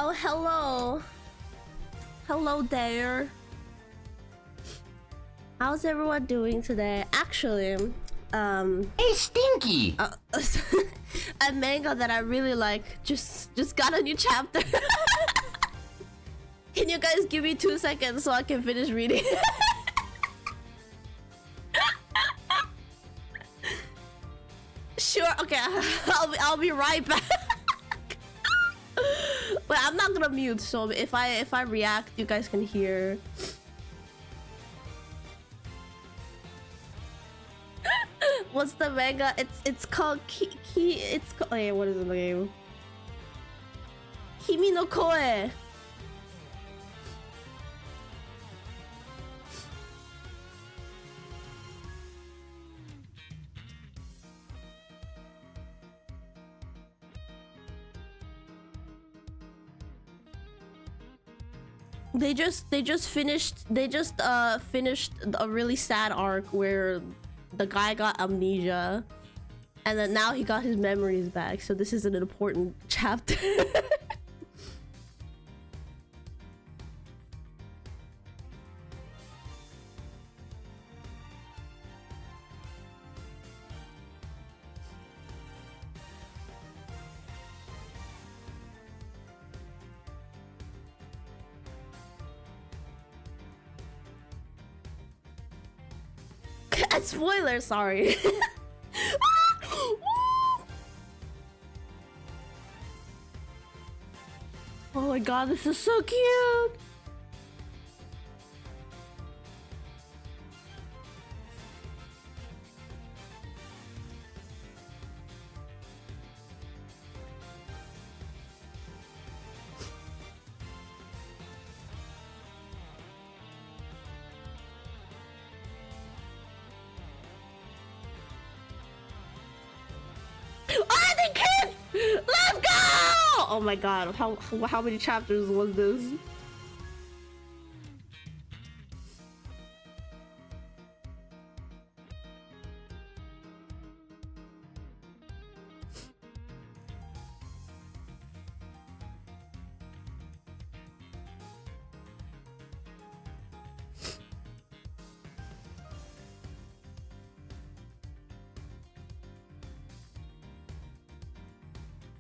Oh, hello. Hello there. How's everyone doing today? Actually, Hey, Stinky! a manga that I really like just got a new chapter. Can you guys give me 2 seconds so I can finish reading? Sure. Okay. I'll be right back. But I'm not gonna mute, so if I react, you guys can hear. What's the manga? It's called it's called, hey, what is the name? Kimi no Koe. They just finished a really sad arc where the guy got amnesia and then now he got his memories back, so this is an important chapter. Spoiler, sorry. Oh my god, this is so cute. Oh, they kissed! Let's go! Oh my god, how many chapters was this?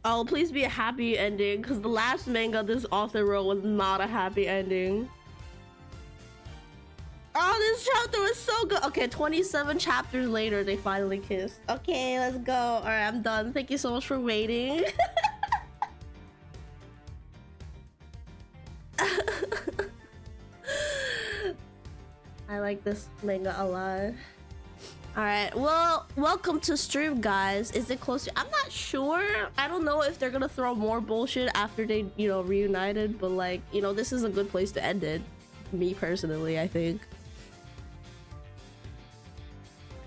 Oh, please be a happy ending, because the last manga this author wrote was not a happy ending. Oh, this chapter was so good. Okay, 27 chapters later, they finally kissed. Okay, let's go. All right, I'm done. Thank you so much for waiting. I like this manga a lot. Alright, well, welcome to stream, guys. Is it close to... I'm not sure. I don't know if they're gonna throw more bullshit after they, you know, reunited, but like, you know, this is a good place to end it. Me personally, I think.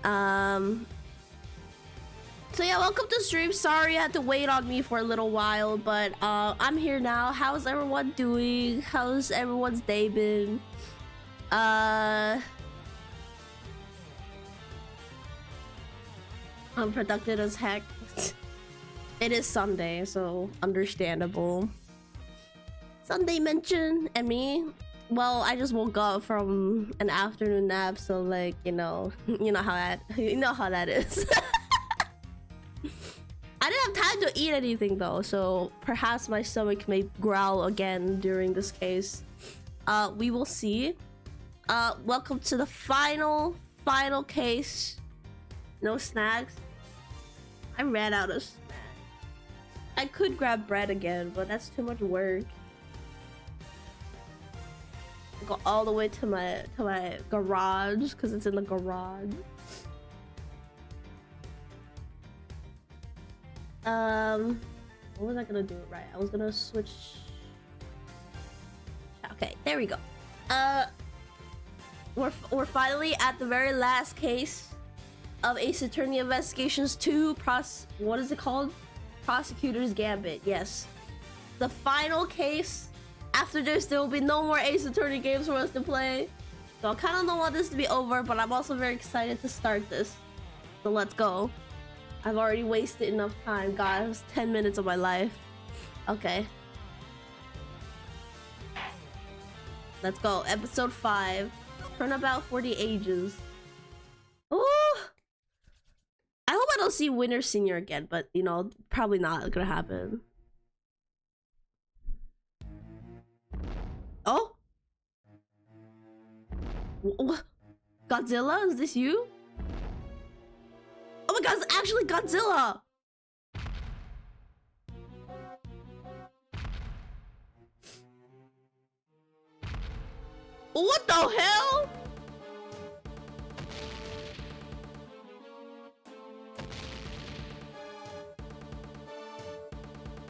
So yeah, welcome to stream. Sorry you had to wait on me for a little while, but I'm here now. How's everyone doing? How's everyone's day been? Unproductive as heck. It is Sunday, so understandable. Sunday mention. And me, well, I just woke up from an afternoon nap, so like, you know how that is. I didn't have time to eat anything though, so perhaps my stomach may growl again during this case. We will see. Welcome to the final case. No snacks. I ran out of snacks. I could grab bread again, but that's too much work. Go all the way to my garage because it's in the garage. What was I gonna do it right? I was gonna switch. Okay, there we go. We're finally at the very last case of Ace Attorney Investigations 2 what is it called? Prosecutor's Gambit. Yes, the final case. After this, there will be no more Ace Attorney games for us to play. So I kind of don't want this to be over, but I'm also very excited to start this. So let's go. I've already wasted enough time. God, it was 10 minutes of my life. Okay. Let's go. Episode 5. Turnabout for the ages. Oh! I hope I don't see Winter Senior again, but you know, probably not gonna happen. Oh? Godzilla? Is this you? Oh my god, it's actually Godzilla! What the hell?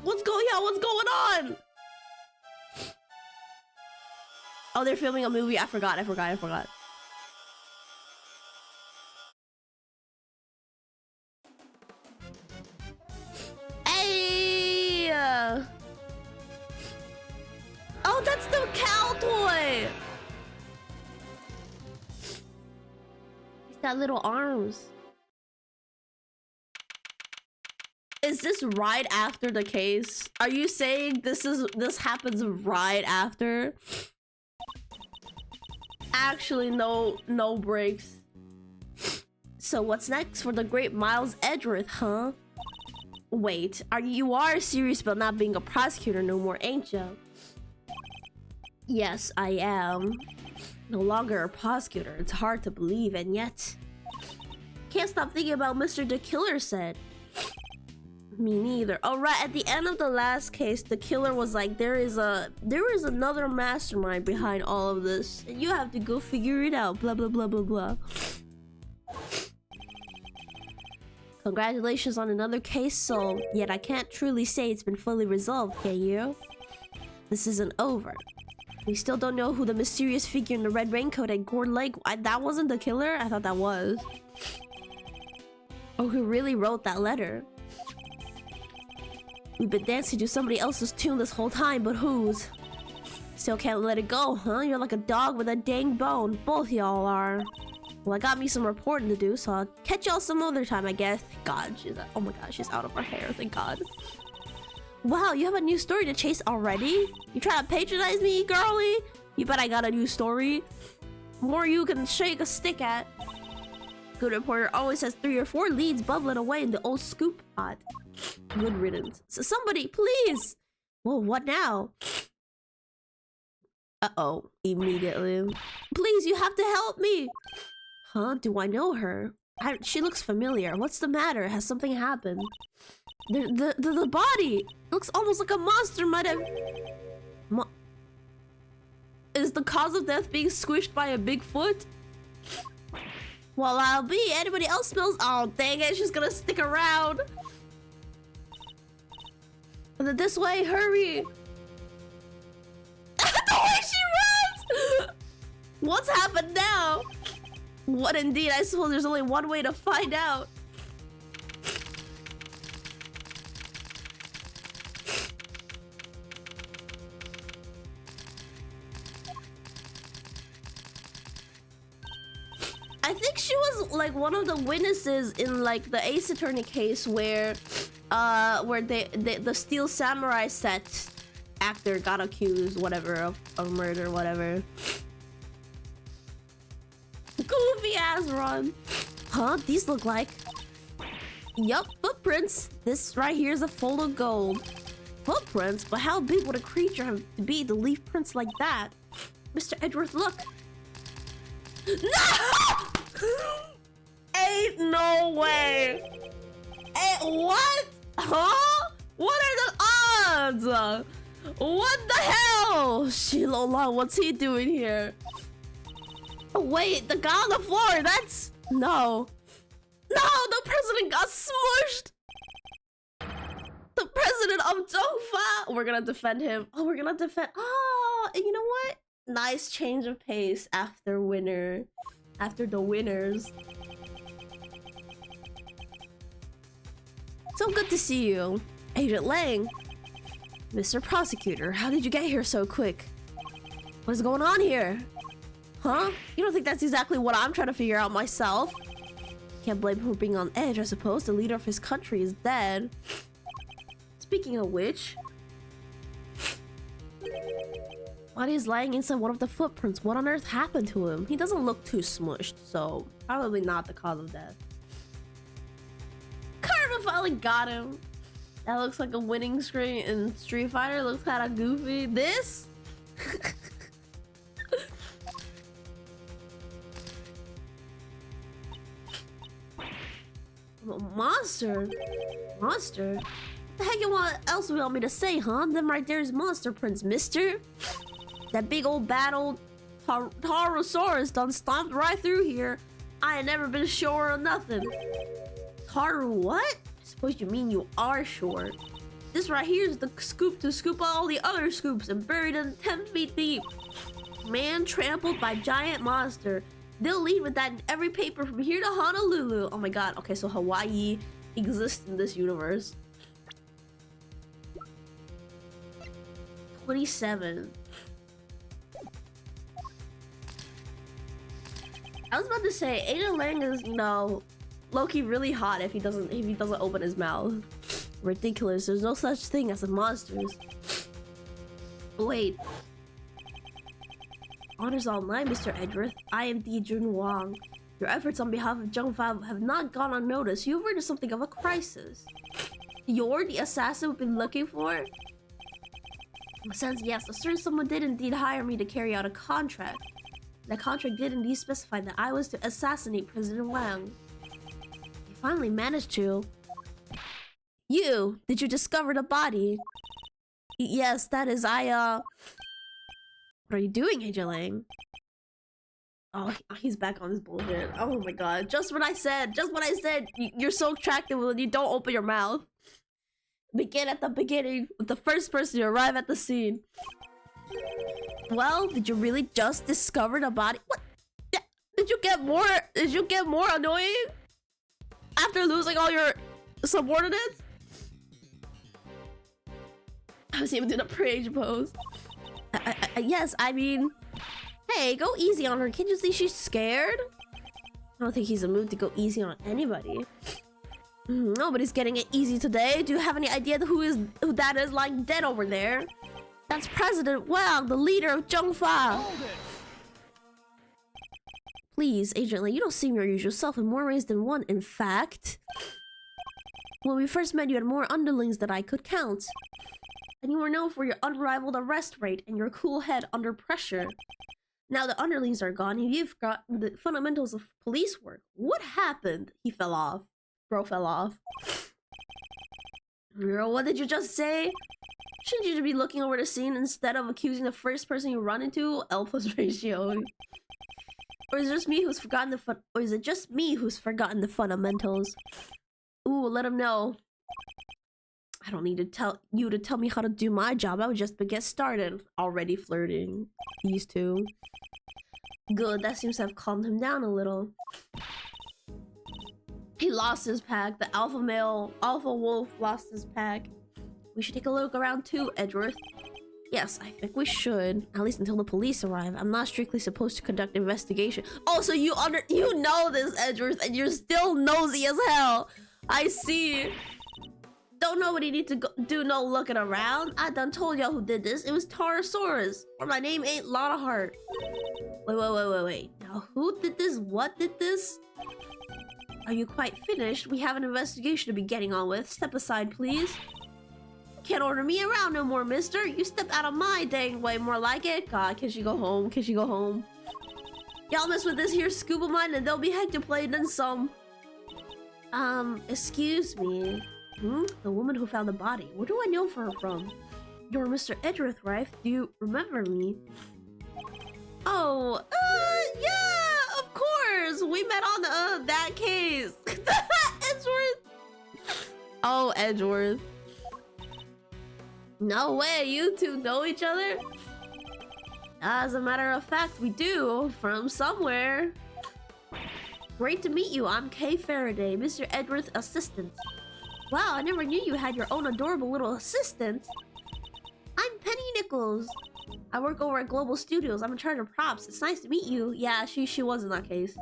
What's going on? What's going on? Oh, they're filming a movie. I forgot. Hey! Oh, that's the cow toy! He's got little arms. Is this right after the case? Are you saying this happens right after? Actually, no breaks. So what's next for the great Miles Edgeworth, huh? Wait, you are serious about not being a prosecutor no more, ain't ya? Yes, I am. No longer a prosecutor. It's hard to believe, and yet can't stop thinking about Mr. the Killer said. Me neither. Oh right, at the end of the last case, the killer was like, there is another mastermind behind all of this, and you have to go figure it out. Blah blah blah blah blah. Congratulations on another case solved. Yet I can't truly say it's been fully resolved, can you? This isn't over. We still don't know who the mysterious figure in the red raincoat at Gore Lake. That wasn't the killer? I thought that was. Oh, who really wrote that letter? We've been dancing to somebody else's tune this whole time, but whose? Still can't let it go, huh? You're like a dog with a dang bone. Both y'all are. Well, I got me some reporting to do, so I'll catch y'all some other time, I guess. God, oh my god, she's out of her hair, thank god. Wow, you have a new story to chase already? You try to patronize me, girly? You bet I got a new story. More you can shake a stick at. Good reporter always has 3 or 4 leads bubbling away in the old scoop pot. Good riddance. So somebody, please! Whoa, what now? Uh-oh, immediately. Please, you have to help me! Huh? Do I know her? She looks familiar. What's the matter? Has something happened? The body! Looks almost like a monster might have... Is the cause of death being squished by a Bigfoot? Well, I'll be. Anybody else smells? Oh, dang it. She's gonna stick around. This way, hurry. The way she runs! What's happened now? What indeed? I suppose there's only one way to find out. I think she was like one of the witnesses in like the Ace Attorney case where the Steel Samurai set actor got accused whatever of murder, whatever. Goofy ass run. Huh? These look like... Yup, footprints. This right here is a fold of gold. Footprints? But how big would a creature have to be to leave prints like that? Mr. Edgeworth, look. No! Ain't no way. What? Huh? What are the odds? What the hell? Shilola, what's he doing here? Oh, wait, the guy on the floor, that's... No. No, the president got smushed. The president of Dofa. We're gonna defend him. Oh, we're gonna defend... Oh, and you know what? Nice change of pace after winner. After the winners. So good to see you. Agent Lang. Mr. Prosecutor, how did you get here so quick? What is going on here? Huh? You don't think that's exactly what I'm trying to figure out myself? Can't blame him for being on edge, I suppose. The leader of his country is dead. Speaking of which... Body is lying inside one of the footprints. What on earth happened to him? He doesn't look too smushed, so probably not the cause of death. Karma finally got him. That looks like a winning screen in Street Fighter. Looks kind of goofy. This? Monster? Monster? What the heck else you want me to say, huh? Them right there is Monster Prince, mister. That big old battle Tarosaurus done stomped right through here. I ain't never been sure of nothing. Taru what? I suppose you mean you are sure. This right here is the scoop to scoop all the other scoops and buried in 10 feet deep. Man trampled by giant monster. They'll lead with that in every paper from here to Honolulu. Oh my god. Okay, so Hawaii exists in this universe. 27. I was about to say, Ada Lang is, you know, low-key really hot if he doesn't open his mouth. Ridiculous. There's no such thing as a monsters. Wait. Honors online, Mr. Edgeworth. I am Dijun Wang. Your efforts on behalf of Zhengfa have not gone unnoticed. You averted something of a crisis. You're the assassin we've been looking for? Since yes, a certain someone did indeed hire me to carry out a contract. That contract did indeed specify that I was to assassinate President Wang. You finally managed to. Did you discover the body? Yes, that is What are you doing, AJ Lang? Oh, he's back on his bullshit. Oh my god. Just what I said. You're so attractive when you don't open your mouth. Begin at the beginning with the first person to arrive at the scene. Well, did you really just discover the body? What? Did you get more annoying? After losing all your subordinates? I was able to do the praise pose. Yes, I mean... Hey, go easy on her. Can't you see she's scared? I don't think he's in the mood to go easy on anybody. Nobody's getting it easy today. Do you have any idea who that is lying dead over there? That's President Wang, the leader of Zhengfa. Please, Agent Lee, you don't seem your usual self in more ways than one. In fact, when we first met, you had more underlings than I could count. And you were known for your unrivaled arrest rate and your cool head under pressure. Now the underlings are gone and you've got the fundamentals of police work. What happened? He fell off. Bro fell off. Girl, what did you just say? Shouldn't you be looking over the scene instead of accusing the first person you run into? L plus ratio. Or is it just me who's forgotten the fundamentals? Ooh, let him know. I don't need to tell me how to do my job. I would just get started. Already flirting. These two. Good, that seems to have calmed him down a little. He lost his pack. The alpha wolf lost his pack. We should take a look around too, Edgeworth. Yes, I think we should. At least until the police arrive. I'm not strictly supposed to conduct investigation. Oh, so you know this, Edgeworth, and you're still nosy as hell. I see. Don't nobody need to do no looking around. I done told y'all who did this. It was Tarosaurus. Or my name ain't Lotta Heart. Wait. Now who did this? What did this? Are you quite finished? We have an investigation to be getting on with. Step aside, please. Can't order me around no more, mister. You step out of my dang way, more like it. God, can she go home? Can she go home? Y'all mess with this here scoop of mine and there'll be heck to play then some. Excuse me. The woman who found the body. Where do I know her from? You're Mr. Edgeworth, right? Do you remember me? Oh, yeah, of course. We met on that case. Edgeworth. Oh, Edgeworth. No way, you two know each other? As a matter of fact, we do, from somewhere. Great to meet you, I'm Kay Faraday, Mr. Edgeworth's assistant. Wow, I never knew you had your own adorable little assistant. I'm Penny Nichols. I work over at Global Studios. I'm in charge of props. It's nice to meet you. Yeah, she was in that case.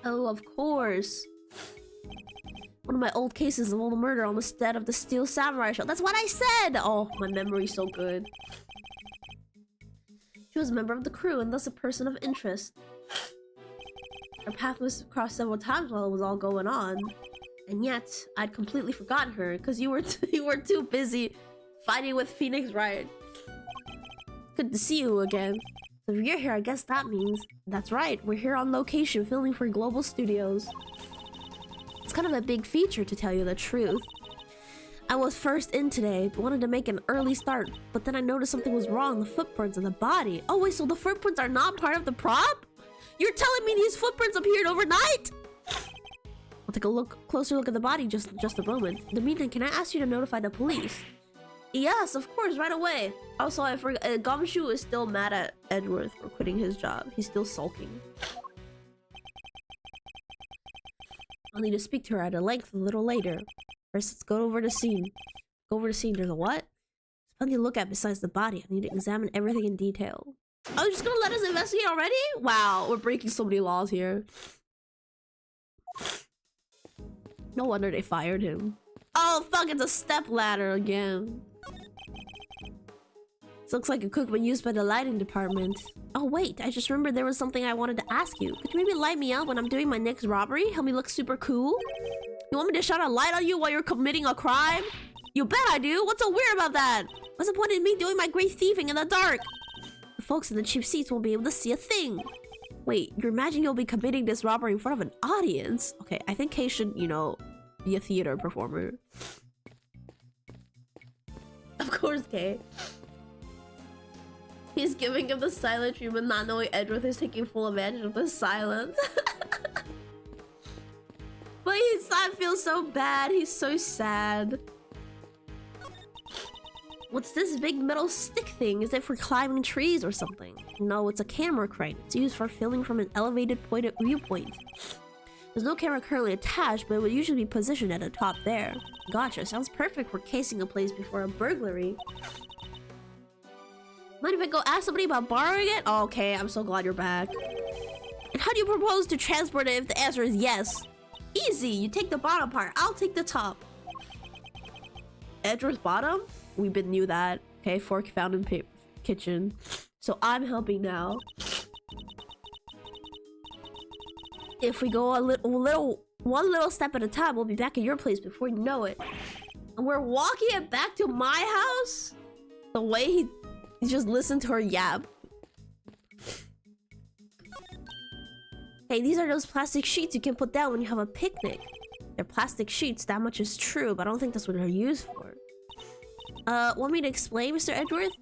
Oh, of course. One of my old cases involved a murder on the set of the Steel Samurai show. That's what I said! Oh, my memory's so good. She was a member of the crew and thus a person of interest. Our path was crossed several times while it was all going on. And yet, I'd completely forgotten her because you were too busy fighting with Phoenix Wright. Good to see you again. So if you're here, I guess that means... That's right, we're here on location filming for Global Studios. It's kind of a big feature to tell you the truth. I was first in today, but wanted to make an early start, but then I noticed something was wrong, the footprints in the body. Oh wait, so the footprints are not part of the prop? You're telling me these footprints appeared overnight? I'll take a closer look at the body just a moment. In the meantime, can I ask you to notify the police? Yes, of course, right away. Also, I forgot, Gumshoe is still mad at Edgeworth for quitting his job. He's still sulking. I'll need to speak to her at a length a little later. First, let's go over the scene. Go over the scene. There's a what? There's plenty to look at besides the body. I need to examine everything in detail. Oh, you're just gonna let us investigate already? Wow, we're breaking so many laws here. No wonder they fired him. Oh, fuck, it's a step ladder again. This looks like equipment used by the lighting department. Oh, wait, I just remembered there was something I wanted to ask you. Could you maybe light me up when I'm doing my next robbery? Help me look super cool? You want me to shine a light on you while you're committing a crime? You bet I do. What's so weird about that? What's the point in me doing my great thieving in the dark? The folks in the cheap seats won't be able to see a thing. Wait, you imagine you'll be committing this robbery in front of an audience? Okay, I think Kay should, you know, be a theater performer. Of course, Kay. He's giving him the silent treatment, not knowing Edgeworth is taking full advantage of the silence. But I feel so bad. He's so sad. What's this big metal stick thing? Is it for climbing trees or something? No, it's a camera crane. It's used for filming from an elevated point of viewpoint. There's no camera currently attached, but it would usually be positioned at the top there. Gotcha. Sounds perfect for casing a place before a burglary. Mind if I go ask somebody about borrowing it? Oh, okay, I'm so glad you're back. And how do you propose to transport it if the answer is yes? Easy, you take the bottom part, I'll take the top. Edgeworth's bottom? We knew that. Okay, fork found in kitchen. So I'm helping now. If we go one little step at a time, we'll be back at your place before you know it. And we're walking it back to my house? The way he just listened to her yap. Hey, these are those plastic sheets you can put down when you have a picnic. They're plastic sheets, that much is true, but I don't think that's what they're used for. Want me to explain, Mr. Edgeworth?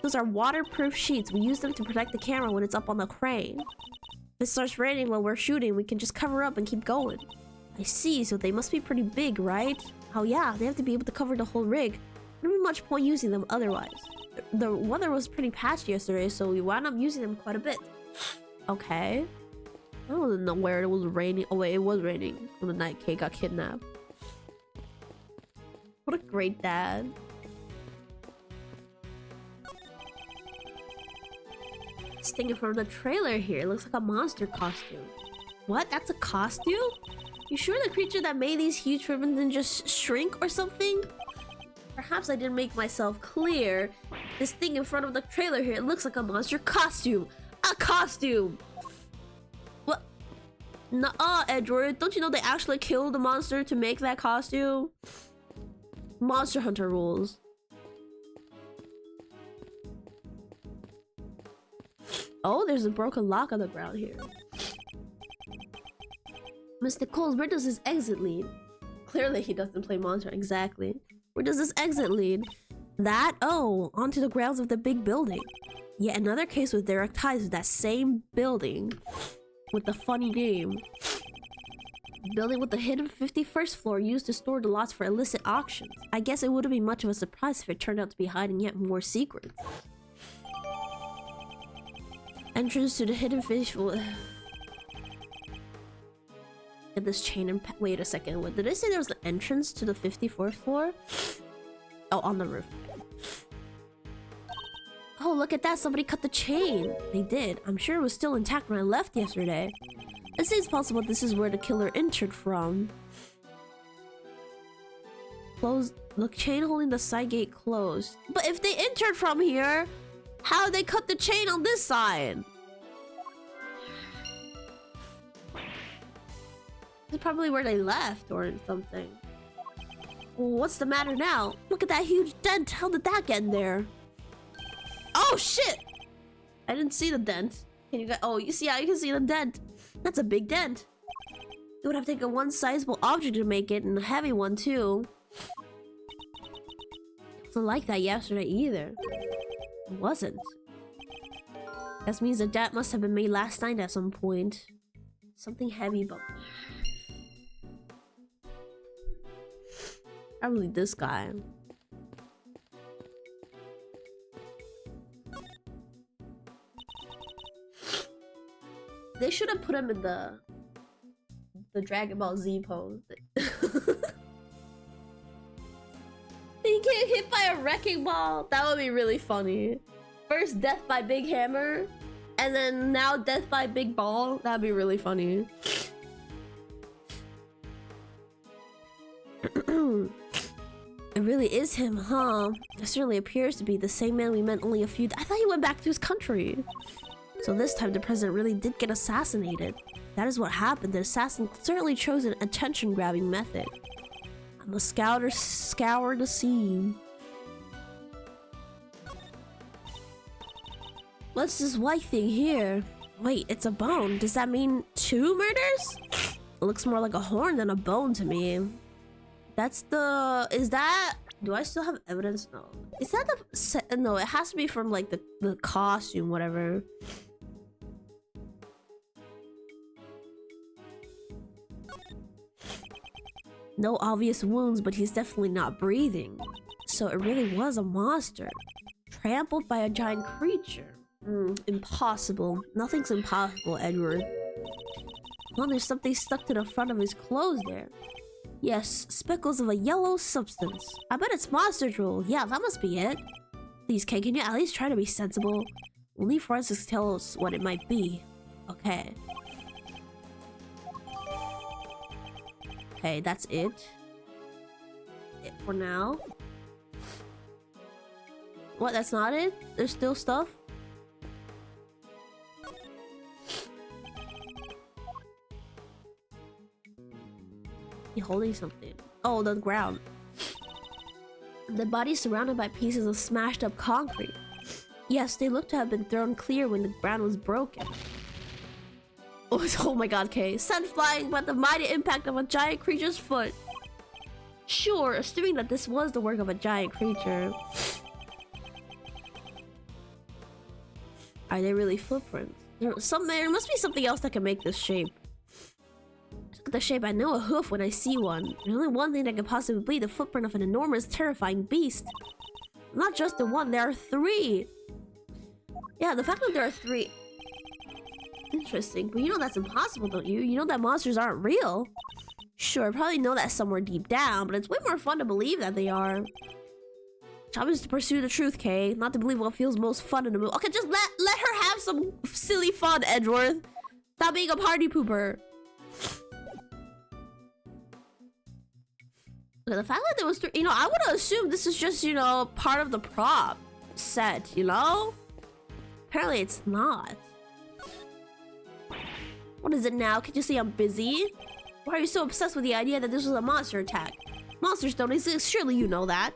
Those are waterproof sheets. We use them to protect the camera when it's up on the crane. If it starts raining while we're shooting, we can just cover up and keep going. I see, so they must be pretty big, right? Oh yeah, they have to be able to cover the whole rig. There wouldn't be much point using them otherwise. The weather was pretty patchy yesterday, so we wound up using them quite a bit. Okay. I don't know where it was raining. Oh wait, it was raining when the night Kay got kidnapped. What a great dad. This thing in front of the trailer here looks like a monster costume. What? That's a costume? You sure the creature that made these huge ribbons didn't just shrink or something? Perhaps I didn't make myself clear. This thing in front of the trailer here, it looks like a monster costume. A costume! What? Nuh-uh, Edgeworth. Don't you know they actually killed the monster to make that costume? Monster Hunter rules. Oh, there's a broken lock on the ground here. Mr. Coles, where does this exit lead? Clearly he doesn't play Monster, exactly. Where does this exit lead? That? Oh, onto the grounds of the big building. Yet another case with direct ties to that same building. With the funny name. Building with the hidden 51st floor used to store the lots for illicit auctions. I guess it wouldn't be much of a surprise if it turned out to be hiding yet more secrets. Entrance to the hidden fish. Get this chain and wait a second. What did I say? There was an entrance to the 54th floor? Oh, on the roof. Oh, look at that! Somebody cut the chain. They did. I'm sure it was still intact when I left yesterday. It seems possible this is where the killer entered from. Closed. The chain holding the side gate closed. But if they entered from here, How'd they cut the chain on this side? This is probably where they left or something. Well, what's the matter now? Look at that huge dent. How did that get in there? Oh shit! I didn't see the dent. Can you guys? Oh, you see? Yeah, you can see the dent. That's a big dent. It would have taken one sizable object to make it, and a heavy one too. It wasn't like that yesterday either. It wasn't. That means the dent must have been made last night at some point. Something heavy, but probably this guy. They should have put him in the Dragon Ball Z pose. He get hit by a wrecking ball. That would be really funny. First death by big hammer, and then now death by big ball. That'd be really funny. It really is him, huh? It certainly appears to be the same man we met only a few. I thought he went back to his country. So this time the president really did get assassinated. That is what happened. The assassin certainly chose an attention-grabbing method. I must scour the scene. What's this white thing here? Wait, it's a bone. Does that mean 2 murders? It looks more like a horn than a bone to me. That's the... Is that... Do I still have evidence? No. Is that the... No, it has to be from like the costume, whatever. No obvious wounds, but he's definitely not breathing. So it really was a monster. Trampled by a giant creature. Impossible. Nothing's impossible, Edward. Well, there's something stuck to the front of his clothes there. Yes, speckles of a yellow substance. I bet it's monster drool. Yeah, that must be it. Please, Kay, can you at least try to be sensible? We'll need forensics to tell us what it might be. Okay. Okay, that's it. It for now. What? That's not it? There's still stuff? He's holding something. Oh, the ground. The body surrounded by pieces of smashed up concrete. Yes, they look to have been thrown clear when the ground was broken. Oh my god, Kay. Sent flying by the mighty impact of a giant creature's foot. Sure, assuming that this was the work of a giant creature. Are they really footprints? There must be something else that can make this shape. Look at the shape. I know a hoof when I see one. There's only one thing that could possibly be the footprint of an enormous, terrifying beast. Not just the one, there are 3. Yeah, the fact that there are 3... Interesting, but you know that's impossible, don't you? You know that monsters aren't real. Sure, I probably know that somewhere deep down, but it's way more fun to believe that they are. Job is to pursue the truth, Kay, not to believe what feels most fun in the movie. Okay, just let her have some silly fun, Edgeworth. Stop being a party pooper. Okay, the fact that there was 3, you know, I would have assumed this is just, you know, part of the prop set, you know? Apparently it's not. What is it now? Can you see I'm busy? Why are you so obsessed with the idea that this was a monster attack? Monsters don't exist, surely you know that.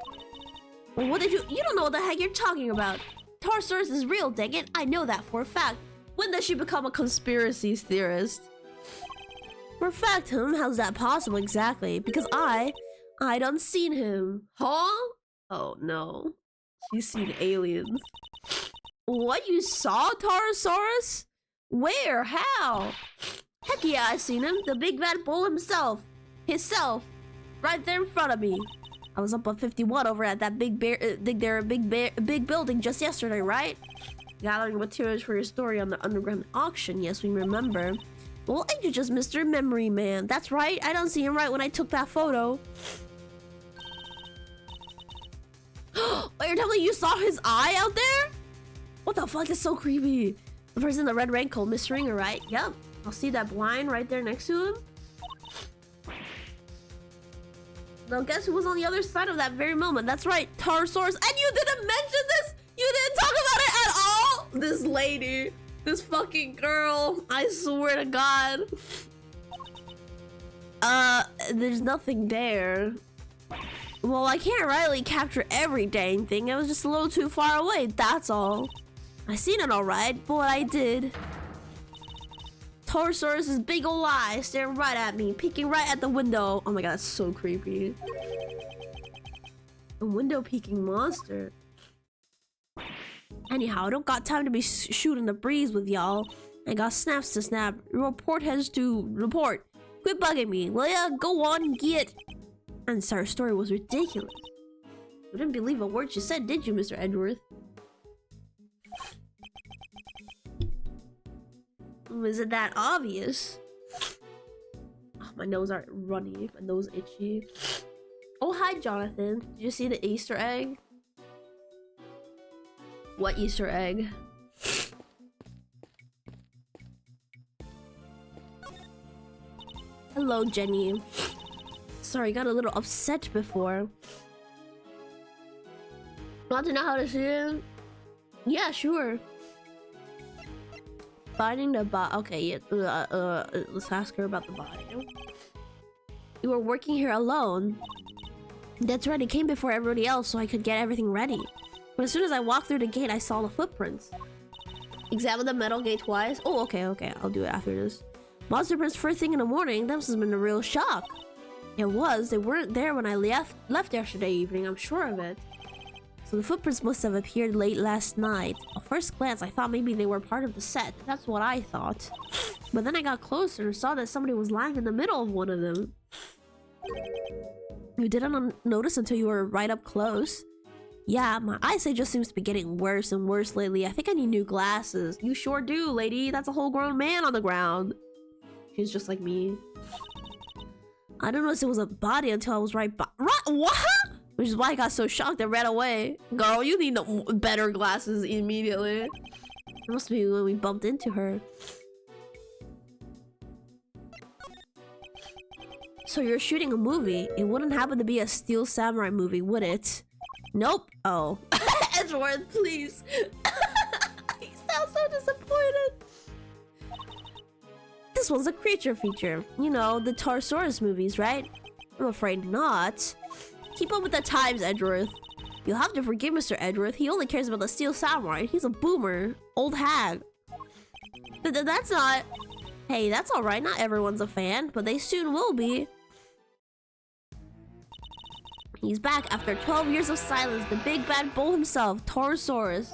Well, what did you don't know what the heck you're talking about. Taurosaurus is real, dang it. I know that for a fact. When does she become a conspiracy theorist? For a fact, how's that possible exactly? Because I done seen him. Huh? Oh no. She's seen aliens. What, you saw Taurosaurus? Where? How? Heck yeah, I seen him. The big bad bull himself. Right there in front of me. I was up on 51 over at that big building just yesterday, right? Gathering materials for your story on the underground auction. Yes, we remember. Well, ain't you just Mr. Memory Man? That's right. I don't see him right when I took that photo. Oh, you're telling me you saw his eye out there? What the fuck? Is so creepy. The person in the red raincoat, Miss Ringer, right? Yep. I'll see that blind right there next to him. Now guess who was on the other side of that very moment? That's right, Taurosaurus. And you didn't mention this? You didn't talk about it at this lady, this fucking girl. I swear to God. There's nothing there. Well, I can't rightly capture every dang thing. I was just a little too far away, that's all. I seen it alright, but what I did. Taurosaurus' big ol' eye staring right at me, peeking right at the window. Oh my god, that's so creepy. A window peeking monster. Anyhow, I don't got time to be shooting the breeze with y'all. I got snaps to snap. Report has to report. Quit bugging me, will ya? Go on and get. And Sarah's story was ridiculous. You didn't believe a word she said, did you, Mr. Edgeworth? Was it that obvious? Oh, my nose are runny. My nose itchy. Oh, hi, Jonathan. Did you see the Easter egg? What Easter egg? Hello, Jenny. Sorry, got a little upset before. Want to know how to see it? Yeah, sure. Finding the body. Okay, yeah. Let's ask her about the body. You were working here alone. That's right. I came before everybody else, so I could get everything ready. But as soon as I walked through the gate, I saw the footprints. Examine the metal gate twice. Oh, okay. I'll do it after this. Monster prints first thing in the morning. That must have been a real shock. It was. They weren't there when I left yesterday evening. I'm sure of it. So the footprints must have appeared late last night. At first glance, I thought maybe they were part of the set. That's what I thought. But then I got closer and saw that somebody was lying in the middle of one of them. You didn't notice until you were right up close. Yeah, my eyesight just seems to be getting worse and worse lately. I think I need new glasses. You sure do, lady. That's a whole grown man on the ground. She's just like me. I didn't notice it was a body until I was right by. What? Which is why I got so shocked and ran away. Girl, you need better glasses immediately. It must be when we bumped into her. So you're shooting a movie. It wouldn't happen to be a Steel Samurai movie, would it? Nope. Oh. Edgeworth, please. You sound so disappointed. This one's a creature feature. You know, the Taurosaurus movies, right? I'm afraid not. Keep up with the times, Edgeworth. You'll have to forgive Mr. Edgeworth. He only cares about the Steel Samurai. He's a boomer. Old hag. That's not... Hey, that's alright. Not everyone's a fan, but they soon will be. He's back after 12 years of silence. The big bad bull himself, Taurosaurus.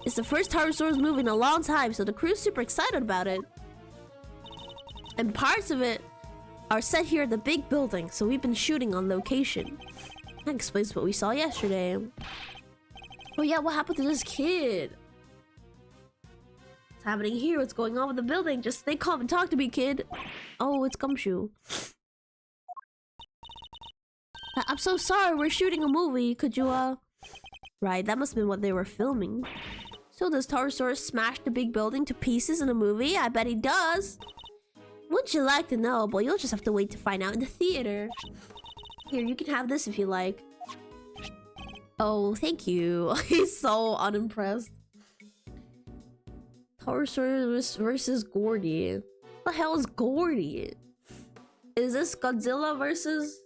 It's the first Taurosaurus movie in a long time, so the crew's super excited about it. And parts of it are set here at the big building, so we've been shooting on location. That explains what we saw yesterday. Oh yeah, what happened to this kid? What's happening here? What's going on with the building? Just stay calm and talk to me, kid. Oh, it's Gumshoe. I'm so sorry, we're shooting a movie. Could you, Right, that must have been what they were filming. So does Taurosaurus smash the big building to pieces in a movie? I bet he does. Wouldn't you like to know? But you'll just have to wait to find out in the theater. Here, you can have this if you like. Oh, thank you. He's so unimpressed. Taurosaurus versus Gordy. What the hell is Gordy? Is this Godzilla versus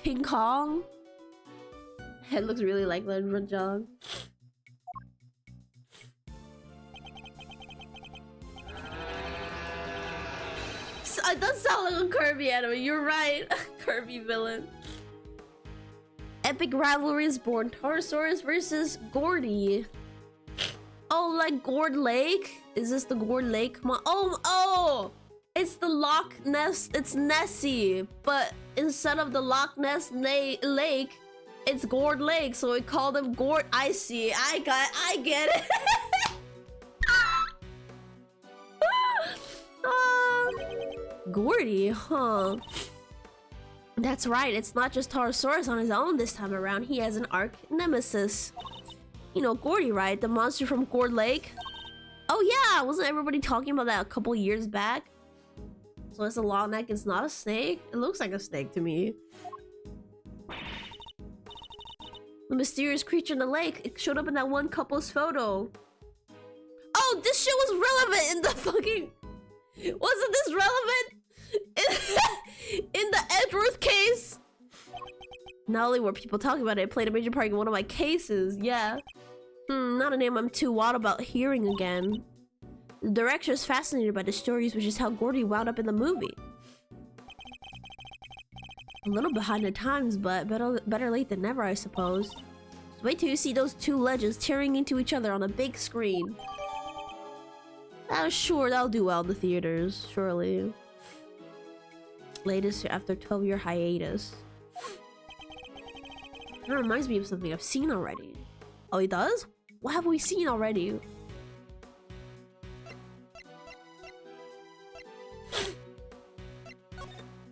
King Kong? It looks really like Len John. It does sound like a Kirby anime. You're right. Kirby villain. Epic rivalry is born. Taurosaurus versus Gordy. Oh, like Gord Lake? Is this the Gord Lake? Oh! It's the Loch Ness. It's Nessie, but instead of the Loch Ness Lake, it's Gord Lake. So we call them Gord. I see. I get it. Gordy, huh? That's right. It's not just Taurosaurus on his own this time around. He has an arch nemesis. You know Gordy, right? The monster from Gord Lake. Oh yeah, wasn't everybody talking about that a couple years back? So it's a long neck. It's not a snake. It looks like a snake to me. The mysterious creature in the lake. It showed up in that one couple's photo. Oh, this shit was relevant in the fucking... Wasn't this relevant? In the Edgeworth case? Not only were people talking about it, it played a major part in one of my cases. Yeah. Not a name I'm too wild about hearing again. The director is fascinated by the stories, which is how Gordy wound up in the movie. A little behind the times, but better late than never, I suppose. Just wait till you see those two legends tearing into each other on a big screen. Sure, that'll do well in the theaters, surely. Latest after 12-year hiatus. That reminds me of something I've seen already. Oh, it does? What have we seen already?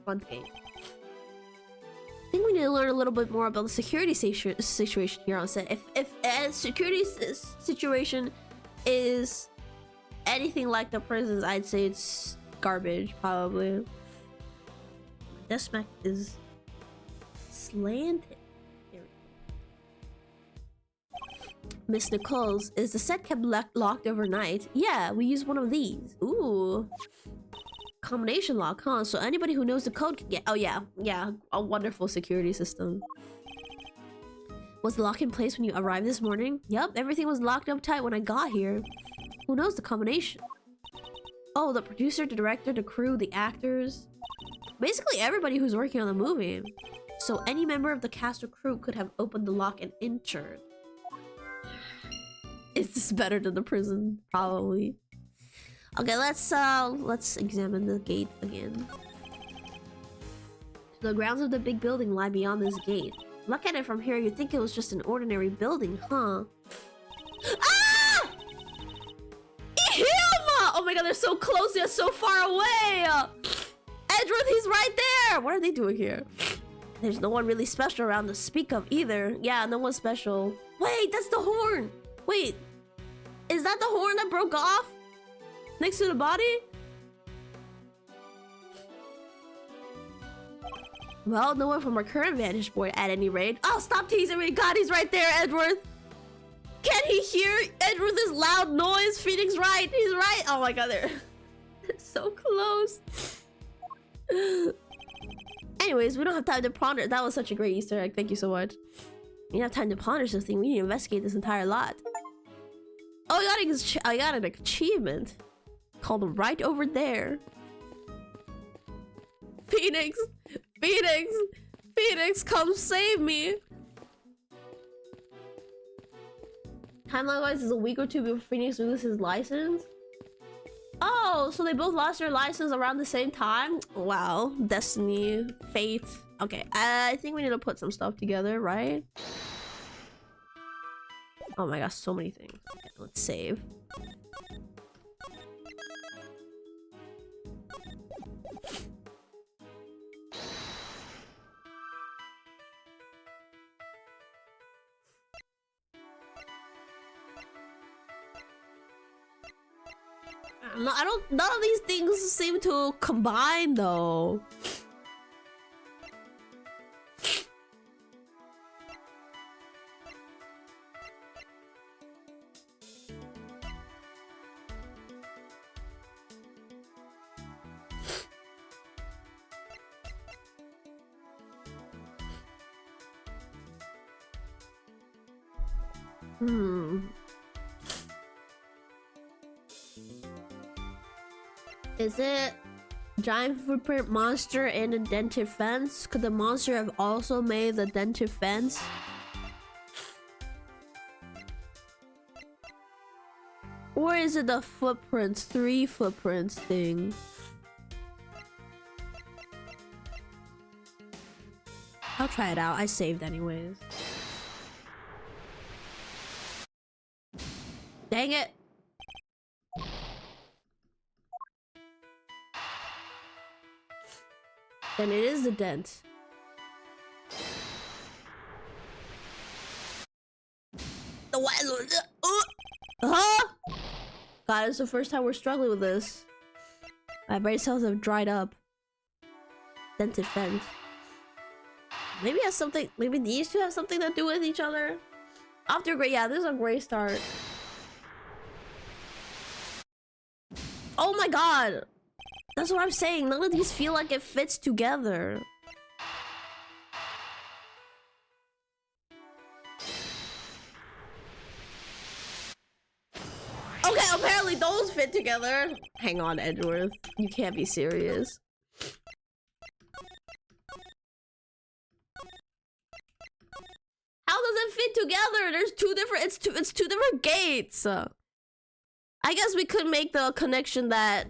Front game. I think we need to learn a little bit more about the security situation here on set. If a security situation is anything like the prisons, I'd say it's garbage, probably. This spec is slanted. Miss Nichols, is the set kept locked overnight? Yeah, we use one of these. Ooh. Combination lock, huh? So anybody who knows the code can get... Oh yeah, yeah. A wonderful security system. Was the lock in place when you arrived this morning? Yup, everything was locked up tight when I got here. Who knows the combination? Oh, the producer, the director, the crew, the actors. Basically everybody who's working on the movie. So any member of the cast or crew could have opened the lock and entered. Is this better than the prison? Probably. Okay, let's examine the gate again. The grounds of the big building lie beyond this gate. Look at it from here, you'd think it was just an ordinary building, huh? Ah! Ihilma! Oh my god, they're so close yet so far away! Edgeworth, he's right there! What are they doing here? There's no one really special around to speak of either. Yeah, no one special. Wait, that's the horn! Wait, is that the horn that broke off? Next to the body? Well, no one from our current vantage point at any rate. Oh, stop teasing me! God, he's right there, Edgeworth! Can he hear Edgeworth's loud noise? Phoenix right! He's right! Oh my god, they're so close. Anyways, we don't have time to ponder. That was such a great Easter egg. Thank you so much. We don't have time to ponder something. We need to investigate this entire lot. Oh, I got an achievement called right over there. Phoenix! Phoenix! Phoenix, come save me! Timeline-wise, is a week or two before Phoenix loses his license. Oh, so they both lost their license around the same time? Wow, destiny, fate. Okay, I think we need to put some stuff together, right? Oh my gosh, so many things. Okay, let's save. No, I don't. None of these things seem to combine, though. Is it giant footprint monster and a dented fence? Could the monster have also made the dented fence? Or is it the footprints, 3 footprints thing? I'll try it out. I saved anyways. Dang it. Then it is the dent. The wild. Huh? God, it's the first time we're struggling with this. My brain cells have dried up. Dented fence. Maybe it has something. Maybe these two have something to do with each other. After gray, yeah, this is a gray start. Oh my god, that's what I'm saying. None of these feel like it fits together. Okay, apparently those fit together. Hang on, Edgeworth. You can't be serious. How does it fit together? There's two different. It's two different gates. I guess we could make the connection that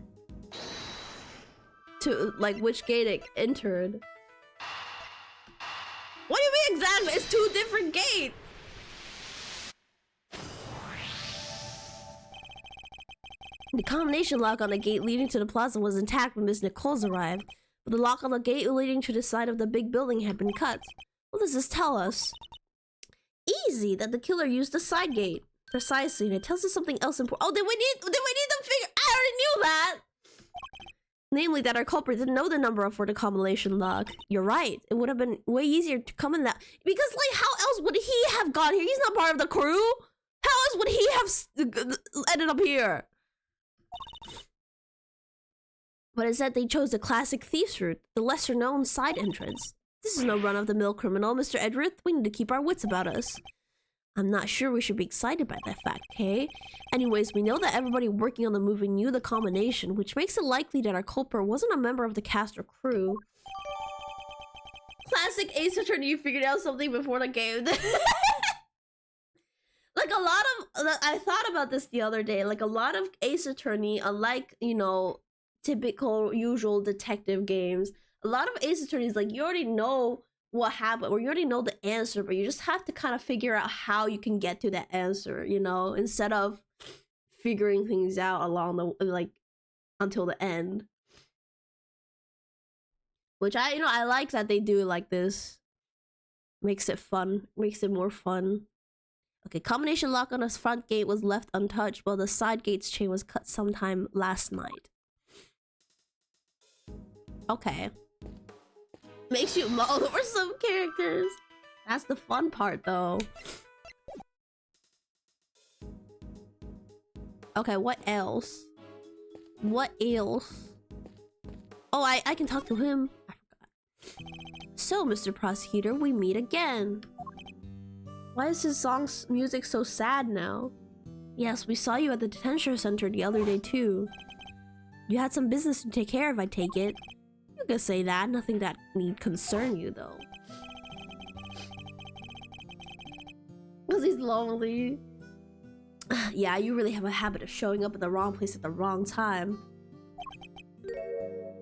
to like which gate it entered. What do you mean exactly? It's two different gates. The combination lock on the gate leading to the plaza was intact when Miss Nichols arrived, but the lock on the gate leading to the side of the big building had been cut. What does this tell us? Easy, that the killer used the side gate. Precisely, and it tells us something else important. Oh, then we need to figure. I already knew that. Namely, that our culprit didn't know the number for the combination lock. You're right. It would have been way easier to come in that because, like, how else would he have gone here? He's not part of the crew. How else would he have ended up here? But instead, they chose the classic thief's route, the lesser-known side entrance. This is no run-of-the-mill criminal, Mr. Edgeworth. We need to keep our wits about us. I'm not sure we should be excited by that fact, okay? Anyways, we know that everybody working on the movie knew the combination, which makes it likely that our culprit wasn't a member of the cast or crew. Classic Ace Attorney, you figured out something before the game. Like a lot of... I thought about this the other day. Like a lot of Ace Attorney, unlike, you know, typical, usual detective games, a lot of Ace Attorneys, like, you already know what happened, or you already know the answer, but you just have to kind of figure out how you can get to that answer, you know, instead of figuring things out along the, like, until the end. Which I like that they do it like this. Makes it fun, makes it more fun. Okay, combination lock on the front gate was left untouched, while the side gate's chain was cut sometime last night. Okay. Makes you mull over some characters. That's the fun part, though. Okay, what else? What else? Oh, I can talk to him. I forgot. So, Mr. Prosecutor, we meet again. Why is his song's music so sad now? Yes, we saw you at the detention center the other day, too. You had some business to take care of, I take it. You can say that. Nothing that need concern you, though. Because he's lonely. Yeah, you really have a habit of showing up at the wrong place at the wrong time.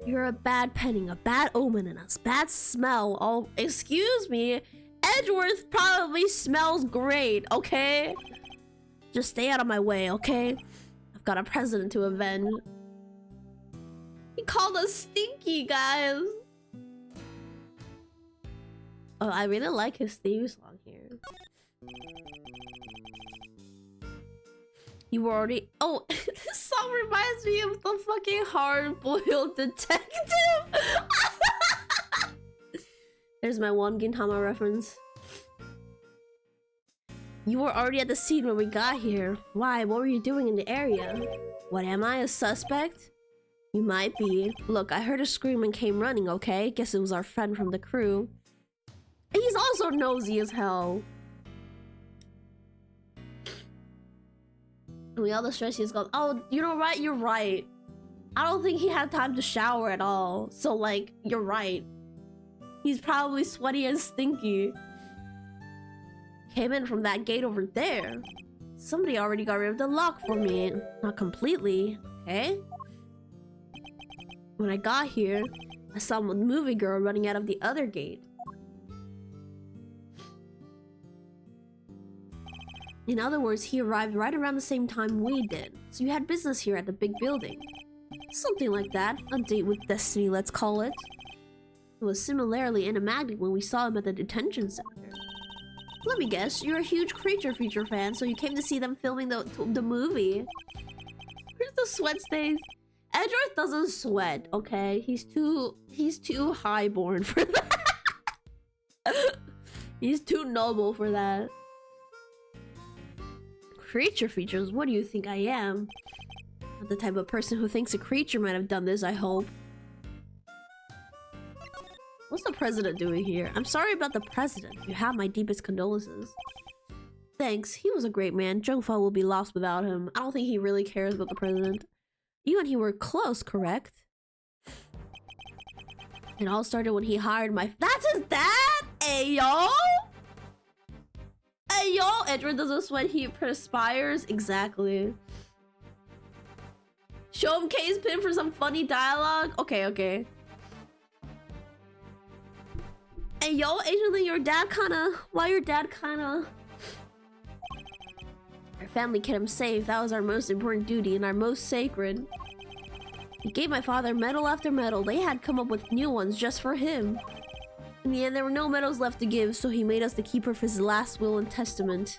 You're a bad penning, a bad omen, and a bad smell. Oh, excuse me. Edgeworth probably smells great, okay? Just stay out of my way, okay? I've got a president to avenge. He called us stinky, guys. Oh, I really like his theme song here. You were already... Oh, this song reminds me of the fucking hard-boiled detective. There's my one Gintama reference. You were already at the scene when we got here. Why? What were you doing in the area? What, am I a suspect? You might be. Look, I heard a scream and came running, okay? Guess it was our friend from the crew. He's also nosy as hell. And we all the stress he's gone. Oh, you know what? You're right. I don't think he had time to shower at all. So, like, you're right. He's probably sweaty and stinky. Came in from that gate over there. Somebody already got rid of the lock for me. Not completely, okay? When I got here, I saw a movie girl running out of the other gate. In other words, he arrived right around the same time we did. So you had business here at the big building. Something like that. A date with destiny, let's call it. It was similarly enigmatic when we saw him at the detention center. Let me guess, you're a huge Creature Feature fan, so you came to see them filming the movie. Where's the sweat stains? Edgeworth doesn't sweat, okay? He's too highborn for that. He's too noble for that. Creature features? What do you think I am? Not the type of person who thinks a creature might have done this, I hope. What's the president doing here? I'm sorry about the president. You have my deepest condolences. Thanks. He was a great man. Zhengfa will be lost without him. I don't think he really cares about the president. You and he were close, correct? It all started when he hired my... That's his dad? Ayo? Ayo? Edward does this when he perspires? Exactly. Show him K's pin for some funny dialogue? Okay, okay. Ayo, Asian, your dad kinda... Why your dad kinda... Our family kept him safe. That was our most important duty and our most sacred. He gave my father medal after medal. They had come up with new ones just for him. In the end, there were no medals left to give, so he made us the keeper of his last will and testament.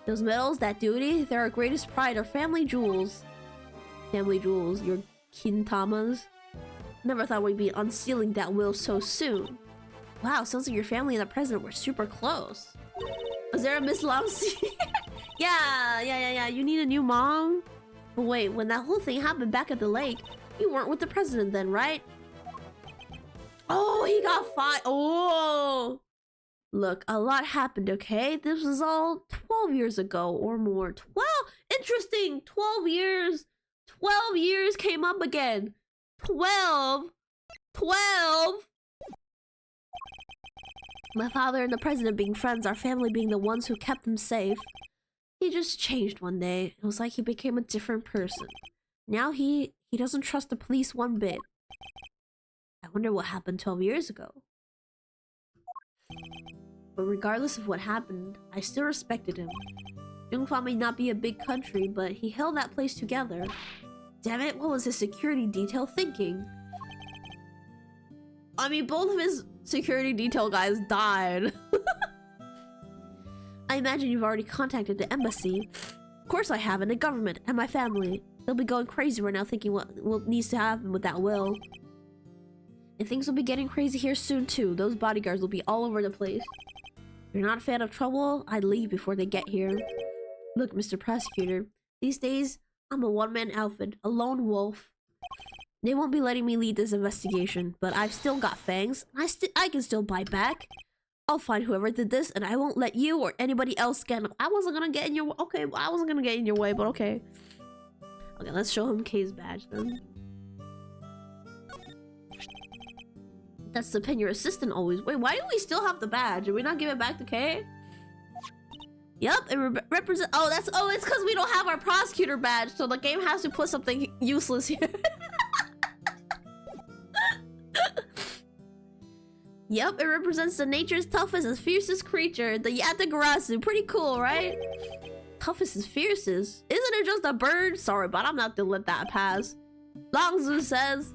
Those medals, that duty, they're our greatest pride, our family jewels. Family jewels, your kintamas. Never thought we'd be unsealing that will so soon. Wow, sounds like your family and the president were super close. Was there a Miss Lamsi? Yeah. You need a new mom? But wait, when that whole thing happened back at the lake, you weren't with the president then, right? Oh, he got fired. Oh! Look, a lot happened, okay? This was all 12 years ago or more. 12? Interesting! 12 years! 12 years came up again. 12! 12! My father and the president being friends, our family being the ones who kept him safe. He just changed one day. It was like he became a different person. Now he doesn't trust the police one bit. I wonder what happened 12 years ago. But regardless of what happened, I still respected him. Jungfa may not be a big country, but he held that place together. Damn it, what was his security detail thinking? I mean, both of his security detail guys died. I imagine you've already contacted the embassy. Of course I have, and the government, and my family. They'll be going crazy right now thinking what needs to happen with that will. And things will be getting crazy here soon too. Those bodyguards will be all over the place. If you're not a fan of trouble, I'd leave before they get here. Look, Mr. Prosecutor, these days, I'm a one-man outfit, a lone wolf. They won't be letting me lead this investigation, but I've still got fangs. I can still bite back. I'll find whoever did this, and I won't let you or anybody else get... I wasn't gonna get in your... Okay, I wasn't gonna get in your way, but okay. Okay, let's show him K's badge then. That's the pen your assistant always... Wait, why do we still have the badge? Did we not give it back to K? Yup, it represents... Oh, that's... Oh, it's because we don't have our prosecutor badge, so the game has to put something useless here. Yep, it represents the nature's toughest and fiercest creature, the Yatagarasu. Pretty cool, right? Toughest and fiercest? Isn't it just a bird? Sorry, but I'm not gonna let that pass. Longzu says,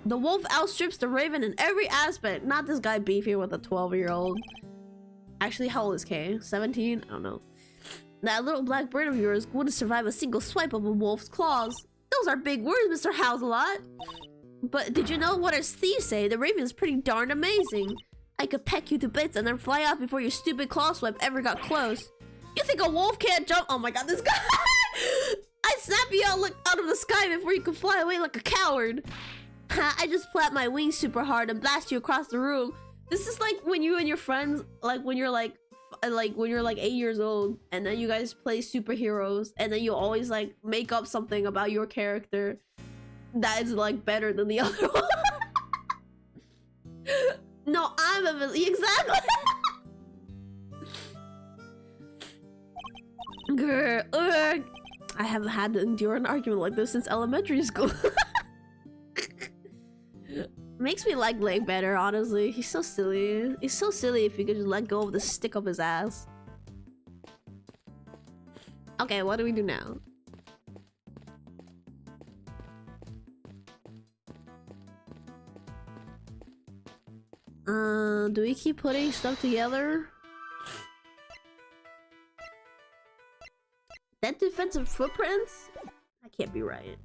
the wolf outstrips the raven in every aspect. Not this guy beefing with a 12-year-old. Actually, how old is K? 17? I don't know. That little black bird of yours wouldn't survive a single swipe of a wolf's claws. Those are big words, Mr. Houselot. But did you know what our thieves say? The raven is pretty darn amazing. I could peck you to bits and then fly off before your stupid claw swipe ever got close. You think a wolf can't jump? Oh my god, this guy! I snap you out of the sky before you can fly away like a coward. I just flap my wings super hard and blast you across the room. This is like when you and your friends, like when you're like when you're like 8 years old, and then you guys play superheroes, and then you always like make up something about your character that is like better than the other one. No, I'm a villain. Exactly. Grr, I haven't had to endure an argument like this since elementary school. Makes me like Blake better, honestly. He's so silly. He's so silly if you could just let go of the stick up his ass. Okay, what do we do now? Do we keep putting stuff together? That defensive footprints? That can't be right.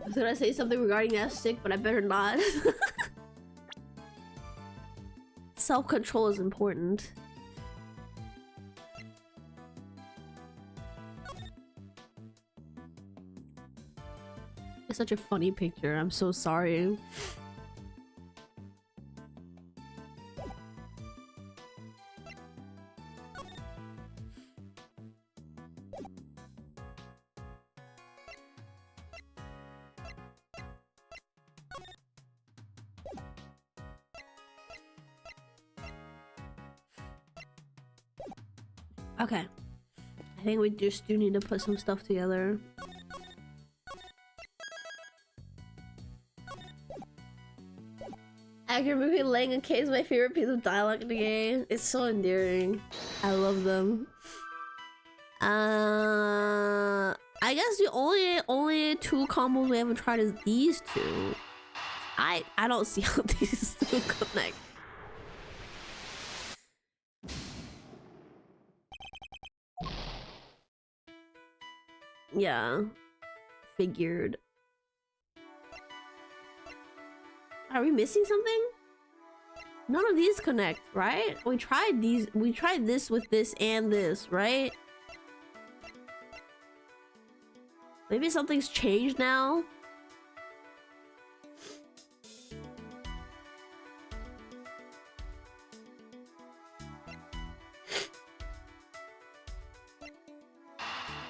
I was gonna say something regarding that stick, but I better not. Self-control is important. It's such a funny picture. I'm so sorry. Okay. I think we just do need to put some stuff together. Actor movie laying a case is my favorite piece of dialogue in the game. It's so endearing. I love them. I guess the only two combos we haven't tried is these two. I don't see how these two connect. Yeah, figured. Are we missing something? None of these connect, right? We tried these. We tried this with this and this, right? Maybe something's changed now.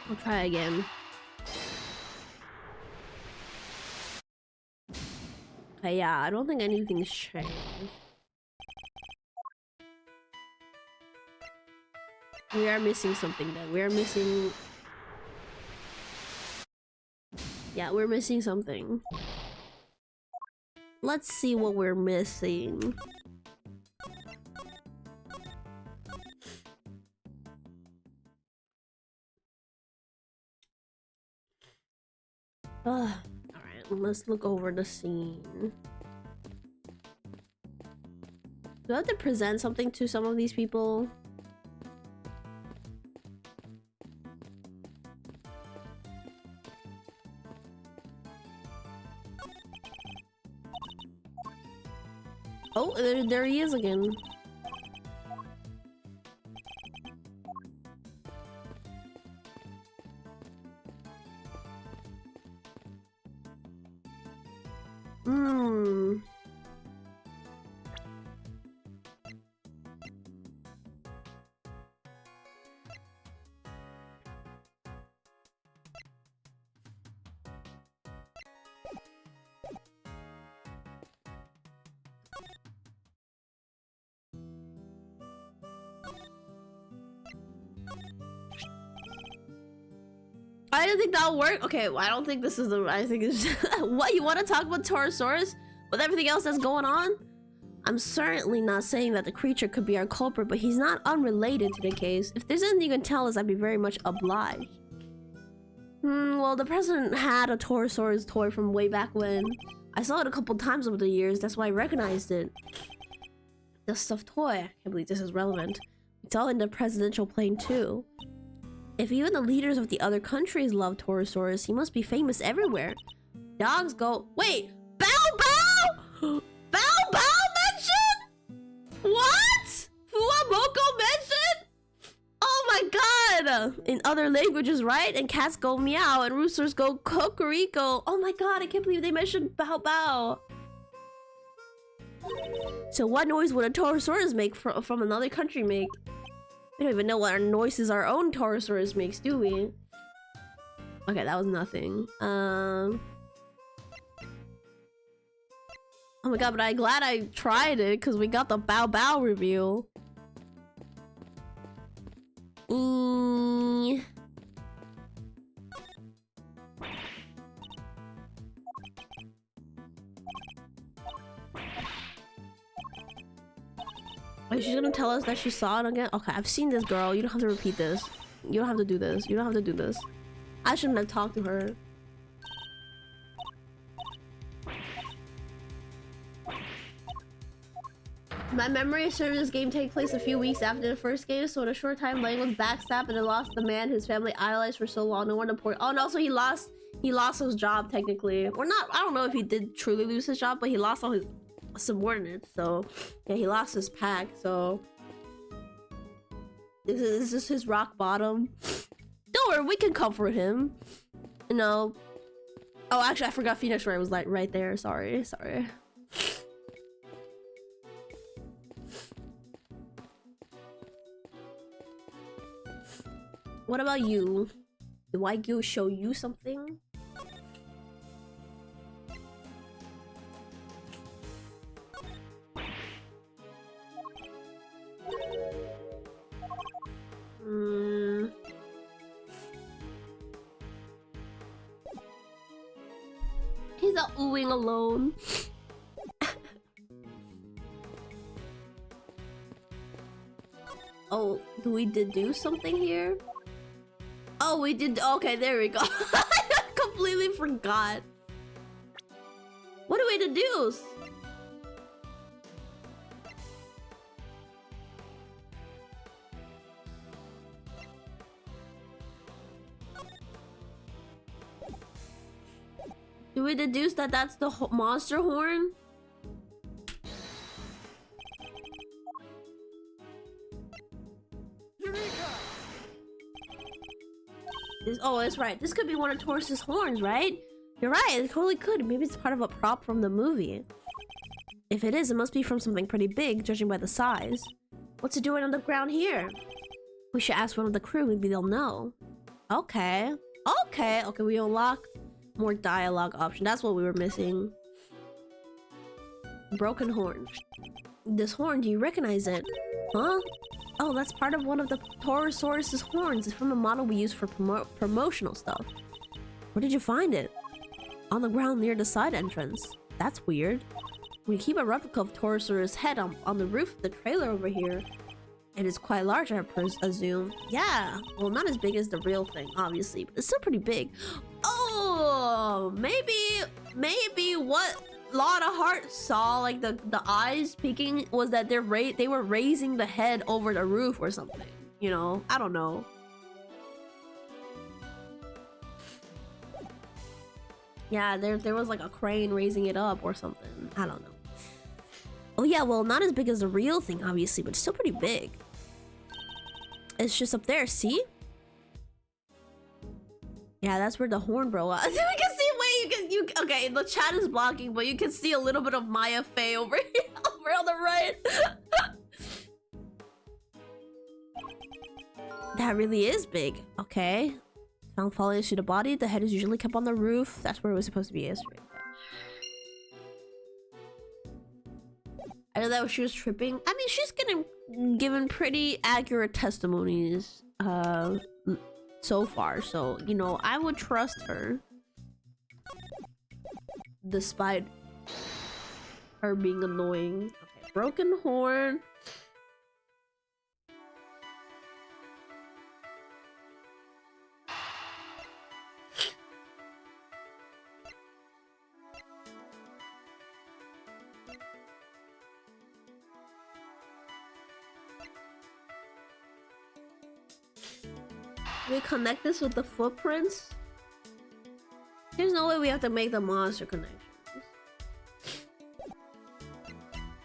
We'll try again. Okay, yeah, I don't think anything's changed. We are missing something then. We are missing... Yeah, we're missing something. Let's see what we're missing. Alright, let's look over the scene. Do I have to present something to some of these people? Oh, there he is again. I didn't think that would work. Okay, well, I don't think this is the. I think it's what you want to talk about Torosaurus with everything else that's going on. I'm certainly not saying that the creature could be our culprit, but he's not unrelated to the case. If there's anything you can tell us, I'd be very much obliged. Well, the president had a Torosaurus toy from way back when. I saw it a couple times over the years. That's why I recognized it. The stuffed toy. I can't believe this is relevant. It's all in the presidential plane too. If even the leaders of the other countries love Torosaurus, he must be famous everywhere. Dogs go... Wait! Bow Bow?! Bow Bow mentioned?! What?! Fuamoko mentioned?! Oh my god! In other languages, right? And cats go meow and roosters go cocorico. Oh my god, I can't believe they mentioned Bow Bow. So what noise would a Torosaurus make from another country make? We don't even know what our noises our own Torosaurus makes, do we? Okay, that was nothing. Oh my god, but I'm glad I tried it because we got the Bow Bow reveal. Wait, she's gonna tell us that she saw it again? Okay, I've seen this girl. You don't have to repeat this. You don't have to do this. You don't have to do this. I shouldn't have talked to her. My memory serves this game take place a few weeks after the first game, so in a short time, Lang was backstabbed and then lost the man his family idolized for so long. No wonder poor. Oh, and also he lost he lost his job technically, or not. I don't know if he did truly lose his job, but he lost all his subordinates. So yeah, he lost his pack. So this is his rock bottom. Don't worry, we can comfort him. You know. Oh, actually, I forgot Phoenix Wright was like right there. Sorry. What about you? Do I go show you something? He's out oohing alone. Oh, we did do something here? Oh, we did. Okay, there we go. I completely forgot. What do we deduce? Do we deduce that that's the monster horn? Oh, that's right. This could be one of Taurus's horns, right? You're right. It totally could. Maybe it's part of a prop from the movie. If it is, it must be from something pretty big, judging by the size. What's it doing on the ground here? We should ask one of the crew. Maybe they'll know. Okay. Okay, we unlocked more dialogue option. That's what we were missing. Broken horn. This horn, do you recognize it? Huh? Oh, that's part of one of the Taurosaurus's horns. It's from a model we use for promotional stuff. Where did you find it? On the ground near the side entrance. That's weird. We keep a replica of Taurosaurus' head on the roof of the trailer over here. And it's quite large, I assume. Yeah, well, not as big as the real thing, obviously, but it's still pretty big. Oh, maybe what Lotta Hart saw, like the eyes peeking, was that they were raising the head over the roof or something. You know, I don't know. Yeah, there was like a crane raising it up or something. I don't know. Oh yeah, well, not as big as the real thing, obviously, but still pretty big. It's just up there, see? Yeah, that's where the horn bro is. We can see, okay, the chat is blocking, but you can see a little bit of Maya Faye over here, over on the right. That really is big. Okay. Found falling into the body. The head is usually kept on the roof. That's where it was supposed to be yesterday. I know that she was tripping. I mean, she's given pretty accurate testimonies so far, so you know, I would trust her despite her being annoying. Okay, broken horn. We connect this with the footprints. There's no way we have to make the monster connections.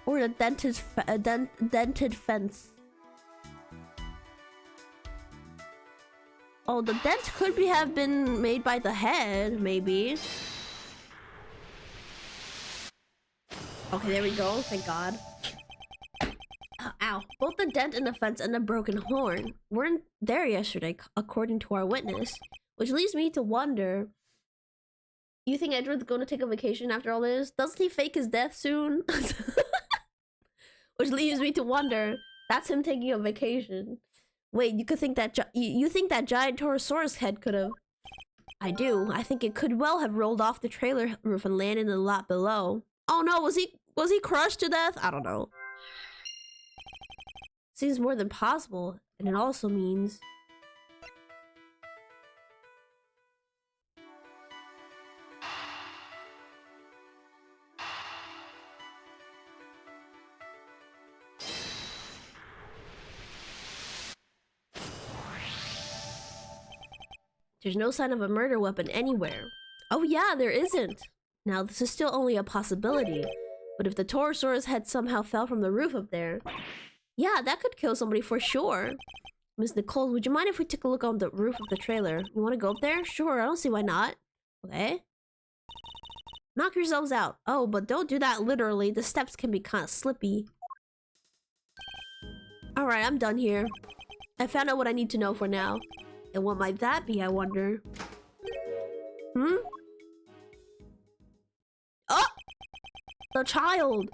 Or the dented fence. Oh, the dent could have been made by the head, maybe. Okay, there we go. Thank God. Ow. Both the dent in the fence and the broken horn weren't there yesterday, according to our witness. Which leads me to wonder... You think Edward's going to take a vacation after all this? Doesn't he fake his death soon? Which leaves me to wonder, that's him taking a vacation. Wait, you could think that you think that giant Taurosaurus head could have... I do. I think it could well have rolled off the trailer roof and landed in the lot below. Oh no, was he crushed to death? I don't know. Seems more than possible, and it also means... There's no sign of a murder weapon anywhere. Oh yeah, there isn't. Now this is still only a possibility. But if the Torosaurus head somehow fell from the roof up there, yeah, that could kill somebody for sure. Miss Nicole, would you mind if we took a look on the roof of the trailer? You want to go up there? Sure, I don't see why not. Okay. Knock yourselves out. Oh, but don't do that literally. The steps can be kind of slippy. Alright, I'm done here. I found out what I need to know for now. And what might that be, I wonder? Hmm? Oh! The child!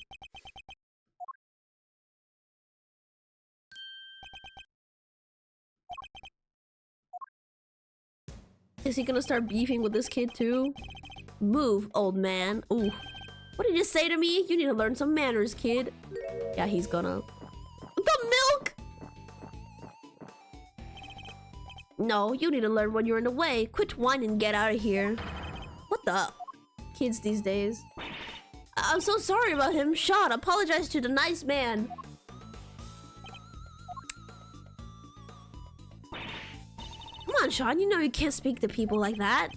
Is he gonna start beefing with this kid too? Move, old man. Ooh. What did you say to me? You need to learn some manners, kid. Yeah, he's gonna... The milk! No, you need to learn when you're in the way. Quit whining and get out of here. What the... Kids these days. I'm so sorry about him. Sean, apologize to the nice man. Come on, Sean. You know you can't speak to people like that.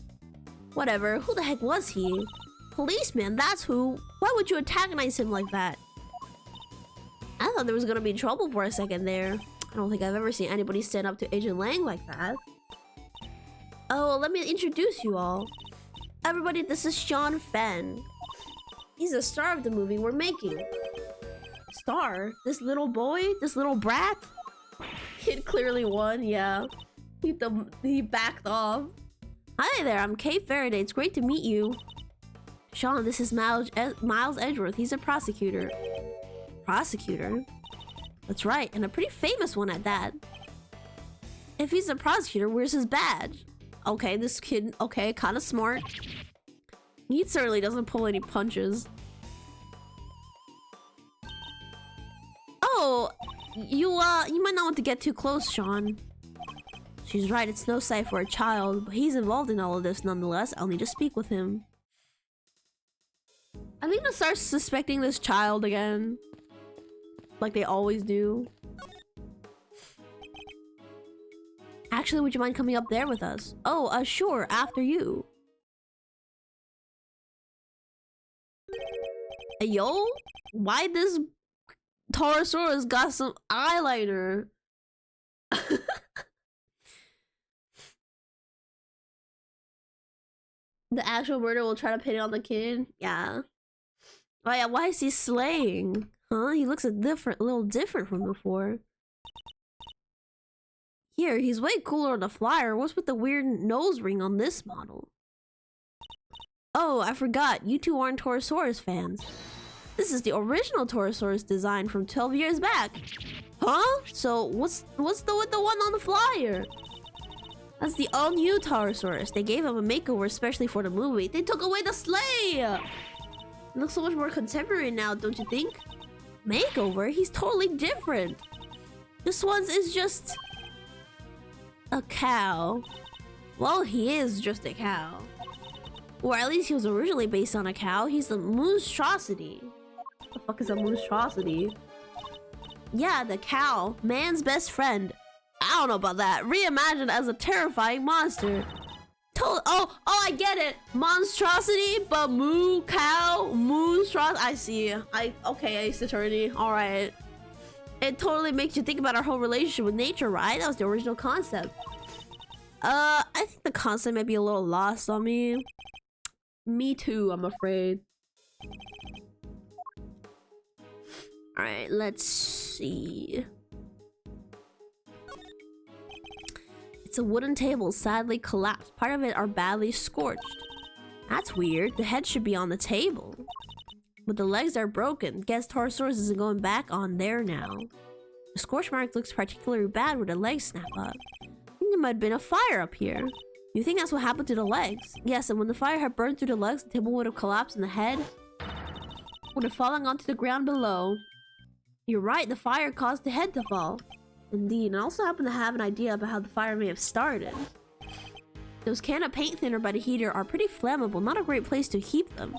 Whatever. Who the heck was he? Policeman, that's who. Why would you antagonize him like that? I thought there was gonna be trouble for a second there. I don't think I've ever seen anybody stand up to Agent Lang like that. Oh, let me introduce you all. Everybody, this is Sean Fenn. He's the star of the movie we're making. Star? This little boy? This little brat? Kid clearly won, yeah. He backed off. Hi there, I'm Kate Faraday. It's great to meet you. Sean, this is Miles Edgeworth. He's a prosecutor. Prosecutor? That's right, and a pretty famous one at that. If he's a prosecutor, where's his badge? Okay, this kid, okay, kind of smart. He certainly doesn't pull any punches. Oh, you might not want to get too close, Sean. She's right, it's no sight for a child, but he's involved in all of this nonetheless. I'll need to speak with him. I think they'll start suspecting this child again. Like they always do. Actually, would you mind coming up there with us? Oh, sure, after you. Hey, yo, why this Torosaurus got some eyeliner? The actual murderer will try to pin it on the kid. Yeah. Oh yeah, why is he slaying? Huh? He looks a little different from before. Here, he's way cooler on the flyer. What's with the weird nose ring on this model? Oh, I forgot. You two aren't Torosaurus fans. This is the original Torosaurus design from 12 years back. Huh? So what's with the one on the flyer? That's the all-new Torosaurus. They gave him a makeover especially for the movie. They took away the sleigh! It looks so much more contemporary now, don't you think? Makeover? He's totally different. This one is just... a cow. Well, he is just a cow. Or at least he was originally based on a cow. He's the monstrosity. What the fuck is a monstrosity? Yeah, the cow. Man's best friend. I don't know about that. Reimagined as a terrifying monster. Oh, I get it. Monstrosity, but moo, cow, monstrosity. I see. Okay, Ace Attorney. Alright. It totally makes you think about our whole relationship with nature, right? That was the original concept. I think the concept might be a little lost on me. Me too, I'm afraid. Alright, let's see. It's a wooden table, sadly collapsed. Part of it are badly scorched. That's weird. The head should be on the table. But the legs are broken. Guess Torosaurus isn't going back on there now. The scorch mark looks particularly bad where the legs snap up. I think there might have been a fire up here. You think that's what happened to the legs? Yes, and when the fire had burned through the legs, the table would have collapsed and the head would have fallen onto the ground below. You're right, the fire caused the head to fall. Indeed, and I also happen to have an idea about how the fire may have started. Those cans of paint thinner by the heater are pretty flammable, not a great place to keep them.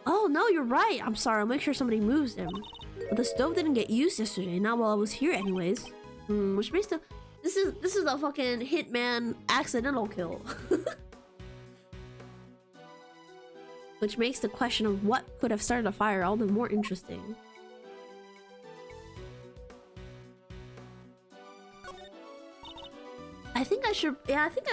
Oh no, you're right. I'm sorry, I'll make sure somebody moves them. But the stove didn't get used yesterday, not while I was here anyways. Which makes the... This is a fucking hitman accidental kill. which makes the question of what could have started a fire all the more interesting. I think I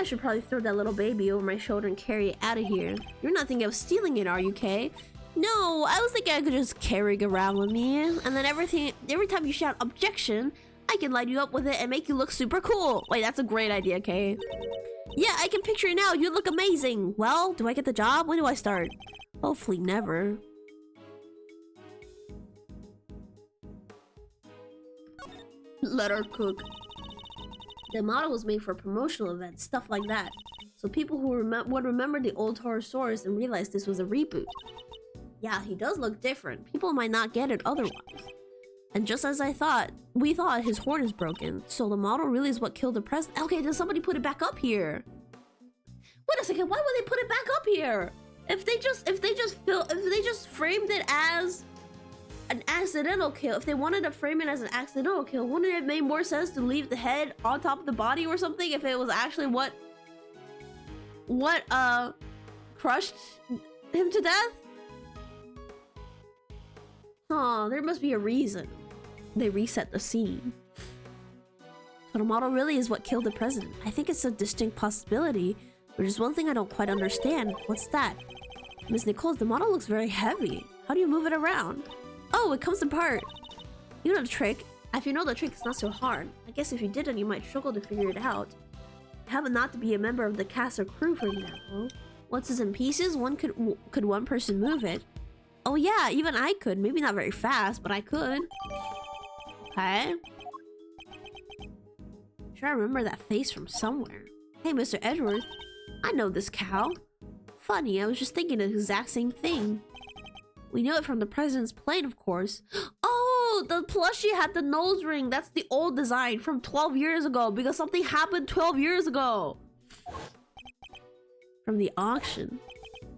should probably throw that little baby over my shoulder and carry it out of here. You're not thinking of stealing it, are you, Kay? No, I was thinking I could just carry it around with me, and then every time you shout objection, I can light you up with it and make you look super cool. Wait, that's a great idea, Kay. Yeah, I can picture it now. You look amazing. Well, do I get the job? When do I start? Hopefully never. Let her cook. The model was made for promotional events, stuff like that. So people who would remember the old Torosaurus and realize this was a reboot. Yeah, he does look different. People might not get it otherwise. And just as we thought his horn is broken. So the model really is what killed the president. Okay, then somebody put it back up here. Wait a second, why would they put it back up here? If they just framed it as an accidental kill, if they wanted to frame it as an accidental kill, wouldn't it have made more sense to leave the head on top of the body or something if it was actually what crushed him to death? Huh, there must be a reason they reset the scene. So the model really is what killed the president. I think it's a distinct possibility, but there's one thing I don't quite understand. What's that? Miss Nichols, the model looks very heavy. How do you move it around? Oh, it comes apart. You know the trick. If you know the trick, it's not so hard. I guess if you didn't, you might struggle to figure it out. You happen not to be a member of the cast or crew, for example. Once it's in pieces, could one person move it? Oh yeah, even I could. Maybe not very fast, but I could. Okay. Sure, I remember that face from somewhere. Hey, Mr. Edgeworth. I know this cow. Funny, I was just thinking the exact same thing. We know it from the president's plane, of course. Oh, the plushie had the nose ring. That's the old design from 12 years ago because something happened 12 years ago. From the auction.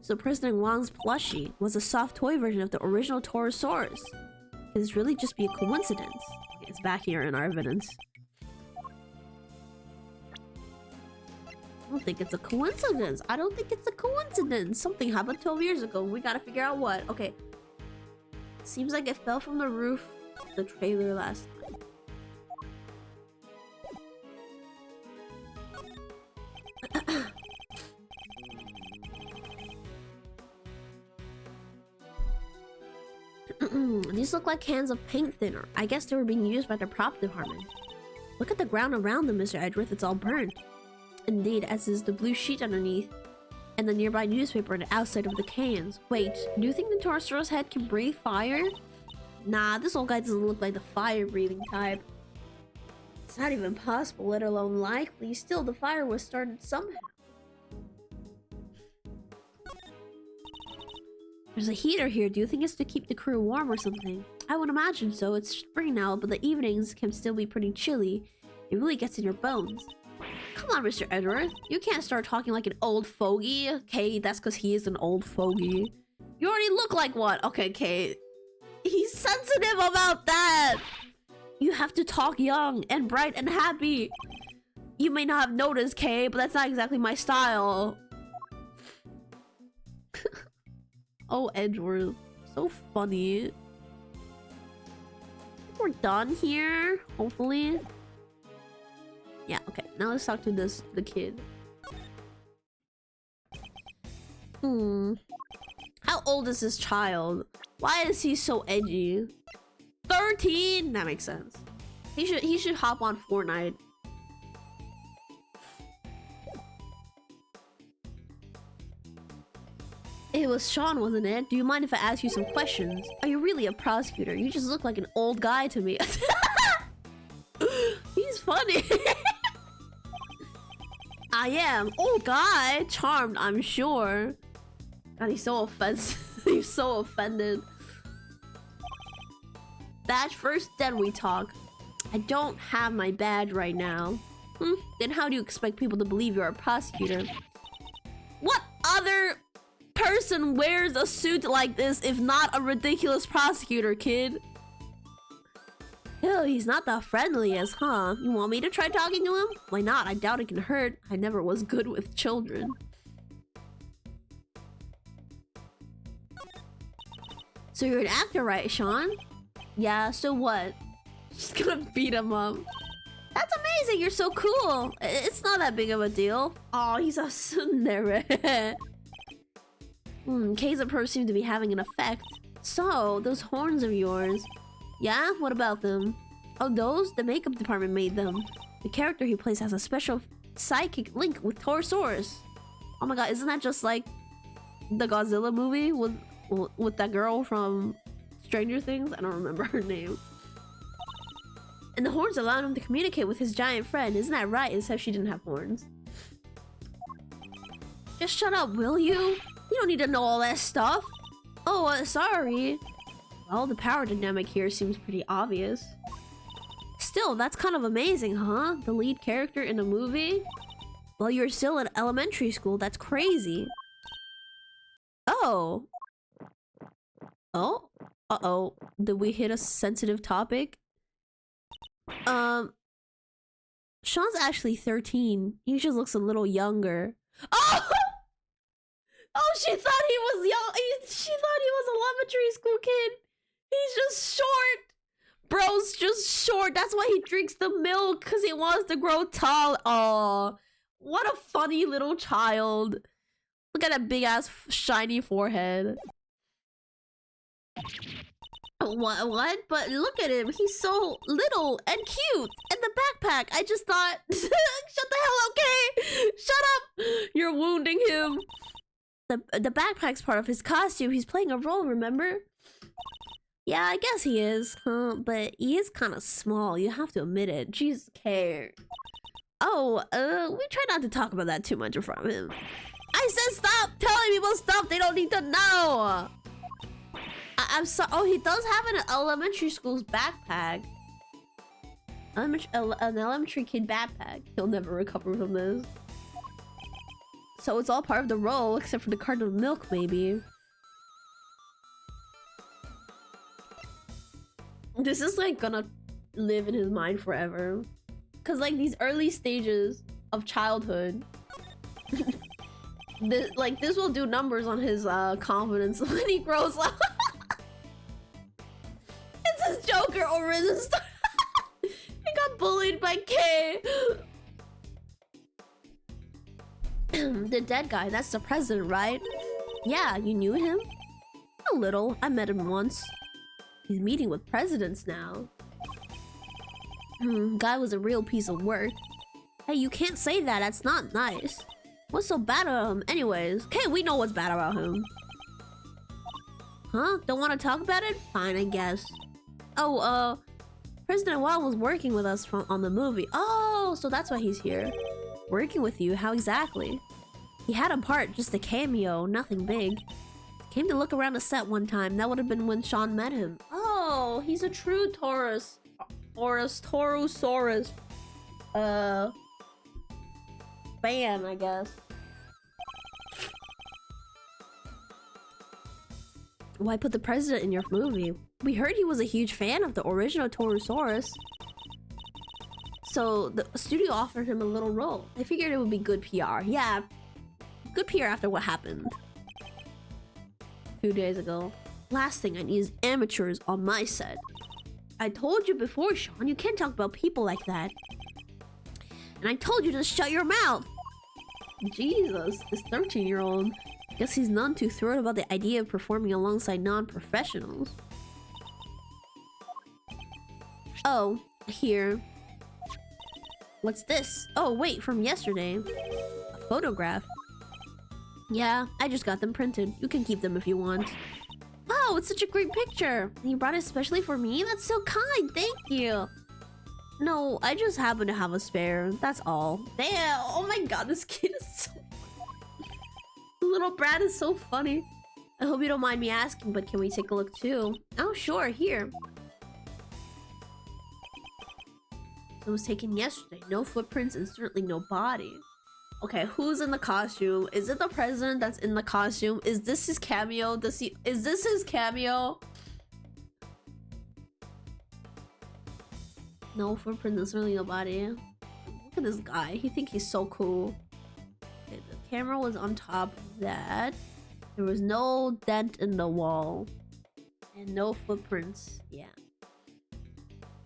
So President Wang's plushie was a soft toy version of the original Torosaurus. Could this really just be a coincidence? It's back here in our evidence. I don't think it's a coincidence. I don't think it's a coincidence. Something happened 12 years ago. We gotta figure out what. Okay. Seems like it fell from the roof of the trailer last time. These look like cans of paint thinner. I guess they were being used by the prop department. Look at the ground around them, Mr. Edgeworth. It's all burned. Indeed, as is the blue sheet underneath, and the nearby newspaper on the outside of the cans. Wait, do you think the Torosaurus head can breathe fire? Nah, this old guy doesn't look like the fire-breathing type. It's not even possible, let alone likely. Still, the fire was started somehow. There's a heater here. Do you think it's to keep the crew warm or something? I would imagine so. It's spring now, but the evenings can still be pretty chilly. It really gets in your bones. Come on, Mr. Edgeworth. You can't start talking like an old fogey. Okay, that's because he is an old fogey. You already look like one. Okay, Kate. He's sensitive about that. You have to talk young and bright and happy. You may not have noticed, Kate, but that's not exactly my style. Oh, Edgeworth. So funny. We're done here, hopefully. Yeah, okay. Now let's talk to the kid. How old is this child? Why is he so edgy? 13? That makes sense. He should hop on Fortnite. It was Sean, wasn't it? Do you mind if I ask you some questions? Are you really a prosecutor? You just look like an old guy to me. He's funny. I am. Old guy. Charmed, I'm sure. God, he's so offensive. He's so offended. Badge first, then we talk. I don't have my badge right now. Then how do you expect people to believe you're a prosecutor? What other person wears a suit like this if not a ridiculous prosecutor, kid? Ew, he's not the friendliest, huh? You want me to try talking to him? Why not? I doubt it can hurt. I never was good with children. So you're an actor, right, Sean? Yeah, so what? She's gonna beat him up. That's amazing, you're so cool. It's not that big of a deal. Oh, he's a tsundere. Kei's approach seems to be having an effect. So, those horns of yours. Yeah, what about them? Oh, those? The makeup department made them. The character he plays has a special psychic link with Torosaurus. Oh my god, isn't that just like the Godzilla movie with that girl from Stranger Things? I don't remember her name. And the horns allowed him to communicate with his giant friend. Isn't that right? Except she didn't have horns. Just shut up, will you? You don't need to know all that stuff. Oh, sorry. Well, the power dynamic here seems pretty obvious. Still, that's kind of amazing, huh? The lead character in a movie? Well, you're still in elementary school. That's crazy. Oh. Oh? Uh-oh. Did we hit a sensitive topic? Sean's actually 13. He just looks a little younger. Oh! Oh, she thought he was young. She thought he was an elementary school kid. He's just short. Bro's just short. That's why he drinks the milk, because he wants to grow tall. Oh, what a funny little child. Look at that big ass shiny forehead. What? But look at him. He's so little and cute. And the backpack. I just thought... Shut the hell up, okay? Shut up. You're wounding him. The backpack's part of his costume. He's playing a role, remember? Yeah, I guess he is, huh? But he is kind of small. You have to admit it. Jeez, care. Oh, we try not to talk about that too much in front of him. I said stop telling people stuff they don't need to know. I'm sorry. Oh, he does have an elementary school's backpack. An elementary kid backpack. He'll never recover from this. So it's all part of the role, except for the carton of milk, maybe. This is like gonna live in his mind forever. Cause like these early stages of childhood, this will do numbers on his confidence when he grows up. It's his Joker origin story. He got bullied by Kay. The dead guy, that's the president, right? Yeah, you knew him? A little. I met him once. He's meeting with presidents now. Guy was a real piece of work. Hey, you can't say that. That's not nice. What's so bad about him anyways? Okay, we know what's bad about him. Huh? Don't want to talk about it? Fine, I guess. Oh, President Wong was working with us on the movie. Oh, so that's why he's here. Working with you? How exactly? He had a part, just a cameo, nothing big. Came to look around the set one time. That would have been when Sean met him. Oh, he's a true Torosaurus. Fan, I guess. Why put the president in your movie? We heard he was a huge fan of the original Torosaurus. So the studio offered him a little role. I figured it would be good PR. Yeah, good PR after what happened 2 days ago. Last thing I need is amateurs on my set. I told you before, Sean, you can't talk about people like that. And I told you to shut your mouth. Jesus, this 13-year-old. Guess he's none too thrilled about the idea of performing alongside non-professionals. Oh, here. What's this? Oh, wait, from yesterday. A photograph. Yeah, I just got them printed. You can keep them if you want. Wow, it's such a great picture. You brought it especially for me? That's so kind, thank you. No, I just happen to have a spare, that's all. Damn, oh my god, this kid is so... The little brat is so funny. I hope you don't mind me asking, but can we take a look too? Oh, sure, here. It was taken yesterday. No footprints and certainly no body. Okay, who's in the costume? Is it the president that's in the costume? Is this his cameo? Is this his cameo? No footprints and certainly no body. Look at this guy. He thinks he's so cool. Okay, the camera was on top of that. There was no dent in the wall. And no footprints. Yeah.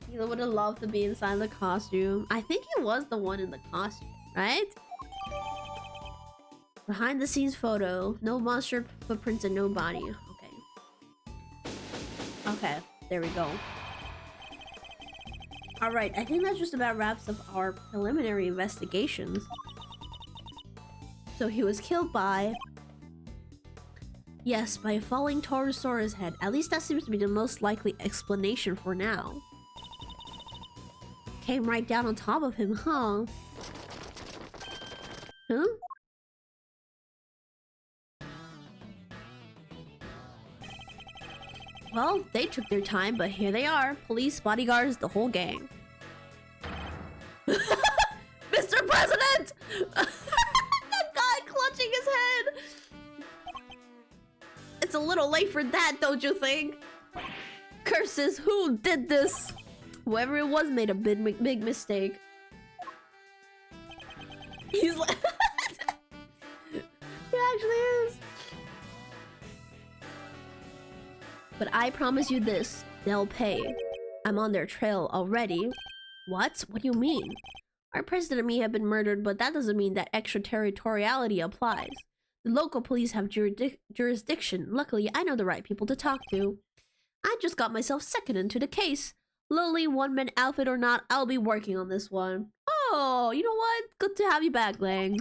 He would have loved to be inside the costume. I think he was the one in the costume, right? Behind the scenes photo. No monster footprints and no body. Okay. Okay, there we go. Alright, I think that just about wraps up our preliminary investigations. So he was killed by... Yes, by a falling Taurosaurus head. At least that seems to be the most likely explanation for now. Came right down on top of him, huh? Huh? Well, they took their time, but here they are. Police, bodyguards, the whole gang. Mr. President! That guy clutching his head! It's a little late for that, don't you think? Curses, who did this? Whoever it was made a big mistake. He's like... He actually is. But I promise you this, they'll pay. I'm on their trail already. What? What do you mean? Our president and me have been murdered, but that doesn't mean that extraterritoriality applies. The local police have jurisdiction. Luckily, I know the right people to talk to. I just got myself second into the case. Lowly one-man outfit or not, I'll be working on this one. Oh, you know what? Good to have you back, Lang.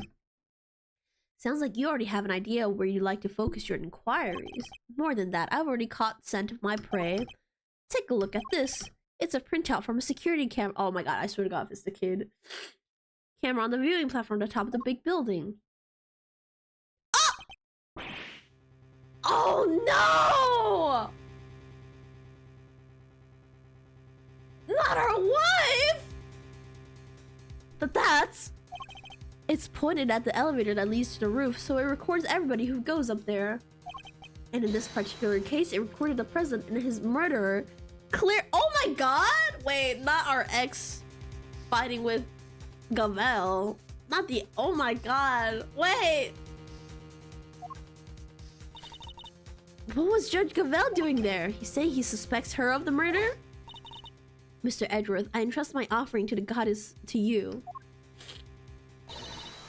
Sounds like you already have an idea where you'd like to focus your inquiries. More than that, I've already caught scent of my prey. Take a look at this. It's a printout from a security camera. Oh my god, I swear to god if it's the kid. Camera on the viewing platform at the top of the big building. Oh! Oh no! Not our wife! But that's... It's pointed at the elevator that leads to the roof, so it records everybody who goes up there. And in this particular case, it recorded the president and his murderer. Clear. Oh my god! Wait, not our ex fighting with Gavel. Not the. Oh my god. Wait. What was Judge Gavel doing there? He's saying he suspects her of the murder? Mr. Edgeworth, I entrust my offering to the goddess to you,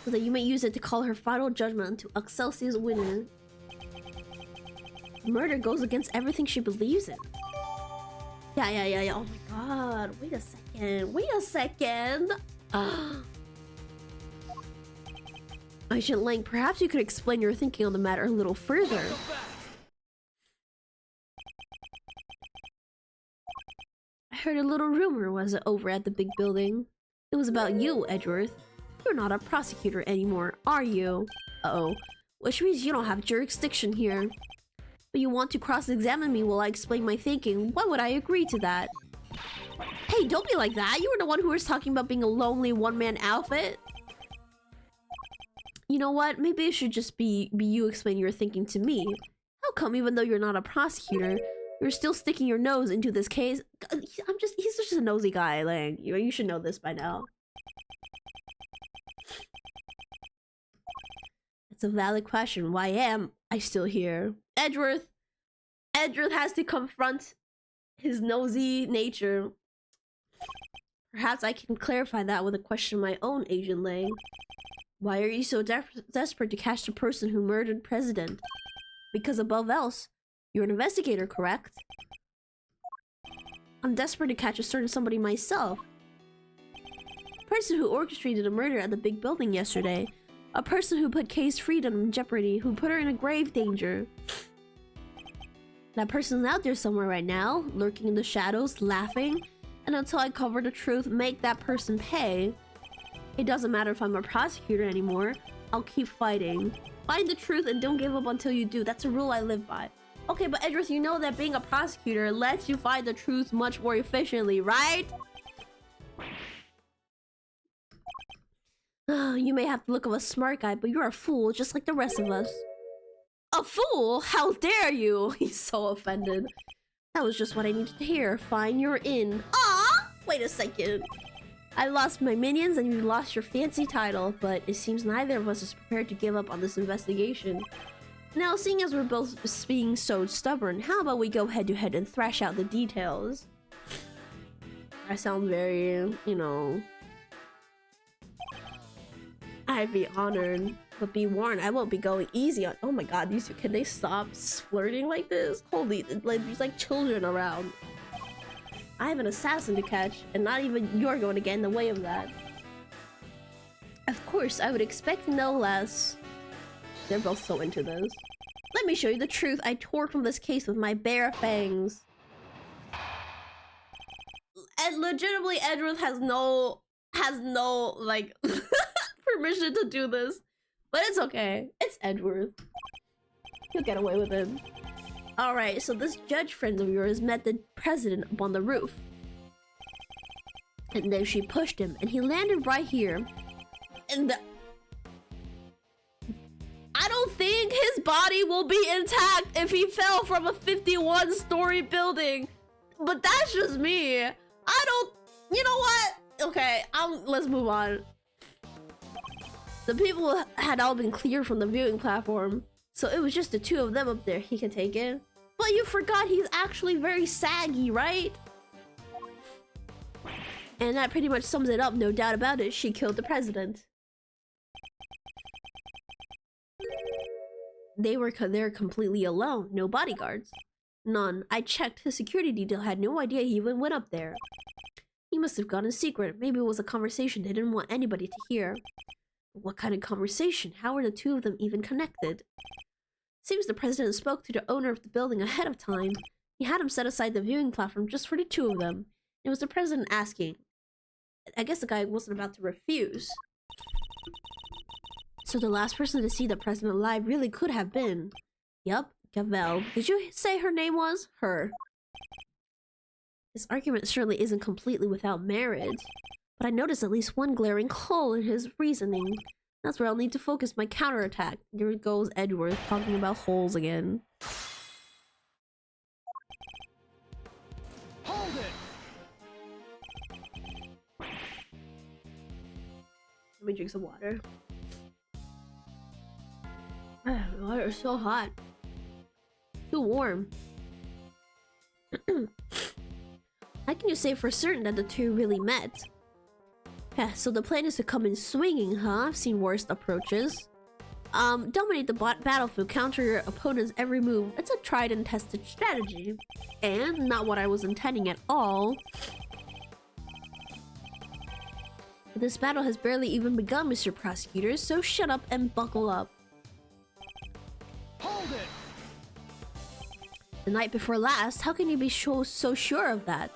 so that you may use it to call her final judgment to Excelsior's winner. Murder goes against everything she believes in. Yeah. Oh my god. Wait a second. Wait a second. Agent Lang, perhaps you could explain your thinking on the matter a little further. I heard a little rumor was it over at the big building. It was about you, Edgeworth. You're not a prosecutor anymore, are you? Uh-oh. Which means you don't have jurisdiction here. But you want to cross-examine me while I explain my thinking. Why would I agree to that? Hey, don't be like that. You were the one who was talking about being a lonely one-man outfit. You know what? Maybe it should just be you explaining your thinking to me. How come even though you're not a prosecutor, you're still sticking your nose into this case? He's just a nosy guy, Lang. You should know this by now. It's a valid question. Why am I still here? Edgeworth has to confront his nosy nature. Perhaps I can clarify that with a question of my own, Agent Lang. Why are you so desperate to catch the person who murdered President? Because above else, you're an investigator, correct? I'm desperate to catch a certain somebody myself. The person who orchestrated a murder at the big building yesterday. A person who put Kay's freedom in jeopardy, who put her in a grave danger. That person's out there somewhere right now, lurking in the shadows, laughing. And until I cover the truth, make that person pay. It doesn't matter if I'm a prosecutor anymore. I'll keep fighting. Find the truth and don't give up until you do. That's a rule I live by. Okay, but Edgeworth, you know that being a prosecutor lets you find the truth much more efficiently, right? You may have the look of a smart guy, but you're a fool just like the rest of us. A fool? How dare you? He's so offended. That was just what I needed to hear. Fine, you're in. Ah! Wait a second. I lost my minions and you lost your fancy title, but it seems neither of us is prepared to give up on this investigation. Now, seeing as we're both being so stubborn, how about we go head to head and thrash out the details? That sounds very, you know... I'd be honored, but be warned, I won't be going easy on— oh my god, these two, can they stop flirting like this? Holy, like, there's like children around. I have an assassin to catch, and not even you're going to get in the way of that. Of course, I would expect no less. They're both so into this. Let me show you the truth. I tore from this case with my bare fangs. And legitimately, Edward has no like permission to do this, but it's okay. It's Edward. He'll get away with it. All right, so this judge friend of yours met the president up on the roof, and then she pushed him, and he landed right here. And I don't think his body will be intact if he fell from a 51-story building. But that's just me. I don't... You know what? Okay, let's move on. The people had all been cleared from the viewing platform, so it was just the two of them up there. He can take it. But you forgot he's actually very saggy, right? And that pretty much sums it up, no doubt about it. She killed the president. They were there completely alone, no bodyguards. None. I checked, his security detail had no idea he even went up there. He must have gone in secret. Maybe it was a conversation they didn't want anybody to hear. What kind of conversation? How were the two of them even connected? Seems the president spoke to the owner of the building ahead of time. He had him set aside the viewing platform just for the two of them. It was the president asking. I guess the guy wasn't about to refuse. So the last person to see the president alive really could have been... Yup, Gavel. Did you say her name was? Her. This argument certainly isn't completely without merit, but I noticed at least one glaring hole in his reasoning. That's where I'll need to focus my counterattack. Here goes Edward talking about holes again. Hold it! Let me drink some water. The water is so hot. Too warm. How can you say for certain that the two really met? Yeah, so the plan is to come in swinging, huh? I've seen worse approaches. Dominate the battlefield, counter your opponent's every move. It's a tried and tested strategy. And not what I was intending at all. This battle has barely even begun, Mr. Prosecutor, so shut up and buckle up. Hold it! The night before last? How can you be so sure of that?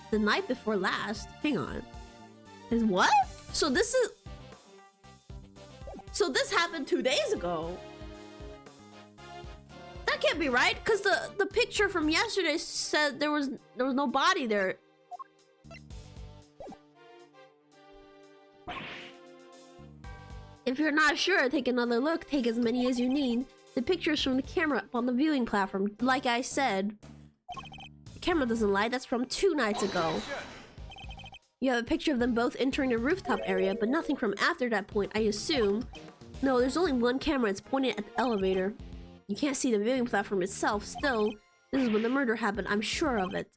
The night before last? Hang on. Is what? So this happened 2 days ago. That can't be right, because the picture from yesterday said there was no body there. If you're not sure, take another look. Take as many as you need. The pictures from the camera up on the viewing platform. Like I said, the camera doesn't lie. That's from 2 nights ago. You have a picture of them both entering the rooftop area, but nothing from after that point, I assume. No, there's only one camera. It's pointed at the elevator. You can't see the viewing platform itself. Still, this is when the murder happened. I'm sure of it.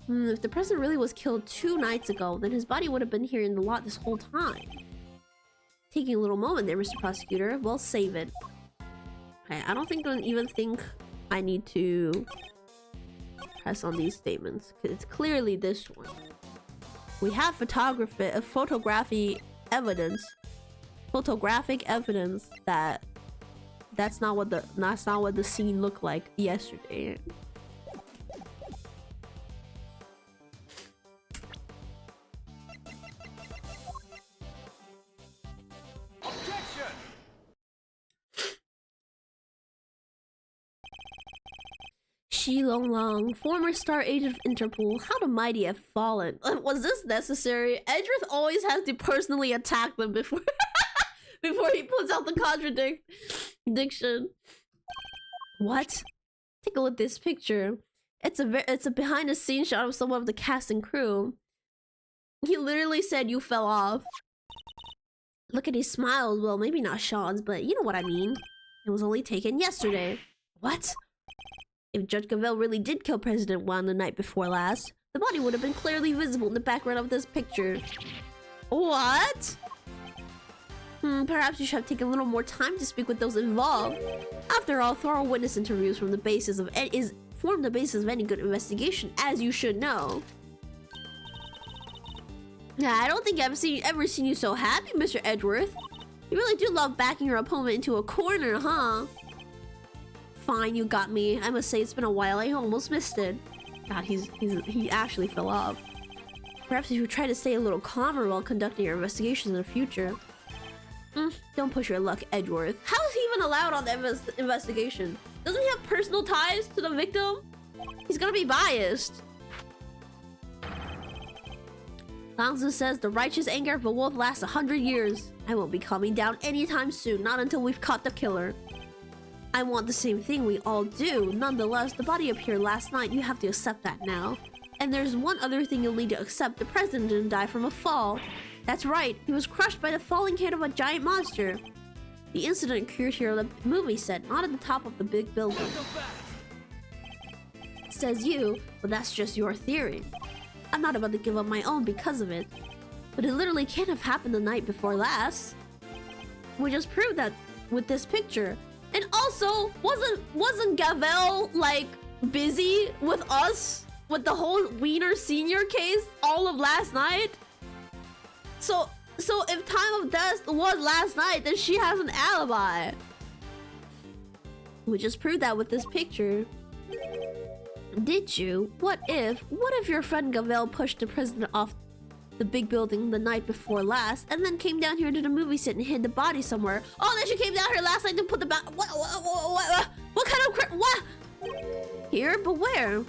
If the president really was killed 2 nights ago, then his body would have been here in the lot this whole time. Taking a little moment there, Mr. Prosecutor. Well, save it. Okay, I don't even think I need to press on these statements, because it's clearly this one. We have photographic evidence that that's not what the scene looked like yesterday. Objection! Shi Long Long, former star agent of Interpol. How the mighty have fallen. Was this necessary? Edgeworth always has to personally attack them before before he puts out the contradiction. What? Take a look at this picture. It's a behind the scenes shot of some of the cast and crew. He literally said you fell off. Look at his smiles. Well, maybe not Sean's, but you know what I mean. It was only taken yesterday. What? If Judge Gambit really did kill President Wan the night before last, the body would have been clearly visible in the background of this picture. What? Perhaps you should have taken a little more time to speak with those involved. After all, thorough witness interviews form the basis of any good investigation, as you should know. Yeah, I don't think I've ever seen you so happy, Mr. Edgeworth. You really do love backing your opponent into a corner, huh? Fine, you got me. I must say it's been a while. I almost missed it. God, he actually fell off. Perhaps you should try to stay a little calmer while conducting your investigations in the future. Don't push your luck, Edgeworth. How is he even allowed on the investigation? Doesn't he have personal ties to the victim? He's gonna be biased. Langzu says the righteous anger of a wolf lasts 100 years. I won't be calming down anytime soon, not until we've caught the killer. I want the same thing, we all do. Nonetheless, the body appeared last night. You have to accept that now. And there's one other thing you'll need to accept. The president didn't die from a fall. That's right, he was crushed by the falling head of a giant monster. The incident occurred here on the movie set, not at the top of the big building. Says you, but that's just your theory. I'm not about to give up my own because of it. But it literally can't have happened the night before last. We just proved that with this picture. And also, wasn't Gavel like busy with us with the whole Wiener Senior case all of last night? So if time of death was last night, then she has an alibi. We just proved that with this picture. Did you? What if your friend Gavel pushed the president off the big building the night before last, and then came down here to the movie set and hid the body somewhere? Oh, then she came down here last night to put the what kind of what? Here, but where?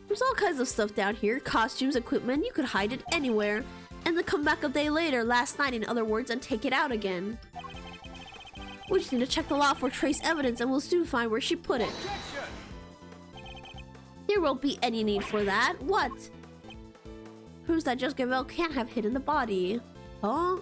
There's all kinds of stuff down here. Costumes, equipment. You could hide it anywhere, and then come back a day later, last night in other words, and take it out again. We just need to check the lot for trace evidence, and we'll soon find where she put it. There won't be any need for that. What? Proves that Judge Gambit can't have hidden the body. Huh?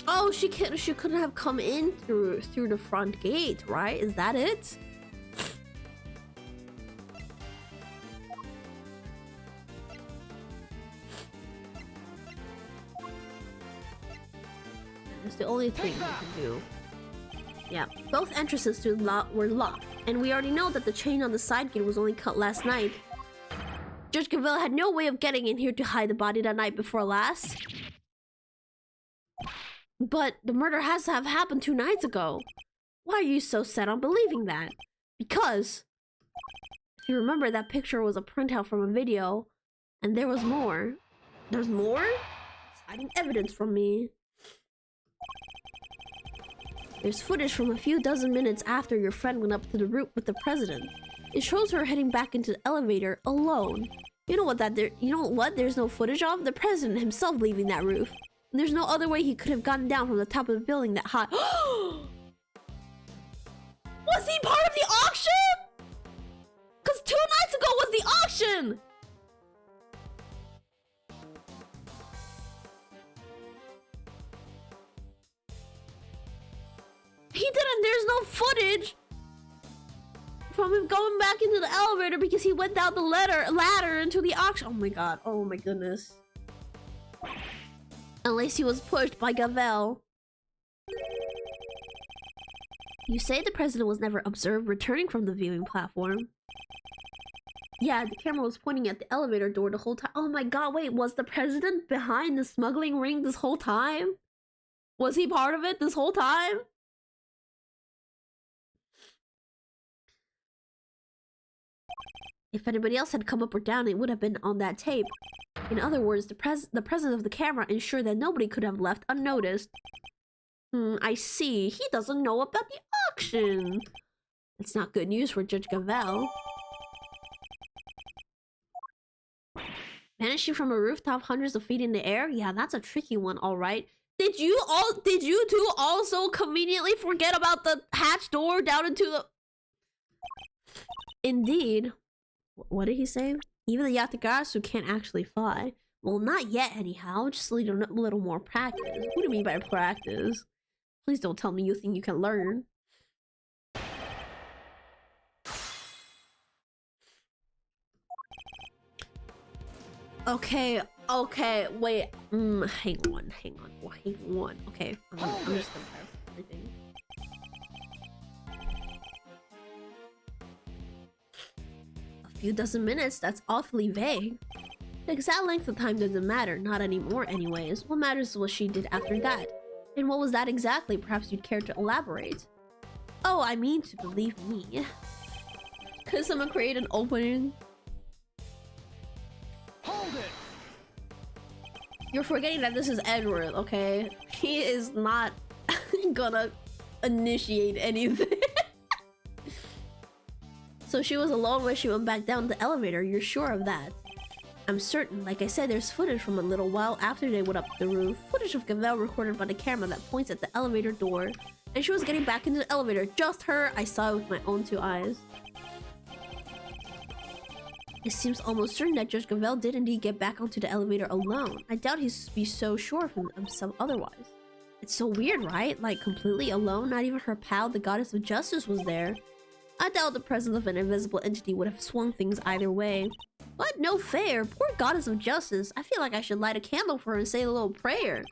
Oh, she couldn't have come in through the front gate, right? Is that it? It's the only thing we can do. Yeah, both entrances to the lot were locked, and we already know that the chain on the side gate was only cut last night. Judge Gambit had no way of getting in here to hide the body that night before last. But the murder has to have happened 2 nights ago. Why are you so set on believing that? Because if you remember, that picture was a printout from a video, and there was more. There's more? It's hiding evidence from me. There's footage from a few dozen minutes after your friend went up to the roof with the president. It shows her heading back into the elevator alone. You know what there's no footage of? The president himself leaving that roof. And there's no other way he could have gotten down from the top of the building that high. Was he part of the auction? Because 2 nights ago was the auction! He didn't. There's no footage from him going back into the elevator because he went down the ladder into the auction. Oh my god. Oh my goodness. Unless he was pushed by Gavel. You say the president was never observed returning from the viewing platform. Yeah, the camera was pointing at the elevator door the whole time. Oh my god, wait, was the president behind the smuggling ring this whole time? Was he part of it this whole time? If anybody else had come up or down, it would have been on that tape. In other words, the presence of the camera ensured that nobody could have left unnoticed. I see. He doesn't know about the auction. It's not good news for Judge Gavel. Vanishing from a rooftop hundreds of feet in the air? Yeah, that's a tricky one, alright. Did you two also conveniently forget about the hatch door down into the... Indeed. What did he say? Even the Yatagarasu can't actually fly. Well, not yet anyhow, just a little more practice. What do you mean by practice? Please don't tell me you think you can learn. Okay, wait. Hang on. Okay, I'm just gonna press everything. A few dozen minutes, that's awfully vague. The exact length of time doesn't matter, not anymore anyways. What matters is what she did after that. And what was that exactly? Perhaps you'd care to elaborate. Oh, I mean to believe me. Could someone create an opening? Hold it! You're forgetting that this is Edward, okay? He is not gonna initiate anything. So she was alone when she went back down the elevator, you're sure of that? I'm certain. Like I said, there's footage from a little while after they went up the roof. Footage of Gavel recorded by the camera that points at the elevator door. And she was getting back into the elevator. Just her. I saw it with my own two eyes. It seems almost certain that Judge Gavel did indeed get back onto the elevator alone. I doubt he'd be so sure of himself otherwise. It's so weird, right? Like, completely alone? Not even her pal, the Goddess of Justice, was there. I doubt the presence of an invisible entity would have swung things either way. But no fair. Poor Goddess of Justice. I feel like I should light a candle for her and say a little prayer.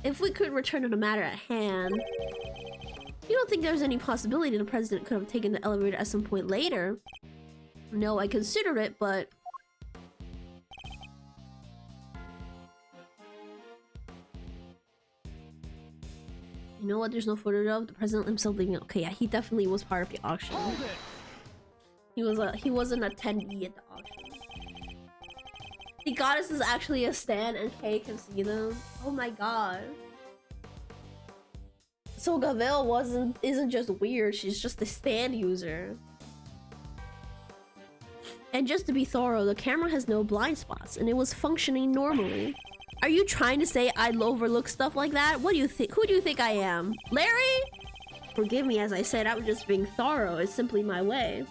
If we could return to the matter at hand. You don't think there's any possibility the president could have taken the elevator at some point later? No, I considered it, but... You know what? There's no footage of the president himself leaving. Okay, yeah, he definitely was part of the auction. He was an attendee at the auction. The goddess is actually a stan, and Kay can see them. Oh my god. So Gavel isn't just weird. She's just a stan user. And just to be thorough, the camera has no blind spots, and it was functioning normally. Are you trying to say I'd overlook stuff like that? What do you think? Who do you think I am? Larry? Forgive me, as I said, I was just being thorough. It's simply my way.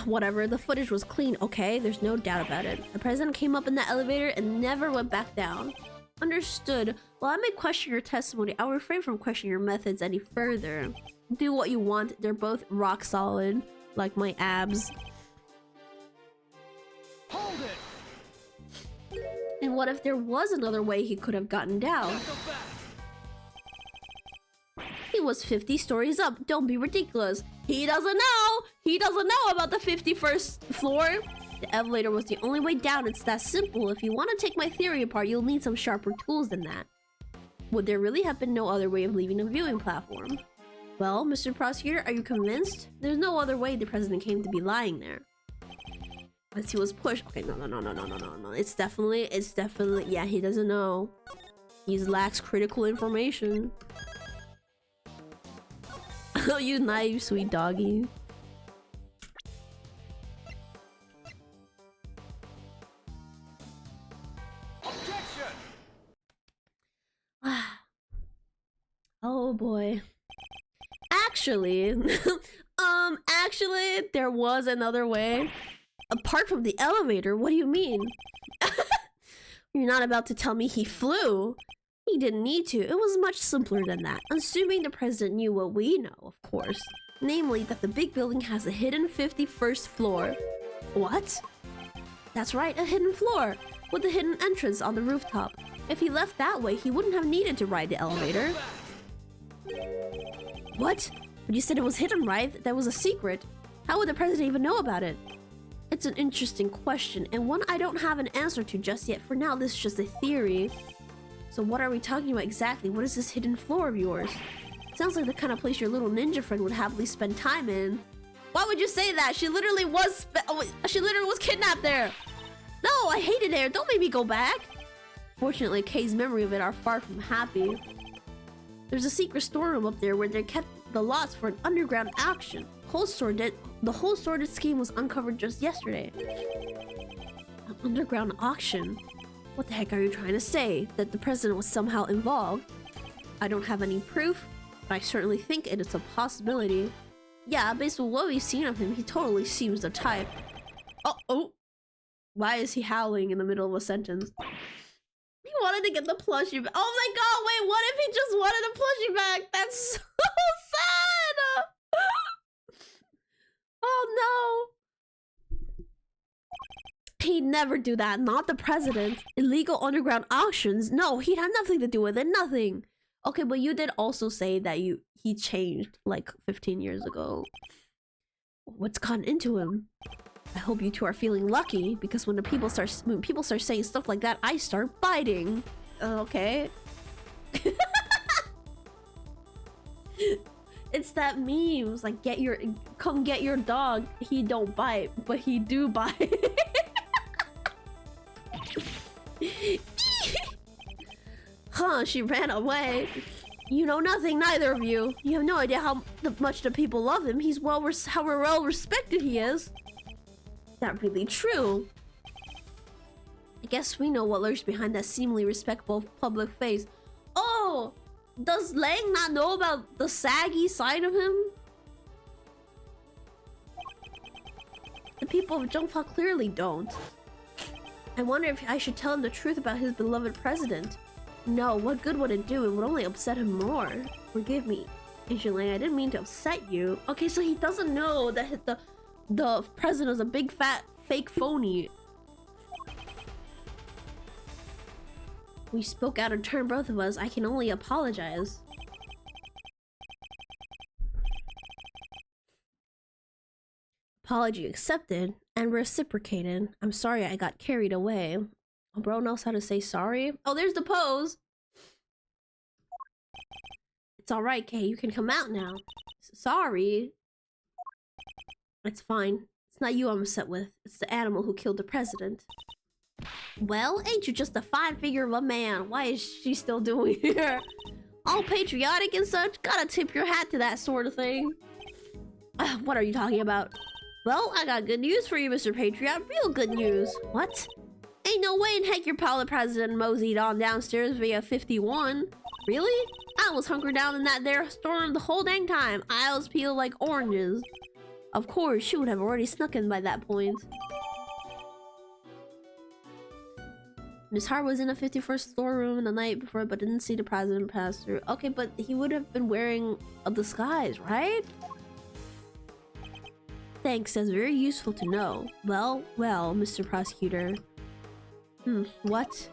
Whatever, the footage was clean, okay? There's no doubt about it. The president came up in the elevator and never went back down. Understood. While I may question your testimony, I'll refrain from questioning your methods any further. Do what you want. They're both rock solid, like my abs. Hold it! And what if there was another way he could have gotten down? He was 50 stories up. Don't be ridiculous. He doesn't know. He doesn't know about the 51st floor. The elevator was the only way down. It's that simple. If you want to take my theory apart, you'll need some sharper tools than that. Would there really have been no other way of leaving the viewing platform? Well, Mr. Prosecutor, are you convinced? There's no other way the president came to be lying there. As he was pushed. Okay, no. It's definitely, yeah, he doesn't know. He lacks critical information. Oh, you naive, sweet doggy. Objection! Oh boy. Actually, actually, there was another way. Apart from the elevator, what do you mean? You're not about to tell me he flew? He didn't need to. It was much simpler than that. Assuming the president knew what we know, of course. Namely, that the big building has a hidden 51st floor. What? That's right, a hidden floor. With a hidden entrance on the rooftop. If he left that way, he wouldn't have needed to ride the elevator. What? But you said it was hidden, right? That was a secret. How would the president even know about it? It's an interesting question, and one I don't have an answer to just yet. For now, this is just a theory. So what are we talking about exactly? What is this hidden floor of yours? Sounds like the kind of place your little ninja friend would happily spend time in. Why would you say that? She literally was kidnapped there. No, I hate it there. Don't make me go back. Fortunately, Kay's memory of it are far from happy. There's a secret storeroom up there where they kept the lots for an underground auction. The whole sordid scheme was uncovered just yesterday. An underground auction? What the heck are you trying to say? That the president was somehow involved? I don't have any proof, but I certainly think it is a possibility. Yeah, based on what we've seen of him, he totally seems the type. Oh. Why is he howling in the middle of a sentence? He wanted to get the plushie back. Oh my god, wait, what if he just wanted the plushie back? That's so sad! Oh no! He'd never do that, not the president. Illegal underground auctions? No, he'd have nothing to do with it, nothing. Okay, but you did also say that he changed like 15 years ago. What's gotten into him? I hope you two are feeling lucky, because when people start saying stuff like that, I start biting. Okay. It's that meme. It's like come get your dog. He don't bite, but he do bite. Huh, she ran away. You know nothing, neither of you. You have no idea how much the people love him. He's how well respected he is. That really true. I guess we know what lurks behind that seemingly respectable public face. Oh, does Lang not know about the saggy side of him? The people of Zhongfa clearly don't. I wonder if I should tell him the truth about his beloved president. No, what good would it do? It would only upset him more. Forgive me, Agent Lang, I didn't mean to upset you. Okay, so he doesn't know that the president is a big fat fake phony. We spoke out of turn, both of us. I can only apologize. Apology accepted and reciprocated. I'm sorry I got carried away. Oh, bro knows how to say sorry. Oh, there's the pose. It's alright, Kay. You can come out now. Sorry. It's fine. It's not you I'm upset with. It's the animal who killed the president. Well, ain't you just a fine figure of a man? Why is she still doing here? All patriotic and such? Gotta tip your hat to that sort of thing. What are you talking about? Well, I got good news for you, Mr. Patriot. Real good news. What? Ain't no way in heck your pal the president moseyed on downstairs via 51. Really? I was hunkered down in that there store the whole dang time. Aisles peeled like oranges. Of course, she would have already snuck in by that point. Miss Hart was in the 51st storeroom the night before, but didn't see the president pass through. Okay, but he would have been wearing a disguise, right? Thanks, that's very useful to know. Well, Mr. Prosecutor. What?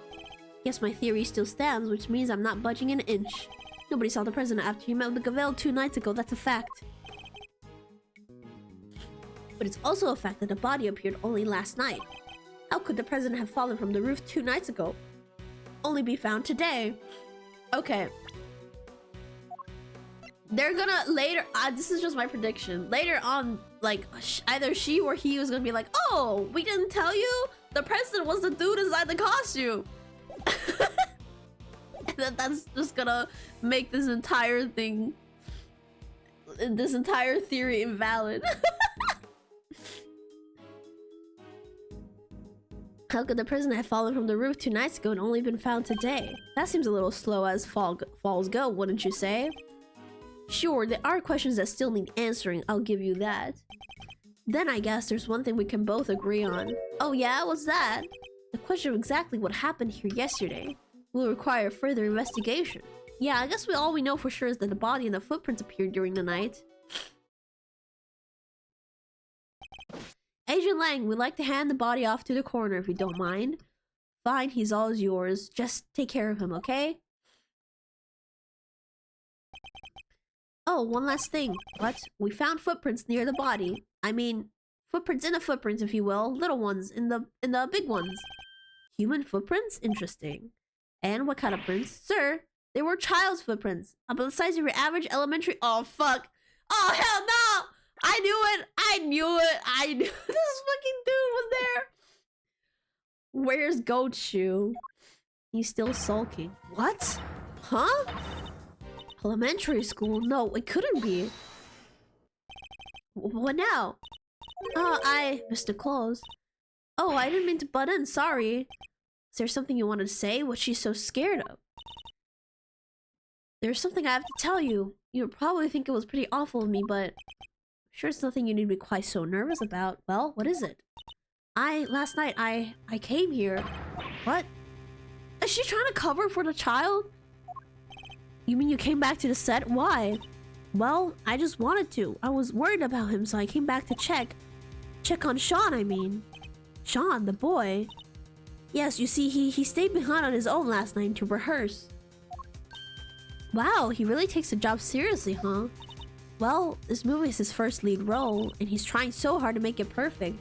Guess my theory still stands, which means I'm not budging an inch. Nobody saw the president after he met with the Gavel 2 nights ago, that's a fact. But it's also a fact that the body appeared only last night. How could the president have fallen from the roof 2 nights ago? Only be found today. Okay. They're gonna later, this is just my prediction. Later on, like, either she or he was gonna be like, oh, we didn't tell you? The president was the dude inside the costume. And that's just gonna make this entire thing, this entire theory invalid. How could the president have fallen from the roof 2 nights ago and only been found today? That seems a little slow as falls go, wouldn't you say? Sure, there are questions that still need answering, I'll give you that. Then I guess there's one thing we can both agree on. Oh yeah, what's that? The question of exactly what happened here yesterday will require further investigation. Yeah, I guess all we know for sure is that the body and the footprints appeared during the night. Agent Lang, we'd like to hand the body off to the coroner if you don't mind. Fine, he's all yours. Just take care of him, okay? Oh, one last thing. What? We found footprints near the body. I mean, footprints in the footprints, if you will. Little ones in the big ones. Human footprints? Interesting. And what kind of prints? Sir, they were child's footprints. About the size of your average elementary... Oh, fuck. Oh, hell no! I knew it! I knew it! I knew... This fucking dude was there! Where's Goat Shoe? He's still sulking. What? Huh? Elementary school? No, it couldn't be. What now? Oh, Mr. Claus. Oh, I didn't mean to butt in, sorry. Is there something you wanted to say? What's she so scared of? There's something I have to tell you. You'll probably think it was pretty awful of me, but I'm sure it's nothing you need to be quite so nervous about. Well, what is it? Last night, I came here. What? Is she trying to cover for the child? You mean you came back to the set? Why? Well, I just wanted to. I was worried about him, so I came back to check. Check on Sean, I mean. Sean, the boy. Yes, you see, he stayed behind on his own last night to rehearse. Wow, he really takes the job seriously, huh? Well, this movie is his first lead role, and he's trying so hard to make it perfect.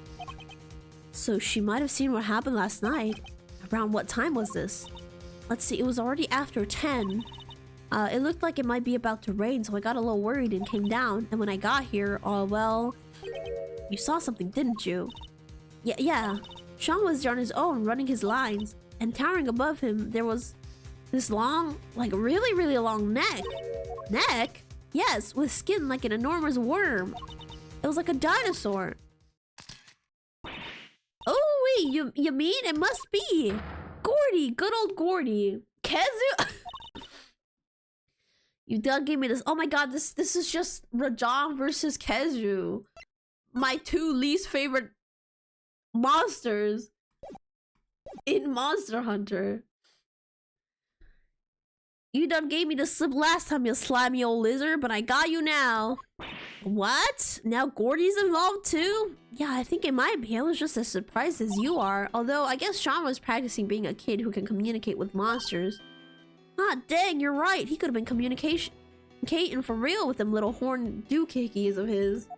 So she might have seen what happened last night. Around what time was this? Let's see, it was already after 10. It looked like it might be about to rain, so I got a little worried and came down. And when I got here, well... You saw something, didn't you? Yeah. Sean was there on his own, running his lines. And towering above him, there was this long, like really, really long neck. Neck? Yes, with skin like an enormous worm. It was like a dinosaur. Oh, wait, you mean? It must be. Gordy, good old Gordy. Kezu? You done gave me this. Oh my god, this is just Rajan versus Kezu. My two least favorite monsters in Monster Hunter. You done gave me the slip last time, you slimy old lizard, but I got you now. What? Now Gordy's involved too? Yeah, I think it might be. I was just as surprised as you are. Although, I guess Sean was practicing being a kid who can communicate with monsters. Ah, dang, you're right. He could have been communicating for real with them little horn doohickeys of his.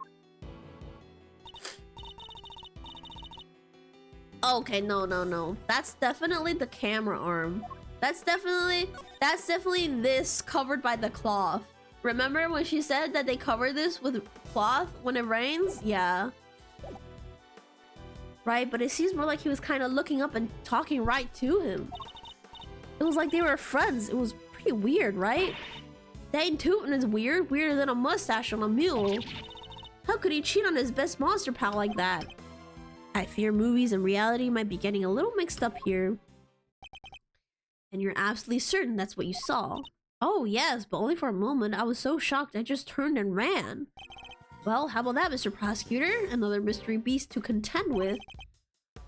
Okay, no. That's definitely the camera arm. That's definitely this covered by the cloth. Remember when she said that they cover this with cloth when it rains? Yeah. Right, but it seems more like he was kind of looking up and talking right to him. It was like they were friends. It was pretty weird, right? Dane Tootin is weird. Weirder than a mustache on a mule. How could he cheat on his best monster pal like that? I fear movies and reality might be getting a little mixed up here. And you're absolutely certain that's what you saw. Oh, yes, but only for a moment. I was so shocked I just turned and ran. Well, how about that, Mr. Prosecutor? Another mystery beast to contend with.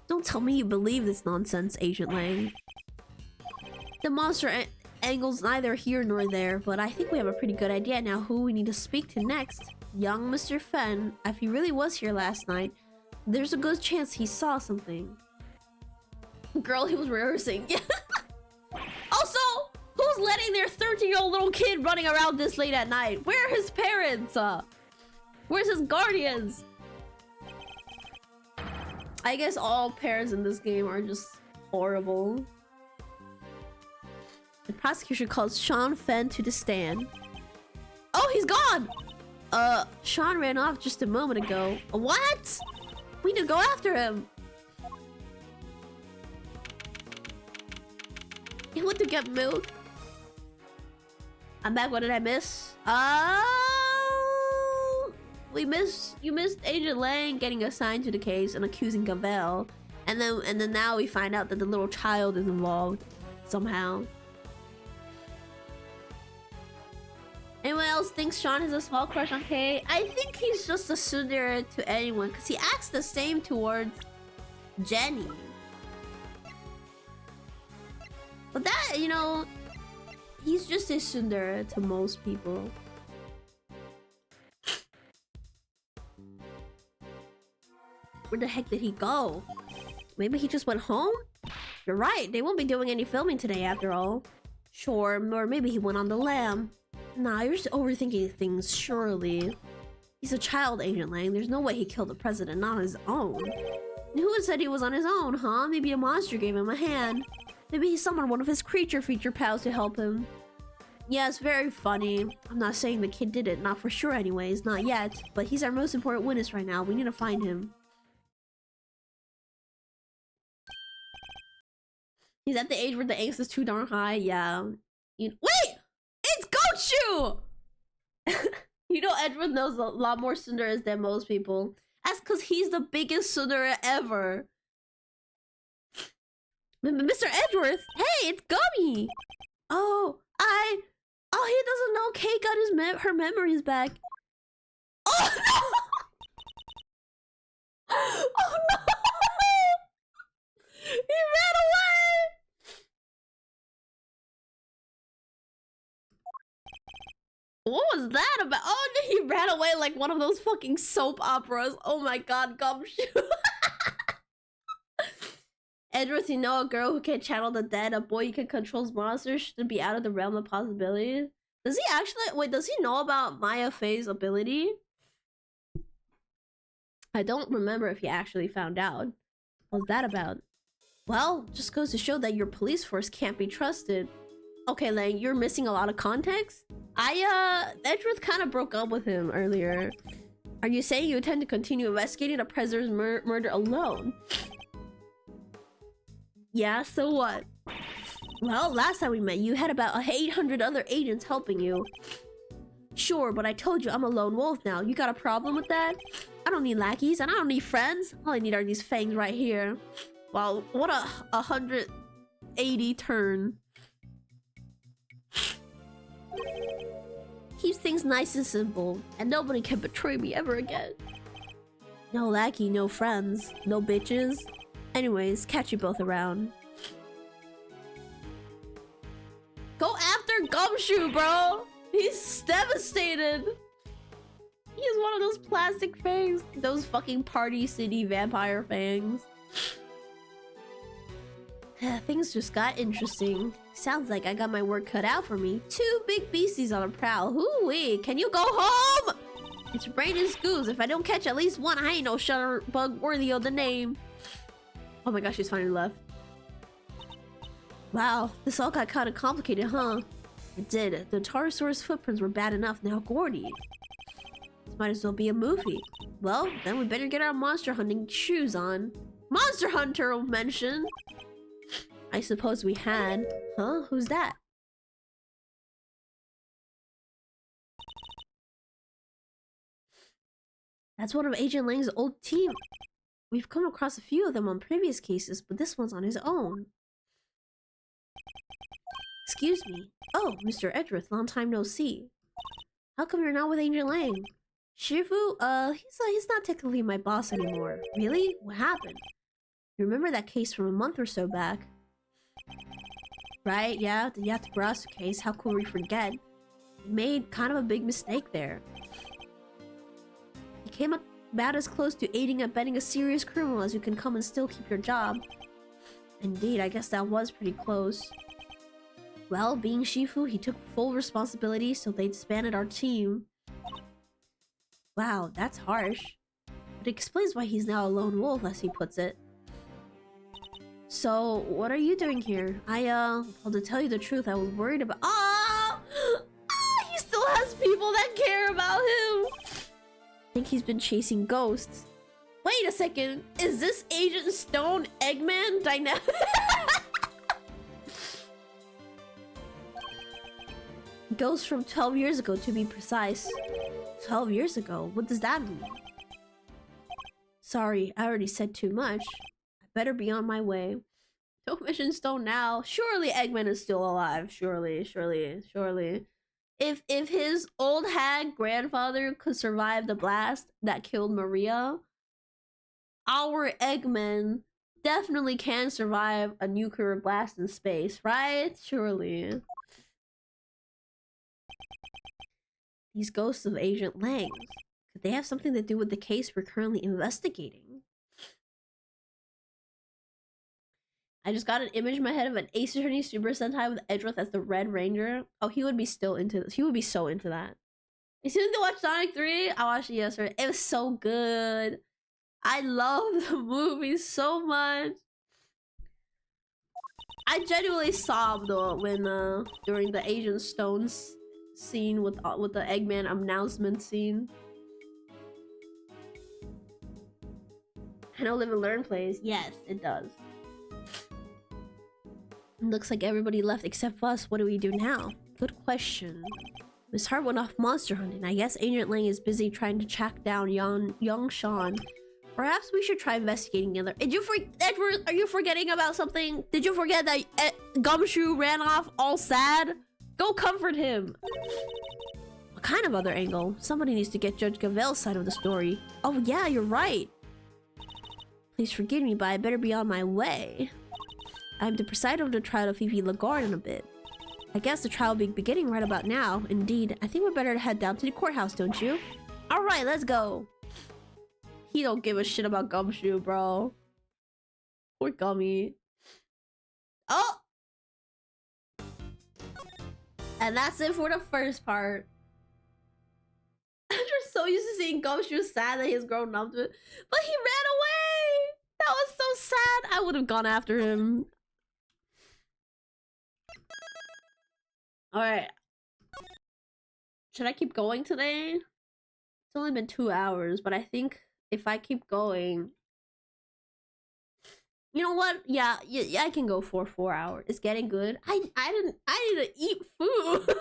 Don't tell me you believe this nonsense, Agent Lang. The monster angle's neither here nor there, but I think we have a pretty good idea now who we need to speak to next. Young Mr. Fenn, if he really was here last night, there's a good chance he saw something. Girl, he was rehearsing. Also, who's letting their 13-year-old little kid running around this late at night? Where are his parents? Where's his guardians? I guess all parents in this game are just horrible. The prosecution calls Sean Fenn to the stand. Oh, he's gone! Sean ran off just a moment ago. What? We need to go after him. He went to get milk. I'm back. What did I miss? You missed Agent Lang getting assigned to the case and accusing Gavel. And then now we find out that the little child is involved somehow. Anyone else thinks Sean has a small crush on Kay? I think he's just a tsundere to anyone because he acts the same towards Jenny. But that, you know, he's just a tsundere to most people. Where the heck did he go? Maybe he just went home? You're right, they won't be doing any filming today after all. Sure, or maybe he went on the lam. Nah, you're just overthinking things, surely. He's a child, Agent Lang. There's no way he killed the president on his own. And who said he was on his own, huh? Maybe a monster gave him a hand. Maybe he summoned one of his creature feature pals to help him. Yeah, it's very funny. I'm not saying the kid did it, not for sure anyways, not yet. But he's our most important witness right now. We need to find him. He's at the age where the angst is too darn high, yeah. Wait! It's Gochu! You know, Edward knows a lot more tsunderes than most people. That's because he's the biggest tsundere ever. Mr. Edgeworth! Hey, it's Gummy! Oh, oh, he doesn't know Kate got her memories back. Oh no! Oh no! He ran away! What was that about? Oh, he ran away like one of those fucking soap operas. Oh my god, Gumshoe. Edgeworth, you know a girl who can channel the dead, a boy who can control monsters should be out of the realm of possibility. Does he actually wait, does he know about Maya Fey's ability? I don't remember if he actually found out. What was that about? Well, just goes to show that your police force can't be trusted. Okay, Lang, you're missing a lot of context. Edgeworth kind of broke up with him earlier. Are you saying you intend to continue investigating the prisoner's murder alone? Yeah, so what? Well, last time we met, you had about 800 other agents helping you. Sure, but I told you I'm a lone wolf now. You got a problem with that? I don't need lackeys and I don't need friends. All I need are these fangs right here. Wow, what a 180 turn. Keeps things nice and simple, and nobody can betray me ever again. No lackey, no friends, no bitches. Anyways, catch you both around. Go after Gumshoe, bro! He's devastated! He has one of those plastic fangs. Those fucking Party City vampire fangs. Things just got interesting. Sounds like I got my work cut out for me. 2 big beasties on a prowl. Hoo-wee, can you go home? It's raining scoos. If I don't catch at least one, I ain't no shutterbug worthy of the name. Oh my gosh, she's finally left. Wow, this all got kind of complicated, huh? It did. The Taurosaurus footprints were bad enough, now Gordy. This might as well be a movie. Well, then we better get our monster hunting shoes on. Monster Hunter mentioned. I suppose we had. Huh? Who's that? That's one of Agent Lang's old team. We've come across a few of them on previous cases, but this one's on his own. Excuse me. Oh, Mr. Edgeworth, long time no see. How come you're not with Agent Lang? Shifu? He's not technically my boss anymore. Really? What happened? You remember that case from a month or so back? Right, yeah, the Yatagarasu case. How could we forget? We made kind of a big mistake there. You came about as close to aiding and abetting a serious criminal as you can come and still keep your job. Indeed, I guess that was pretty close. Well, being Shifu, he took full responsibility, so they disbanded our team. Wow, that's harsh. But it explains why he's now a lone wolf, as he puts it. So, what are you doing here? Well, to tell you the truth, I was worried about— he still has people that care about him! I think he's been chasing ghosts. Wait a second, is this Agent Stone Eggman dynamic? Ghosts from 12 years ago, to be precise. 12 years ago? What does that mean? Sorry, I already said too much. Better be on my way. Don't mention Stone now. Surely Eggman is still alive. Surely. If his old hag grandfather could survive the blast that killed Maria, our Eggman definitely can survive a nuclear blast in space, right? Surely. These ghosts of Agent Lang, could they have something to do with the case we're currently investigating? I just got an image in my head of an Ace Attorney Super Sentai with Edgeworth as the Red Ranger. Oh, he would be still into this. He would be so into that. You still need to watch Sonic 3? I watched it yesterday. It was so good. I love the movie so much. I genuinely sobbed though when during the Agent Stones scene with the Eggman announcement scene. I know Live and Learn plays. Yes, it does. Looks like everybody left except us. What do we do now? Good question. Miss Hart went off monster hunting. I guess Agent Lang is busy trying to track down young Sean. Perhaps we should try investigating the other. Edward, are you forgetting about something? Did you forget that Gumshoe ran off all sad? Go comfort him. What kind of other angle? Somebody needs to get Judge Gavel's side of the story. Oh yeah, you're right. Please forgive me, but I better be on my way. I'm to preside over the trial of Fifi Lagarde in a bit. I guess the trial will be beginning right about now. Indeed, I think we're better to head down to the courthouse, don't you? Alright, let's go. He don't give a shit about Gumshoe, bro. Poor Gummy. Oh! And that's it for the first part. I'm just so used to seeing Gumshoe sad that he's grown up to it. But he ran away! That was so sad. I would have gone after him. Alright. Should I keep going today? It's only been 2 hours, but I think if I keep going... You know what? Yeah, I can go for 4 hours. It's getting good. I need to eat food.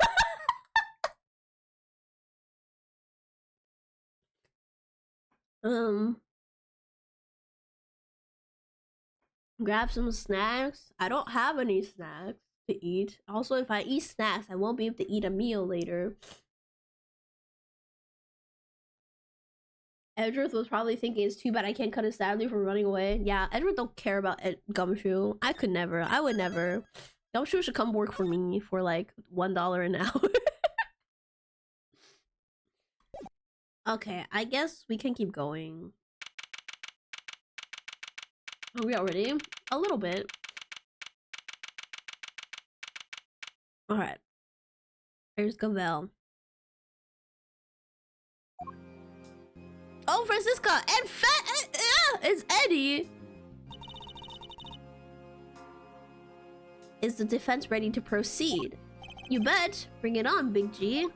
Grab some snacks. I don't have any snacks to eat. Also, if I eat snacks, I won't be able to eat a meal later. Edgeworth was probably thinking it's too bad I can't cut his salary for running away. Yeah, Edgeworth don't care about Gumshoe. I could never. I would never. Gumshoe should come work for me for like $1 an hour. Okay, I guess we can keep going. Are we already? A little bit. Alright. Here's Gavel. Oh, Francisca! And it's Eddie! Is the defense ready to proceed? You bet! Bring it on, Big G.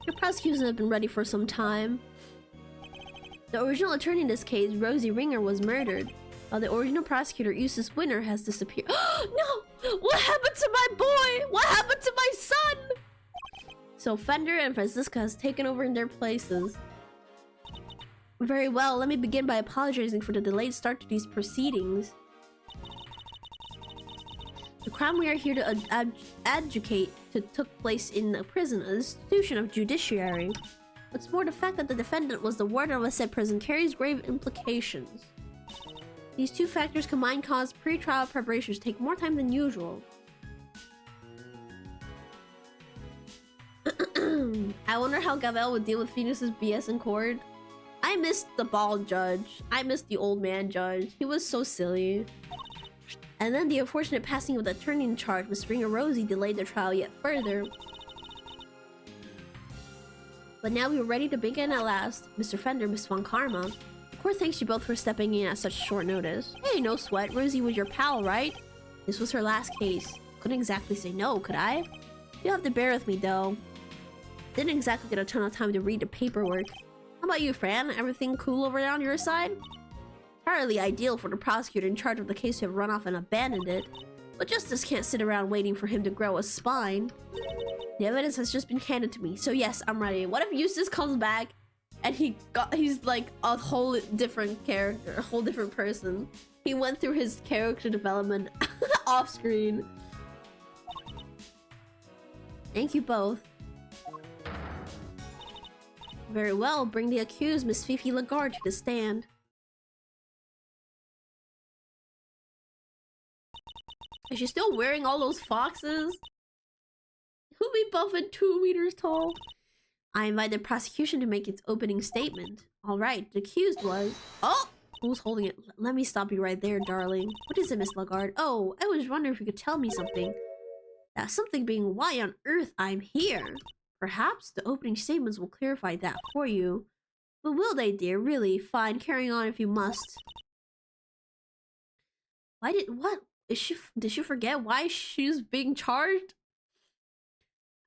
Your prosecution has been ready for some time. The original attorney in this case, Rosie Ringer, was murdered, while the original prosecutor, Eustace Winner, has disappeared. No! What happened to my boy? What happened to my son? So Fender and Francisca has taken over in their places. Very well, let me begin by apologizing for the delayed start to these proceedings. The crime we are here to adjudicate took place in a prison, an institution of judiciary. What's more, the fact that the defendant was the warden of a said prison carries grave implications. These two factors combined cause pre-trial preparations to take more time than usual. I wonder how Gavel would deal with Phoenix's BS in court. I missed the bald judge. I missed the old man judge. He was so silly. And then the unfortunate passing of the attorney in charge, Miss Ringer Rosie, delayed the trial yet further. But now we were ready to begin at last. Mr. Fender, Miss Von Karma. Of course, thanks you both for stepping in at such short notice. Hey, no sweat. Rosie was your pal, right? This was her last case. Couldn't exactly say no, could I? You'll have to bear with me, though. Didn't exactly get a ton of time to read the paperwork. How about you, Fran? Everything cool over there on your side? Entirely ideal for the prosecutor in charge of the case to have run off and abandoned it. But justice can't sit around waiting for him to grow a spine. The evidence has just been handed to me, so yes, I'm ready. What if Eustace comes back and he's like a whole different character, a whole different person? He went through his character development off screen. Thank you both. Very well, bring the accused, Miss Fifi Lagarde, to the stand. Is she still wearing all those foxes? Who be buffing 2 meters tall? I invite the prosecution to make its opening statement. Alright, the accused was... Oh! Who's holding it? Let me stop you right there, darling. What is it, Miss Lagarde? Oh, I was wondering if you could tell me something. That something being why on earth I'm here. Perhaps the opening statements will clarify that for you. But will they, dear? Really? Fine, carrying on if you must. Why did... What? Did she forget why she's being charged?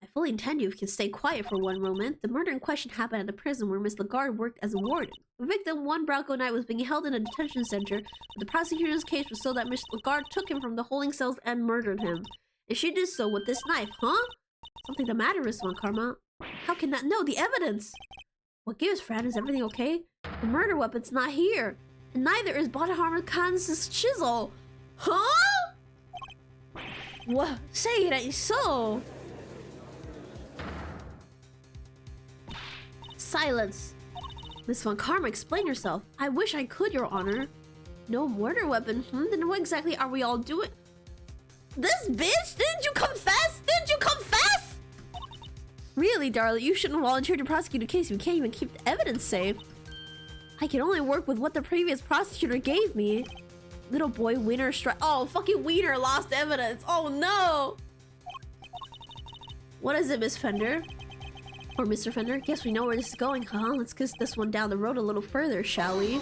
I fully intend you if you can stay quiet for one moment. The murder in question happened at the prison where Miss Lagarde worked as a warden. The victim, one Bronco Knight, was being held in a detention center, but the prosecutor's case was so that Miss Lagarde took him from the holding cells and murdered him. And she did so with this knife, huh? Something the matter, Miss Von Karma? How can that? No, the evidence! What gives, Fran? Is everything okay? The murder weapon's not here. And neither is Bottom Kansas chisel. Huh? What? Say it ain't so. Silence. Miss Von Karma, explain yourself. I wish I could, Your Honor. No murder weapon? Then what exactly are we all doing? This bitch? Didn't you confess? Didn't you confess? Really, darling, you shouldn't volunteer to prosecute a case if you can't even keep the evidence safe. I can only work with what the previous prosecutor gave me. Little boy Wiener oh, fucking Wiener lost evidence. Oh no! What is it, Miss Fender? Or Mr. Fender? Guess we know where this is going, huh? Let's kiss this one down the road a little further, shall we?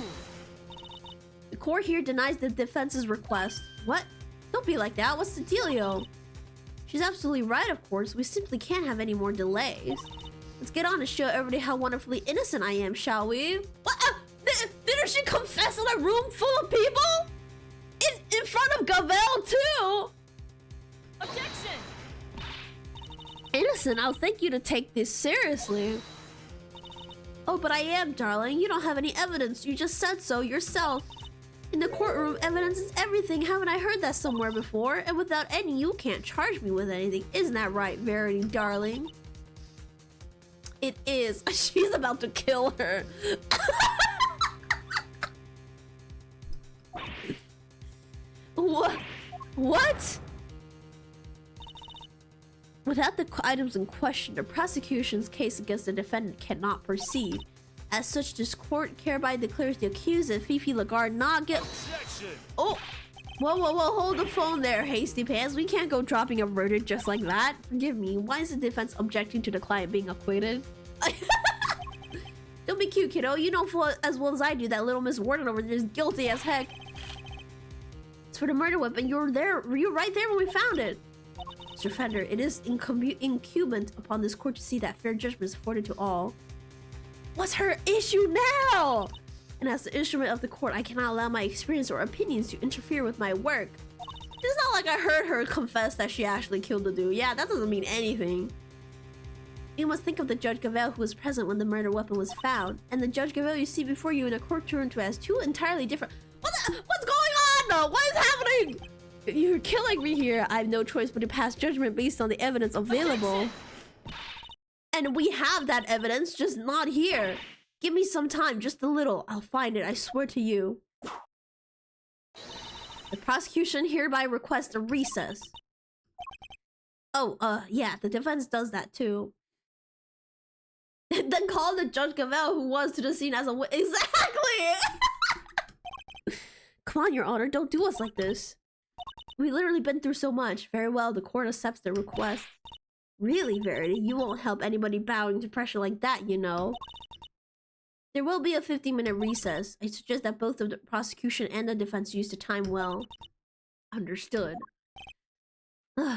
The court here denies the defense's request. What? Don't be like that. What's the dealio? She's absolutely right, of course. We simply can't have any more delays. Let's get on and show everybody how wonderfully innocent I am, shall we? What? Didn't she confess in a room full of people? In front of Gavel, too? Objection! Innocent, I'll thank you to take this seriously. Oh, but I am, darling. You don't have any evidence. You just said so yourself. In the courtroom, evidence is everything. Haven't I heard that somewhere before? And without any, you can't charge me with anything. Isn't that right, Verity, darling? It is. She's about to kill her. What? What? Without the items in question, the prosecution's case against the defendant cannot proceed. As such, this court hereby declares the accused, Fifi Lagarde, not guilty. Oh! Whoa, hold the phone there, hasty pants. We can't go dropping a verdict just like that. Forgive me, why is the defense objecting to the client being acquitted? Don't be cute, kiddo. You know as well as I do that little Miss Warden over there is guilty as heck. As for the murder weapon, you were right there when we found it. Mr. Fender, it is incumbent upon this court to see that fair judgment is afforded to all. What's her issue now? And as the instrument of the court, I cannot allow my experience or opinions to interfere with my work. It's not like I heard her confess that she actually killed the dude. Yeah, that doesn't mean anything. You must think of the Judge Gavel who was present when the murder weapon was found, and the Judge Gavel you see before you in a court turned to as two entirely different. What's going on? What is happening? You're killing me here. I have no choice but to pass judgment based on the evidence available. And we have that evidence, just not here. Give me some time, just a little. I'll find it, I swear to you. The prosecution hereby requests a recess. Oh, yeah, the defense does that too. Then call the Judge Gavel who was to the scene as a witness. Exactly! Come on, Your Honor, don't do us like this. We've literally been through so much. Very well, the court accepts the request. Really, Verity, you won't help anybody bowing to pressure like that, you know. There will be a 15-minute recess. I suggest that both the prosecution and the defense use the time well. Understood.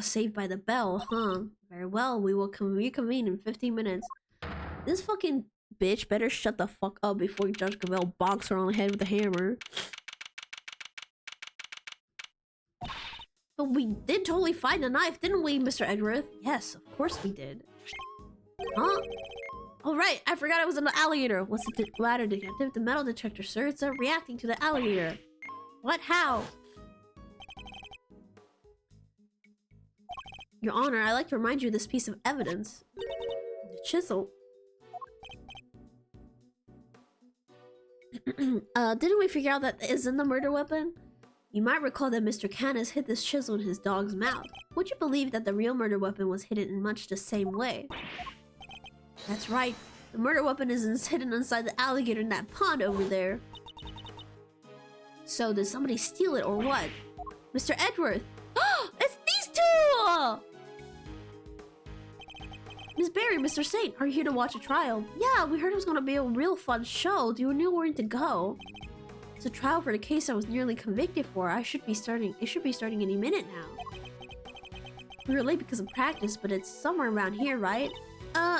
Saved by the bell, huh? Very well, we will reconvene in 15 minutes. This fucking bitch better shut the fuck up before Judge Gavel bonks her on the head with a hammer. But we did totally find a knife, didn't we, Mr. Edgeworth? Yes, of course we did. Huh? Oh right, I forgot it was an alligator. What's the matter, detective? The metal detector, sir. It's reacting to the alligator. What? How? Your Honor, I'd like to remind you of this piece of evidence. The chisel. Didn't we figure out that isn't the murder weapon? You might recall that Mr. Canis hid this chisel in his dog's mouth. Would you believe that the real murder weapon was hidden in much the same way? That's right. The murder weapon is hidden inside the alligator in that pond over there. So, did somebody steal it or what? Mr. Edgeworth! It's these two! Miss Barry, Mr. Saint, are you here to watch a trial? Yeah, we heard it was gonna be a real fun show. Do you know where to go? It's a trial for the case I was nearly convicted for. It should be starting any minute now. We were late because of practice, but it's somewhere around here, right?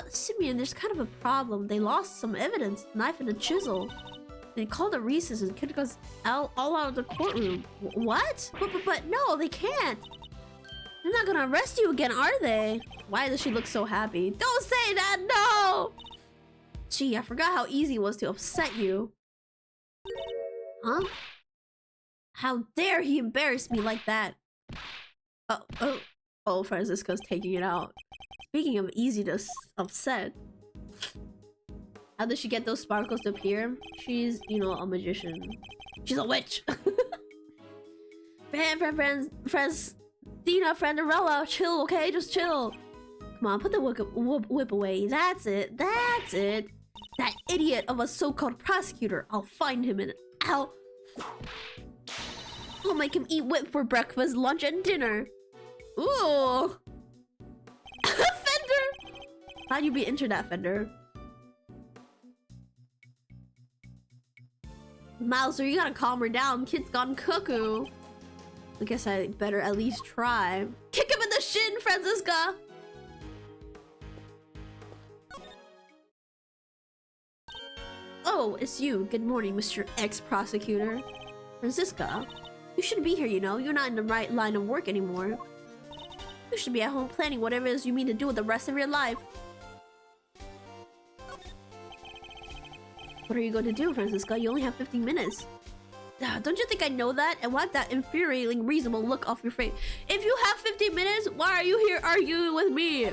Simeon, there's kind of a problem. They lost some evidence, knife and a chisel. They called a recess and kicked us all out of the courtroom. What? But no, they can't. They're not gonna arrest you again, are they? Why does she look so happy? Don't say that, no! Gee, I forgot how easy it was to upset you. Huh? How dare he embarrass me like that? Oh, Francisco's taking it out. Speaking of easy to upset. How does she get those sparkles to appear? She's, you know, a magician. She's a witch. Friends, Dina, Friendarella, chill, okay? Just chill. Come on, put the whip away. That's it. That's it. That idiot of a so-called prosecutor. I'll find him and I'll make him eat whip for breakfast, lunch, and dinner. Ooh. Fender! How'd you be internet, Fender? Mouser, you gotta calm her down. Kid's gone cuckoo. I guess I better at least try. Kick him in the shin, Francisca! Oh, it's you. Good morning, Mr. Ex-Prosecutor. Francisca, you shouldn't be here, you know. You're not in the right line of work anymore. You should be at home planning whatever it is you mean to do with the rest of your life. What are you going to do, Francisca? You only have 15 minutes. Don't you think I know that? And wipe that infuriating, reasonable look off your face. If you have 15 minutes, why are you here arguing with me?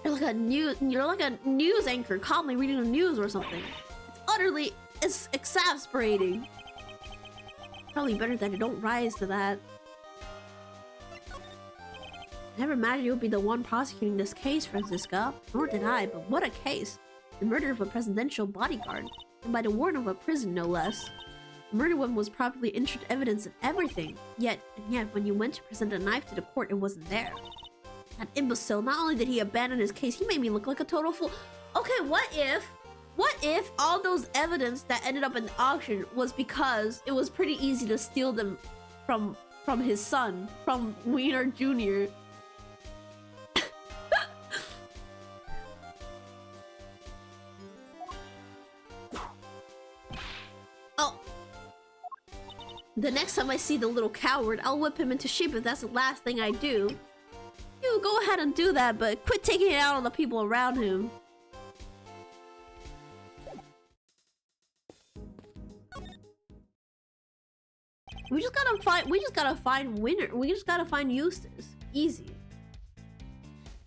You're like a news anchor calmly reading the news or something. It's utterly exasperating. Probably better that I don't rise to that. Never imagined you would be the one prosecuting this case, Francisca. Nor did I, but what a case. The murder of a presidential bodyguard, and by the warden of a prison, no less. The murder weapon was properly entered evidence and everything. Yet, when you went to present a knife to the court, it wasn't there. That imbecile, not only did he abandon his case, he made me look like a total fool. Okay, what if all those evidence that ended up in the auction was because it was pretty easy to steal them from his son, from Wiener Jr.? Oh. The next time I see the little coward, I'll whip him into shape if that's the last thing I do. You go ahead and do that, but quit taking it out on the people around him. We just gotta find winner. We just gotta find Eustace. Easy.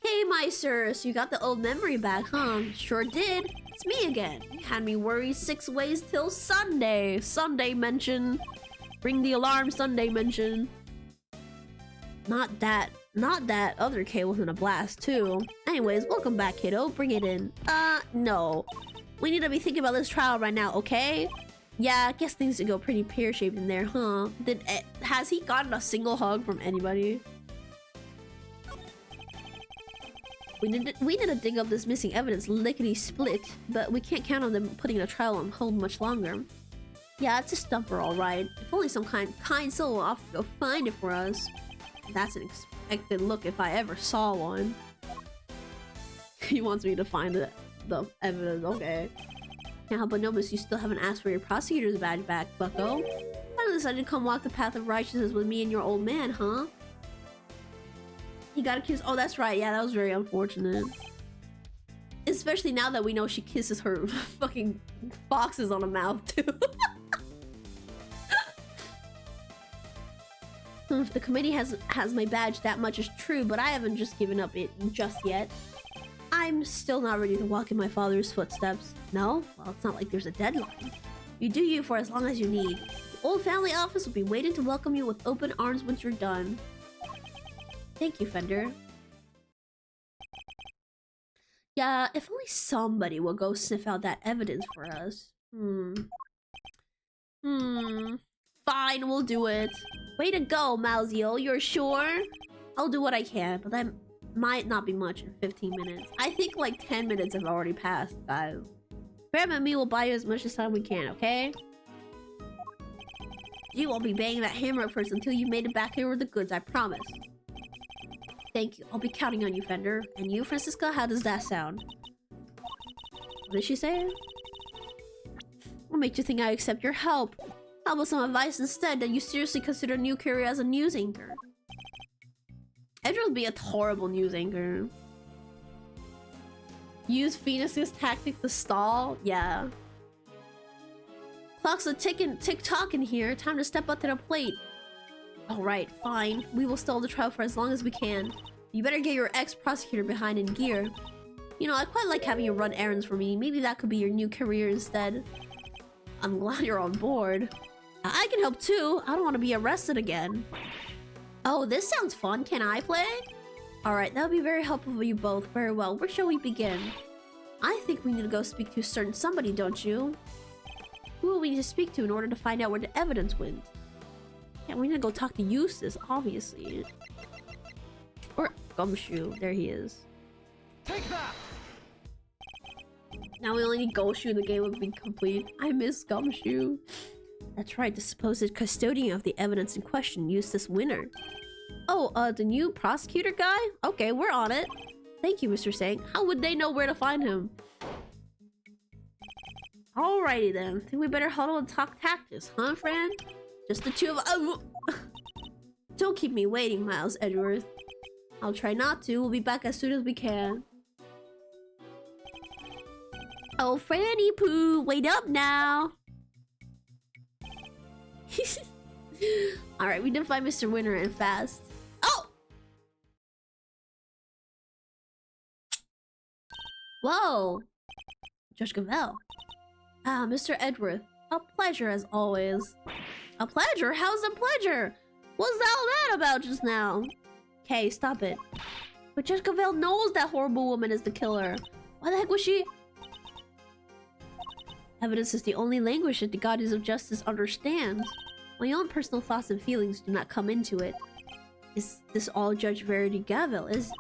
Hey, my sir, so you got the old memory back, huh? Sure did. It's me again. You had me worried 6 ways till Sunday. Sunday mention. Ring the alarm, Sunday mention. Not that other K wasn't a blast, too. Anyways, welcome back, kiddo. Bring it in. No. We need to be thinking about this trial right now, okay? Yeah, I guess things go pretty pear-shaped in there, huh? Has he gotten a single hug from anybody? We need to dig up this missing evidence lickety-split, but we can't count on them putting the trial on hold much longer. Yeah, it's a stumper, alright. If only some kind soul will offer to go find it for us. That's an expected look if I ever saw one. He wants me to find the evidence, okay. Can't help but notice you still haven't asked for your prosecutor's badge back, bucko. Finally decided to come walk the path of righteousness with me and your old man, huh? He got a kiss. Oh, that's right. Yeah, that was very unfortunate. Especially now that we know she kisses her fucking boxes on the mouth, too. The committee has my badge, that much is true, but I haven't just given up it just yet. I'm still not ready to walk in my father's footsteps. No? Well, it's not like there's a deadline. You do you for as long as you need. The old family office will be waiting to welcome you with open arms once you're done. Thank you, Fender. Yeah, if only somebody will go sniff out that evidence for us. Fine, we'll do it. Way to go, Mauzio. You're sure? I'll do what I can, but that might not be much in 15 minutes. I think like 10 minutes have already passed, guys. Graham and me will buy you as much time we can, okay? You won't be banging that hammer at first until you made it back here with the goods, I promise. Thank you. I'll be counting on you, Fender. And you, Francisca, how does that sound? What did she say? What makes you think I accept your help? How about some advice instead that you seriously consider a new career as a news anchor? Edgar would be a horrible news anchor. Use Phoenix's tactic to stall? Yeah. Clock's a tick-tocking here. Time to step up to the plate. Alright, fine. We will stall the trial for as long as we can. You better get your ex-prosecutor behind in gear. You know, I quite like having you run errands for me. Maybe that could be your new career instead. I'm glad you're on board. I can help too. I don't want to be arrested again. Oh, this sounds fun. Can I play? Alright, that would be very helpful for you both. Very well. Where shall we begin? I think we need to go speak to a certain somebody, don't you? Who will we need to speak to in order to find out where the evidence went? Yeah, we need to go talk to Eustace, obviously. Or Gumshoe. There he is. Take that! Now we only need Gumshoe, the game would be complete. I miss Gumshoe. That's right, the supposed custodian of the evidence in question, Eustace Winter. Oh, the new prosecutor guy? Okay, we're on it. Thank you, Mr. Sang. How would they know where to find him? Alrighty then. Think we better huddle and talk tactics, huh, friend? Just the two of us. Oh. Don't keep me waiting, Miles Edgeworth. I'll try not to. We'll be back as soon as we can. Oh, Franny Poo, wait up now. Alright, we did find Mr. Winter and fast. Oh! Whoa! Judge Gavel. Ah, Mr. Edgeworth. A pleasure as always. A pleasure? How's a pleasure? What's all that about just now? Okay, stop it. But Judge Gavel knows that horrible woman is the killer. Why the heck was she? Evidence is the only language that the goddess of justice understands. My own personal thoughts and feelings do not come into it. Is this all Judge Verity Gavel is?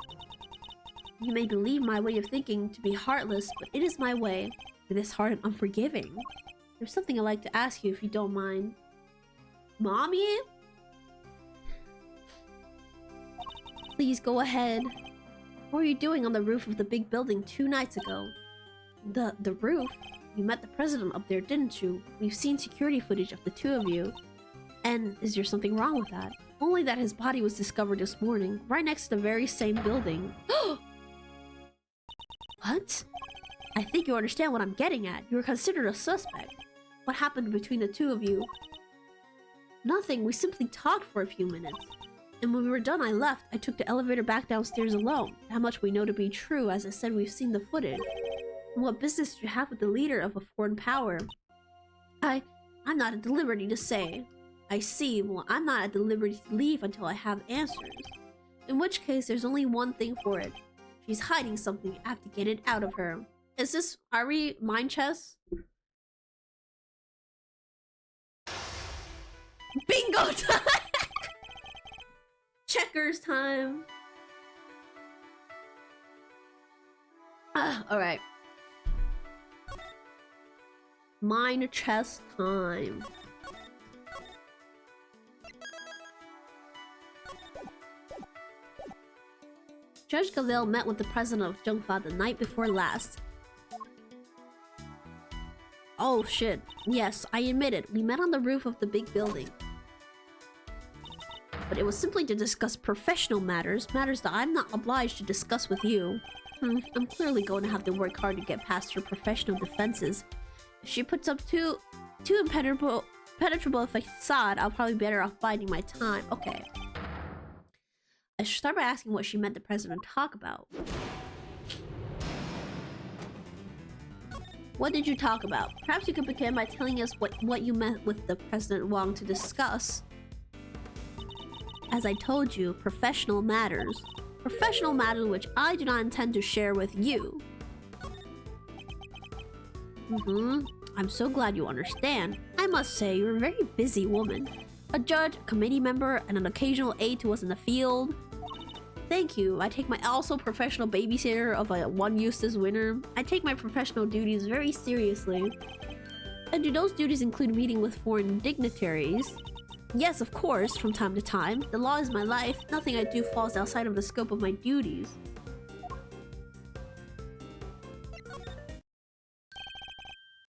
You may believe my way of thinking to be heartless, but it is my way. It is hard and unforgiving. There's something I'd like to ask you if you don't mind. Mommy? Please go ahead. What were you doing on the roof of the big building 2 nights ago? The roof? You met the president up there, didn't you? We've seen security footage of the two of you. And is there something wrong with that? Only that his body was discovered this morning, right next to the very same building. What? I think you understand what I'm getting at. You were considered a suspect. What happened between the two of you? Nothing. We simply talked for a few minutes. And when we were done, I left. I took the elevator back downstairs alone. How much we know to be true, as I said, we've seen the footage. And what business do you have with the leader of a foreign power? I'm not at the liberty to say. I see. Well, I'm not at the liberty to leave until I have answers. In which case, there's only one thing for it. She's hiding something. I have to get it out of her. Is this... Are we mind chess? Bingo time! Checkers time! Alright. Mind chess time. Judge Gavel met with the president of Zhengfa the night before last. Oh shit. Yes, I admit it. We met on the roof of the big building. But it was simply to discuss professional matters, matters that I'm not obliged to discuss with you. I'm clearly going to have to work hard to get past her professional defenses. If she puts up too impenetrable facade, I'll probably be better off biding my time. Okay. I should start by asking what she meant the president talk about. What did you talk about? Perhaps you could begin by telling us what you meant with the President Wang to discuss. As I told you, professional matters. Professional matters which I do not intend to share with you. I'm so glad you understand. I must say, you're a very busy woman. A judge, a committee member, and an occasional aide to us in the field. Thank you. I take my also professional babysitter of one Eustace Winter. I take my professional duties very seriously. And do those duties include meeting with foreign dignitaries? Yes, of course, from time to time. The law is my life. Nothing I do falls outside of the scope of my duties.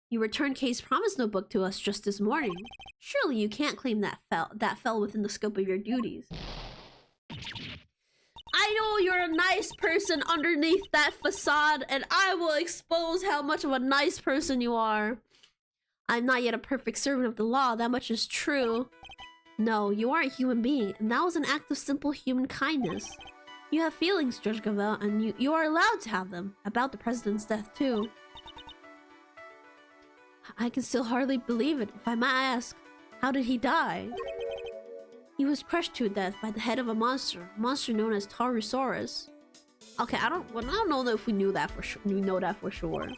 You returned Kay's promise notebook to us just this morning. Surely you can't claim that fell within the scope of your duties. I know you're a nice person underneath that facade, and I will expose how much of a nice person you are. I'm not yet a perfect servant of the law, that much is true. No, you are a human being, and that was an act of simple human kindness. You have feelings, Judge Gavel, and you are allowed to have them. About the president's death, too. I can still hardly believe it. If I might ask, how did he die? He was crushed to death by the head of a monster known as Taurosaurus. Okay, I don't know if we knew that for sure. We know that for sure.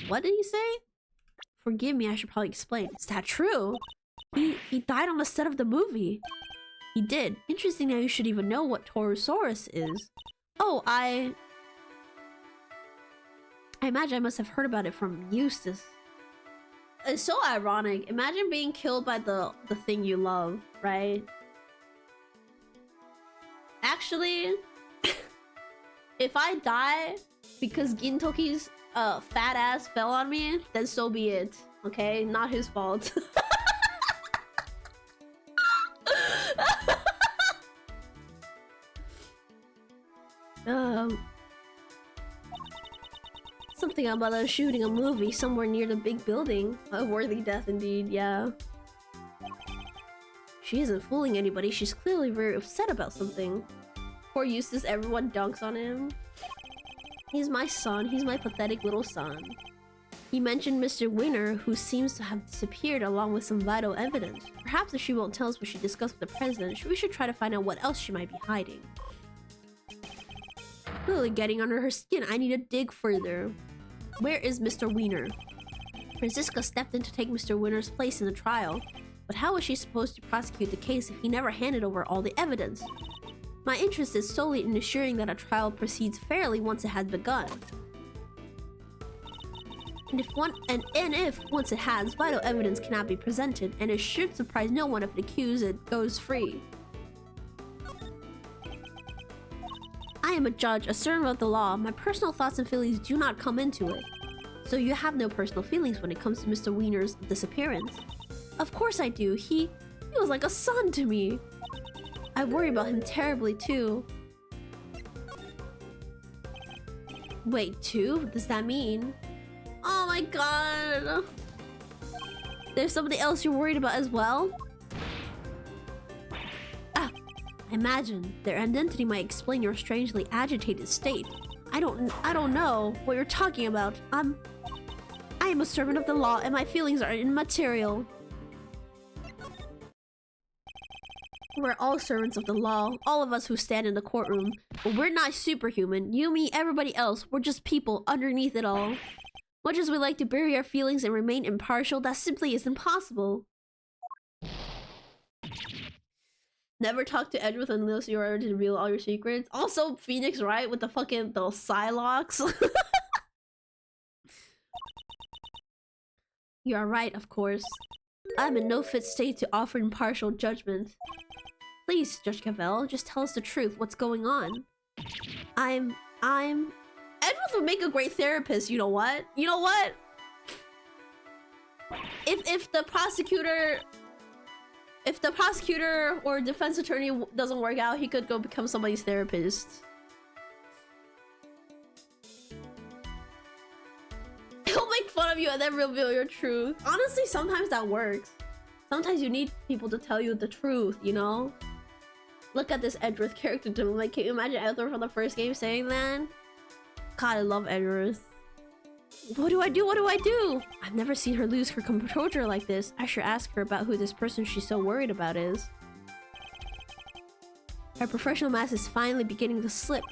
What did he say? Forgive me, I should probably explain. Is that true? He died on the set of the movie. He did. Interesting that you should even know what Taurosaurus is. Oh, I imagine I must have heard about it from Eustace. It's so ironic. Imagine being killed by the thing you love, right? Actually, if I die because Gintoki's fat ass fell on me, then so be it. Okay, not his fault. Something about us shooting a movie somewhere near the big building. A worthy death indeed, yeah. She isn't fooling anybody, she's clearly very upset about something. Poor Eustace, everyone dunks on him. He's my son, he's my pathetic little son. He mentioned Mr. Winner, who seems to have disappeared along with some vital evidence. Perhaps if she won't tell us what she discussed with the president, we should try to find out what else she might be hiding. Really getting under her skin, I need to dig further. Where is Mr. Wiener? Franziska stepped in to take Mr. Wiener's place in the trial, but how was she supposed to prosecute the case if he never handed over all the evidence? My interest is solely in ensuring that a trial proceeds fairly once it has begun. And if once it has, vital evidence cannot be presented, and it should surprise no one if the accused goes free. I am a judge, a servant of the law. My personal thoughts and feelings do not come into it. So you have no personal feelings when it comes to Mr. Wiener's disappearance. Of course I do. He was like a son to me. I worry about him terribly too. Wait, too? What does that mean? Oh my god. There's somebody else you're worried about as well? I imagine their identity might explain your strangely agitated state. I don't know what you're talking about. I am a servant of the law and my feelings are immaterial. We're all servants of the law, all of us who stand in the courtroom. But we're not superhuman. You, me, everybody else, we're just people underneath it all. Much as we like to bury our feelings and remain impartial, that simply isn't possible. Never talk to Edward unless you're ready to reveal all your secrets. Also, Phoenix, right? With the fucking Psylocks. You are right, of course. I'm in no fit state to offer impartial judgment. Please, Judge Cavell, just tell us the truth. What's going on? Edward would make a great therapist, you know what? You know what? If the prosecutor or defense attorney doesn't work out, he could go become somebody's therapist. He'll make fun of you and then reveal your truth. Honestly, sometimes that works. Sometimes you need people to tell you the truth, you know? Look at this Edgeworth character. Like, can you imagine Edgeworth from the first game saying that? God, I love Edgeworth. What do I do? What do I do? I've never seen her lose her composure like this. I should ask her about who this person she's so worried about is. Her professional mask is finally beginning to slip.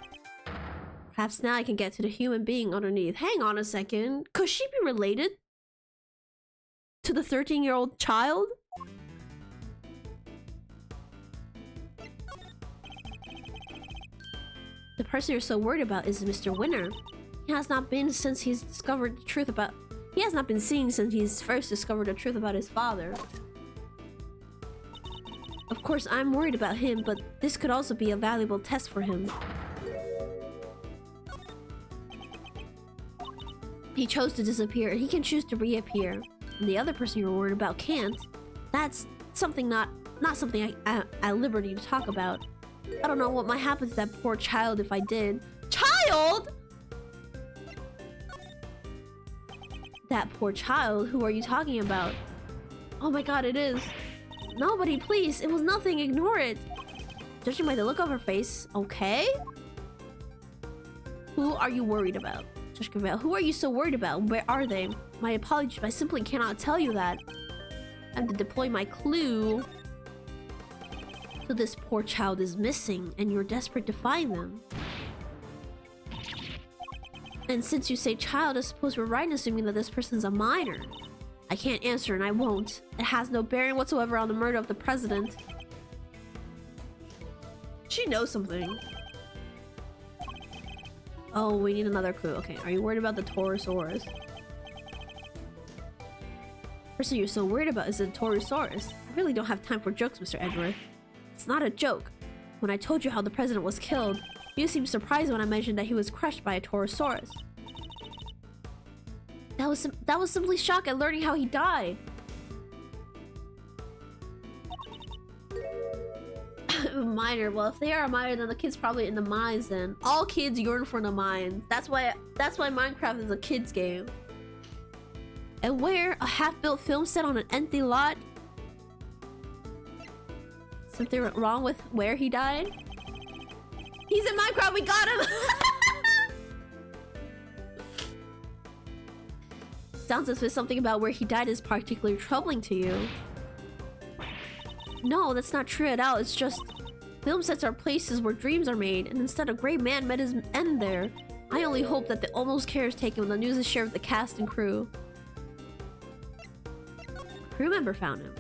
Perhaps now I can get to the human being underneath. Hang on a second. Could she be related to the 13-year-old child? The person you're so worried about is Mr. Winner. He has not been since he's discovered the truth about... He has not been seen since he's first discovered the truth about his father. Of course, I'm worried about him, but this could also be a valuable test for him. He chose to disappear, and he can choose to reappear. And the other person you're worried about can't. That's something not something I'm at liberty to talk about. I don't know what might happen to that poor child if I did. Child?! That poor child. Who are you talking about? Oh my god, it is. Nobody, please. It was nothing. Ignore it. Judging by the look of her face. Okay. Who are you worried about? Judge Gambit, who are you so worried about? Where are they? My apologies, but I simply cannot tell you that. I have to deploy my clue. So this poor child is missing, and you're desperate to find them. And since you say child, I suppose we're right in assuming that this person's a minor. I can't answer, and I won't. It has no bearing whatsoever on the murder of the president. She knows something. Oh, we need another clue. Okay, are you worried about the Torosaurus? Person you're so worried about is the Torosaurus. I really don't have time for jokes, Mr. Edgeworth. It's not a joke. When I told you how the president was killed, you seemed surprised when I mentioned that he was crushed by a Torosaurus. That was simply shock at learning how he died. Minor. Well, if they are a minor, then the kid's probably in the mines. Then all kids yearn for the mines. That's why Minecraft is a kids game. And where a half-built film set on an empty lot. Something wrong with where he died? He's in Minecraft. We got him. Sounds as if something about where he died is particularly troubling to you. No, that's not true at all. It's just film sets are places where dreams are made, and instead a great man met his end there. I only hope that the almost care is taken when the news is shared with the cast and crew. A crew member found him.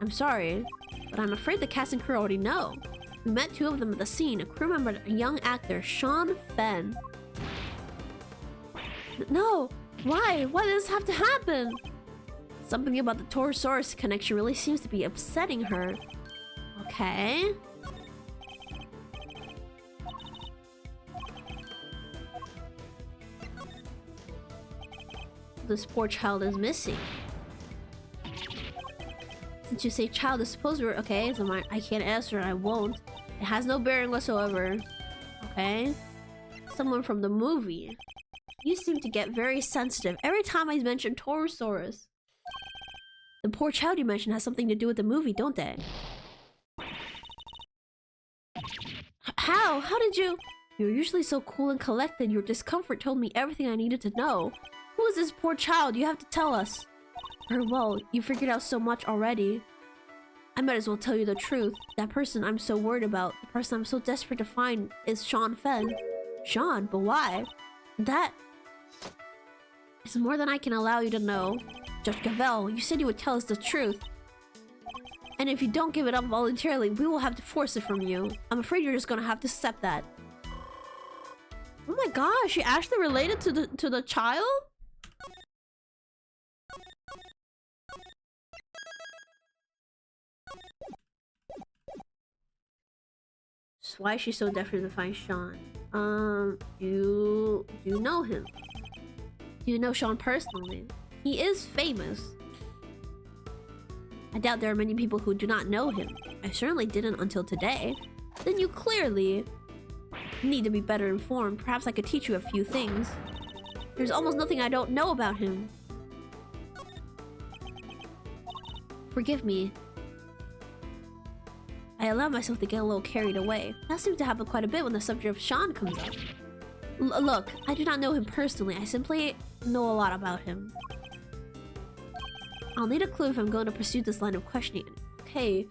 I'm sorry, but I'm afraid the cast and crew already know. We met two of them at the scene, a crew member and a young actor, Sean Fenn. No! Why? Why does this have to happen? Something about the Torosaurus connection really seems to be upsetting her. Okay. This poor child is missing. Since you say child, I suppose we're okay. So I can't answer and I won't. It has no bearing whatsoever. Okay. Someone from the movie. You seem to get very sensitive every time I mention Torosaurus. The poor child you mentioned has something to do with the movie, don't they? How? How did you... You're usually so cool and collected. Your discomfort told me everything I needed to know. Who is this poor child? You have to tell us. Or well, you figured out so much already. I might as well tell you the truth. That person I'm so worried about, the person I'm so desperate to find, is Sean Fenn. Sean? But why? That... is more than I can allow you to know. Judge Gavel, you said you would tell us the truth. And if you don't give it up voluntarily, we will have to force it from you. I'm afraid you're just gonna have to accept that. Oh my gosh, she actually related to the child? So why is she so desperate to find Sean? You know him? Do you know Sean personally? He is famous. I doubt there are many people who do not know him. I certainly didn't until today. Then you clearly need to be better informed. Perhaps I could teach you a few things. There's almost nothing I don't know about him. Forgive me. I allow myself to get a little carried away. That seems to happen quite a bit when the subject of Sean comes up. Look, I do not know him personally. I simply know a lot about him. I'll need a clue if I'm going to pursue this line of questioning. Okay,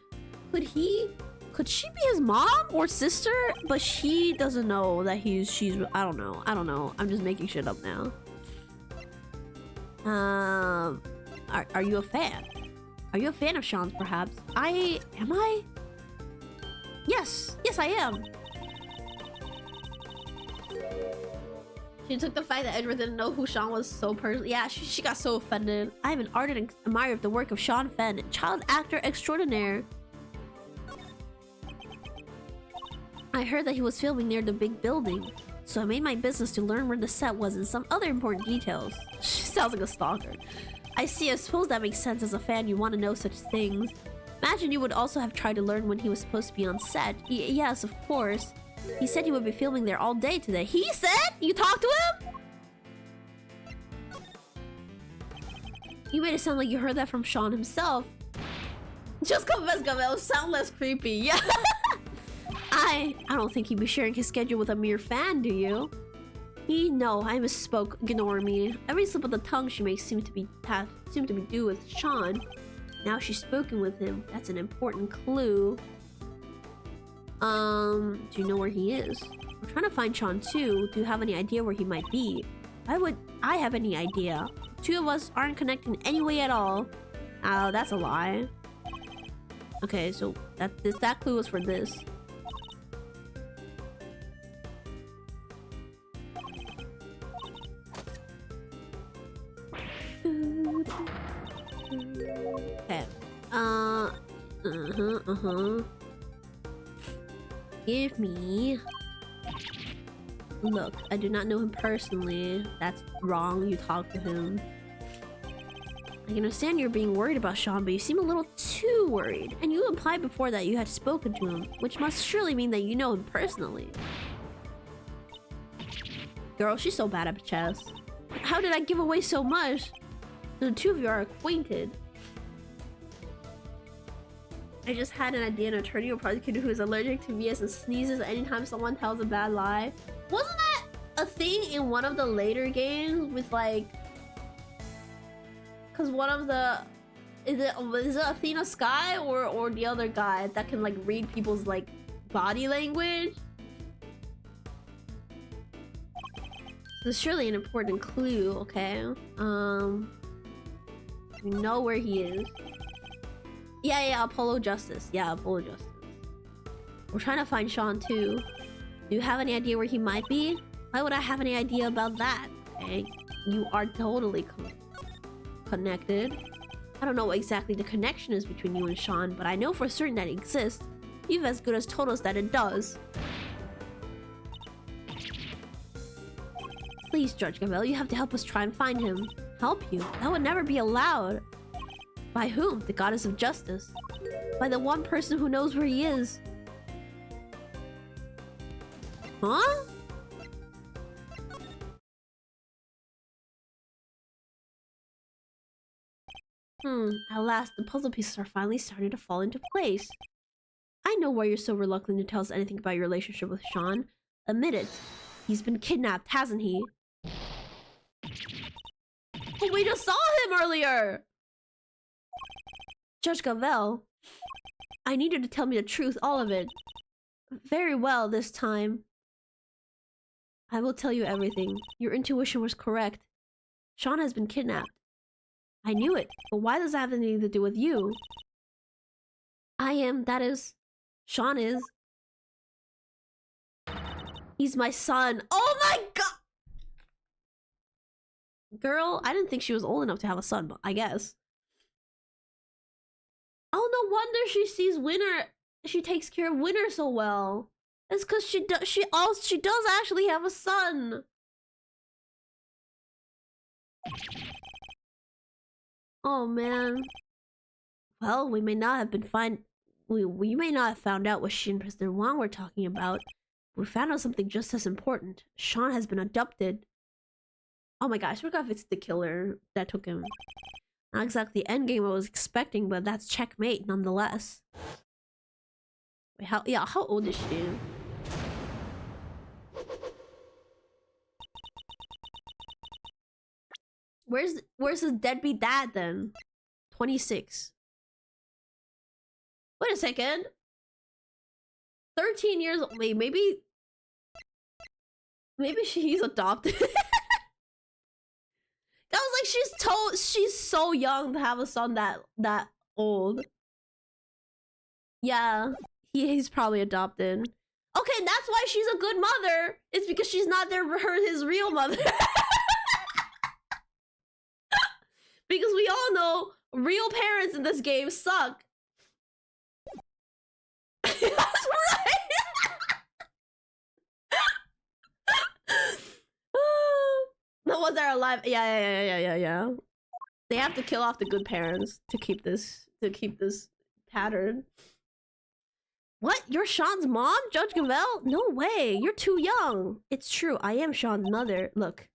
could she be his mom or sister? But she doesn't know that she's, I don't know. I'm just making shit up now. Are you a fan? Are you a fan of Sean's, perhaps? Am I? Yes, I am. She took the fact that Edward didn't know who Sean was so personally. Yeah, she got so offended. I am an ardent admirer of the work of Sean Fenn, child actor extraordinaire. I heard that he was filming near the big building, so I made my business to learn where the set was and some other important details. She sounds like a stalker. I see, I suppose that makes sense. As a fan, you want to know such things. Imagine you would also have tried to learn when he was supposed to be on set. Yes, of course. He said he would be filming there all day today. He said? You talked to him? You made it sound like you heard that from Sean himself. Just confess, Gambit. Sound less creepy. Yeah. I don't think he'd be sharing his schedule with a mere fan, do you? No, I misspoke. Ignore me. Every slip of the tongue she makes seem to be due with Sean. Now she's spoken with him. That's an important clue. Do you know where he is? We're trying to find Sean too. Do you have any idea where he might be? Why would I have any idea? The two of us aren't connected in any way at all. Oh, that's a lie. Okay, so that clue was for this. Okay. Give me... Look, I do not know him personally. That's wrong, you talk to him. I can understand you're being worried about Sean, but you seem a little too worried. And you implied before that you had spoken to him, which must surely mean that you know him personally. Girl, she's so bad at chess. How did I give away so much? The two of you are acquainted. I just had an idea, an attorney or prosecutor who is allergic to VS and sneezes anytime someone tells a bad lie. Wasn't that a thing in one of the later games with like... Cause one of the... Is it Athena Sky or the other guy that can like read people's like body language? This is surely an important clue, okay? We know where he is. Yeah, Apollo Justice. Yeah, Apollo Justice. We're trying to find Sean too. Do you have any idea where he might be? Why would I have any idea about that? Okay, you are totally connected. I don't know what exactly the connection is between you and Sean, but I know for certain that it exists. You've as good as told us that it does. Please, Judge Gambit, you have to help us try and find him. Help you? That would never be allowed. By whom? The goddess of justice. By the one person who knows where he is. Huh? At last, the puzzle pieces are finally starting to fall into place. I know why you're so reluctant to tell us anything about your relationship with Sean. Admit it. He's been kidnapped, hasn't he? But we just saw him earlier! Judge Gambit, I need you to tell me the truth, all of it. Very well, this time. I will tell you everything. Your intuition was correct. Sean has been kidnapped. I knew it, but why does that have anything to do with you? Sean is. He's my son. Oh my god! Girl, I didn't think she was old enough to have a son, but I guess. Oh, no wonder she sees Winner. She takes care of Winner so well. It's because she does actually have a son. Oh man. Well, we may not have been we may not have found out what she and President Wang were talking about. But we found out something just as important. Sean has been adopted. Oh my gosh, I forgot if it's the killer that took him. Not exactly the endgame I was expecting, but that's checkmate nonetheless. Wait, how old is she? Where's his deadbeat dad then? 26. Wait a second. 13 years old. Wait, maybe he's adopted. That was like she's so young to have a son that old. Yeah, he's probably adopted. Okay, that's why she's a good mother. It's because she's not his real mother. Because we all know real parents in this game suck. That's right. No, was there alive? Yeah. They have to kill off the good parents to keep this pattern. What? You're Sean's mom, Judge Gambit? No way. You're too young. It's true. I am Sean's mother. Look.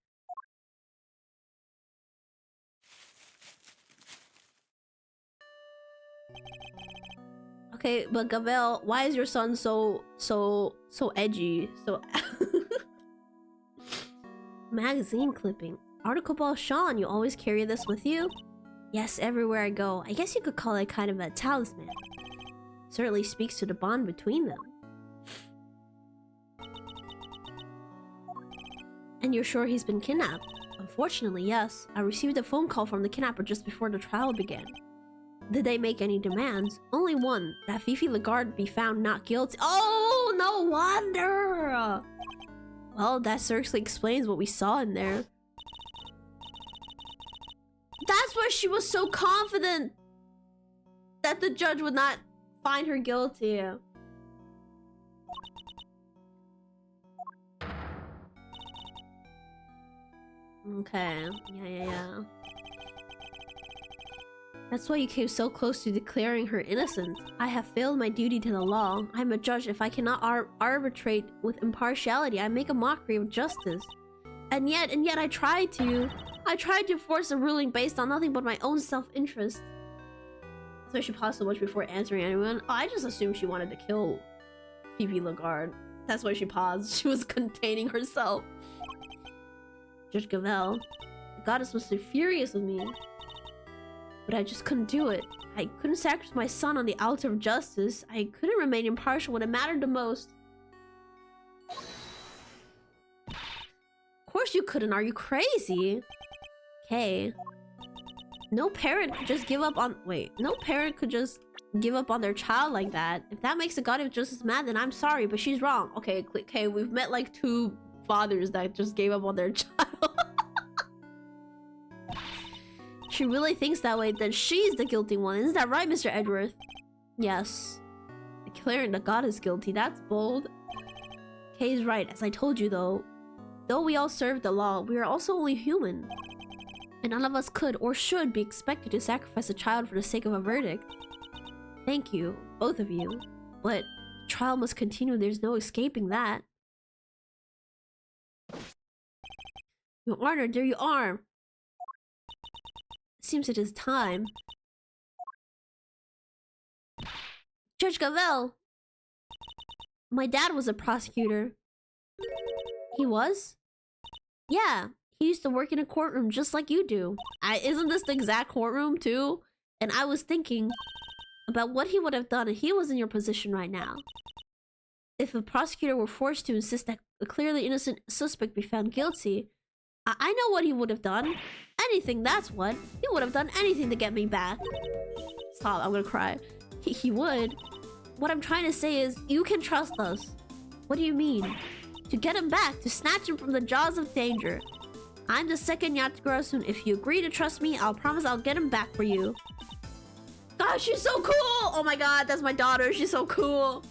Okay, but Gavel, why is your son so edgy? So magazine clipping. Article about Sean, you always carry this with you? Yes, everywhere I go. I guess you could call it kind of a talisman. Certainly speaks to the bond between them. And you're sure he's been kidnapped? Unfortunately, yes. I received a phone call from the kidnapper just before the trial began. Did they make any demands? Only one, that Fifi Lagarde be found not guilty. Oh, no wonder! Well, that certainly explains what we saw in there. That's why she was so confident that the judge would not find her guilty. Okay, yeah. That's why you came so close to declaring her innocent. I have failed my duty to the law. I'm a judge. If I cannot arbitrate with impartiality, I make a mockery of justice. And yet I tried to force a ruling based on nothing but my own self-interest. So she paused so much before answering anyone. Oh, I just assumed she wanted to kill Fifi Lagarde. That's why she paused. She was containing herself. Judge Gavel, the goddess was so furious with me. But I just couldn't do it. I couldn't sacrifice my son on the altar of justice. I couldn't remain impartial when it mattered the most. Of course you couldn't. Are you crazy? Okay. No parent could just give up on... Wait. No parent could just give up on their child like that. If that makes the goddess of justice mad, then I'm sorry, but she's wrong. Okay, we've met like 2 fathers that just gave up on their child. She really thinks that way, then she's the guilty one. Isn't that right, Mr. Edgeworth? Yes. Declaring the goddess guilty, that's bold. Kay's right. As I told you though we all serve the law, we are also only human. And none of us could or should be expected to sacrifice a child for the sake of a verdict. Thank you, both of you. But the trial must continue, there's no escaping that. Your Honor, there you are. Seems it is time. Judge Gavel! My dad was a prosecutor. He was? Yeah, he used to work in a courtroom just like you do. Isn't this the exact courtroom too? And I was thinking about what he would have done if he was in your position right now. If a prosecutor were forced to insist that a clearly innocent suspect be found guilty, I know what he would have done. Anything, that's what. He would have done anything to get me back. Stop, I'm gonna cry. He would. What I'm trying to say is, you can trust us. What do you mean? To get him back, to snatch him from the jaws of danger. I'm the second Yatsugura-sun. If you agree to trust me, I'll promise I'll get him back for you. God, she's so cool! Oh my god, that's my daughter. She's so cool.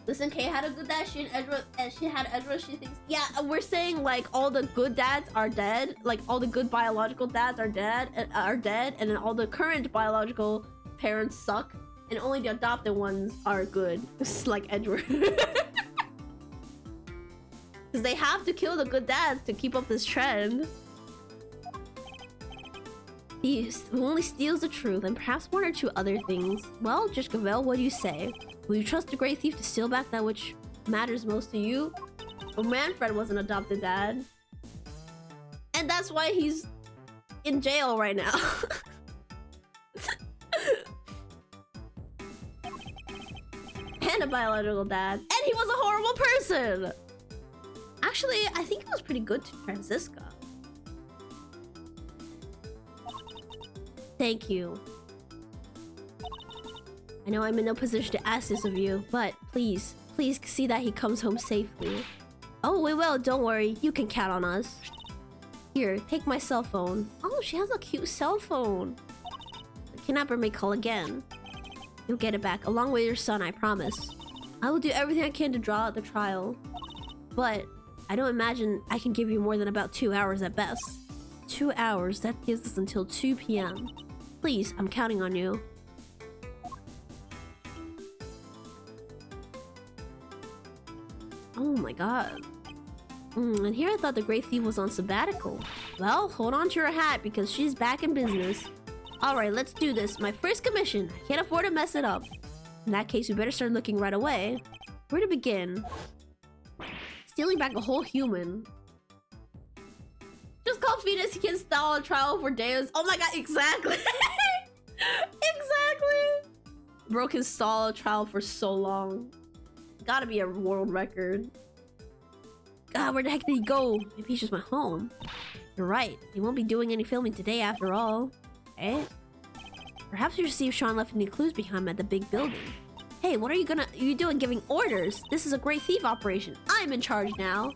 Listen, Kay had a good dad. She had Edward. She thinks, yeah, we're saying like all the good dads are dead, like all the good biological dads are dead, and then all the current biological parents suck, and only the adopted ones are good. It's like Edward, because they have to kill the good dads to keep up this trend. He only steals the truth and perhaps 1 or 2 other things. Well, Judge Gavel, what do you say? Will you trust the great thief to steal back that which matters most to you? Well, Manfred was an adopted dad. And that's why he's in jail right now. And a biological dad. And he was a horrible person! Actually, I think he was pretty good to Franziska. Thank you. I know I'm in no position to ask this of you, but please see that he comes home safely. Oh, we will, don't worry. You can count on us. Here, take my cell phone. Oh, she has a cute cell phone. The kidnapper may call again. You'll get it back, along with your son, I promise. I will do everything I can to draw out the trial. But I don't imagine I can give you more than about 2 hours at best. 2 hours, that gives us until 2 p.m. Please, I'm counting on you. Oh my god. And here I thought the Great Thief was on sabbatical. Well, hold on to your hat because she's back in business. Alright, let's do this. My first commission. I can't afford to mess it up. In that case, we better start looking right away. Where to begin? Stealing back a whole human. Just call Phoenix, he can stall a trial for days. Oh my god, exactly. Exactly. Bro can stall a trial for so long. Gotta be a world record. God, where the heck did he go? Maybe he's just went home. You're right. He won't be doing any filming today after all. Eh? Perhaps we should see if Sean left any clues behind him at the big building. Hey, what are you doing giving orders? This is a Great Thief operation. I'm in charge now.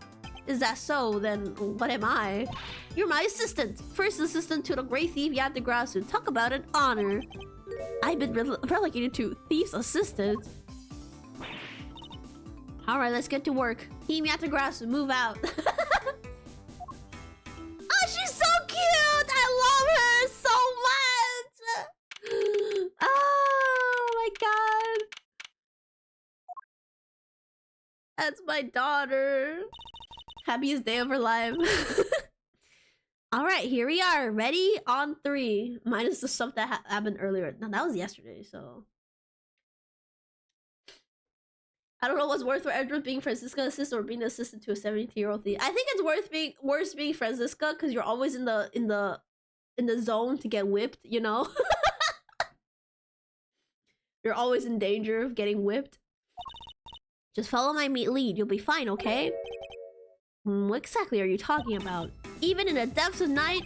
Is that so? Then what am I? You're my assistant. First assistant to the Great Thief Yatagrasu. Talk about an honor. I've been relegated to Thief's assistant. Alright, let's get to work. Team Yatagrasu, move out. Oh, she's so cute! I love her so much! Oh my god. That's my daughter. Happiest day of her life. Alright, here we are. Ready? On 3. Minus the stuff that happened earlier. No, that was yesterday, so... I don't know what's worse for Edward being Francisca's assistant or being the assistant to a 17-year-old thief. I think it's worse being Francisca because you're always in the zone to get whipped, you know? You're always in danger of getting whipped. Just follow my lead, you'll be fine, okay? What exactly are you talking about? Even in the depths of night?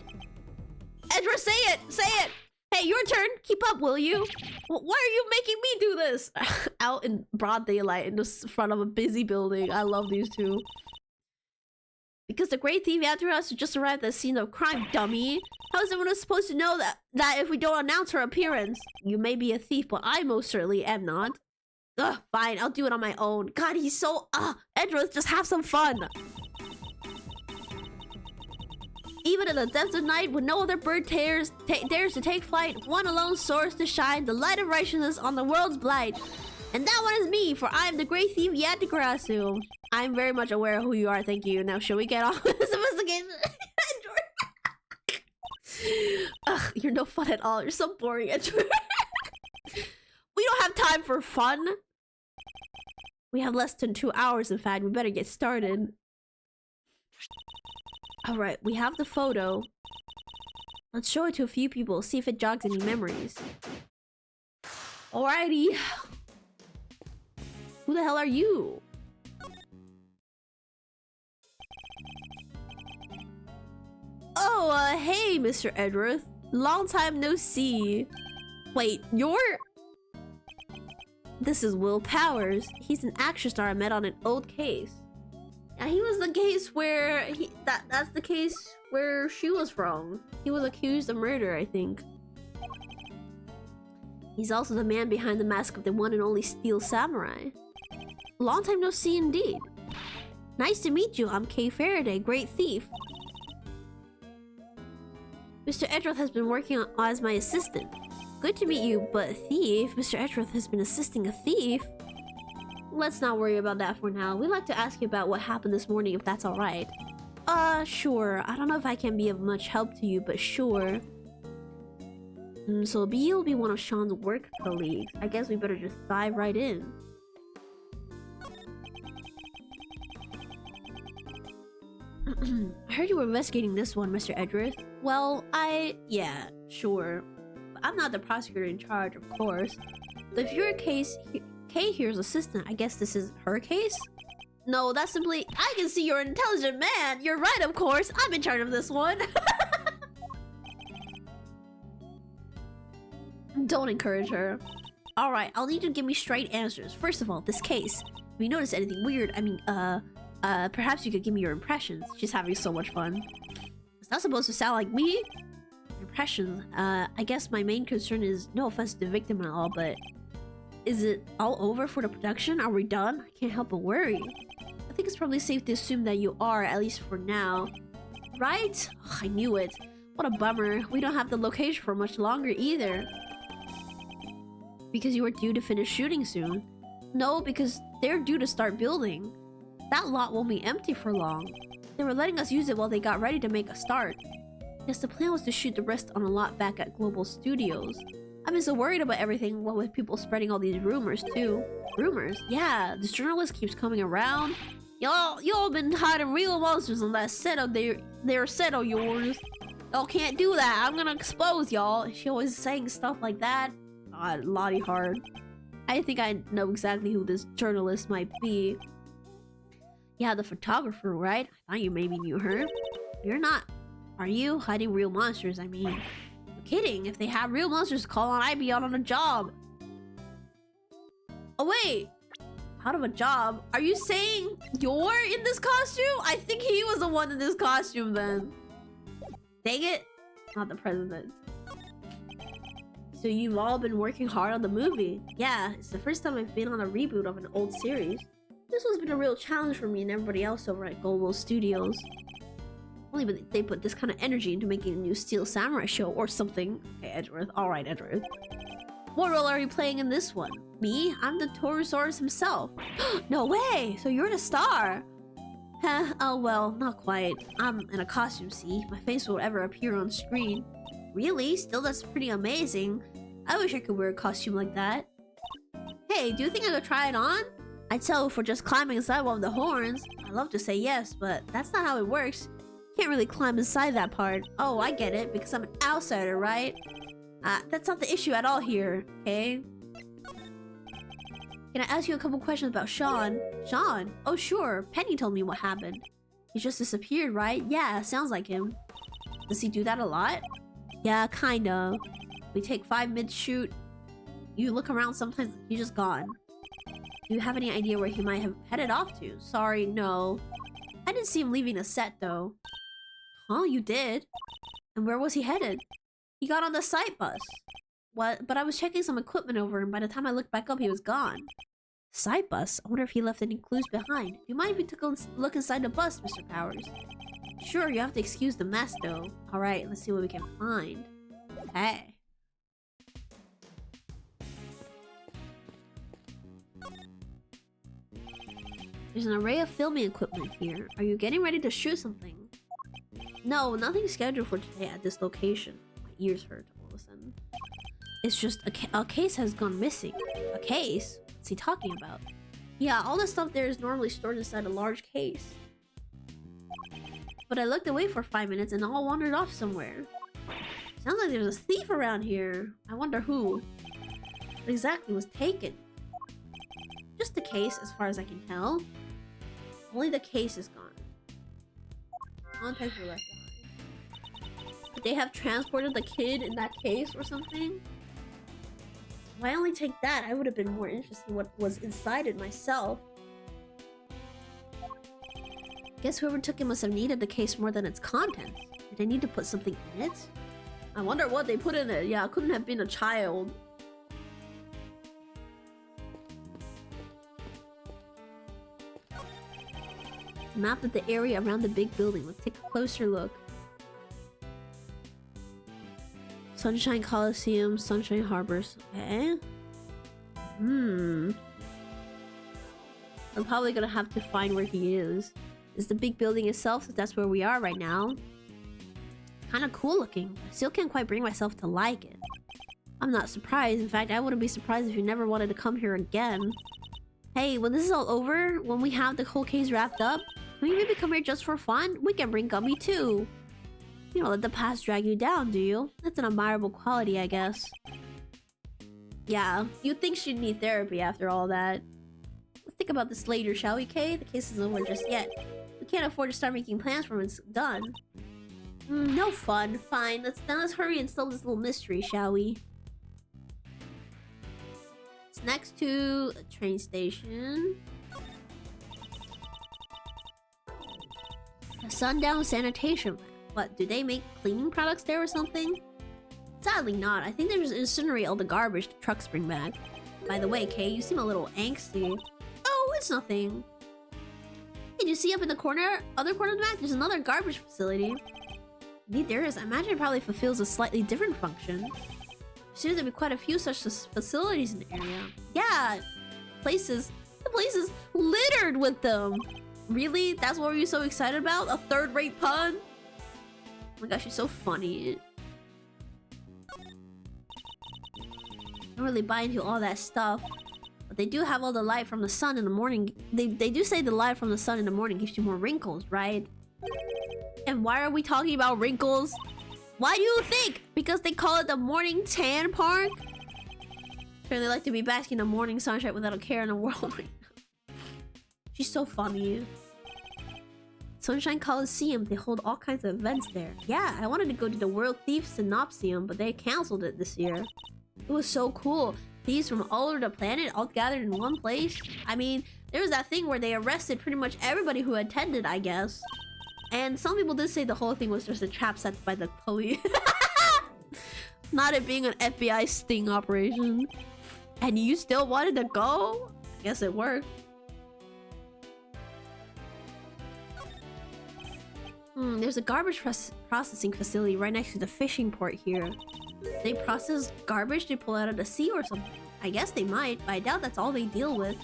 Edward, say it! Say it! Hey, your turn! Keep up, will you? Why are you making me do this? Out in broad daylight in the front of a busy building. I love these two. Because the Great Thief after us just arrived at the scene of crime, dummy. How is everyone supposed to know that if we don't announce her appearance? You may be a thief, but I most certainly am not. Ugh, fine, I'll do it on my own. God, he's so... Edward, just have some fun. Even in the depths of night, when no other bird dares to take flight, one alone soars to shine the light of righteousness on the world's blight. And that one is me, for I am the Great Thief Yatagrasu. I'm very much aware of who you are, thank you. Now, shall we get on with this investigation? Ugh, you're no fun at all. You're so boring, Edward. We don't have time for fun. We have less than 2 hours, in fact. We better get started. Alright, we have the photo. Let's show it to a few people, see if it jogs any memories. Alrighty. Who the hell are you? Oh, hey, Mr. Edworth. Long time no see. Wait, you're... This is Will Powers. He's an action star I met on an old case. Yeah, he was the case where... That's the case where she was from. He was accused of murder, I think. He's also the man behind the mask of the one and only Steel Samurai. Long time no see indeed. Nice to meet you, I'm Kay Faraday, Great Thief. Mr. Edworth has been working as my assistant. Good to meet you, but a thief? Mr. Edworth has been assisting a thief? Let's not worry about that for now. We'd like to ask you about what happened this morning, if that's alright. Sure. I don't know if I can be of much help to you, but sure. So B will be one of Sean's work colleagues. I guess we better just dive right in. I heard you were investigating this one, Mr. Edworth. Well, yeah, sure. But I'm not the prosecutor in charge, of course. But if your case... Kay here's assistant. I guess this is her case? No, that's simply... I can see you're an intelligent man! You're right, of course! I'm in charge of this one! Don't encourage her. Alright, I'll need you to give me straight answers. First of all, this case. If you notice anything weird, perhaps you could give me your impressions. She's having so much fun. It's not supposed to sound like me. Impressions. I guess my main concern is, no offense to the victim and all, but... Is it all over for the production? Are we done? I can't help but worry. I think it's probably safe to assume that you are, at least for now. Right? Ugh, I knew it. What a bummer. We don't have the location for much longer either. Because you were due to finish shooting soon. No, because they're due to start building. That lot won't be empty for long. They were letting us use it while they got ready to make a start. Yes, the plan was to shoot the rest on a lot back at Global Studios. I've been so worried about everything, what with people spreading all these rumors too. Rumors? Yeah, this journalist keeps coming around. Y'all been hiding real monsters on that set of their set of yours. Y'all can't do that. I'm gonna expose y'all. She always saying stuff like that. God, Lottie hard. I think I know exactly who this journalist might be. Yeah, the photographer, right? I thought you maybe knew her. You're not. Are you? Hiding real monsters, I mean. You're kidding. If they have real monsters to call on, I'd be out on a job. Oh, wait. Out of a job? Are you saying you're in this costume? I think he was the one in this costume then. Dang it. Not the president. So you've all been working hard on the movie. Yeah, it's the first time I've been on a reboot of an old series. This one's been a real challenge for me and everybody else over at Global Studios. Only they put this kind of energy into making a new Steel Samurai show or something. Okay, Edgeworth. Alright, Edgeworth. What role are you playing in this one? Me? I'm the Taurosaurus himself. No way! So you're the star! Huh, oh well, not quite. I'm in a costume, see? My face won't ever appear on screen. Really? Still, that's pretty amazing. I wish I could wear a costume like that. Hey, do you think I could try it on? I'd settle for just climbing inside one of the horns. I'd love to say yes, but that's not how it works. Can't really climb inside that part. Oh, I get it, because I'm an outsider, right? That's not the issue at all here, okay? Can I ask you a couple questions about Sean? Sean? Oh, sure. Penny told me what happened. He just disappeared, right? Yeah, sounds like him. Does he do that a lot? Yeah, kinda. We take 5 mid-shoot. You look around sometimes, he's just gone. Do you have any idea where he might have headed off to? Sorry, no. I didn't see him leaving the set, though. Huh, you did? And where was he headed? He got on the site bus. What? But I was checking some equipment over, and by the time I looked back up, he was gone. Site bus? I wonder if he left any clues behind. Do you mind if we took a look inside the bus, Mr. Powers? Sure, you have to excuse the mess, though. Alright, let's see what we can find. Okay. There's an array of filming equipment here. Are you getting ready to shoot something? No, nothing scheduled for today at this location. My ears hurt all of a sudden. It's just a case has gone missing. A case? What's he talking about? Yeah, all the stuff there is normally stored inside a large case. But I looked away for 5 minutes and all wandered off somewhere. Sounds like there's a thief around here. I wonder who. What exactly was taken? Just the case, as far as I can tell. Only the case is gone. Contacts were left behind. Could they have transported the kid in that case or something? If I only take that, I would have been more interested in what was inside it myself. Guess whoever took it must have needed the case more than its contents. Did they need to put something in it? I wonder what they put in it. Yeah, it couldn't have been a child. Map of the area around the big building. Let's take a closer look. Sunshine Coliseum, Sunshine Harbors. Okay. I'm probably gonna have to find where he is. Is the big building itself, so that's where we are right now. Kind of cool looking. I still can't quite bring myself to like it. I'm not surprised. In fact, I wouldn't be surprised if you never wanted to come here again. Hey, when this is all over, when we have the whole case wrapped up, can we maybe come here just for fun? We can bring Gummy too. You don't let the past drag you down, do you? That's an admirable quality, I guess. Yeah, you'd think she'd need therapy after all that. Let's think about this later, shall we, Kay? The case isn't over just yet. We can't afford to start making plans for when it's done. No fun. Fine, let's hurry and solve this little mystery, shall we? It's next to a train station. A sundown sanitation plant. What, do they make cleaning products there or something? Sadly not. I think they just incinerate all the garbage the trucks bring back. By the way, Kay, you seem a little angsty. Oh, it's nothing. Hey, do you see up in the corner, other corner of the map, there's another garbage facility. Indeed there is. I imagine it probably fulfills a slightly different function. There seems to be quite a few such facilities in the area. Yeah, the place is littered with them. Really? That's what were you so excited about? A third-rate pun? Oh my gosh, she's so funny. I don't really buy into all that stuff. But they do have all the light from the sun in the morning. They do say the light from the sun in the morning gives you more wrinkles, right? And why are we talking about wrinkles? Why do you think? Because they call it the morning tan park? Sure, they like to be basking in the morning sunshine without a care in the world. She's so funny. Sunshine Coliseum, they hold all kinds of events there. Yeah, I wanted to go to the World Thief Synopsium, but they canceled it this year. It was so cool. Thieves from all over the planet all gathered in one place. I mean, there was that thing where they arrested pretty much everybody who attended, I guess. And some people did say the whole thing was just a trap set by the police. Not it being an FBI sting operation. And you still wanted to go? I guess it worked. There's a garbage processing facility right next to the fishing port here. They process garbage they pull out of the sea or something. I guess they might, but I doubt that's all they deal with.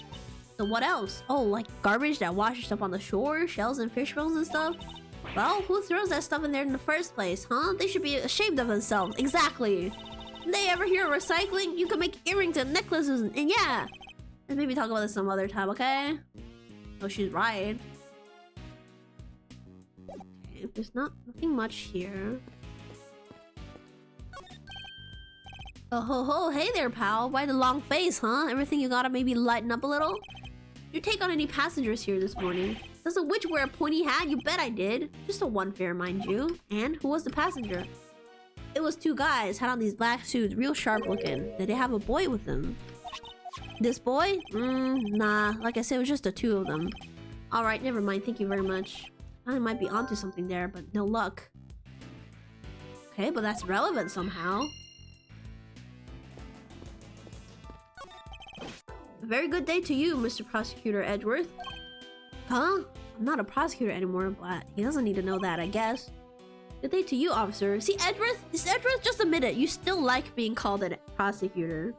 So what else? Oh, like garbage that washes up on the shore, shells and fish bones and stuff? Well, who throws that stuff in there in the first place, huh? They should be ashamed of themselves. Exactly. Did they ever hear of recycling? You can make earrings and necklaces and yeah. Let's maybe talk about this some other time, okay? Oh, she's right. Okay, there's nothing much here. Oh ho ho, hey there pal. Why the long face, huh? Everything you gotta maybe lighten up a little? Did you take on any passengers here this morning? Does the witch wear a pointy hat? You bet I did. Just a one fare, mind you. And who was the passenger? It was two guys, had on these black suits, real sharp looking. Did they have a boy with them? This boy? Nah. Like I said, it was just the two of them. Alright, never mind. Thank you very much. I might be onto something there, but no luck. Okay, but that's relevant somehow. A very good day to you, Mr. Prosecutor Edgeworth. Huh? I'm not a prosecutor anymore, but he doesn't need to know that, I guess. Good day to you, officer. See, Edgeworth? Just admit it. You still like being called a prosecutor.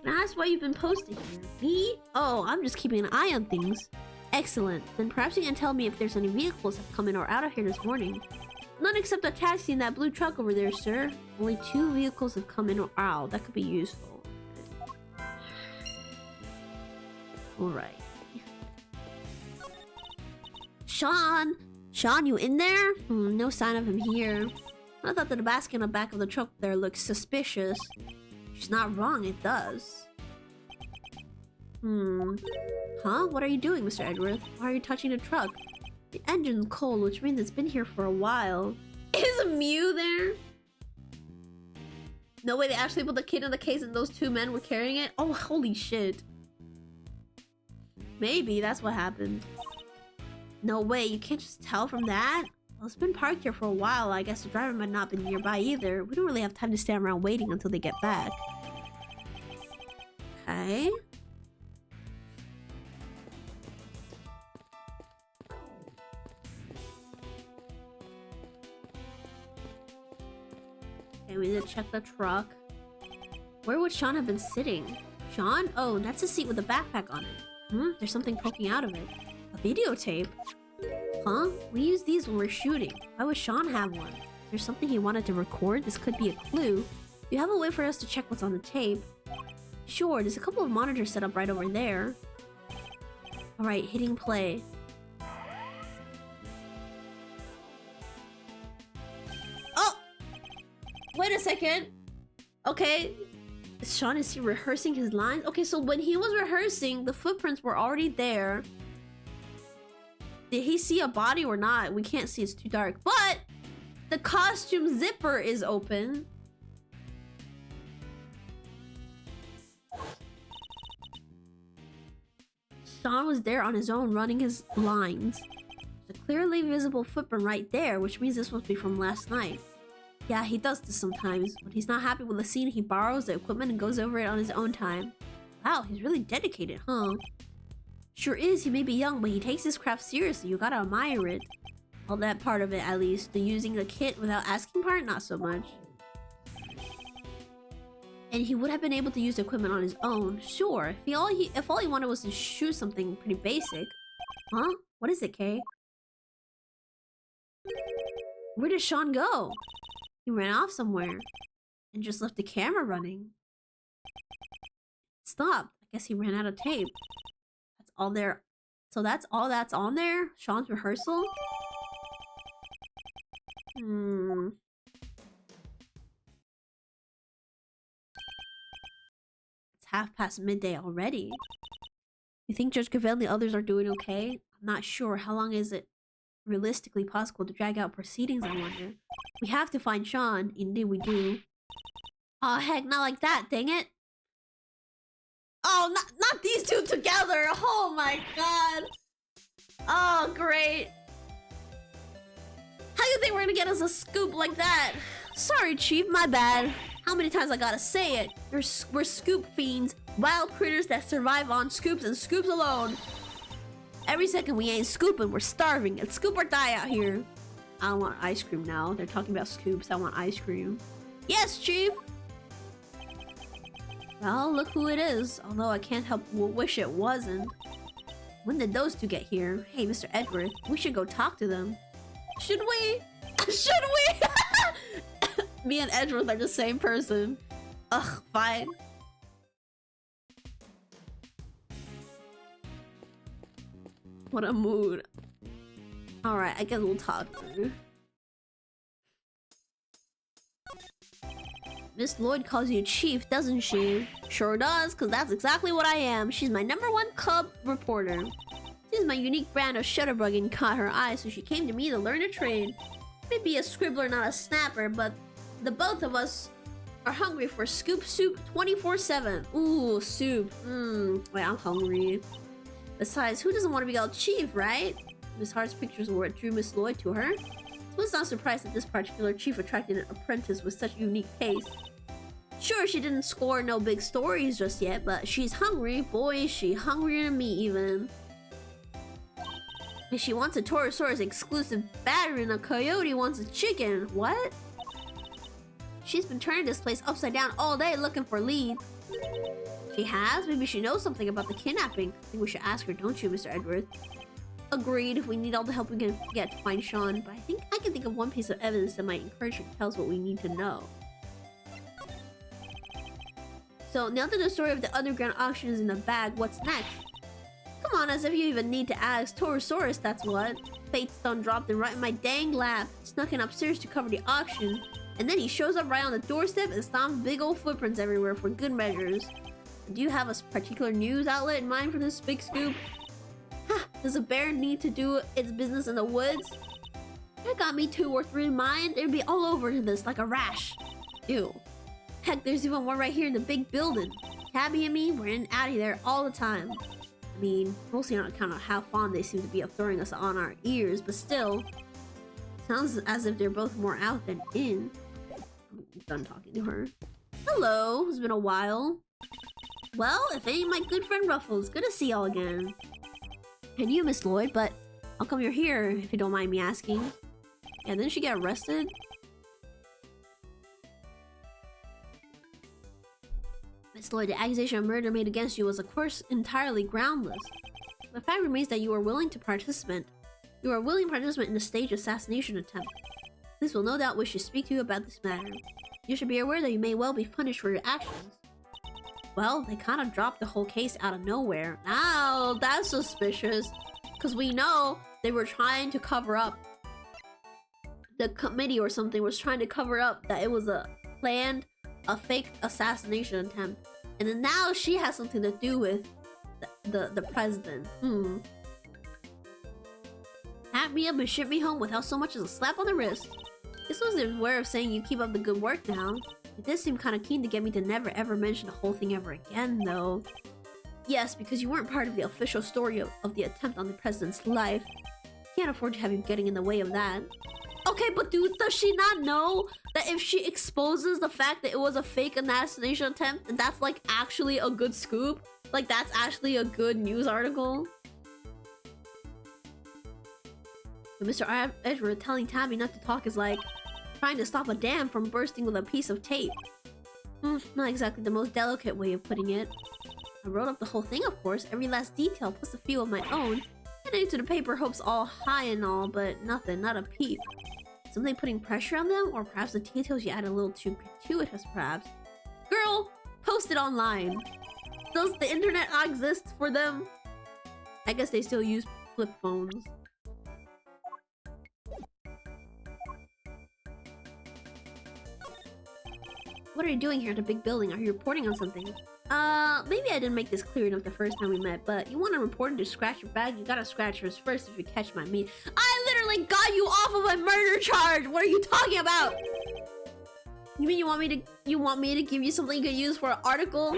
Can I ask why you've been posted here? Me? Oh, I'm just keeping an eye on things. Excellent. Then perhaps you can tell me if there's any vehicles that have come in or out of here this morning. None except a taxi in that blue truck over there, sir. Only 2 vehicles have come in or out. That could be useful. Alright. Sean! Sean, you in there? No sign of him here. I thought that the basket on the back of the truck there looks suspicious. She's not wrong, it does. Huh? What are you doing, Mr. Edgeworth? Why are you touching the truck? The engine's cold, which means it's been here for a while. Is Mew there? No way they actually put the kid in the case and those 2 men were carrying it? Oh, holy shit. Maybe that's what happened. No way, you can't just tell from that? Well, it's been parked here for a while. I guess the driver might not have been nearby either. We don't really have time to stand around waiting until they get back. Okay. Okay, we need to check the truck. Where would Sean have been sitting? Sean? Oh, that's a seat with a backpack on it. There's something poking out of it. A videotape? Huh? We use these when we're shooting. Why would Sean have one? Is there something he wanted to record? This could be a clue. Do you have a way for us to check what's on the tape? Sure, there's a couple of monitors set up right over there. Alright, hitting play. Oh! Wait a second. Okay. Sean, is he rehearsing his lines? Okay, so when he was rehearsing, the footprints were already there. Did he see a body or not? We can't see, it's too dark. But the costume zipper is open. Sean was there on his own running his lines. There's a clearly visible footprint right there, which means this must be from last night. Yeah, he does this sometimes. When he's not happy with the scene, he borrows the equipment and goes over it on his own time. Wow, he's really dedicated, huh? Sure is, he may be young, but he takes his craft seriously. You gotta admire it. Well, that part of it, at least. The using the kit without asking part, not so much. And he would have been able to use the equipment on his own, sure. If all he wanted was to shoot something pretty basic. Huh? What is it, Kay? Where did Sean go? He ran off somewhere and just left the camera running. Stopped. I guess he ran out of tape. That's all there. So that's all that's on there? Sean's rehearsal? It's midnight already. You think Judge Cavell and the others are doing okay? I'm not sure. How long is it realistically possible to drag out proceedings, I wonder? We have to find Sean. Indeed we do. Oh heck, not like that, dang it. Oh, not these two together. Oh my god. Oh, great. How do you think we're gonna get us a scoop like that? Sorry, Chief, my bad. How many times I gotta say it? We're scoop fiends, wild critters that survive on scoops and scoops alone. Every second we ain't scooping, we're starving. It's scoop or die out here. I want ice cream now. They're talking about scoops. I want ice cream. Yes, Chief! Well, look who it is. Although I can't help wish it wasn't. When did those two get here? Hey, Mr. Edward, we should go talk to them. Should we? Should we? Me and Edward are the same person. Ugh, fine. What a mood. Alright, I guess we'll talk to her. Miss Lloyd calls you Chief, doesn't she? Sure does, because that's exactly what I am. She's my #1 cub reporter. She's my unique brand of shutterbugging caught her eye, so she came to me to learn a trade. Maybe a scribbler, not a snapper, but the both of us are hungry for scoop soup 24/7. Ooh, soup. Wait, I'm hungry. Besides, who doesn't want to be called Chief, right? Miss Hart's pictures were what drew Miss Lloyd to her. I was not surprised that this particular chief attracted an apprentice with such unique taste. Sure, she didn't score no big stories just yet, but she's hungry. Boy, is she hungrier than me even. And she wants a Torosaurus exclusive battery and a coyote wants a chicken. What? She's been turning this place upside down all day looking for leads. She has? Maybe she knows something about the kidnapping. I think we should ask her, don't you, Mr. Edward? Agreed. We need all the help we can get to find Sean, but I think I can think of one piece of evidence that might encourage her to tell us what we need to know. So, now that the story of the underground auction is in the bag, what's next? Come on, as if you even need to ask. Torosaurus, that's what. Fate Stone dropped him right in my dang lap, snuck in upstairs to cover the auction, and then he shows up right on the doorstep and stomps big old footprints everywhere for good measures. Do you have a particular news outlet in mind for this big scoop? Does a bear need to do its business in the woods? That got me 2 or 3 in mind. It'd be all over this like a rash. Ew. Heck, there's even one right here in the big building. Tabby and me, we're in out of there all the time. I mean, mostly on account of how fond they seem to be of throwing us on our ears, but still. Sounds as if they're both more out than in. I'm done talking to her. Hello, it's been a while. Well, if ain't my good friend Ruffles, good to see y'all again. And you, Miss Lloyd, but how come you're here, if you don't mind me asking? Yeah, didn't she get arrested? Miss Lloyd, the accusation of murder made against you was, of course, entirely groundless. The fact remains that you are willing to participant. You are a willing participant in the staged assassination attempt. Police will no doubt wish to speak to you about this matter. You should be aware that you may well be punished for your actions. Well, they kind of dropped the whole case out of nowhere. Now, that's suspicious. Because we know they were trying to cover up. The committee or something was trying to cover up that it was a fake assassination attempt. And then now she has something to do with the president. Tap me up and ship me home without so much as a slap on the wrist. This was their way of saying you keep up the good work now. It did seem kind of keen to get me to never ever mention the whole thing ever again, though. Yes, because you weren't part of the official story of the attempt on the president's life. Can't afford to have you getting in the way of that. Okay, but does she not know that if she exposes the fact that it was a fake assassination attempt, and that's like actually a good scoop? Like that's actually a good news article? But Mr. Edward telling Tabby not to talk is like trying to stop a dam from bursting with a piece of tape. Not exactly the most delicate way of putting it. I wrote up the whole thing, of course, every last detail plus a few of my own, and listening to the paper hopes all high and all, but nothing, not a peep. Something putting pressure on them? Or perhaps the details you add a little too gratuitous, perhaps. Girl, post it online. Does the internet exist for them? I guess they still use flip phones. What are you doing here at the big building? Are you reporting on something? Maybe I didn't make this clear enough the first time we met, but you want to report and to scratch your bag? You gotta scratch yours first if you catch my meat. I literally got you off of a murder charge! What are you talking about? You mean you want me to give you something you could use for an article?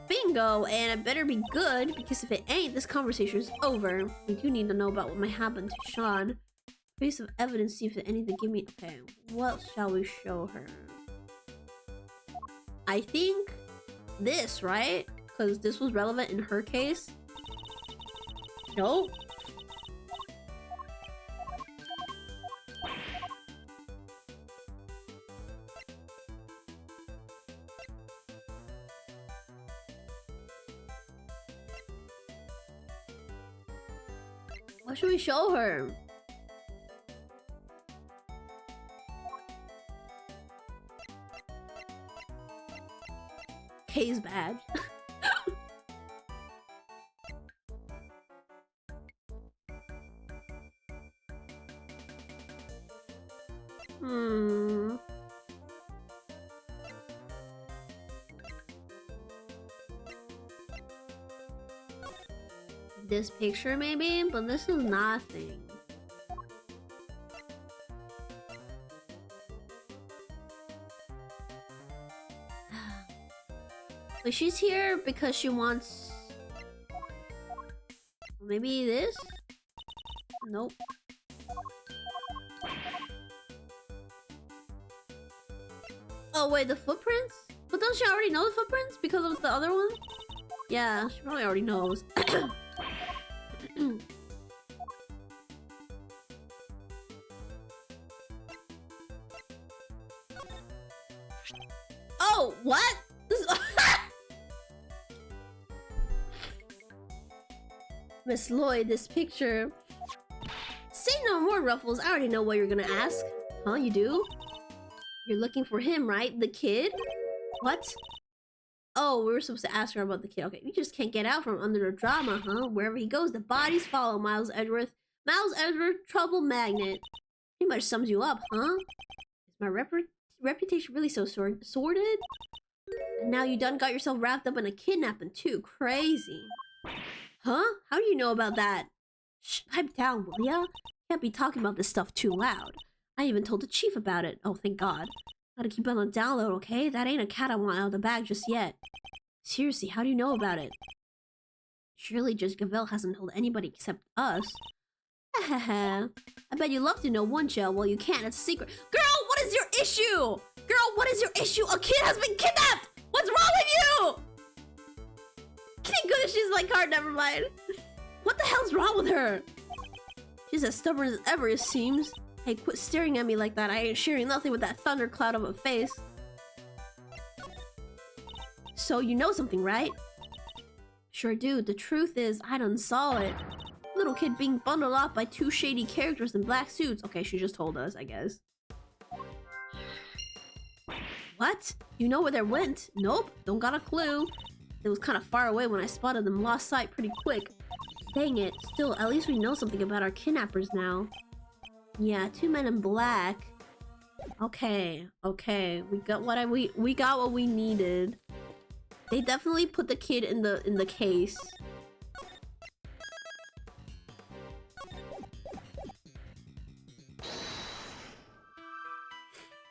Bingo! And it better be good, because if it ain't, this conversation is over. We do need to know about what might happen to Sean. Piece of evidence, see if anything give me. Okay, what shall we show her? I think this, right? Because this was relevant in her case. Nope. What should we show her? K's badge. This picture maybe, but this is nothing. But she's here because she wants... Maybe this? Nope. Oh wait, the footprints? But doesn't she already know the footprints because of the other one? Yeah, she probably already knows. Oh, what? This is Miss Lloyd, this picture. Say no more, Ruffles. I already know what you're gonna ask. Huh, you do? You're looking for him, right? The kid? What? Oh, we were supposed to ask her about the kid. Okay, you just can't get out from under the drama, huh? Wherever he goes, the bodies follow. Miles Edgeworth. Miles Edgeworth, trouble magnet. Pretty much sums you up, huh? Is my reputation really so sordid? And now you done got yourself wrapped up in a kidnapping too. Crazy. Huh? How do you know about that? Shh, pipe down, will ya? Can't be talking about this stuff too loud. I even told the chief about it. Oh, thank God. Gotta keep it on the download, okay? That ain't a cat I want out of the bag just yet. Seriously, how do you know about it? Surely Judge Gavelle hasn't told anybody except us. I bet you love to know one gel. Well, you can't. It's a secret. Girl, what is your issue? Girl, what is your issue? A kid has been kidnapped! What's wrong with you? Thank goodness she's like, hard, never mind. What the hell's wrong with her? She's as stubborn as ever, it seems. Hey, quit staring at me like that. I ain't sharing nothing with that thundercloud of a face. So, you know something, right? Sure do. The truth is, I done saw it. Little kid being bundled off by two shady characters in black suits. Okay, she just told us, I guess. What? You know where they went? Nope, don't got a clue. It was kind of far away when I spotted them, lost sight pretty quick. Dang it. Still, at least we know something about our kidnappers now. Yeah, two men in black. Okay, okay. We got what we got what we needed. They definitely put the kid in the case.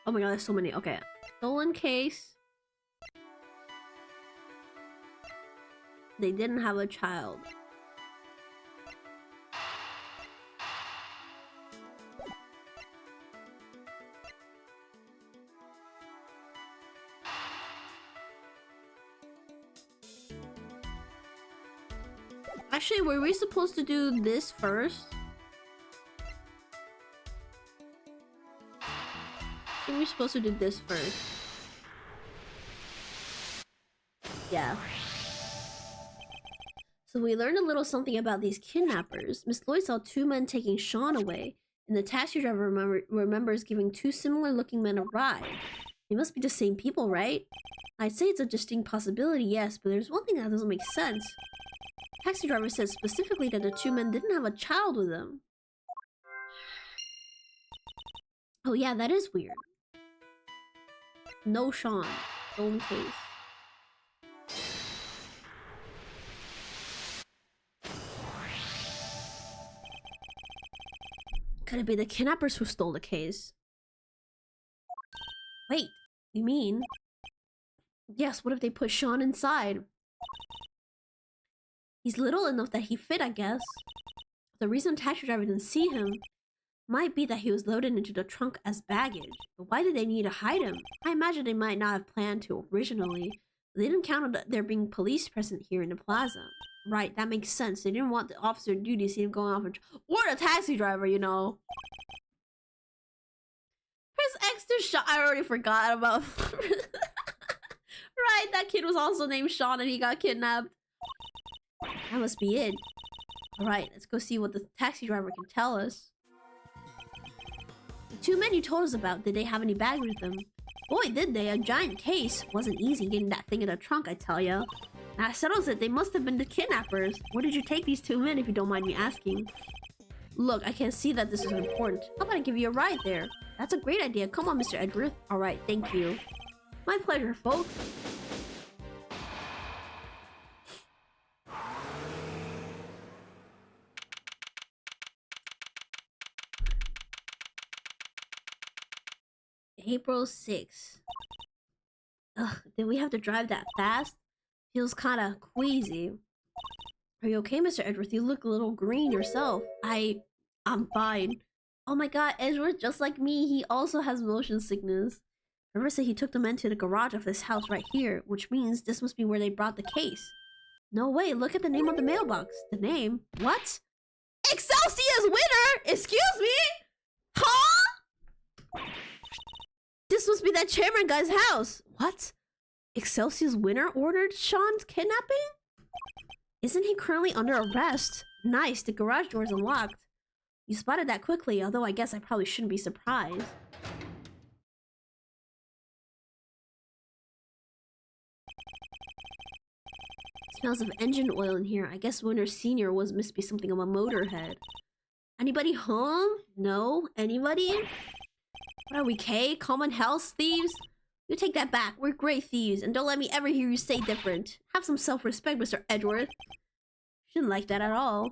Oh my god, there's so many. Okay. Stolen case. They didn't have a child. Actually, were we supposed to do this first? I think we're supposed to do this first. So we learned a little something about these kidnappers. Miss Lloyd saw two men taking Sean away, and the taxi driver remembers giving two similar-looking men a ride. They must be the same people, right? I'd say it's a distinct possibility, yes, but there's one thing that doesn't make sense. The taxi driver said specifically that the two men didn't have a child with them. Oh yeah, that is weird. No Sean. Own case. Could it be the kidnappers who stole the case? Wait, you mean? Yes, what if they put Sean inside? He's little enough that he fit, I guess. The reason the taxi driver didn't see him might be that he was loaded into the trunk as baggage. But why did they need to hide him? I imagine they might not have planned to originally. They didn't count on there being police present here in the plaza. Right, that makes sense. They didn't want the officer duty to see him going off or the taxi driver, you know. Press X to Sean. I already forgot about. Right, that kid was also named Sean and he got kidnapped. That must be it. Alright, let's go see what the taxi driver can tell us. The two men you told us about, did they have any bags with them? Boy, did they. A giant case. Wasn't easy getting that thing in the trunk, I tell ya. That settles it. They must have been the kidnappers. Where did you take these two men, if you don't mind me asking? Look, I can see that this is important. How about I give you a ride there? That's a great idea. Come on, Mr. Edgeworth. Alright, thank you. My pleasure, folks. April 6th. Ugh, did we have to drive that fast? Feels kinda queasy. Are you okay, Mr. Edgeworth? You look a little green yourself. I'm fine. Oh my god, Edgeworth, just like me, he also has motion sickness. River said he took the men to the garage of this house right here, which means this must be where they brought the case. No way, look at the name on the mailbox. The name? What? Excelsior's winner! Excuse me? Huh? This must be that chairman guy's house. What? Excelsior's winner ordered Sean's kidnapping? Isn't he currently under arrest? Nice, the garage door is unlocked. You spotted that quickly, although I guess I probably shouldn't be surprised. Smells of engine oil in here. I guess Winter Senior must be something of a motorhead. Anybody home? No? Anybody? What are we, K? Common house thieves? You take that back. We're great thieves, and don't let me ever hear you say different. Have some self-respect, Mr. Edgeworth. Shouldn't like that at all.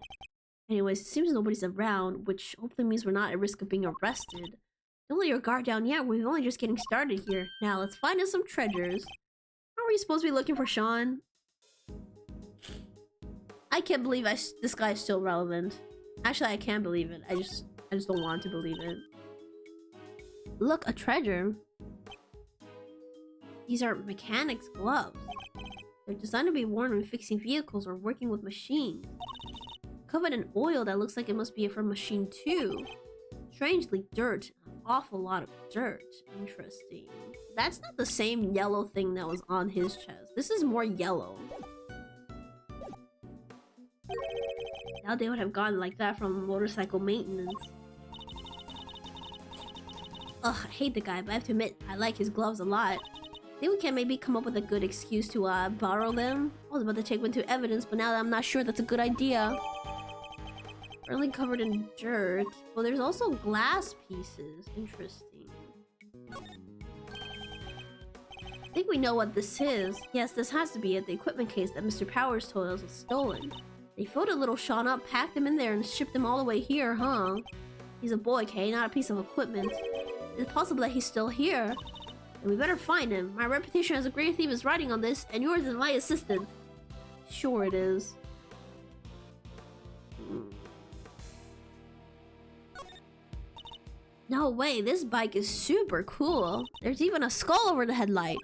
Anyways, it seems nobody's around, which hopefully means we're not at risk of being arrested. Don't let your guard down yet. We're only just getting started here. Now, let's find us some treasures. How are we supposed to be looking for Sean? I can't believe this guy is still relevant. Actually, I can't believe it. I just don't want to believe it. Look, a treasure. These are mechanics' gloves. They're designed to be worn when fixing vehicles or working with machines. Covered in oil that looks like it must be from machine 2. Strangely, dirt. An awful lot of dirt. Interesting. That's not the same yellow thing that was on his chest. This is more yellow. Now they would have gone like that from motorcycle maintenance. Ugh, I hate the guy, but I have to admit, I like his gloves a lot. I think we can maybe come up with a good excuse to borrow them. I was about to take one to evidence, but now that I'm not sure that's a good idea. Really covered in dirt. Well, there's also glass pieces. Interesting. I think we know what this is. Yes, this has to be it. The equipment case that Mr. Powers told us was stolen. They folded little Sean up, packed him in there, and shipped him all the way here, huh? He's a boy, Kay, not a piece of equipment. It's possible that he's still here. And we better find him. My reputation as a great thief is riding on this, and yours is my assistant. Sure it is. No way, this bike is super cool. There's even a skull over the headlight.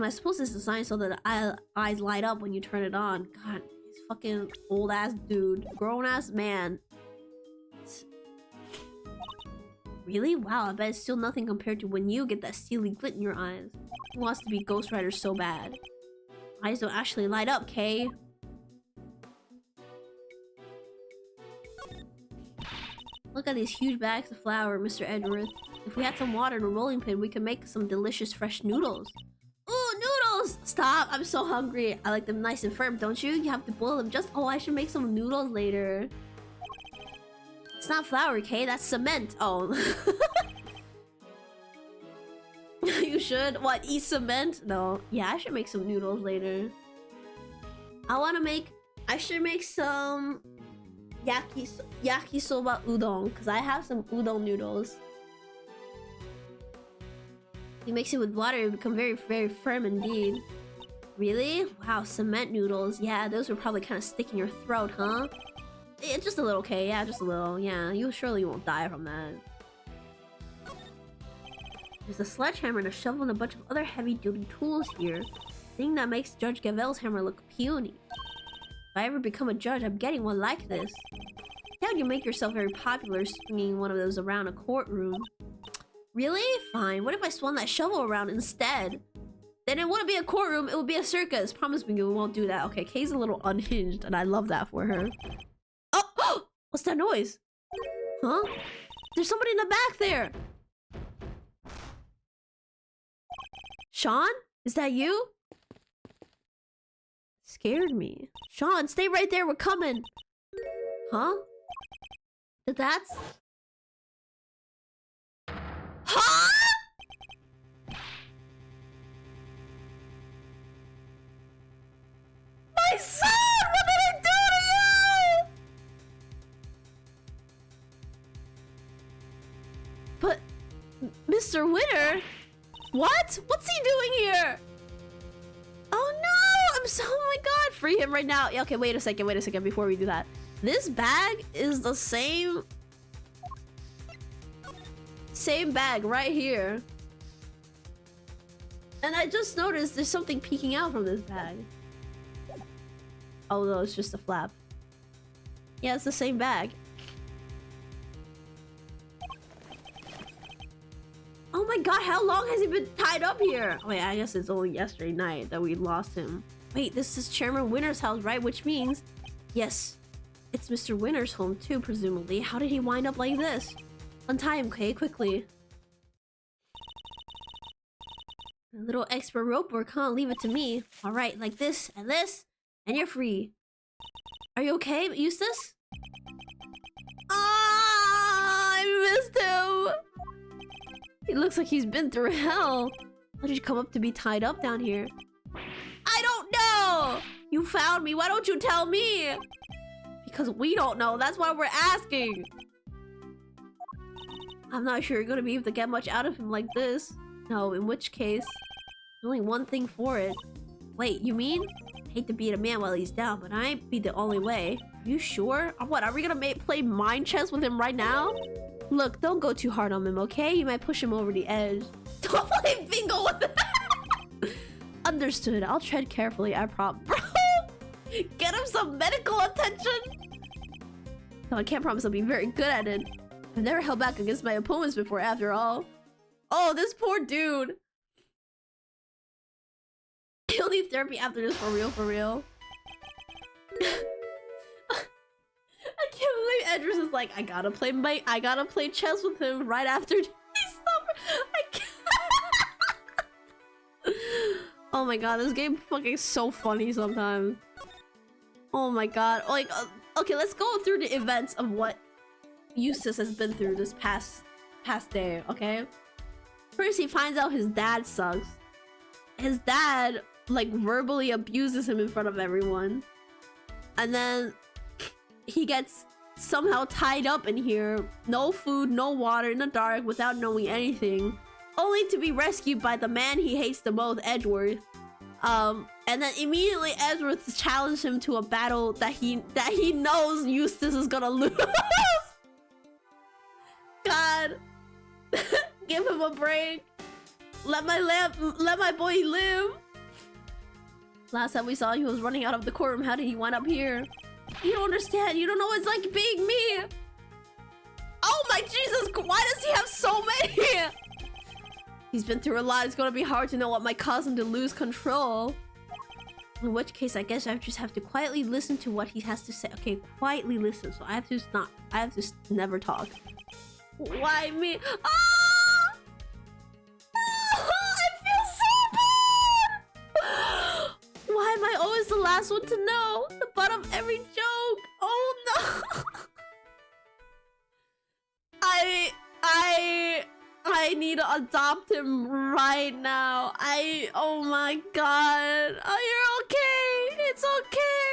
I suppose it's designed so that the eyes light up when you turn it on. God, he's fucking old ass dude. Grown ass man. Really? Wow, I bet it's still nothing compared to when you get that steely glint in your eyes. Who wants to be Ghost Rider so bad? Eyes don't actually light up, Kay. Look at these huge bags of flour, Mr. Edgeworth. If we had some water in a rolling pin, we could make some delicious fresh noodles. Ooh, noodles! Stop, I'm so hungry. I like them nice and firm, don't you? You have to boil them just... Oh, I should make some noodles later. It's not flour, okay? That's cement. Oh. You should? What, eat cement? No. Yeah, I should make some noodles later. I should make some... yakisoba udon, because I have some udon noodles. You mix it with water, it become very, very firm indeed. Really? Wow, cement noodles. Yeah, those would probably kind of stick in your throat, huh? Yeah, just a little, okay? Yeah, just a little. Yeah, you surely won't die from that. There's a sledgehammer and a shovel and a bunch of other heavy-duty tools here. Thing that makes Judge Gavel's hammer look puny. If I ever become a judge, I'm getting one like this. Doubt you make yourself very popular swinging one of those around a courtroom. Really? Fine. What if I swung that shovel around instead? Then it wouldn't be a courtroom, it would be a circus. Promise me we won't do that. Okay, Kay's a little unhinged, and I love that for her. Oh! What's that noise? Huh? There's somebody in the back there! Sean? Is that you? Scared me. Sean, stay right there, we're coming! Huh? That's... Huh?! My son! What did I do to you?! But... Mr. Winter? What? What's he doing here? Oh no! I'm so... Oh my god! Free him right now. Yeah, okay, wait a second before we do that. This bag is the same bag right here. And I just noticed there's something peeking out from this bag. Oh no, it's just a flap. Yeah, it's the same bag. Oh my god, how long has he been tied up here? Wait, I guess it's only yesterday night that we lost him. Wait, this is Chairman Winter's house, right? Which means... Yes, it's Mr. Winter's home too, presumably. How did he wind up like this? Untie him, okay? Quickly. A little expert rope work, huh? Leave it to me. Alright, like this, and you're free. Are you okay, Eustace? Ah, I missed him! He looks like he's been through hell. How did you come up to be tied up down here? I don't know! You found me, why don't you tell me? Because we don't know, that's why we're asking. I'm not sure you're gonna be able to get much out of him like this. No, in which case, there's only one thing for it. Wait, you mean? I hate to beat a man while he's down, but I ain't be the only way. Are you sure? What, are we gonna play mind chess with him right now? Look, don't go too hard on him, okay? You might push him over the edge. Don't play bingo with him! Understood, I'll tread carefully, I promise. Bro! Get him some medical attention! No, I can't promise I'll be very good at it. I've never held back against my opponents before, after all. Oh, this poor dude. He'll need therapy after this, for real, for real. I can't believe Edris is like, I gotta play chess with him right after he's I can't. Oh my god, this game fucking so funny sometimes. Oh my god, like, okay, let's go through the events of what Eustace has been through this past day, okay? First, he finds out his dad sucks. His dad, like, verbally abuses him in front of everyone. And then he gets somehow tied up in here. No food, no water, in the dark, without knowing anything. Only to be rescued by the man he hates the most, Edgeworth. And then immediately Edgeworth challenged him to a battle that he knows Eustace is gonna lose. God. Give him a break. Let my boy live. Last time we saw him, he was running out of the courtroom. How did he wind up here? You don't understand. You don't know what it's like being me. Oh my Jesus, why does he have so many? He's been through a lot. It's gonna be hard to know what might cause him to lose control. In which case, I guess I just have to quietly listen to what he has to say. Okay, quietly listen. So I have to not. I have to never talk. Why me? Ah! I feel so bad. Why am I always the last one to know? The butt of every joke. Oh no. I need to adopt him right now. Oh my god. Oh, you're okay. It's okay.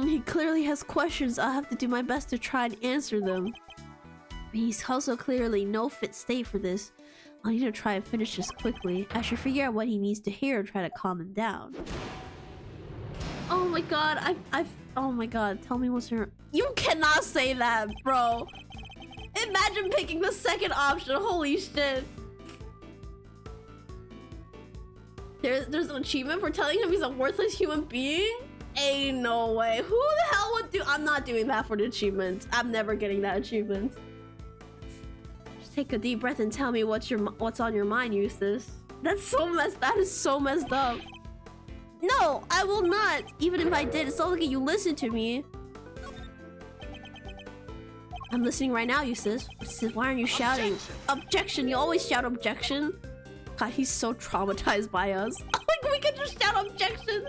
He clearly has questions. I'll have to do my best to try and answer them. He's also clearly no fit state for this. I need to try and finish this quickly. I should figure out what he needs to hear and try to calm him down. Oh my god, oh my god, tell me what's your... You cannot say that, bro. Imagine picking the second option, holy shit. There's an achievement for telling him he's a worthless human being? Ain't no way. Who the hell would do... I'm not doing that for the achievement. I'm never getting that achievement. Just take a deep breath and tell me what's on your mind, Eustace. That is so messed up. No, I will not. Even if I did, it's not like you listen to me. I'm listening right now, Eustace. Why aren't you shouting? Objection! You always shout objection. God, he's so traumatized by us. Like, we can just shout objection.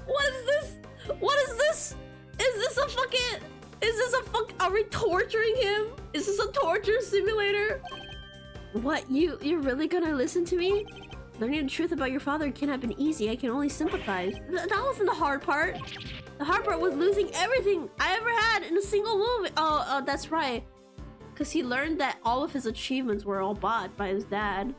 What is this? What is this? Is this a fucking... Are we torturing him? Is this a torture simulator? What? You're really gonna listen to me? Learning the truth about your father can't have been easy. I can only sympathize. That wasn't the hard part. The hard part was losing everything I ever had in a single movie. Oh, that's right. Because he learned that all of his achievements were all bought by his dad.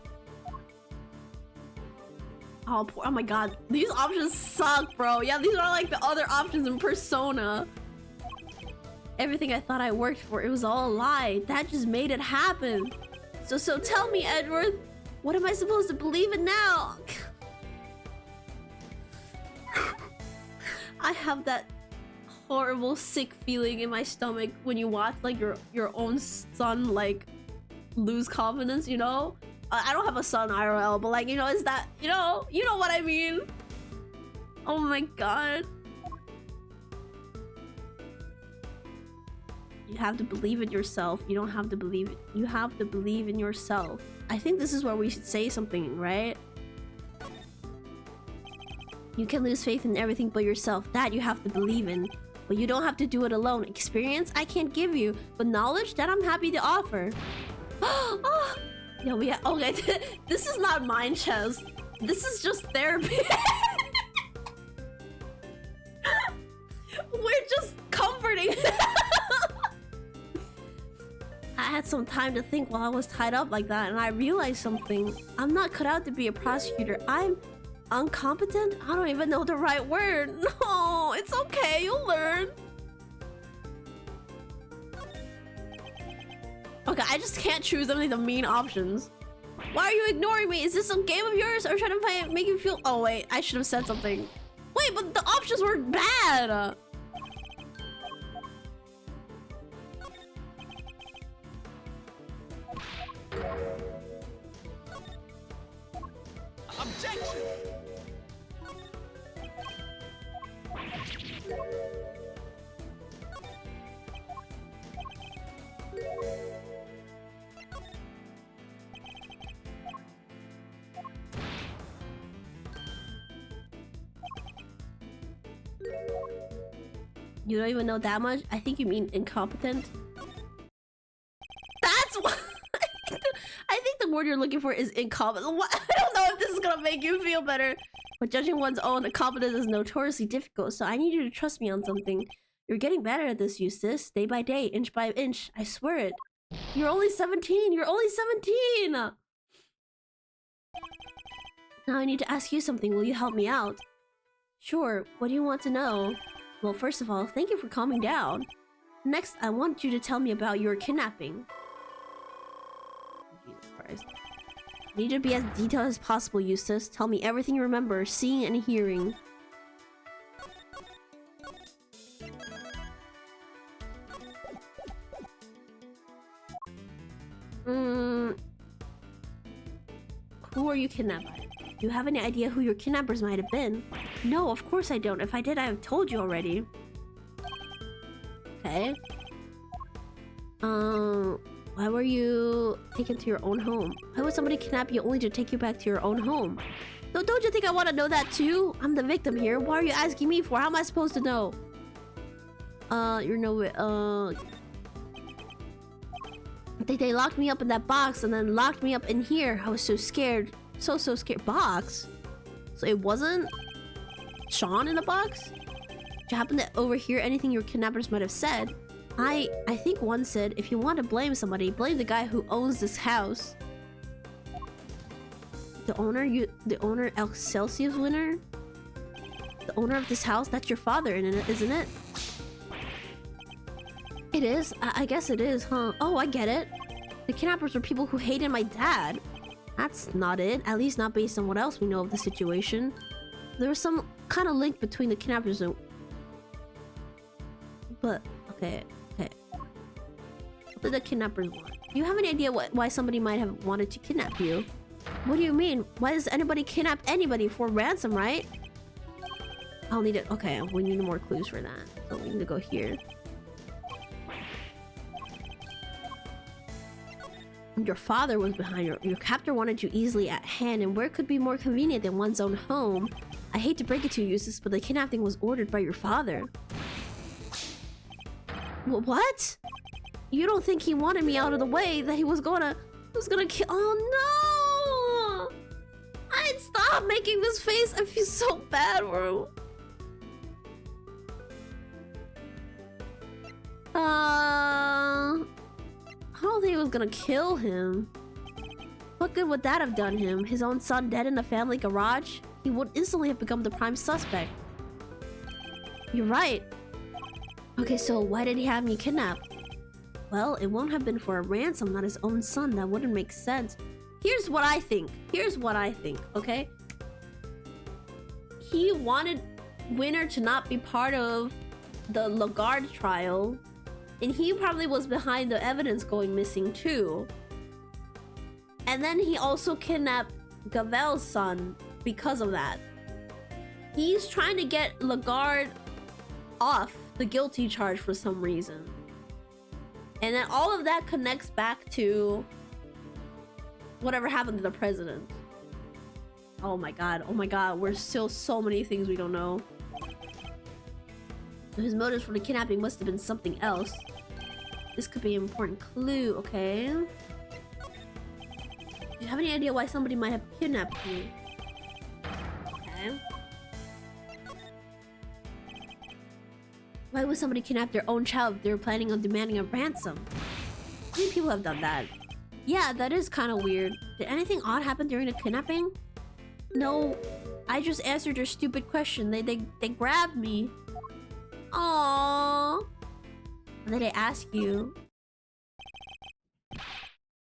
Oh my god. These options suck, bro. Yeah, these are like the other options in Persona. Everything I thought I worked for, it was all a lie. That just made it happen. So tell me, Edward. What am I supposed to believe in now? I have that horrible sick feeling in my stomach when you watch like your own son like lose confidence, you know? I don't have a son IRL, but like, you know, is that, you know what I mean? Oh my god. You have to believe in yourself. You don't have to believe it. You have to believe in yourself. I think this is where we should say something, right? You can lose faith in everything but yourself. That you have to believe in. But you don't have to do it alone. Experience I can't give you, but knowledge that I'm happy to offer. Oh, yeah, okay. This is not mind chess. This is just therapy. We're just comforting. I had some time to think while I was tied up like that, and I realized something. I'm not cut out to be a prosecutor. I'm incompetent? I don't even know the right word. No, it's okay. You'll learn. Okay, I just can't choose any of the mean options. Why are you ignoring me? Is this some game of yours or trying to make you feel... Oh, wait. I should have said something. Wait, but the options were bad. Objection! You don't even know that much? I think you mean incompetent. That's what... I think the word you're looking for is incompetent. What? I don't know if this is gonna make you feel better. But judging one's own competence is notoriously difficult, so I need you to trust me on something. You're getting better at this, Eustace. Day by day, inch by inch. I swear it. You're only 17! You're only 17! Now I need to ask you something. Will you help me out? Sure. What do you want to know? Well, first of all, thank you for calming down. Next, I want you to tell me about your kidnapping. Jesus Christ. I need you to be as detailed as possible, Eustace. Tell me everything you remember, seeing and hearing. Who are you kidnapped by? Do you have any idea who your kidnappers might have been? No, of course I don't. If I did, I have told you already. Okay. Why were you taken to your own home? Why would somebody kidnap you only to take you back to your own home? No, don't you think I want to know that too? I'm the victim here. What are you asking me for? How am I supposed to know? They locked me up in that box and then locked me up in here. I was so scared. So scared. Box? So it wasn't Sean in the box? Did you happen to overhear anything your kidnappers might have said? I think one said, if you want to blame somebody, blame the guy who owns this house. The owner Excelsius winner? The owner of this house? That's your father, isn't it? It is? I guess it is, huh? Oh, I get it. The kidnappers were people who hated my dad. That's not it. At least not based on what else we know of the situation. There was some kind of link between the kidnappers and... But, okay. What did the kidnappers want? Do you have any idea why somebody might have wanted to kidnap you? What do you mean? Why does anybody kidnap anybody for ransom, right? I'll need it. Okay, we need more clues for that. So we need to go here. Your father was behind your captor wanted you easily at hand, and where could be more convenient than one's own home? I hate to break it to you, Eustace, but the kidnapping was ordered by your father. What? You don't think he wanted me out of the way? That he was gonna kill? Oh no! I'd stop making this face. I feel so bad for him. I don't think he was gonna kill him. What good would that have done him? His own son dead in the family garage? He would instantly have become the prime suspect. You're right. Okay, so why did he have me kidnapped? Well, it won't have been for a ransom, not his own son. That wouldn't make sense. Here's what I think, okay? He wanted Winner to not be part of the Lagarde trial, and he probably was behind the evidence going missing too. And then he also kidnapped Gavel's son because of that. He's trying to get Lagarde off the guilty charge for some reason. And then all of that connects back to whatever happened to the president. Oh my god, we're still so many things we don't know. His motives for the kidnapping must have been something else. This could be an important clue, okay? Do you have any idea why somebody might have kidnapped you? Okay. Why would somebody kidnap their own child if they were planning on demanding a ransom? How many people have done that? Yeah, that is kind of weird. Did anything odd happen during the kidnapping? No, I just answered your stupid question. They grabbed me. Aww. What did they ask you?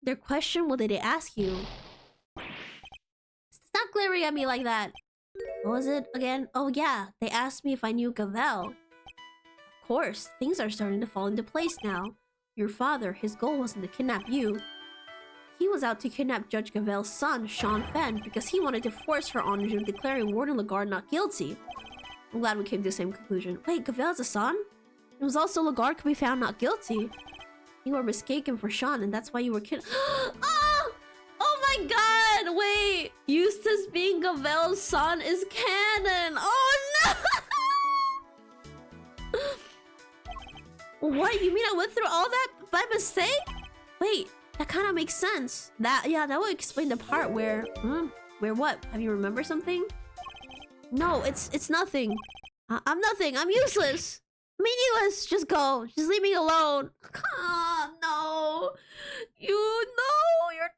Their question, what did they ask you? Stop glaring at me like that. What was it again? Oh yeah, they asked me if I knew Gavel. Of course, things are starting to fall into place now. Your father, his goal wasn't to kidnap you. He was out to kidnap Judge Gavel's son, Sean Fenn, because he wanted to force her on him, declaring Warden Lagarde not guilty. I'm glad we came to the same conclusion. Wait, Gavel has a son? It was also Lagarde could be found not guilty. You were mistaken for Sean, and that's why you were kidnapped. Oh! Oh my god! Wait! Eustace being Gavel's son is canon! Oh no! What? You mean I went through all that by mistake? Wait, that kind of makes sense. That would explain the part where... where what? Have you remembered something? No, it's nothing. I'm nothing. I'm useless. Meaningless. Just go. Just leave me alone. Oh, no. You're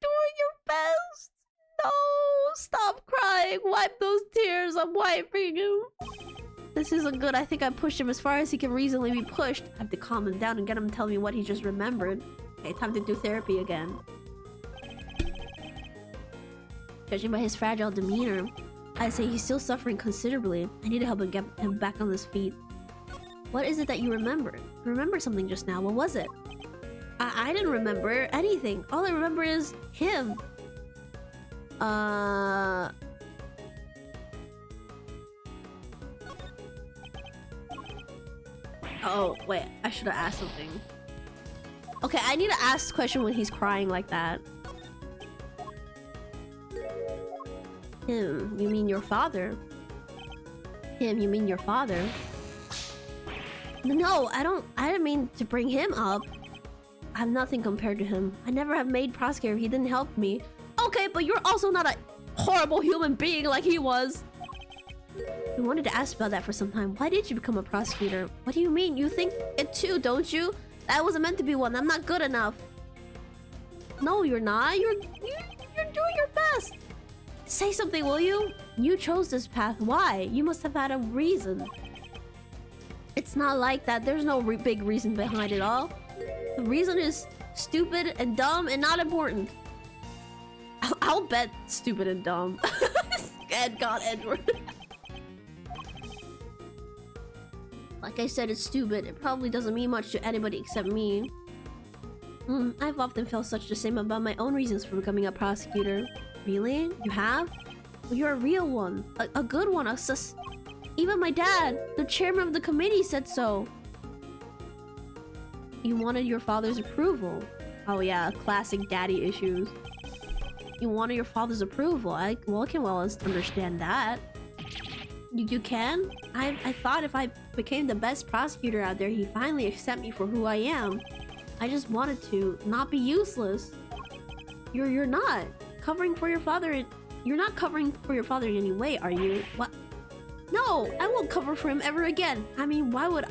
doing your best. No, stop crying. Wipe those tears. I'm wiping him. This isn't good. I think I pushed him as far as he can reasonably be pushed. I have to calm him down and get him to tell me what he just remembered. Okay, time to do therapy again. Judging by his fragile demeanor, I'd say he's still suffering considerably. I need to help him get him back on his feet. What is it that you remembered? You remembered something just now. What was it? I didn't remember anything. All I remember is him. Oh, wait. I should have asked something. Okay, I need to ask the question when he's crying like that. Him, you mean your father? Him, you mean your father? No, I didn't mean to bring him up. I'm nothing compared to him. I never have made Prosecutor if he didn't help me. Okay, but you're also not a horrible human being like he was. I wanted to ask about that for some time. Why did you become a prosecutor? What do you mean? You think it too, don't you? I wasn't meant to be one. I'm not good enough. No, you're not. You're doing your best. Say something, will you? You chose this path. Why? You must have had a reason. It's not like that. There's no big reason behind it all. The reason is stupid and dumb and not important. I'll bet stupid and dumb. And God, Edward. Like I said, it's stupid. It probably doesn't mean much to anybody except me. I've often felt such the same about my own reasons for becoming a prosecutor. Really? You have? Well, you're a real one. A good one. Even my dad, the chairman of the committee, said so. You wanted your father's approval. Oh yeah, classic daddy issues. You wanted your father's approval. I can well understand that. You can? I thought if I became the best prosecutor out there, he'd finally accept me for who I am. I just wanted to not be useless. You're not covering for your father. You're not covering for your father in any way, are you? What? No, I won't cover for him ever again. I mean, why would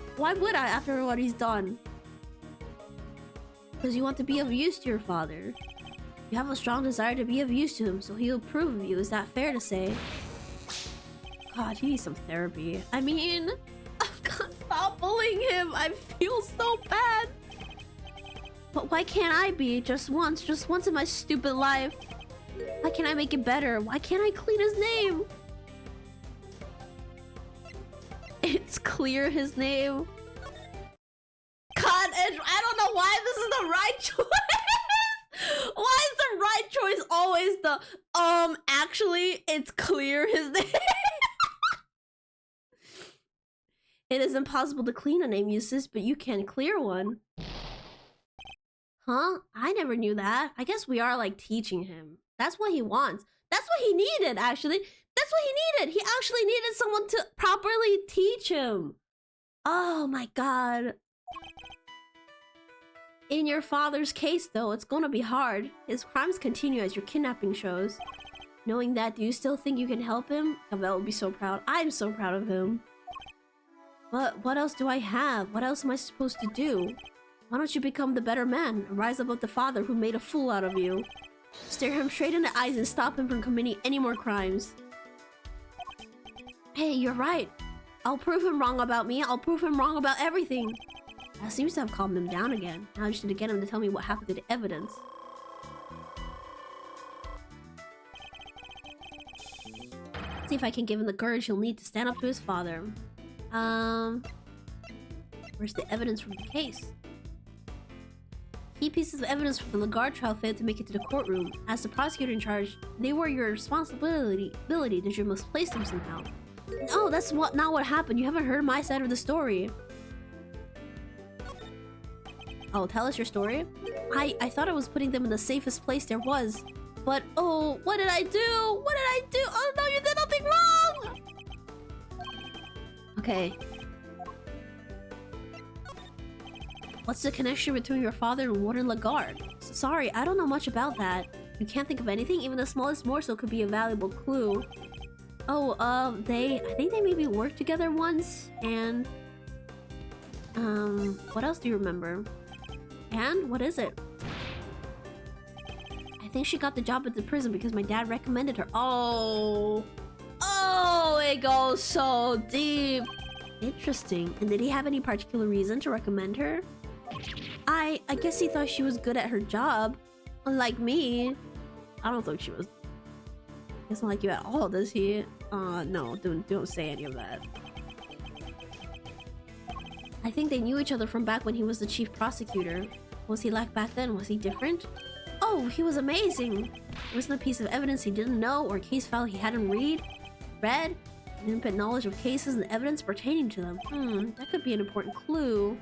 I after what he's done? Because you want to be of use to your father. You have a strong desire to be of use to him, so he'll approve of you. Is that fair to say? God, he needs some therapy. I mean, God, stop bullying him. I feel so bad. But why can't I be just once in my stupid life? Why can't I make it better? Why can't I clean his name? It's clear his name. God, I don't know why this is the right choice. Why is the right choice always the actually it's clear his name? It is impossible to clean a name, Eustace, but you can clear one. Huh? I never knew that. I guess we are like teaching him. That's what he wants. That's what he needed, actually. That's what he needed. He actually needed someone to properly teach him. Oh my god. In your father's case, though, it's gonna be hard. His crimes continue as your kidnapping shows. Knowing that, do you still think you can help him? Cavell would be so proud. I'm so proud of him. But what else do I have? What else am I supposed to do? Why don't you become the better man and rise above the father who made a fool out of you? Stare him straight in the eyes and stop him from committing any more crimes. Hey, you're right. I'll prove him wrong about me. I'll prove him wrong about everything. That seems to have calmed him down again. Now I just need to get him to tell me what happened to the evidence. See if I can give him the courage he'll need to stand up to his father. Where's the evidence from the case? Key pieces of evidence from the Lagarde trial failed to make it to the courtroom. As the prosecutor in charge, they were your responsibility that you must place them somehow. No, that's not what happened. You haven't heard my side of the story. Oh, tell us your story? I thought I was putting them in the safest place there was. But, oh, what did I do? What did I do? Oh no, you did nothing wrong! Okay. What's the connection between your father and Warden Lagarde? Sorry, I don't know much about that. You can't think of anything? Even the smallest morsel could be a valuable clue. Oh, I think they maybe worked together once, and... what else do you remember? And? What is it? I think she got the job at the prison because my dad recommended her. Oh! Oh, it goes so deep! Interesting. And did he have any particular reason to recommend her? I guess he thought she was good at her job. Unlike me. I don't think she was. He doesn't like you at all, does he? No, don't say any of that. I think they knew each other from back when he was the chief prosecutor. What was he like back then? Was he different? Oh, he was amazing. There wasn't a piece of evidence he didn't know or a case file he hadn't read. Intimate knowledge of cases and evidence pertaining to them. That could be an important clue.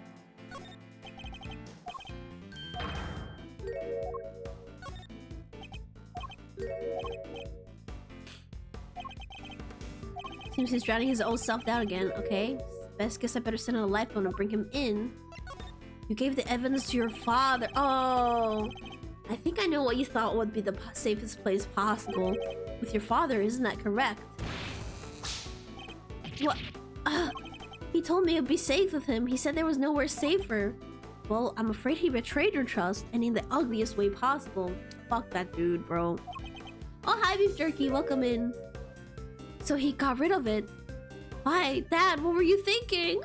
Seems he's drowning his own self-doubt again. Okay, best guess I better send out a light phone and bring him in. You gave the evidence to your father. Oh, I think I know what you thought would be the safest place possible. With your father, isn't that correct? What? He told me I'd be safe with him. He said there was nowhere safer. Well, I'm afraid he betrayed your trust, and in the ugliest way possible. Fuck that dude, bro. Oh, hi, Beef Jerky. Welcome in. So he got rid of it. Why? Dad, what were you thinking?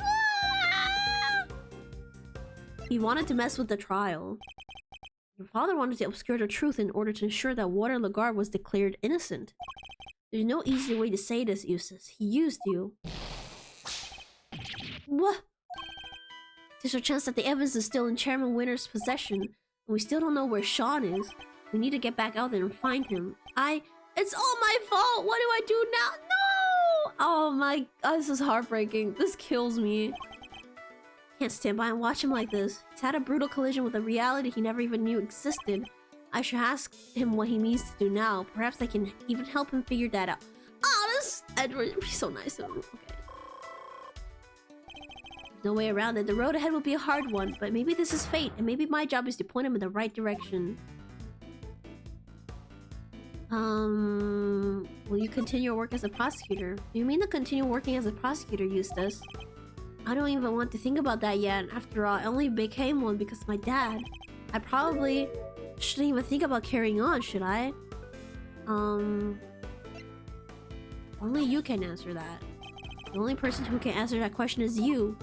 He wanted to mess with the trial. Your father wanted to obscure the truth in order to ensure that Warden Lagarde was declared innocent. There's no easy way to say this, Eustace. He used you. What? There's a chance that the evidence is still in Chairman Winter's possession, and we still don't know where Sean is. We need to get back out there and find him. It's all my fault! What do I do now? No! Oh my god, this is heartbreaking. This kills me. Can't stand by and watch him like this. He's had a brutal collision with a reality he never even knew existed. I should ask him what he needs to do now. Perhaps I can even help him figure that out. Oh, this Edward would be so nice of him. Okay. There's no way around it. The road ahead will be a hard one, but maybe this is fate, and maybe my job is to point him in the right direction. Will you continue your work as a prosecutor? Do you mean to continue working as a prosecutor, Eustace? I don't even want to think about that yet. After all, I only became one because of my dad. I probably shouldn't even think about carrying on, should I? Only you can answer that. The only person who can answer that question is you.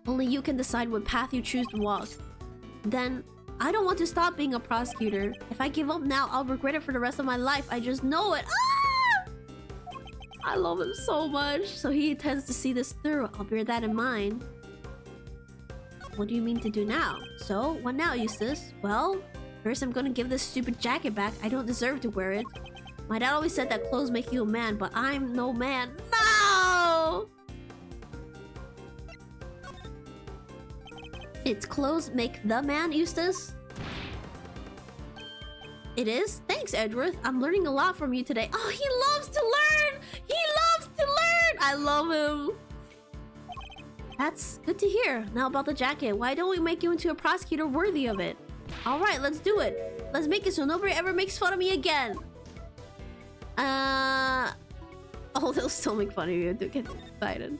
Only you can decide what path you choose to walk. Then, I don't want to stop being a prosecutor. If I give up now, I'll regret it for the rest of my life. I just know it. Ah! I love him so much. So he tends to see this through. I'll bear that in mind. What do you mean to do now? So, what now, Eustace? Well, first I'm gonna give this stupid jacket back. I don't deserve to wear it. My dad always said that clothes make you a man, but I'm no man. No! It's clothes make the man, Eustace? It is? Thanks, Edgeworth. I'm learning a lot from you today. Oh, he loves to learn! He loves to learn! I love him. That's good to hear. Now about the jacket. Why don't we make you into a prosecutor worthy of it? Alright, let's do it. Let's make it so nobody ever makes fun of me again. Oh, they'll still make fun of you. Don't get excited.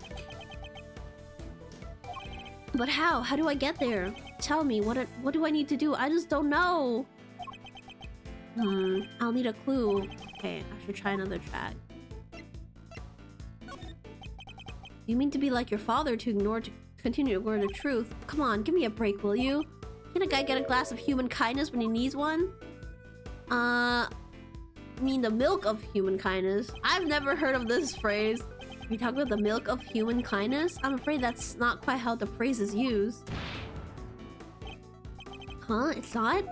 But how? How do I get there? Tell me, what do I need to do? I just don't know. I'll need a clue. Okay, I should try another track. You mean to be like your father to continue to ignore the truth? Come on, give me a break, will you? Can a guy get a glass of human kindness when he needs one? I mean the milk of human kindness. I've never heard of this phrase. Are you talking about the milk of human kindness? I'm afraid that's not quite how the phrase is used. Huh? It's not?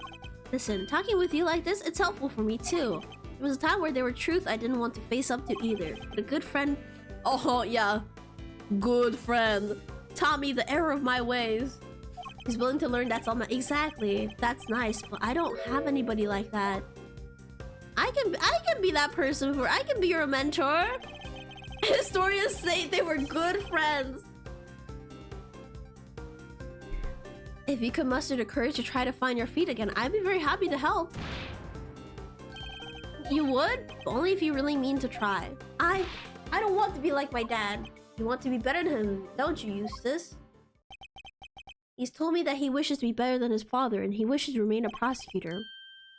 Listen, talking with you like this, it's helpful for me too. There was a time where there were truths I didn't want to face up to either. But a good friend... Oh, yeah. Good friend. Taught me the error of my ways. He's willing to learn, that's all my... Exactly. That's nice, but I don't have anybody like that. I can be that person who... I can be your mentor. Historians say they were good friends. If you could muster the courage to try to find your feet again, I'd be very happy to help. You would? Only if you really mean to try. I don't want to be like my dad. You want to be better than him, don't you, Eustace? He's told me that he wishes to be better than his father, and he wishes to remain a prosecutor.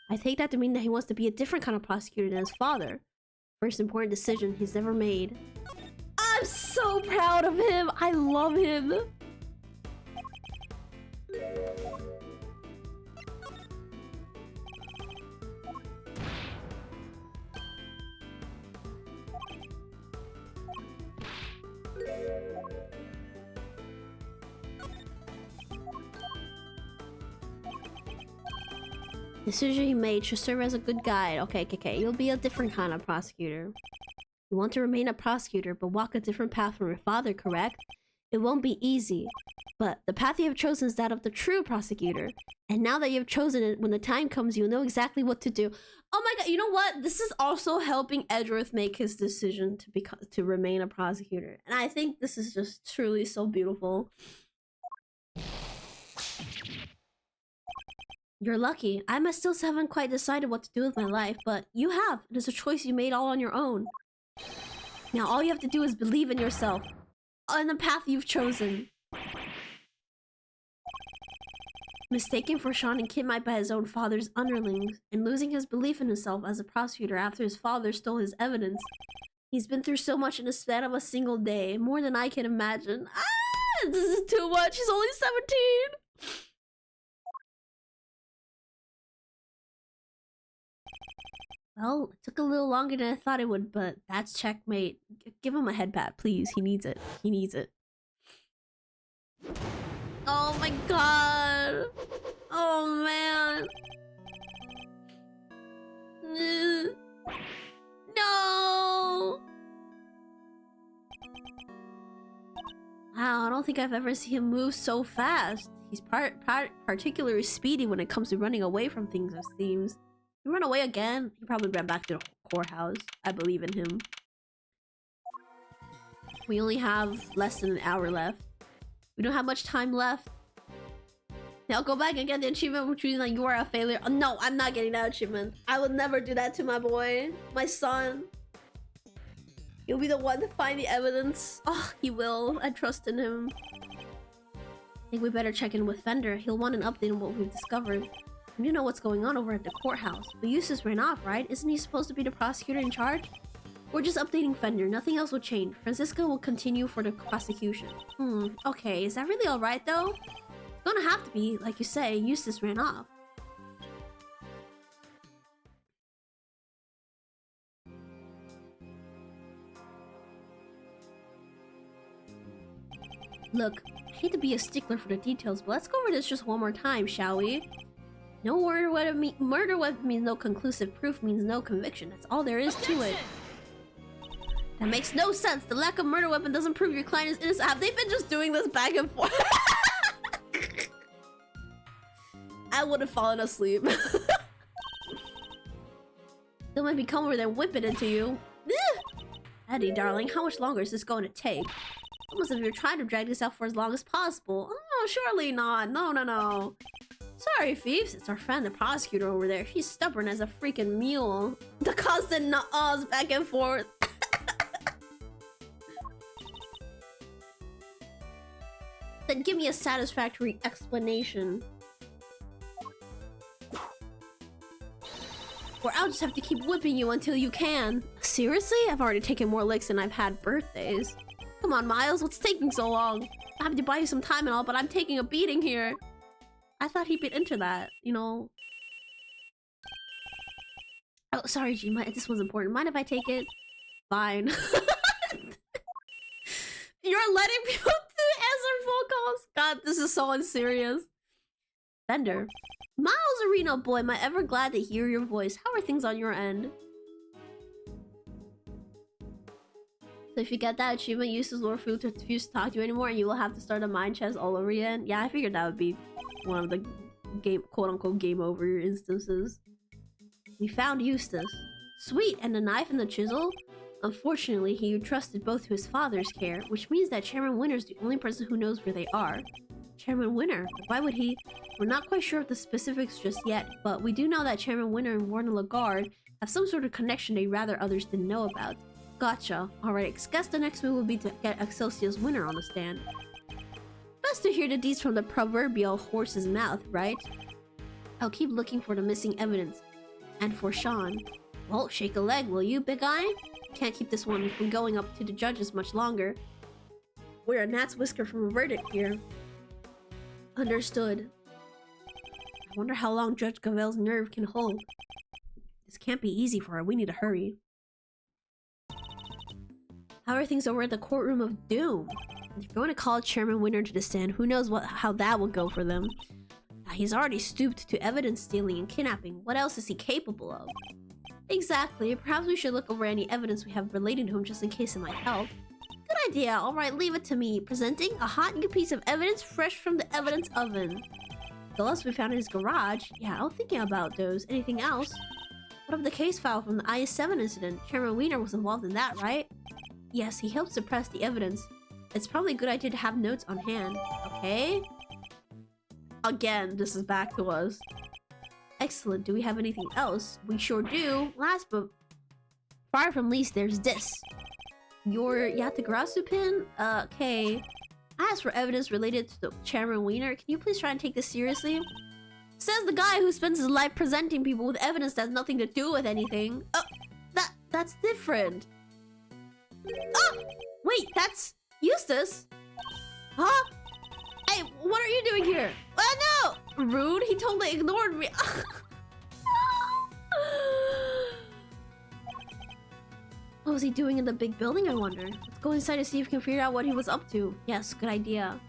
I take that to mean that he wants to be a different kind of prosecutor than his father. First important decision he's ever made. I'm so proud of him! I love him! The decision you made should serve as a good guide. Okay. You'll be a different kind of prosecutor. You want to remain a prosecutor, but walk a different path from your father, correct? It won't be easy, but the path you have chosen is that of the true prosecutor. And now that you have chosen it, when the time comes, you'll know exactly what to do. Oh my god, you know what? This is also helping Edgeworth make his decision to remain a prosecutor. And I think this is just truly so beautiful. You're lucky. I myself still haven't quite decided what to do with my life, but you have. It is a choice you made all on your own. Now all you have to do is believe in yourself, on the path you've chosen. Mistaken for Sean and kidnapped by his own father's underlings, and losing his belief in himself as a prosecutor after his father stole his evidence. He's been through so much in the span of a single day, more than I can imagine. Ah, this is too much. He's only 17. Well, it took a little longer than I thought it would, but that's checkmate. Give him a head pat, please. He needs it. He needs it. Oh my god. Oh man. No. Wow, I don't think I've ever seen him move so fast. He's particularly speedy when it comes to running away from things, it seems. He ran away again? He probably ran back to the courthouse. I believe in him. We only have less than an hour left. We don't have much time left. Now go back and get the achievement, which means that you are a failure. Oh, no, I'm not getting that achievement. I would never do that to my boy. My son. He'll be the one to find the evidence. Oh, he will. I trust in him. I think we better check in with Fender. He'll want an update on what we've discovered. You know what's going on over at the courthouse. But Eustace ran off, right? Isn't he supposed to be the prosecutor in charge? We're just updating Fender. Nothing else will change. Francisco will continue for the prosecution. Okay. Is that really alright, though? It's gonna have to be. Like you say, Eustace ran off. Look, I hate to be a stickler for the details, but let's go over this just one more time, shall we? No murder weapon means no conclusive proof means no conviction. That's all there is to it. That makes no sense. The lack of murder weapon doesn't prove your client is innocent. Have they been just doing this back and forth? I would have fallen asleep. They might be come over there and whip it into you. Eddie, darling, how much longer is this going to take? Almost as if you're trying to drag this out for as long as possible. Oh, surely not. No. Sorry, thieves. It's our friend, the prosecutor over there. She's stubborn as a freaking mule. The constant nut-ahs back and forth. Then give me a satisfactory explanation. Or I'll just have to keep whipping you until you can. Seriously? I've already taken more licks than I've had birthdays. Come on, Miles. What's taking so long? I have to buy you some time and all, but I'm taking a beating here. I thought he'd be into that, you know. Oh, sorry, G. This was important. Mind if I take it? Fine. You're letting people answer phone calls? God, this is so unserious. Fender. Miles Arena, boy, am I ever glad to hear your voice. How are things on your end? So if you get that achievement, Eustace will refuse to talk to you anymore, and you will have to start a mind chess all over again. Yeah, I figured that would be one of the quote-unquote game over instances. We found Eustace. Sweet, and the knife and the chisel? Unfortunately, he trusted both to his father's care, which means that Chairman Winter's the only person who knows where they are. Chairman Winter? Why would he? We're not quite sure of the specifics just yet, but we do know that Chairman Winter and Warden Lagarde have some sort of connection they'd rather others didn't know about. Gotcha. Alright, guess the next move will be to get Excelsior's Winter on the stand. Best to hear the deeds from the proverbial horse's mouth, right? I'll keep looking for the missing evidence. And for Sean. Well, shake a leg, will you, big guy? Can't keep this one from going up to the judges much longer. We're a gnat's whisker from a verdict here. Understood. I wonder how long Judge Gavel's nerve can hold. This can't be easy for her. We need to hurry. How are things over at the courtroom of doom? If you're going to call Chairman Winter to the stand, who knows how that will go for them. He's already stooped to evidence stealing and kidnapping. What else is he capable of? Exactly. Perhaps we should look over any evidence we have relating to him just in case it might help. Good idea. Alright, leave it to me. Presenting a hot new piece of evidence fresh from the evidence oven. The gloves we found in his garage. Yeah, I was thinking about those. Anything else? What of the case file from the IS-7 incident? Chairman Wiener was involved in that, right? Yes, he helped suppress the evidence. It's probably a good idea to have notes on hand. Okay. Again, this is back to us. Excellent. Do we have anything else? We sure do. Last but far from least, there's this. Your Yatagarasu pin? Okay. I asked for evidence related to the Chairman Wiener. Can you please try and take this seriously? Says the guy who spends his life presenting people with evidence that has nothing to do with anything. Oh, that's different. Oh! Wait, that's Eustace? Huh? Hey, what are you doing here? Oh no! Rude, he totally ignored me. What was he doing in the big building, I wonder? Let's go inside to see if we can figure out what he was up to. Yes, good idea.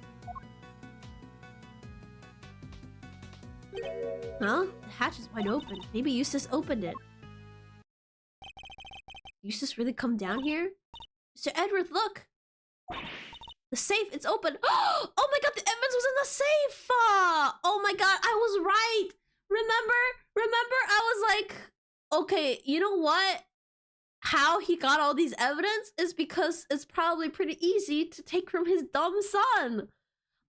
Huh? The hatch is wide open. Maybe Eustace opened it. Eustace really come down here? Mr. Edward, look! The safe, it's open. Oh my god, the evidence was in the safe! Oh my god, I was right! Remember? I was like, okay, you know what? How he got all these evidence is because it's probably pretty easy to take from his dumb son.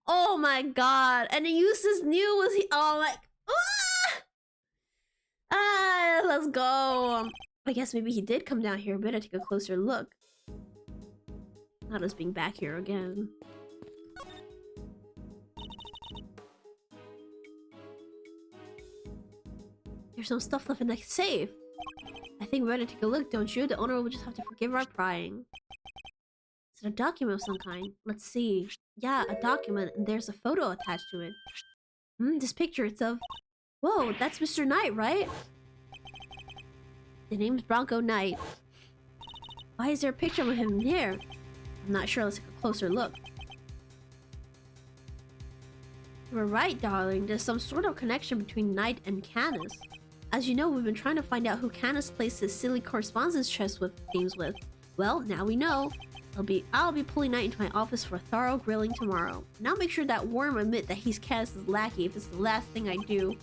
Oh my god. And Eustace knew was he like let's go. I guess maybe he did come down here. Better take a closer look. Not us being back here again. There's some stuff left in the safe. I think we better take a look, don't you? The owner will just have to forgive our prying. Is it a document of some kind? Let's see. Yeah, a document, and there's a photo attached to it. This picture, it's of... Whoa, that's Mr. Knight, right? The name's Bronco Knight. Why is there a picture of him here? I'm not sure. Let's take a closer look. You were right, darling. There's some sort of connection between Knight and Canis. As you know, we've been trying to find out who Canis placed his silly correspondence chest with games with. Well, now we know. I'll be pulling Knight into my office for a thorough grilling tomorrow. Now make sure that Worm admit that he's Canis' lackey if it's the last thing I do.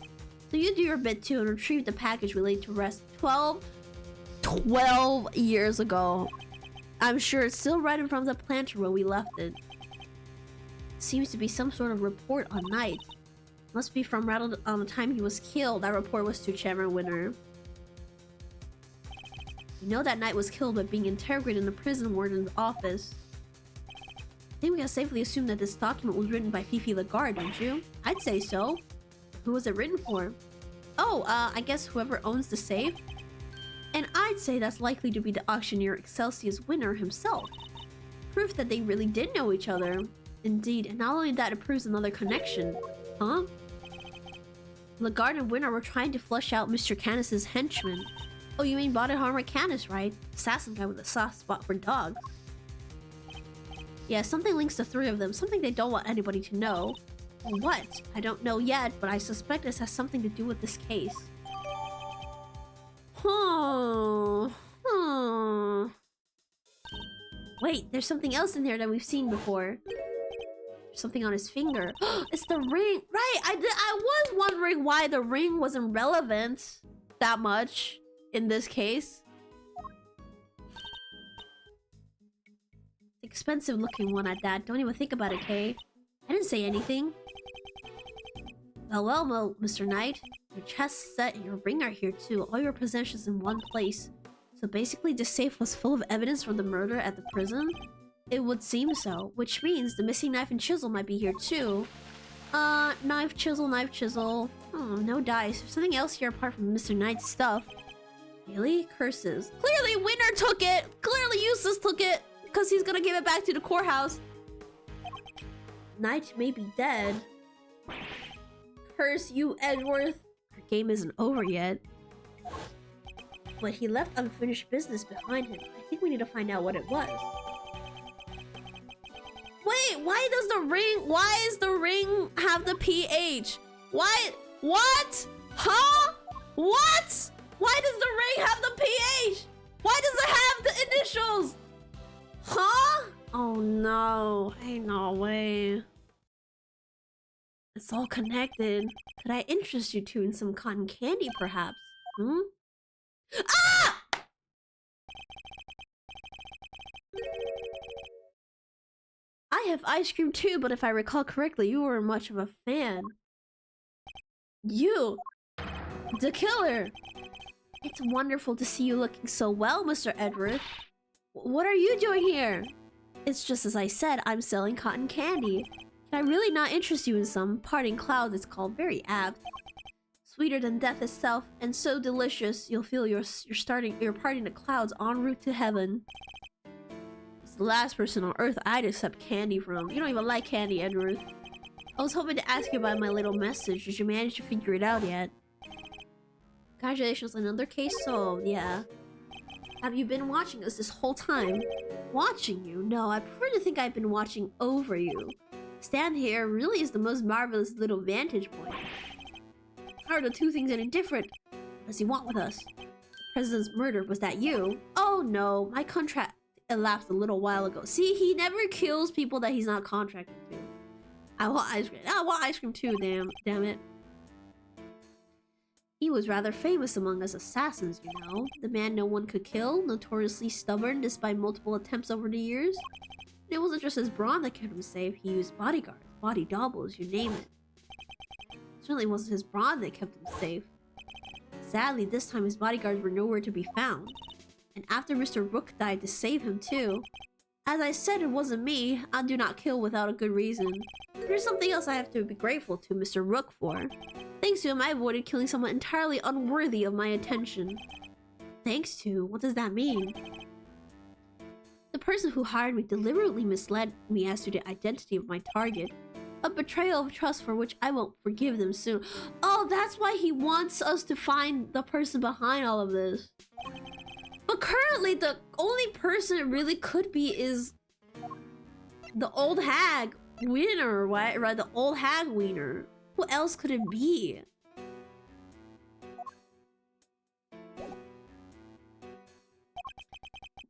So you do your bit too and retrieve the package related to Rest 12 years ago. I'm sure it's still right in front of the planter where we left it. Seems to be some sort of report on Knight. Must be from around the time he was killed. That report was to Chairman Winner. You know that Knight was killed by being interrogated in the prison warden's office. I think we can safely assume that this document was written by Fifi Lagarde, don't you? I'd say so. Who was it written for? Oh, I guess whoever owns the safe? And I'd say that's likely to be the auctioneer Excelsius Winner himself. Proof that they really did know each other. Indeed, and not only that, it proves another connection. Huh? Lagarde and Winner were trying to flush out Mr. Canis' henchman. Oh, you mean Body Armor Canis, right? Assassin guy with a soft spot for dogs. Yeah, something links the three of them. Something they don't want anybody to know. What? I don't know yet, but I suspect this has something to do with this case. Wait, there's something else in there that we've seen before. There's something on his finger. It's the ring! Right! I was wondering why the ring wasn't relevant that much in this case. Expensive looking one at that. Don't even think about it, Kay. I didn't say anything. Well, Mr. Knight. Your chest set and your ring are here too. All your possessions in one place. So basically this safe was full of evidence from the murder at the prison? It would seem so. Which means the missing knife and chisel might be here too. Knife, chisel. Oh, no dice. There's something else here apart from Mr. Knight's stuff. Really? Curses. Clearly Winner took it! Clearly Eustace took it! Because he's gonna give it back to the courthouse. Knight may be dead. Curse you, Edworth. Our game isn't over yet. But he left unfinished business behind him. I think we need to find out what it was. Wait, why does the ring have the PH? Why? What? Huh? What? Why does the ring have the PH? Why does it have the initials? Huh? Oh no, ain't no way. It's all connected. Could I interest you two in some cotton candy, perhaps? Hmm? Ah! I have ice cream too, but if I recall correctly, you were much of a fan. You! The killer! It's wonderful to see you looking so well, Mr. Edward. What are you doing here? It's just as I said, I'm selling cotton candy. Can I really not interest you in some? Parting clouds, it's called, very apt. Sweeter than death itself, and so delicious, you'll feel you're parting the clouds en route to heaven. It's the last person on earth I'd accept candy from. You don't even like candy, Edward. I was hoping to ask you about my little message. Did you manage to figure it out yet? Congratulations, another case solved, yeah. Have you been watching us this whole time? Watching you? No, I prefer to think I've been watching over you. Stand here really is the most marvelous little vantage point. How are the two things any different? What does he want with us? The president's murder, was that you? Oh no, my contract elapsed a little while ago. See, he never kills people that he's not contracted to. I want ice cream. I want ice cream too, damn it. He was rather famous among us assassins, you know. The man no one could kill, notoriously stubborn despite multiple attempts over the years. And it wasn't just his brawn that kept him safe. He used bodyguards, body doubles, you name it. It certainly wasn't his brawn that kept him safe. Sadly, this time his bodyguards were nowhere to be found. And after Mr. Rook died to save him too. As I said, it wasn't me. I do not kill without a good reason. There's something else I have to be grateful to Mr. Rook for. Thanks to him, I avoided killing someone entirely unworthy of my attention. Thanks to? What does that mean? The person who hired me deliberately misled me as to the identity of my target. A betrayal of trust for which I won't forgive them soon. Oh, that's why he wants us to find the person behind all of this. But currently, the only person it really could be is the old hag Wiener, right? The old hag Wiener. Who else could it be?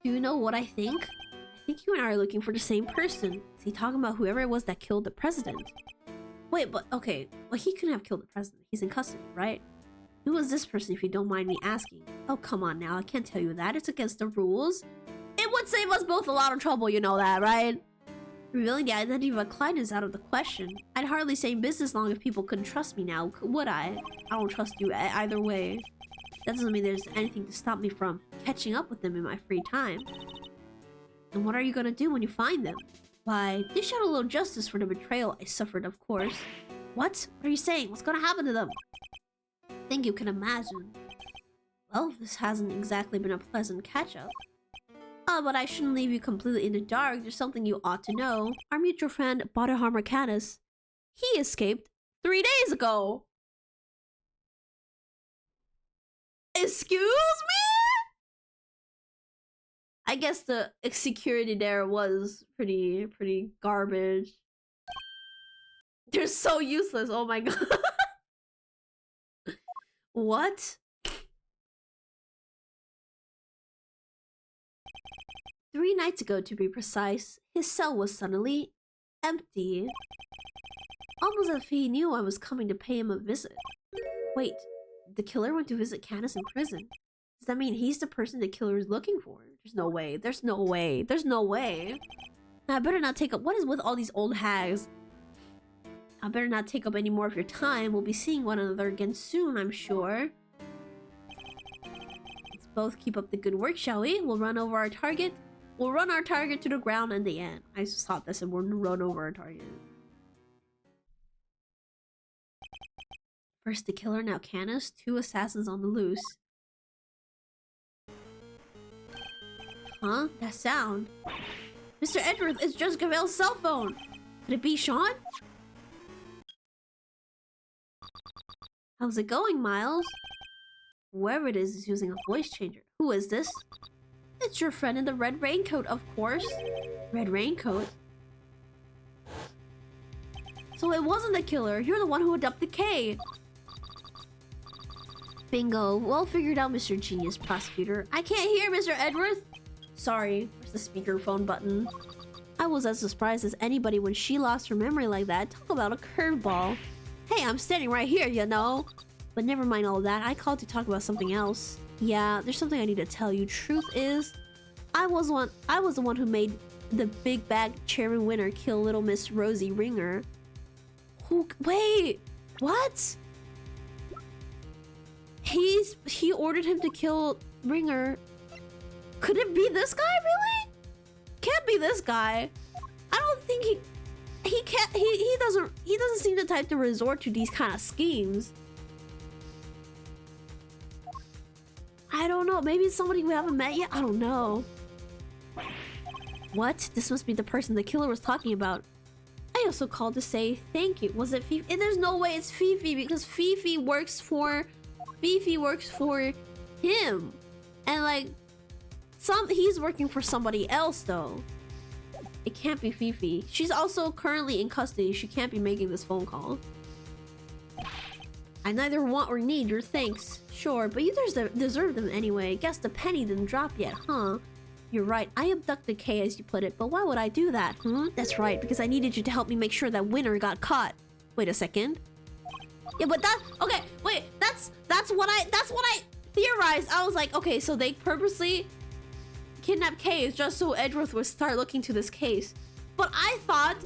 Do you know what I think? I think you and I are looking for the same person. Is he talking about whoever it was that killed the president? Wait, but okay. Well, he couldn't have killed the president. He's in custody, right? Who was this person, if you don't mind me asking? Oh, come on now. I can't tell you that. It's against the rules. It would save us both a lot of trouble, you know that, right? Revealing the identity of a client is out of the question. I'd hardly stay in business long if people couldn't trust me now, would I? I don't trust you either way. That doesn't mean there's anything to stop me from catching up with them in my free time. And what are you gonna do when you find them? Why, dish out a little justice for the betrayal I suffered, of course. What? What are you saying? What's gonna happen to them? I think you can imagine. Well, this hasn't exactly been a pleasant catch-up. But I shouldn't leave you completely in the dark. There's something you ought to know. Our mutual friend, Badahar Marcanis, he escaped 3 days ago. Excuse me? I guess the security there was pretty garbage. They're so useless. Oh my god. What? 3 nights ago, to be precise, his cell was suddenly empty. Almost as if he knew I was coming to pay him a visit. Wait, the killer went to visit Canis in prison. Does that mean he's the person the killer is looking for? There's no way. There's no way. There's no way. Now, I better not take up... What is with all these old hags? I better not take up any more of your time. We'll be seeing one another again soon, I'm sure. Let's both keep up the good work, shall we? We'll run over our target. We'll run our target to the ground in the end. I just thought this and we'll run over our target. First the killer, now Canis. 2 assassins on the loose. Huh? That sound. Mr. Edward, it's just Gavel's cell phone. Could it be Sean? How's it going, Miles? Whoever it is using a voice changer. Who is this? It's your friend in the red raincoat, of course. Red raincoat? So it wasn't the killer. You're the one who abducted Kay. Bingo. Well figured out, Mr. Genius Prosecutor. I can't hear, Mr. Edworth. Sorry. Where's the speakerphone button? I was as surprised as anybody when she lost her memory like that. Talk about a curveball. Hey, I'm standing right here, you know. But never mind all that. I called to talk about something else. Yeah, there's something I need to tell you. Truth is, I was the one who made the big bag chairman winner kill little Miss Rosie Ringer. Who? Wait, what? He ordered him to kill Ringer. Could it be this guy, really? Can't be this guy. I don't think he can't. He doesn't seem the type to resort to these kind of schemes. I don't know. Maybe it's somebody we haven't met yet. I don't know. What? This must be the person the killer was talking about. I also called to say thank you. Was it Fifi? And there's no way it's Fifi because Fifi works for him. And like he's working for somebody else though. It can't be Fifi. She's also currently in custody. She can't be making this phone call. I neither want or need your thanks. Sure, but you deserve them anyway. Guess the penny didn't drop yet, huh? You're right. I abducted Kay, as you put it, but why would I do that? That's right, because I needed you to help me make sure that Winner got caught. Wait a second. Yeah, but okay, wait, that's what I theorized. I was like, okay, so they purposely kidnapped Kay just so Edgeworth would start looking to this case. But I thought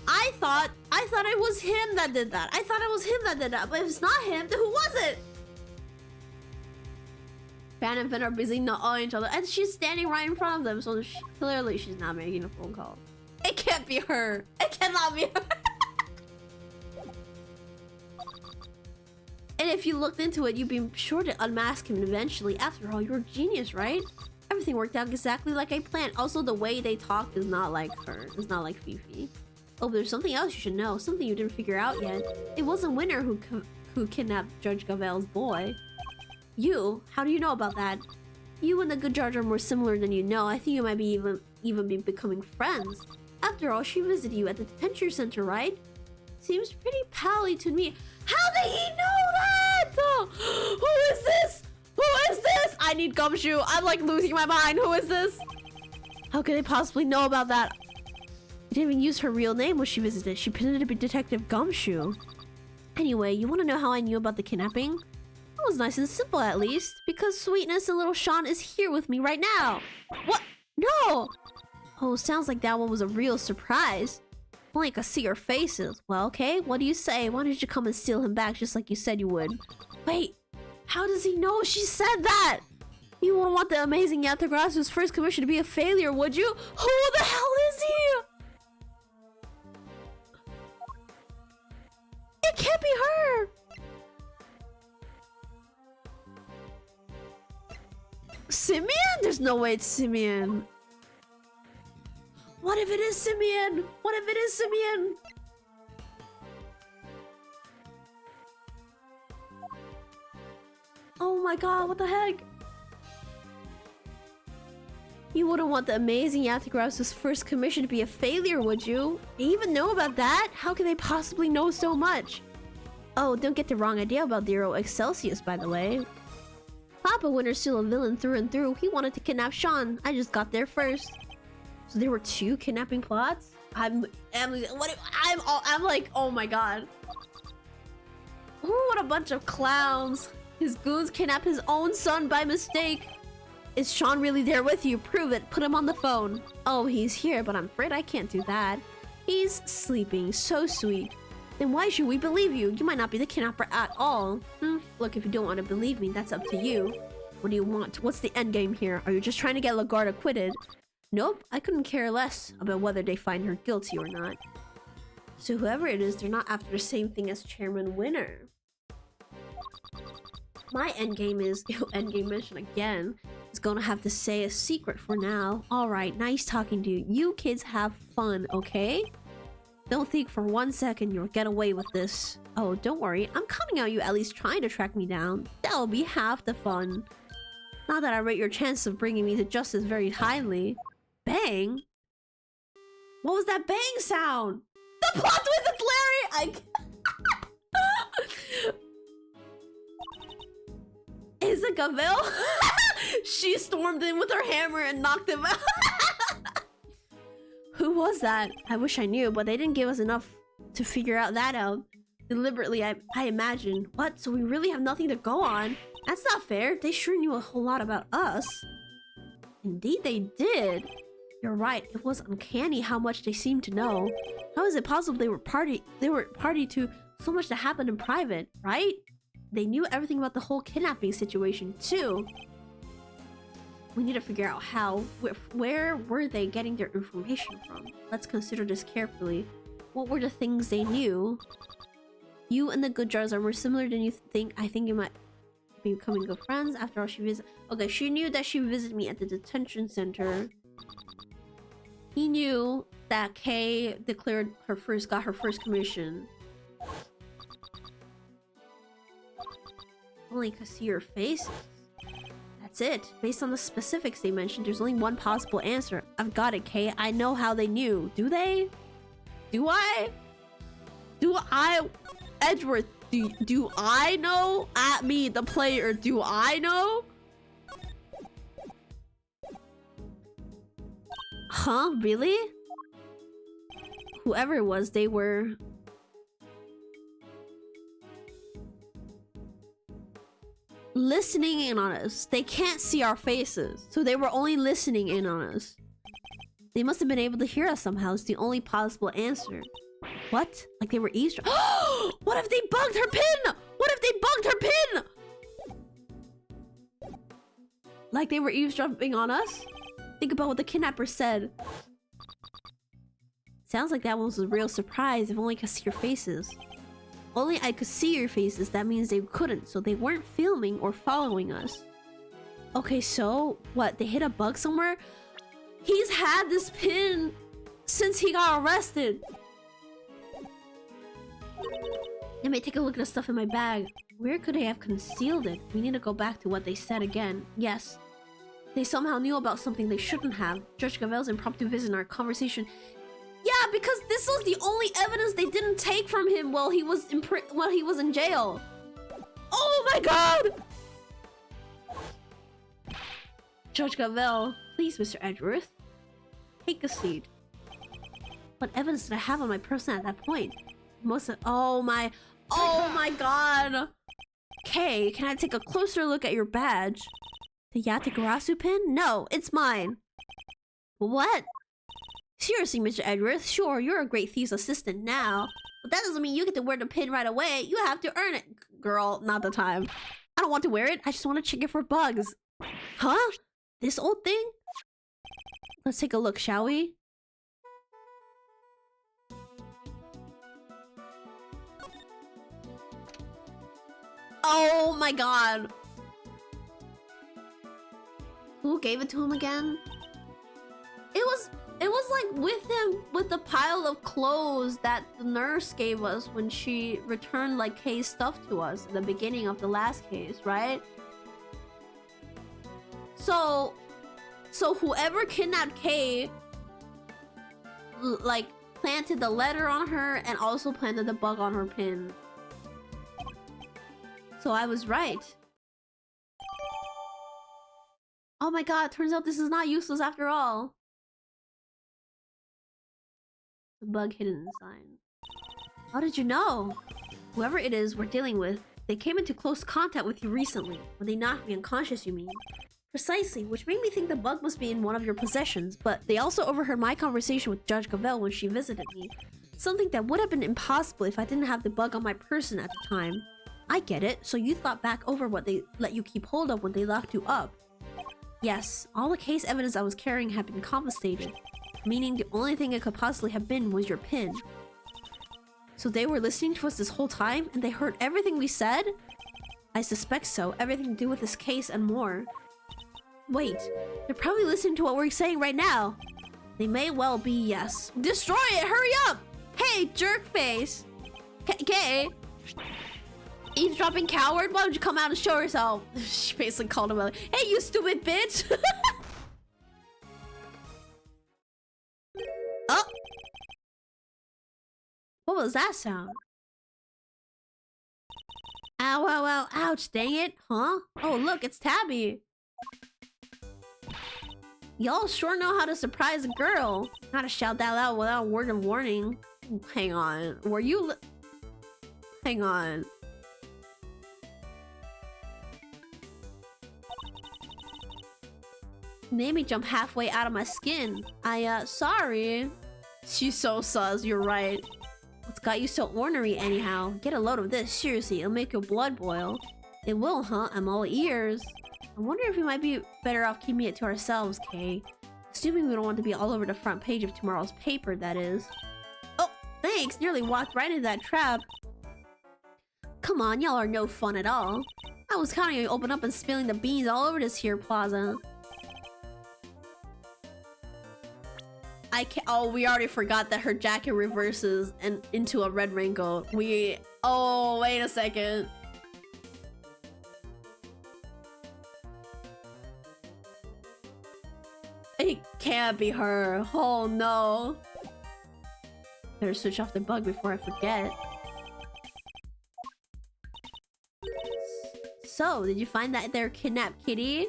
it was him that did that. I thought it was him that did that. But if it's not him, then who was it? Fan and Finn are busy not owing each other, and she's standing right in front of them, so clearly she's not making a phone call. It can't be her. It cannot be her. And if you looked into it, you'd be sure to unmask him eventually. After all, you're a genius, right? Everything worked out exactly like I planned. Also, the way they talk is not like her. It's not like Fifi. Oh, but there's something else you should know. Something you didn't figure out yet. It wasn't Winner who kidnapped Judge Gavel's boy. You? How do you know about that? You and the good judge are more similar than you know. I think you might be even be becoming friends. After all, she visited you at the detention center, right? Seems pretty pally to me. How did he know that? Who is this? Who is this? I need Gumshoe. I'm like losing my mind. Who is this? How could they possibly know about that? She didn't even use her real name when she visited. She pretended to be Detective Gumshoe. Anyway, you want to know how I knew about the kidnapping? It was nice and simple, at least. Because Sweetness and little Sean is here with me right now. What? No! Oh, sounds like that one was a real surprise. Only I could see your faces. Well, okay, what do you say? Why don't you come and steal him back just like you said you would? Wait, how does he know she said that? You wouldn't want the amazing Yatagrasu's first commission to be a failure, would you? Who the hell is he? It can't be her! Simeon? There's no way it's Simeon. What if it is Simeon? What if it is Simeon? Oh my god, what the heck? You wouldn't want the amazing Yatagrasu's first commission to be a failure, would you? They even know about that? How can they possibly know so much? Oh, don't get the wrong idea about Zero Excelsius, by the way. Papa Winter's still a villain through and through. He wanted to kidnap Sean. I just got there first. So there were 2 kidnapping plots? I'm like, oh my god. Ooh, what a bunch of clowns. His goons kidnapped his own son by mistake. Is Sean really there with you? Prove it. Put him on the phone. Oh, he's here, but I'm afraid I can't do that. He's sleeping. So sweet. Then why should we believe you? You might not be the kidnapper at all. Look, if you don't want to believe me, that's up to you. What do you want? What's the end game here? Are you just trying to get Lagarde acquitted? Nope, I couldn't care less about whether they find her guilty or not. So whoever it is, they're not after the same thing as Chairman Winner. My endgame is... endgame mention again. Is gonna have to say a secret for now. Alright, nice talking to you. You kids have fun, okay? Don't think for 1 second you'll get away with this. Oh, don't worry. I'm counting on you at least trying to track me down. That'll be half the fun. Not that I rate your chances of bringing me to justice very highly. Bang? What was that bang sound? The plot twist, it's Larry! Is it Gavel? She stormed in with her hammer and knocked him out. Who was that? I wish I knew, but they didn't give us enough to figure that out. Deliberately, I imagine. What? So we really have nothing to go on? That's not fair. They sure knew a whole lot about us. Indeed they did. You're right. It was uncanny how much they seemed to know. How is it possible they were party to so much that happened in private, right? They knew everything about the whole kidnapping situation, too. We need to figure out how. Where were they getting their information from? Let's consider this carefully. What were the things they knew? You and the good jars are more similar than you think. I think you might be becoming good friends. After all, okay, she knew that she visited me at the detention center. He knew that Kay got her first commission. Only could see your face. That's it. Based on the specifics they mentioned, there's only one possible answer. I've got it, Kay. I know how they knew. Do they? Do I? Edgeworth, do I know? At me, the player, do I know? Huh? Really? Whoever it was, they were... listening in on us. They can't see our faces, so they were only listening in on us. They must have been able to hear us somehow. It's the only possible answer. What? Like they were eavesdropping? What if they bugged her pin? What if they bugged her pin? Like they were eavesdropping on us? Think about what the kidnapper said. Sounds like that one was a real surprise. If only I could see your faces. Only I could see your faces, that means they couldn't, so they weren't filming or following us. Okay, so what? They hit a bug somewhere? He's had this pin since he got arrested. Let me take a look at the stuff in my bag. Where could they have concealed it? We need to go back to what they said again. Yes. They somehow knew about something they shouldn't have. Judge Gavel's impromptu visit in our conversation. Yeah, because this was the only evidence they didn't take from him while he was in jail. Oh my god! Judge Gavel, please, Mr. Edgeworth. Take a seat. What evidence did I have on my person at that point? Most of— oh my god! Okay, can I take a closer look at your badge? The Yategarasu pin? No, it's mine. What? Seriously, Mr. Edgeworth, sure, you're a great thief's assistant now, but that doesn't mean you get to wear the pin right away. You have to earn it. Girl, not the time. I don't want to wear it. I just want to check it for bugs. Huh? This old thing? Let's take a look, shall we? Oh my god. Who gave it to him again? It was like with him, with the pile of clothes that the nurse gave us when she returned like Kay's stuff to us in the beginning of the last case, right? So whoever kidnapped Kay, like, planted the letter on her and also planted the bug on her pin. So I was right. Oh my god, turns out this is not useless after all. The bug hidden inside. How did you know? Whoever it is we're dealing with, they came into close contact with you recently. When they knocked me unconscious, you mean? Precisely, which made me think the bug must be in one of your possessions, but they also overheard my conversation with Judge Gavel when she visited me. Something that would have been impossible if I didn't have the bug on my person at the time. I get it, so you thought back over what they let you keep hold of when they locked you up. Yes, all the case evidence I was carrying had been confiscated, meaning the only thing it could possibly have been was your pin. So they were listening to us this whole time, and they heard everything we said? I suspect so, everything to do with this case and more. Wait, they're probably listening to what we're saying right now. They may well be, yes. Destroy it, hurry up! Hey, jerkface! Okay. Eavesdropping coward, why don't you come out and show yourself? She basically called him out. Hey, you stupid bitch! Oh! What was that sound? Ow, ow, ow, ouch, dang it. Huh? Oh, look, it's Tabby. Y'all sure know how to surprise a girl. Gotta shout that out without a word of warning. Hang on. Were you... Hang on. Made me jump halfway out of my skin. Sorry. She's so sus, you're right. What's got you so ornery anyhow? Get a load of this, seriously, it'll make your blood boil. It will, huh? I'm all ears. I wonder if we might be better off keeping it to ourselves, Kay. Assuming we don't want to be all over the front page of tomorrow's paper, that is. Oh, thanks! Nearly walked right into that trap. Come on, y'all are no fun at all. I was counting on you open up and spilling the beans all over this here plaza. I can't. Oh, we already forgot that her jacket reverses and into a red raincoat. Oh, wait a second. It can't be her. Oh no. Better switch off the bug before I forget. So, did you find that their kidnapped kitty?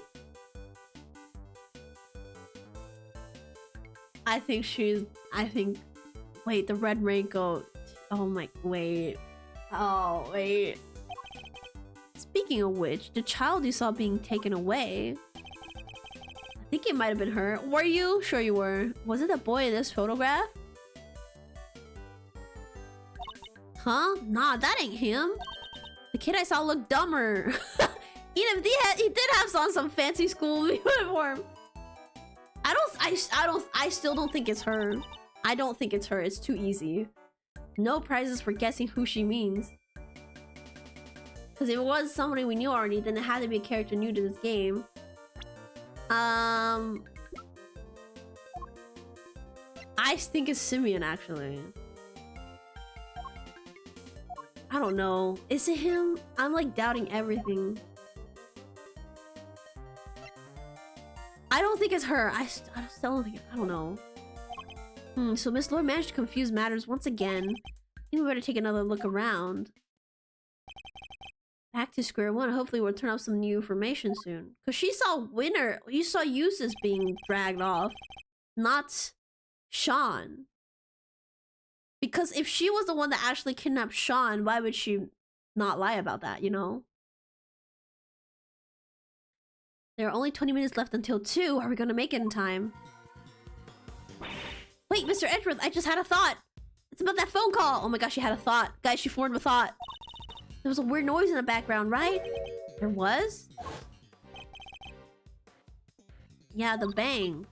I think... Wait, the red raincoat. Oh my... Wait. Oh, wait. Speaking of which, the child you saw being taken away... I think it might have been her. Were you? Sure you were. Was it the boy in this photograph? Huh? Nah, that ain't him. The kid I saw looked dumber. He did have on some fancy school uniform. I still don't think it's her. I don't think it's her. It's too easy. No prizes for guessing who she means. Because if it was somebody we knew already, then it had to be a character new to this game. I think it's Simeon, actually. I don't know. Is it him? I'm like doubting everything. I don't think it's her. I still don't think. I don't know. So Miss Lord managed to confuse matters once again. I think we better take another look around. Back to square one. Hopefully we'll turn up some new information soon. Because she saw Winner. You saw Eustace being dragged off. Not Sean. Because if she was the one that actually kidnapped Sean, why would she not lie about that, you know? There are only 20 minutes left until 2. Are we gonna make it in time? Wait, Mr. Edgeworth, I just had a thought. It's about that phone call. Oh my gosh, she had a thought. Guys, she formed a thought. There was a weird noise in the background, right? There was? Yeah, the bang.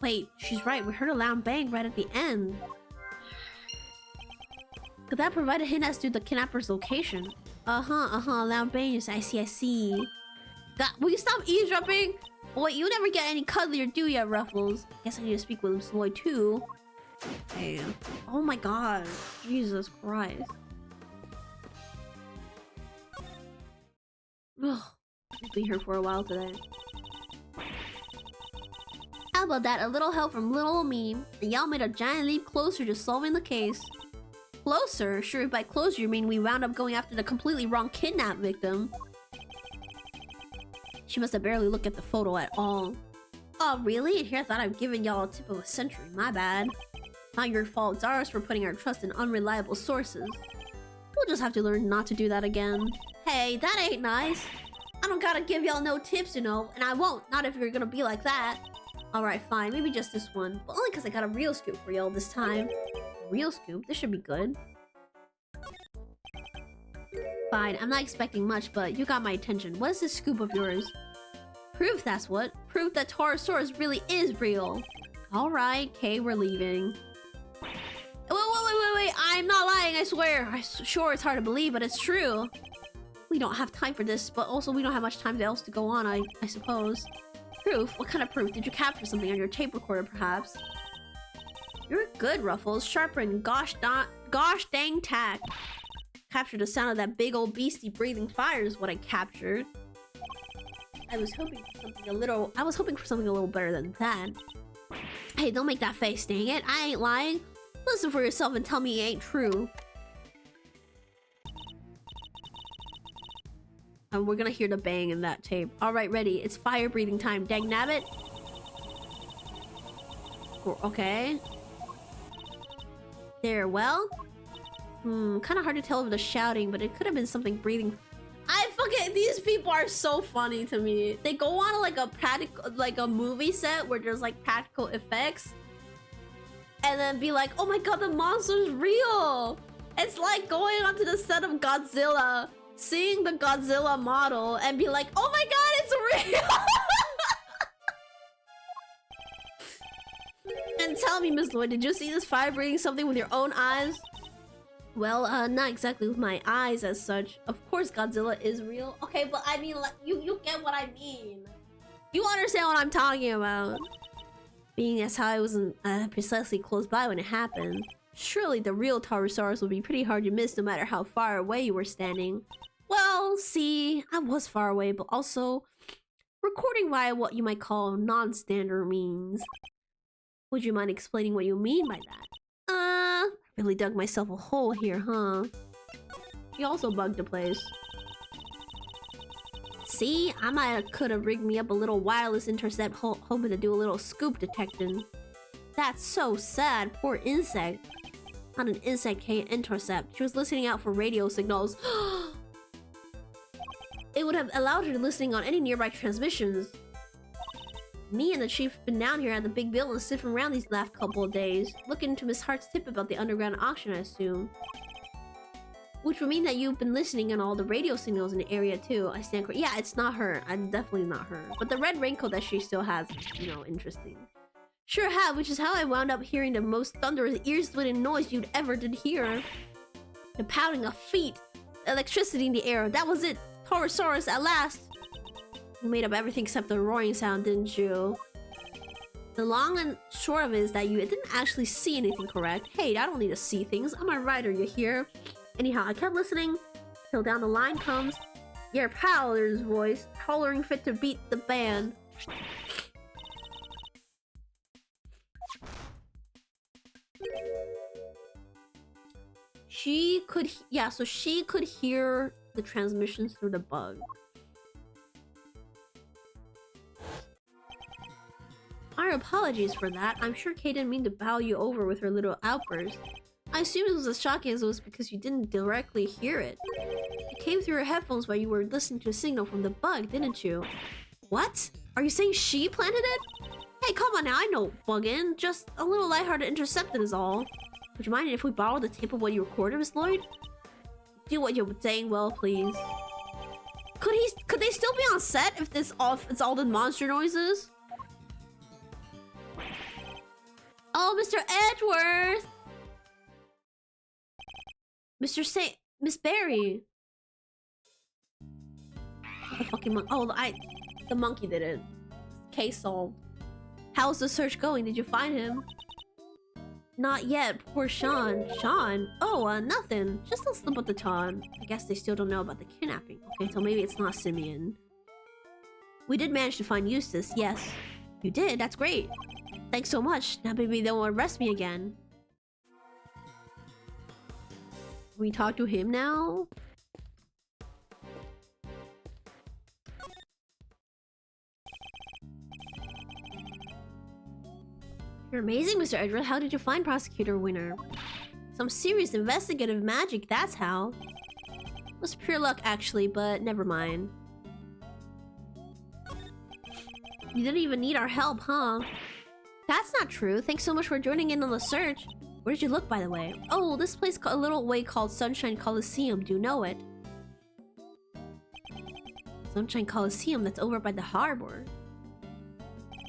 Wait, she's right. We heard a loud bang right at the end. Could that provide a hint as to the kidnapper's location? Loud bang. I see. Will you stop eavesdropping? Wait, you never get any cuddlier, do ya, Ruffles? Guess I need to speak with Miss Lloyd too. Damn. Oh my god. Jesus Christ. Ugh. I'll be here for a while today. How about that? A little help from little old me. And y'all made a giant leap closer to solving the case. Closer? Sure, if by closer you mean we wound up going after the completely wrong kidnap victim. She must have barely looked at the photo at all. Oh, really? And here I thought I'd given y'all a tip of a century. My bad. Not your fault. It's ours for putting our trust in unreliable sources. We'll just have to learn not to do that again. Hey, that ain't nice. I don't gotta give y'all no tips, you know, and I won't. Not if you're gonna be like that. Alright, fine. Maybe just this one. But only because I got a real scoop for y'all this time. Real scoop? This should be good. Fine, I'm not expecting much, but you got my attention. What is this scoop of yours? Proof, that's what. Proof that Taurosaurus really is real. Alright, Kay, we're leaving. Wait. I'm not lying, I swear. Sure, it's hard to believe, but it's true. We don't have time for this, but also we don't have much time else to go on, I suppose. Proof? What kind of proof? Did you capture something on your tape recorder, perhaps? You're good, Ruffles. Sharper and gosh dang tack. Captured the sound of that big old beastie breathing fire is what I captured. I was hoping for something a little better than that. Hey, don't make that face, dang it. I ain't lying. Listen for yourself and tell me it ain't true. And we're gonna hear the bang in that tape. Alright, ready. It's fire breathing time. Dang nabbit. Okay. There, well. Kind of hard to tell over the shouting, but it could have been something breathing. I fucking... These people are so funny to me. They go on like a practical... Like a movie set where there's like practical effects. And then be like, oh my god, the monster's real! It's like going onto the set of Godzilla, seeing the Godzilla model, and be like, oh my god, it's real! And tell me, Miss Lloyd, did you see this fire breathing something with your own eyes? Well, not exactly with my eyes as such. Of course Godzilla is real. Okay, but I mean, like, you get what I mean. You understand what I'm talking about. Being as how I wasn't precisely close by when it happened. Surely the real Taurosaurus would be pretty hard to miss no matter how far away you were standing. Well, see, I was far away, but also recording via what you might call non-standard means. Would you mind explaining what you mean by that? Really dug myself a hole here, huh? You also bugged the place. See, I might could have rigged me up a little wireless intercept hoping to do a little scoop detection. That's so sad, poor insect. Not an insect, Kate, intercept. She was listening out for radio signals. It would have allowed her to listening on any nearby transmissions. Me and the chief have been down here at the big building sniffing around these last couple of days. Looking into Miss Hart's tip about the underground auction, I assume. Which would mean that you've been listening on all the radio signals in the area too. I stand corrected. Yeah, it's not her. I'm definitely not her. But the red raincoat that she still has, you know, interesting. Sure have, which is how I wound up hearing the most thunderous, ear-splitting noise you'd ever did hear. The pounding of feet, electricity in the air. That was it. Taurosaurus at last. You made up everything except the roaring sound, didn't you? The long and short of it is that you didn't actually see anything, correct? Hey, I don't need to see things. I'm a writer, you hear? Anyhow, I kept listening till down the line comes your Prowler's voice, hollering fit to beat the band. She could, yeah, so she could hear the transmissions through the bug. Our apologies for that. I'm sure Kay didn't mean to bow you over with her little outburst. I assume it was as shocking as it was because you didn't directly hear it. It came through your headphones while you were listening to a signal from the bug, didn't you? What? Are you saying she planted it? Hey, come on now, I know buggin'. Just a little lighthearted intercepted is all. Would you mind if we borrow the tape of what you recorded, Miss Lloyd? Do what you're saying, well, please. Could they still be on set if it's all the monster noises? Oh, Mr. Edgeworth! Miss Barry. The fucking monkey. Oh, the monkey did it. Case solved. How's the search going? Did you find him? Not yet. Poor Sean. Sean? Oh, nothing. Just a slip of the tongue. I guess they still don't know about the kidnapping. Okay, so maybe it's not Simeon. We did manage to find Eustace, yes. You did? That's great. Thanks so much. Now maybe they won't arrest me again. We talk to him now? You're amazing, Mr. Edgeworth. How did you find Prosecutor Winner? Some serious investigative magic, that's how. It was pure luck, actually, but never mind. You didn't even need our help, huh? That's not true. Thanks so much for joining in on the search. Where did you look, by the way? Oh, this place a little way called Sunshine Coliseum. Do you know it? Sunshine Coliseum, that's over by the harbor.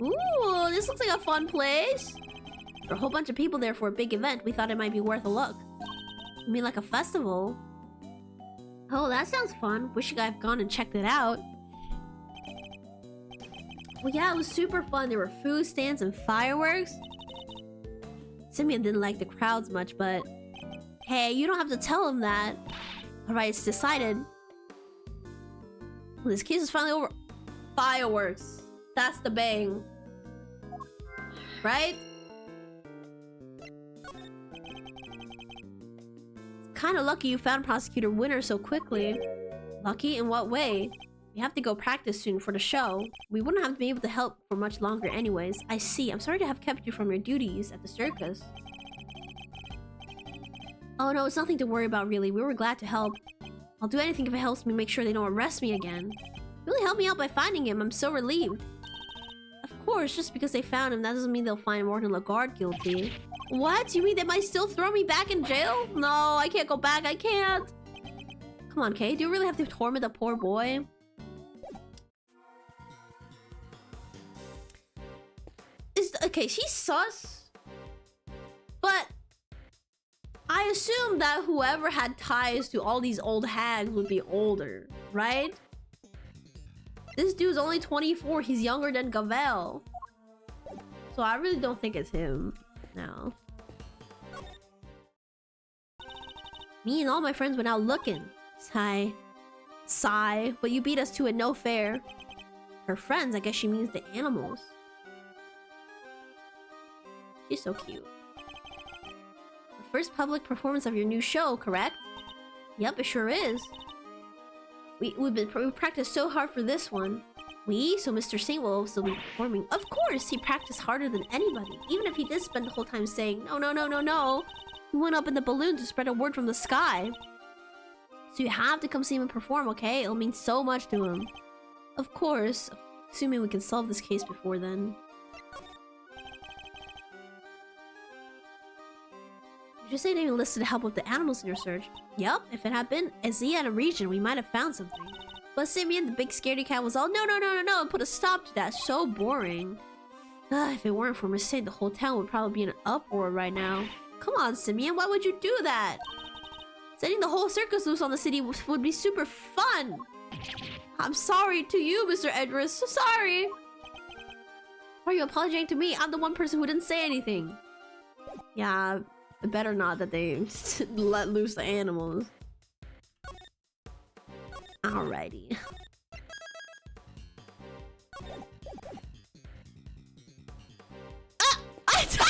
Ooh, this looks like a fun place. There are a whole bunch of people there for a big event. We thought it might be worth a look. You mean like a festival? Oh, that sounds fun. Wish you guys had gone and checked it out. Well, yeah, it was super fun. There were food stands and fireworks. Simeon didn't like the crowds much, but... Hey, you don't have to tell him that. Alright, it's decided. Well, this case is finally over. Fireworks. That's the bang. right? Kinda lucky you found Prosecutor Winner so quickly. Lucky in what way? We have to go practice soon for the show. We wouldn't have been able to help for much longer anyways. I see. I'm sorry to have kept you from your duties at the circus. Oh no, it's nothing to worry about really. We were glad to help. I'll do anything if it helps me make sure they don't arrest me again. Really helped me out by finding him. I'm so relieved. Of course, just because they found him, that doesn't mean they'll find Morton Lagarde guilty. What? You mean they might still throw me back in jail? No, I can't go back. I can't. Come on, Kay. Do you really have to torment the poor boy? Okay, she's sus. But I assume that whoever had ties to all these old hags would be older, right? This dude's only 24. He's younger than Gavel. So I really don't think it's him. No. Me and all my friends went out looking. Sigh. Sigh. But you beat us to it, no fair. Her friends, I guess she means the animals. She's so cute. The first public performance of your new show, correct? Yep, it sure is. We practiced so hard for this one. So Mr. Saint will also be performing. Of course, he practiced harder than anybody. Even if he did spend the whole time saying, no, no, no, no, no. He went up in the balloon to spread a word from the sky. So you have to come see him perform, okay? It'll mean so much to him. Of course. Assuming we can solve this case before then. You just ain't even listed to help with the animals in your search. Yup, if it had been Azia in a region, we might have found something. But Simeon, the big scaredy cat, was all no, no, no, no, no, and put a stop to that. So boring. If it weren't for Mercedes, the whole town would probably be in an uproar right now. Come on, Simeon, why would you do that? Setting the whole circus loose on the city would be super fun. I'm sorry to you, Mr. Edris. So sorry. Why are you apologizing to me? I'm the one person who didn't say anything. Yeah. Better not that they let loose the animals. Alrighty. Ah! I just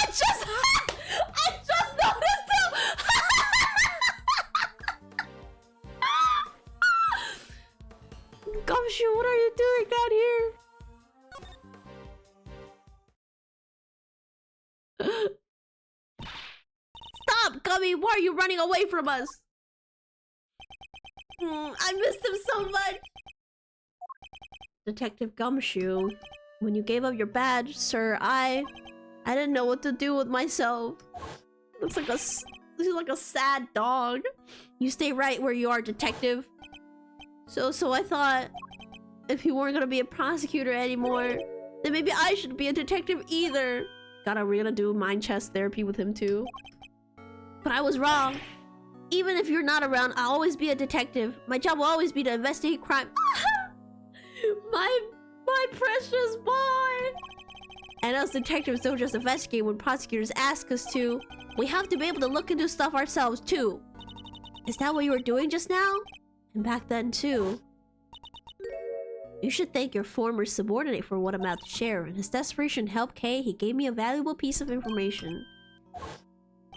noticed him! Gumshoe, what are you doing down here? Stop, Gummy! Why are you running away from us? I missed him so much! Detective Gumshoe, when you gave up your badge, sir, I didn't know what to do with myself. Looks like a sad dog. You stay right where you are, detective. So I thought, if you weren't gonna be a prosecutor anymore, then maybe I should be a detective either. We're gonna do mind chest therapy with him too. But I was wrong. Even if you're not around, I'll always be a detective. My job will always be to investigate crime. my precious boy. And us detectives don't just investigate when prosecutors ask us to. We have to be able to look into stuff ourselves too. Is that what you were doing just now? And back then too. You should thank your former subordinate for what I'm about to share. In his desperation to help Kay, he gave me a valuable piece of information.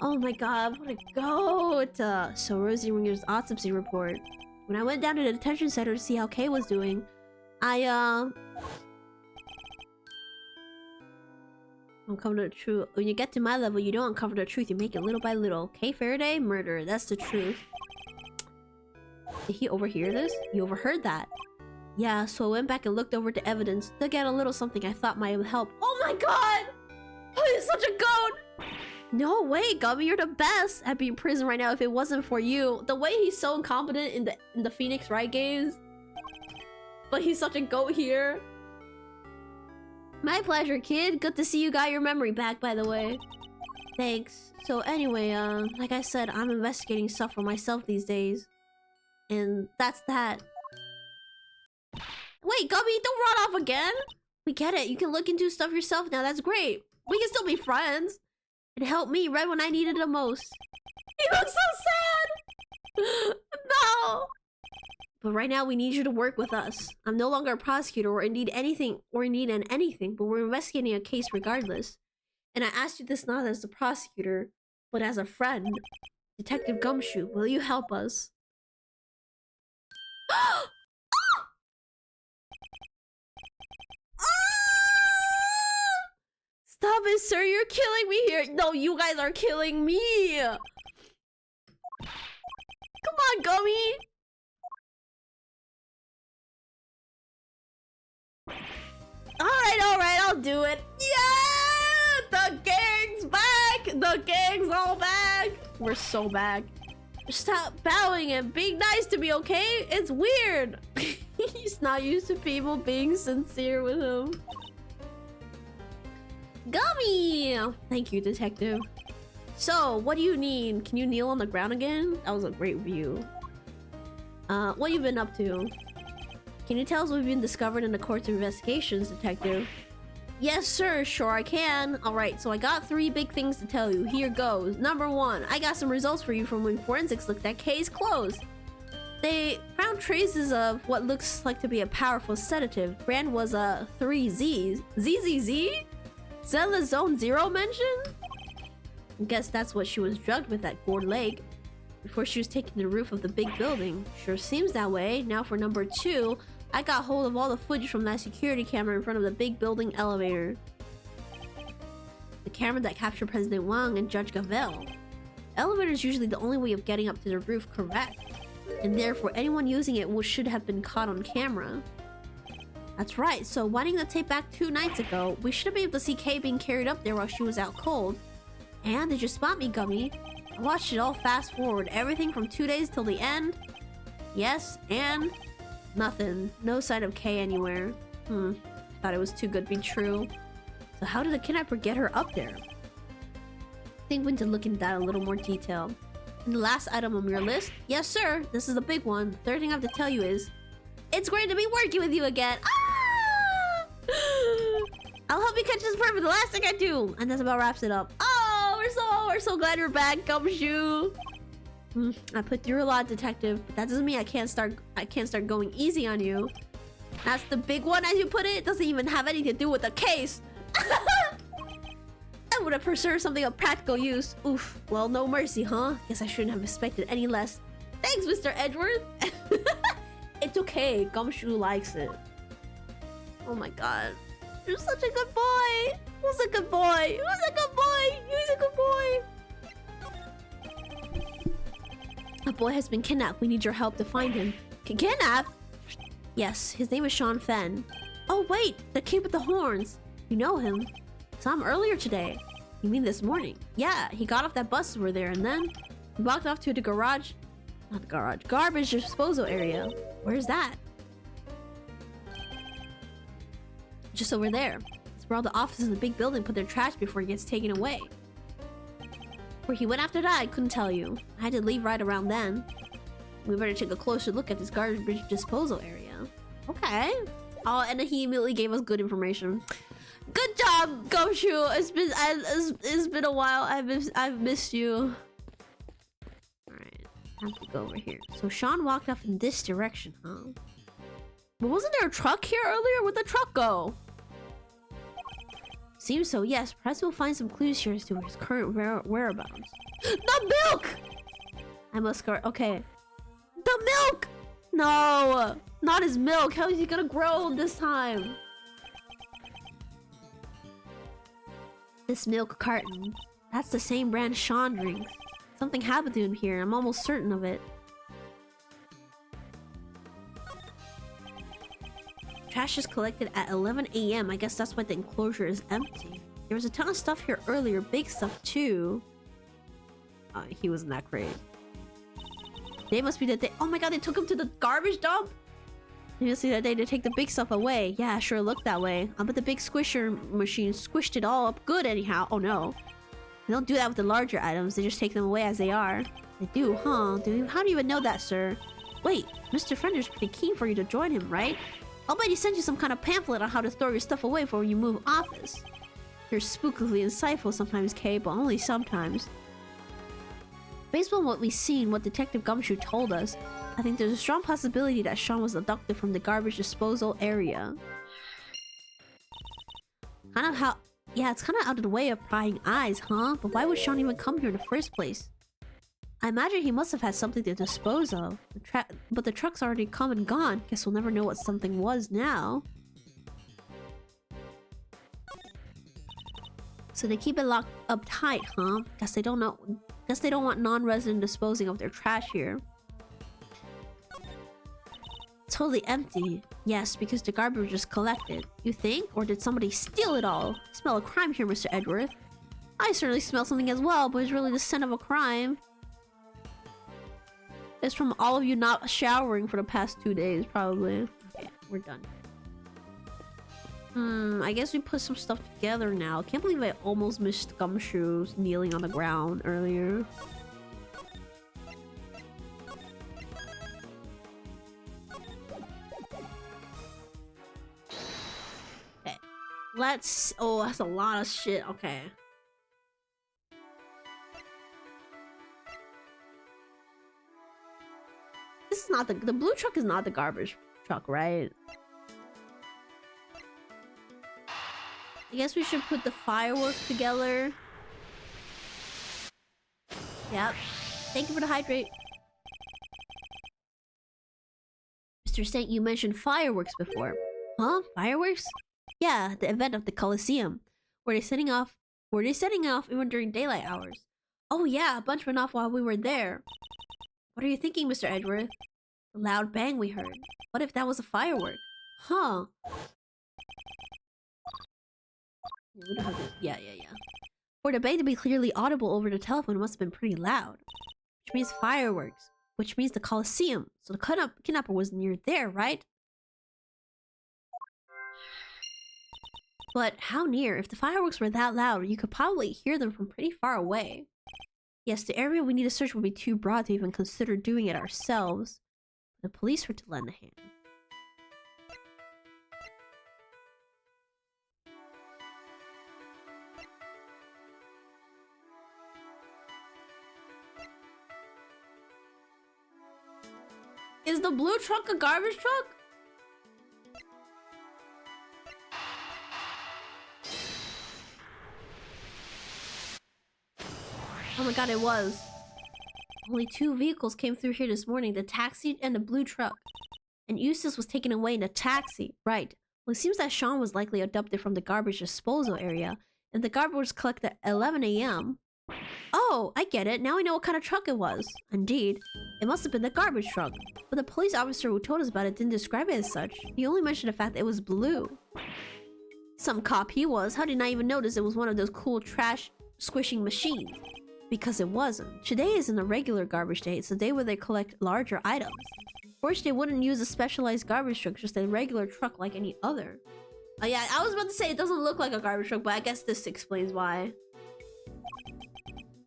Oh my god, what a goat! So Rosie Ringer's autopsy report. When I went down to the detention center to see how Kay was doing, I'm uncover the truth. When you get to my level, you don't uncover the truth, you make it little by little. Kay Faraday? Murder. That's the truth. Did he overhear this? He overheard that. Yeah, so I went back and looked over the evidence to get a little something I thought might help. Oh my god! Oh, he's such a goat! No way, Gummy, you're the best. I'd be in prison right now if it wasn't for you. The way he's so incompetent in the Phoenix Wright games. But he's such a goat here. My pleasure, kid. Good to see you got your memory back, by the way. Thanks. So anyway, like I said, I'm investigating stuff for myself these days. And that's that. Wait, Gummy, don't run off again. We get it. You can look into stuff yourself now. That's great. We can still be friends. It helped me right when I needed it the most. He looks so sad! No! But right now we need you to work with us. I'm no longer a prosecutor or indeed anything, but we're investigating a case regardless. And I asked you this not as the prosecutor, but as a friend. Detective Gumshoe, will you help us? Stop it, sir. You're killing me here. No, you guys are killing me. Come on, Gummy. Alright, I'll do it. Yeah! The gang's back! The gang's all back! We're so back. Stop bowing and being nice to me, okay? It's weird. He's not used to people being sincere with him. Gummy! Thank you, detective. So, what do you need? Can you kneel on the ground again? That was a great view. What you been up to? Can you tell us what we've been discovered in the court's investigations, detective? Yes, sir. Sure I can. Alright, so I got 3 big things to tell you. Here goes. Number 1, I got some results for you from when forensics looked at case closed. They found traces of what looks like to be a powerful sedative. Brand was 3 Z's. ZZZ? Zella Zone 0 mentioned? I guess that's what she was drugged with at Gore Lake before she was taken to the roof of the big building. Sure seems that way. Now for number 2, I got hold of all the footage from that security camera in front of the big building elevator. The camera that captured President Wang and Judge Gavel. The elevator is usually the only way of getting up to the roof correct, and therefore anyone using it should have been caught on camera. That's right, so winding the tape back 2 nights ago, we should have been able to see Kay being carried up there while she was out cold. And did you spot me, Gummy? I watched it all fast forward, everything from 2 days till the end. Yes, and nothing. No sign of Kay anywhere. Thought it was too good to be true. So how did the kidnapper get her up there? I think we need to look into that in a little more detail. And the last item on your list? Yes, sir. This is the big one. The third thing I have to tell you is, it's great to be working with you again. Ah! I'll help you catch this perfect. The last thing I do, and that's about wraps it up. Oh, we're so glad you're back, Gumshoe. I put through a lot, detective, but that doesn't mean I can't start going easy on you. That's the big one, as you put it. It doesn't even have anything to do with the case. I would have pursued something of practical use. Oof. Well, no mercy, huh? Guess I shouldn't have expected any less. Thanks, Mr. Edward. It's okay. Gumshoe likes it. Oh my god. You're such a good boy. Who's a good boy? Who's a good boy? He's a good boy. A boy has been kidnapped. We need your help to find him. Kidnapped? Yes, his name is Sean Fenn. Oh wait, the kid with the horns. You know him. Saw him earlier today. You mean this morning? Yeah, he got off that bus over there and then he walked off to the garage. Not the garage. Garbage disposal area. Where's that? Just over there. It's where all the offices in the big building put their trash before it gets taken away. Where he went after that, I couldn't tell you. I had to leave right around then. We better take a closer look at this garbage disposal area. Okay. Oh, and then he immediately gave us good information. Good job, Gumshoe. It's been a while. I've missed you. Alright, I have to go over here. So Sean walked off in this direction, huh? But wasn't there a truck here earlier? Where'd the truck go? Seems so, yes. Perhaps we'll find some clues here as to his current whereabouts. The milk! I must go. Okay. The milk! No! Not his milk. How is he gonna grow this time? This milk carton. That's the same brand Sean drinks. Something happened to him here. I'm almost certain of it. Trash is collected at 11 AM. I guess that's why the enclosure is empty. There was a ton of stuff here earlier. Big stuff too. He wasn't that great. They must be that they— oh my god, they took him to the garbage dump? They must be that day to take the big stuff away. Yeah, sure looked that way. I bet the big squisher machine squished it all up good anyhow. Oh no. They don't do that with the larger items. They just take them away as they are. They do, huh? How do you even know that, sir? Wait, Mr. Fender's pretty keen for you to join him, right? I'll bet he sent you some kind of pamphlet on how to throw your stuff away before you move office. You're spookily insightful sometimes, Kay, but only sometimes. Based on what we've seen, what Detective Gumshoe told us, I think there's a strong possibility that Sean was abducted from the garbage disposal area. Kind of how Yeah, it's kind of out of the way of prying eyes, huh? But why would Sean even come here in the first place? I imagine he must have had something to dispose of. But the truck's already come and gone. Guess we'll never know what something was now. So they keep it locked up tight, huh? Guess they don't know. Guess they don't want non-resident disposing of their trash here. Totally empty. Yes, because the garbage was just collected. You think? Or did somebody steal it all? I smell a crime here, Mr. Edgeworth. I certainly smell something as well, but it's really the scent of a crime. It's from all of you not showering for the past 2 days, probably. Okay, we're done. I guess we put some stuff together now. Can't believe I almost missed Gumshoes kneeling on the ground earlier. Okay. Let's... Oh, that's a lot of shit. Okay. This is not the blue truck is not the garbage truck, right? I guess we should put the fireworks together. Yep. Thank you for the hydrate. Mr. Saint, you mentioned fireworks before. Huh? Fireworks? Yeah, the event of the Coliseum. Were they setting off even during daylight hours? Oh yeah, a bunch went off while we were there. What are you thinking, Mr. Edgeworth? The loud bang we heard. What if that was a firework? Huh. Yeah. For the bang to be clearly audible over the telephone, it must have been pretty loud. Which means fireworks. Which means the Coliseum. So the kidnapper was near there, right? But how near? If the fireworks were that loud, you could probably hear them from pretty far away. Yes, the area we need to search would be too broad to even consider doing it ourselves. The police were to lend a hand. Is the blue truck a garbage truck? Oh my god, it was. Only 2 vehicles came through here this morning, the taxi and the blue truck. And Eustace was taken away in a taxi. Right. Well, it seems that Sean was likely abducted from the garbage disposal area, and the garbage was collected at 11 a.m. Oh, I get it. Now I know what kind of truck it was. Indeed, it must have been the garbage truck. But the police officer who told us about it didn't describe it as such. He only mentioned the fact that it was blue. Some cop he was. How did I even notice it was one of those cool trash squishing machines? Because it wasn't. Today isn't a regular garbage day. It's a day where they collect larger items. Of course, they wouldn't use a specialized garbage truck, just a regular truck like any other. Oh yeah, I was about to say it doesn't look like a garbage truck, but I guess this explains why.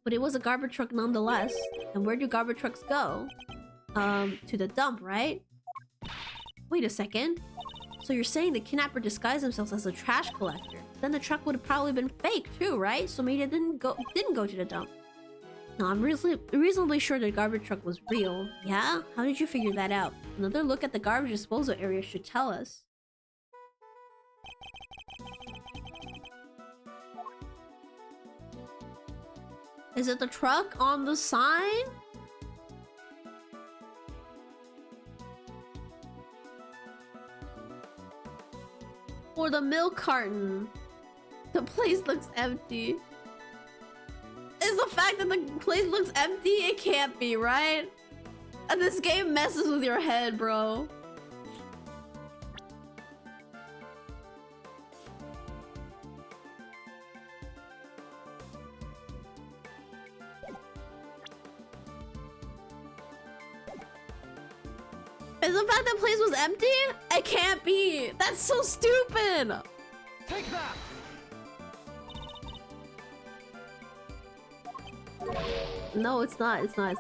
But it was a garbage truck nonetheless. And where do garbage trucks go? To the dump, right? Wait a second. So you're saying the kidnapper disguised themselves as a trash collector? Then the truck would have probably been fake too, right? So maybe it didn't go to the dump. No, I'm reasonably sure the garbage truck was real. Yeah? How did you figure that out? Another look at the garbage disposal area should tell us. Is it the truck on the sign? Or the milk carton? The place looks empty. Is the fact that the place looks empty? It can't be, right? And this game messes with your head, bro. Is the fact that place was empty? It can't be. That's so stupid. Take that. No, it's not. It's not.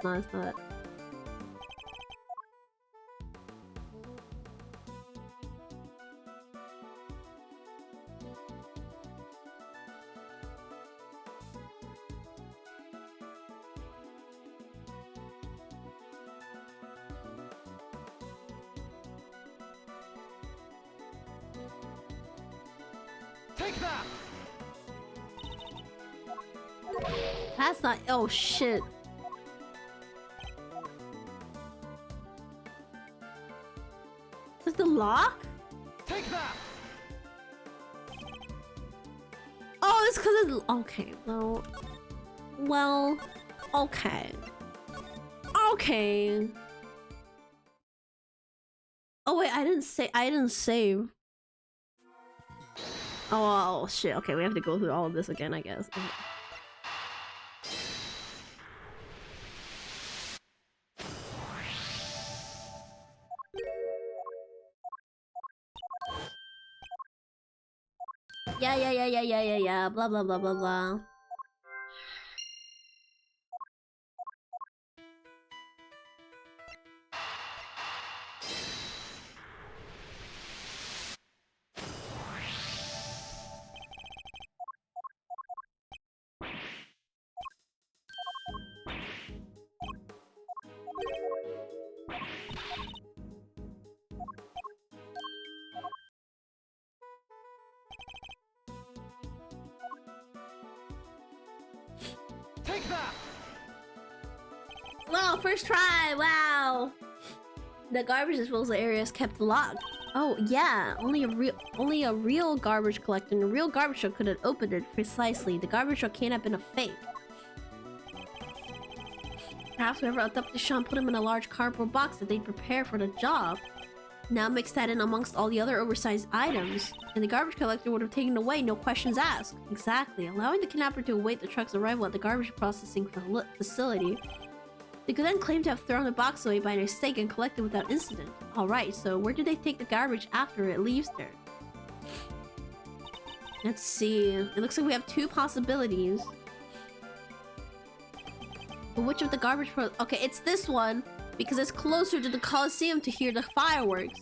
Take that. That's not. Oh shit. Is the lock? Take that. Oh, it's because it's okay. Well, okay. Okay. Oh wait, I didn't save. Oh shit. Okay, we have to go through all of this again, I guess. Okay. Yeah. Blah blah blah blah blah. Take that. Wow, first try. Wow. The garbage disposal area is kept locked. Oh yeah, only a real garbage collector and a real garbage truck could have opened it precisely. The garbage truck can't have been a fake. Perhaps whoever abducted Sean put him in a large cardboard box that they'd prepare for the job. Now mix that in amongst all the other oversized items, and the garbage collector would have taken it away, no questions asked. Exactly, allowing the kidnapper to await the truck's arrival at the garbage processing facility. They could then claim to have thrown the box away by mistake and collected without incident. Alright, so where do they take the garbage after it leaves there? Let's see. It looks like we have two possibilities. But which of the garbage okay, it's this one because it's closer to the Coliseum to hear the fireworks.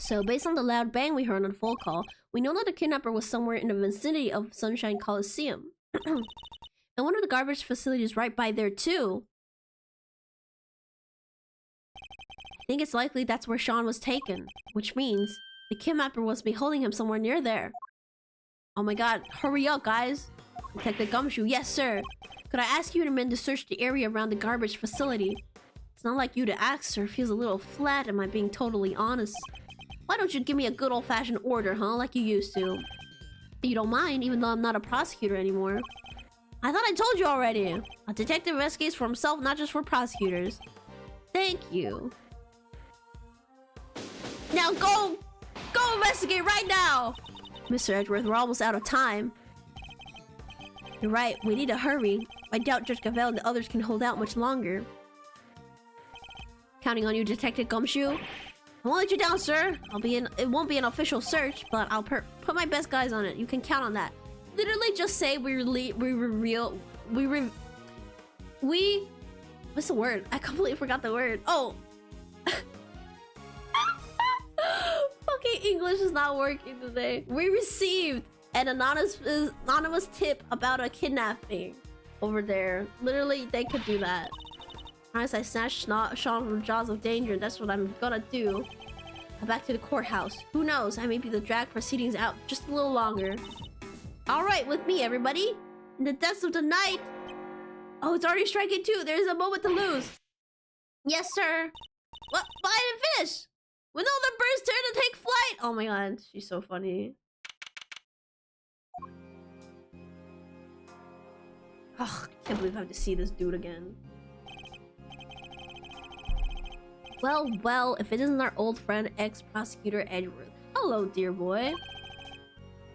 So, based on the loud bang we heard on the phone call, we know that the kidnapper was somewhere in the vicinity of Sunshine Coliseum. And one of the garbage facilities right by there too. I think it's likely that's where Sean was taken, which means the kidnapper must be holding him somewhere near there. Oh my god, hurry up guys! Detective Gumshoe, yes sir! Could I ask you to search the area around the garbage facility? It's not like you to ask, sir. Feels a little flat, am I being totally honest? Why don't you give me a good old-fashioned order, huh? Like you used to. You don't mind, even though I'm not a prosecutor anymore. I thought I told you already. A detective investigates for himself, not just for prosecutors. Thank you. Now go investigate right now! Mr. Edgeworth, we're almost out of time. You're right, we need to hurry. I doubt Judge Cavell and the others can hold out much longer. Counting on you, Detective Gumshoe. I won't let you down, sir. It won't be an official search, but I'll put my best guys on it. You can count on that. Literally just say what's the word? I completely forgot the word. Oh. Fucking English is not working today. We received an anonymous tip about a kidnapping over there. Literally, they could do that. As I snatched Sean from the jaws of danger, that's what I'm gonna do. Back to the courthouse. Who knows? I may be the drag proceedings out just a little longer. Alright, with me, everybody. In the depths of the night. Oh, it's already striking 2. There's a moment to lose. Yes, sir. What? But I didn't finish. When all the birds turn to take flight. Oh my god, she's so funny. Ugh, can't believe I have to see this dude again. Well, if it isn't our old friend, ex-prosecutor Edgeworth. Hello, dear boy.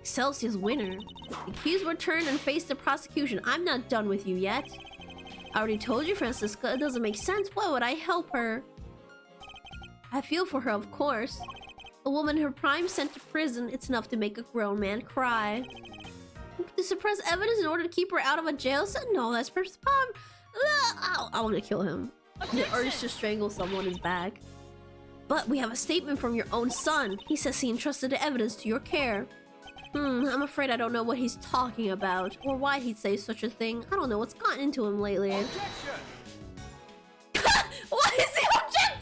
Excelsior's winner. The accused returned and faced the prosecution. I'm not done with you yet. I already told you, Francisca, it doesn't make sense. Why would I help her? I feel for her, of course. A woman in her prime sent to prison, it's enough to make a grown man cry. To suppress evidence in order to keep her out of a jail cell? No, that's I want to kill him. The urge to strangle someone is back. But we have a statement from your own son. He says he entrusted the evidence to your care. I'm afraid I don't know what he's talking about, or why he'd say such a thing. I don't know what's gotten into him lately. Objection! is he objecting?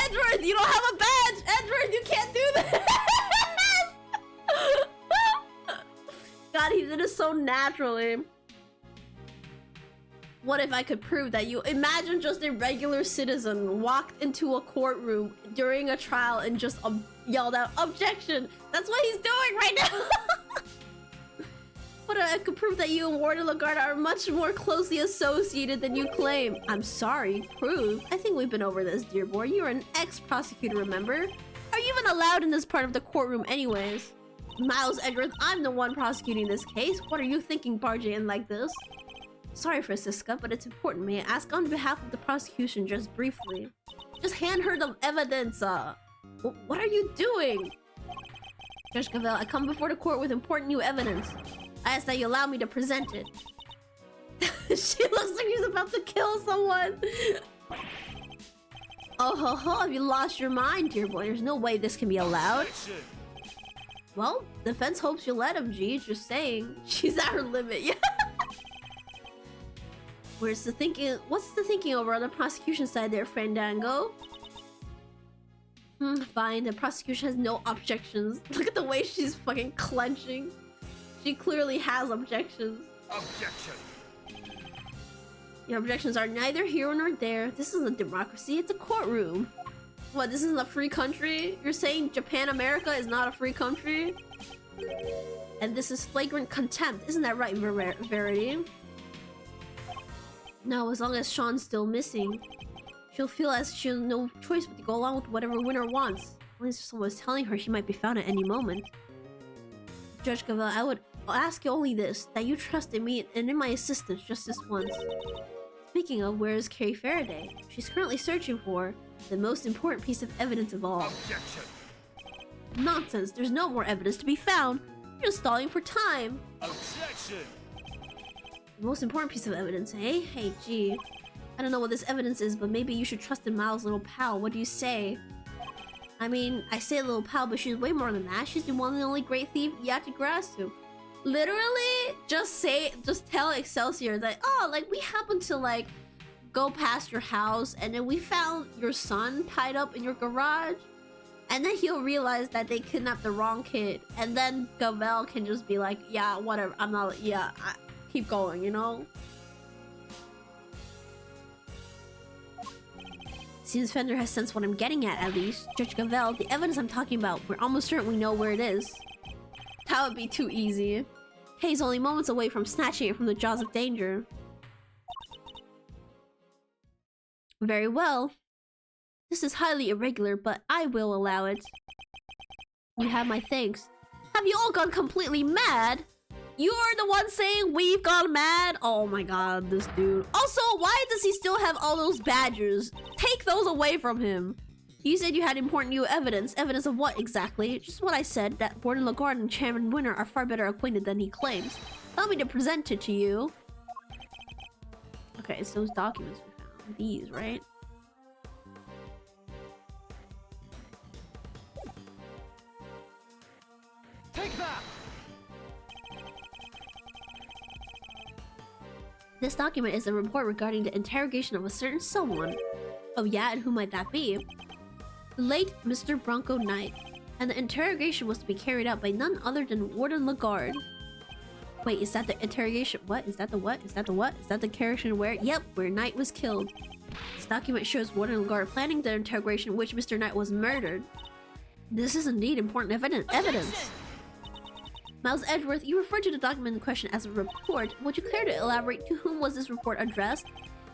Edward, you don't have a badge. Edward, you can't do this. God, he did it so naturally. What if I could prove that you imagine just a regular citizen walked into a courtroom during a trial and just yelled out objection? That's what he's doing right now. What if I could prove that you and Warden Lagarde are much more closely associated than you claim? I'm sorry, prove? I think we've been over this, dear boy. You're an ex-prosecutor, remember? Are you even allowed in this part of the courtroom anyways? Miles Edgeworth, I'm the one prosecuting this case. What are you thinking barging in like this? Sorry, Francisca, but it's important. May I ask on behalf of the prosecution just briefly? Just hand her the evidence. What are you doing? Judge Cavell, I come before the court with important new evidence. I ask that you allow me to present it. She looks like she's about to kill someone. Oh ho ho, have you lost your mind, dear boy? There's no way this can be allowed. Well, defense hopes you'll let him, G. Just saying. She's at her limit, yeah. What's the thinking over on the prosecution side there, Fandango? Fine, the prosecution has no objections. Look at the way she's fucking clenching. She clearly has objections. Objection. Your objections are neither here nor there. This isn't a democracy, it's a courtroom. What, this isn't a free country? You're saying Japan America is not a free country? And this is flagrant contempt. Isn't that right, Verity? No, as long as Sean's still missing, she'll feel as she has no choice but to go along with whatever winner wants. Unless someone's telling her she might be found at any moment. Judge Cavell, I would ask you only this, that you trust in me and in my assistance just this once. Speaking of, where is Carrie Faraday? She's currently searching for the most important piece of evidence of all. Objection. Nonsense, there's no more evidence to be found. You're just stalling for time. Objection. The most important piece of evidence, eh? Hey, gee. I don't know what this evidence is, but maybe you should trust in Miles' little pal. What do you say? I mean, I say little pal, but she's way more than that. She's the one and only great thief you have to grasp to. Literally, just tell Excelsior that, oh, like, we happened to, like, go past your house, and then we found your son tied up in your garage. And then he'll realize that they kidnapped the wrong kid. And then Gavel can just be like, yeah, whatever, I'm not, yeah, keep going, you know? Seems Fender has sensed what I'm getting at least. Judge Gavel, the evidence I'm talking about, we're almost certain we know where it is. That would be too easy. He's only moments away from snatching it from the jaws of danger. Very well. This is highly irregular, but I will allow it. You have my thanks. Have you all gone completely mad? You're the one saying we've gone mad? Oh my god, this dude. Also, why does he still have all those badges? Take those away from him. You said you had important new evidence. Evidence of what exactly? Just what I said, that Warden Lagarde and Chairman Winner are far better acquainted than he claims. Allow me to present it to you. Okay, it's those documents we found. These, right? Take that! This document is a report regarding the interrogation of a certain someone. Oh yeah, and who might that be? The late Mr. Bronco Knight. And the interrogation was to be carried out by none other than Warden Lagarde. Wait, is that the interrogation? What? Is that the what? Is that the what? Is that the interrogation where? Yep, where Knight was killed. This document shows Warden Lagarde planning the interrogation in which Mr. Knight was murdered. This is indeed important evidence. Miles Edgeworth, you referred to the document in question as a report. Would you care to elaborate to whom was this report addressed?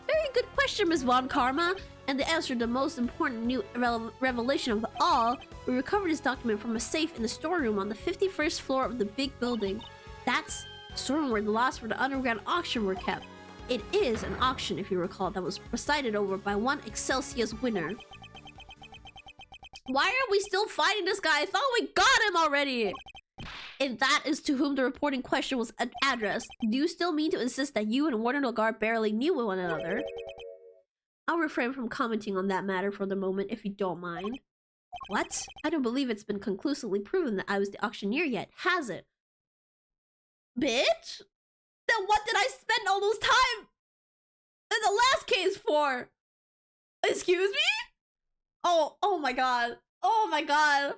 Very good question, Ms. Von Karma. And the answer to the most important new revelation of all, we recovered this document from a safe in the storeroom on the 51st floor of the big building. That's the storeroom where the lots for the underground auction were kept. It is an auction, if you recall, that was presided over by one Excelsior's winner. Why are we still fighting this guy? I thought we got him already! And that is to whom the report in question was addressed. Do you still mean to insist that you and Warden Lagarde barely knew one another? I'll refrain from commenting on that matter for the moment, if you don't mind. What? I don't believe it's been conclusively proven that I was the auctioneer yet, has it? Bitch? Then what did I spend all those time? And the last case for? Excuse me? Oh my god. Oh my god.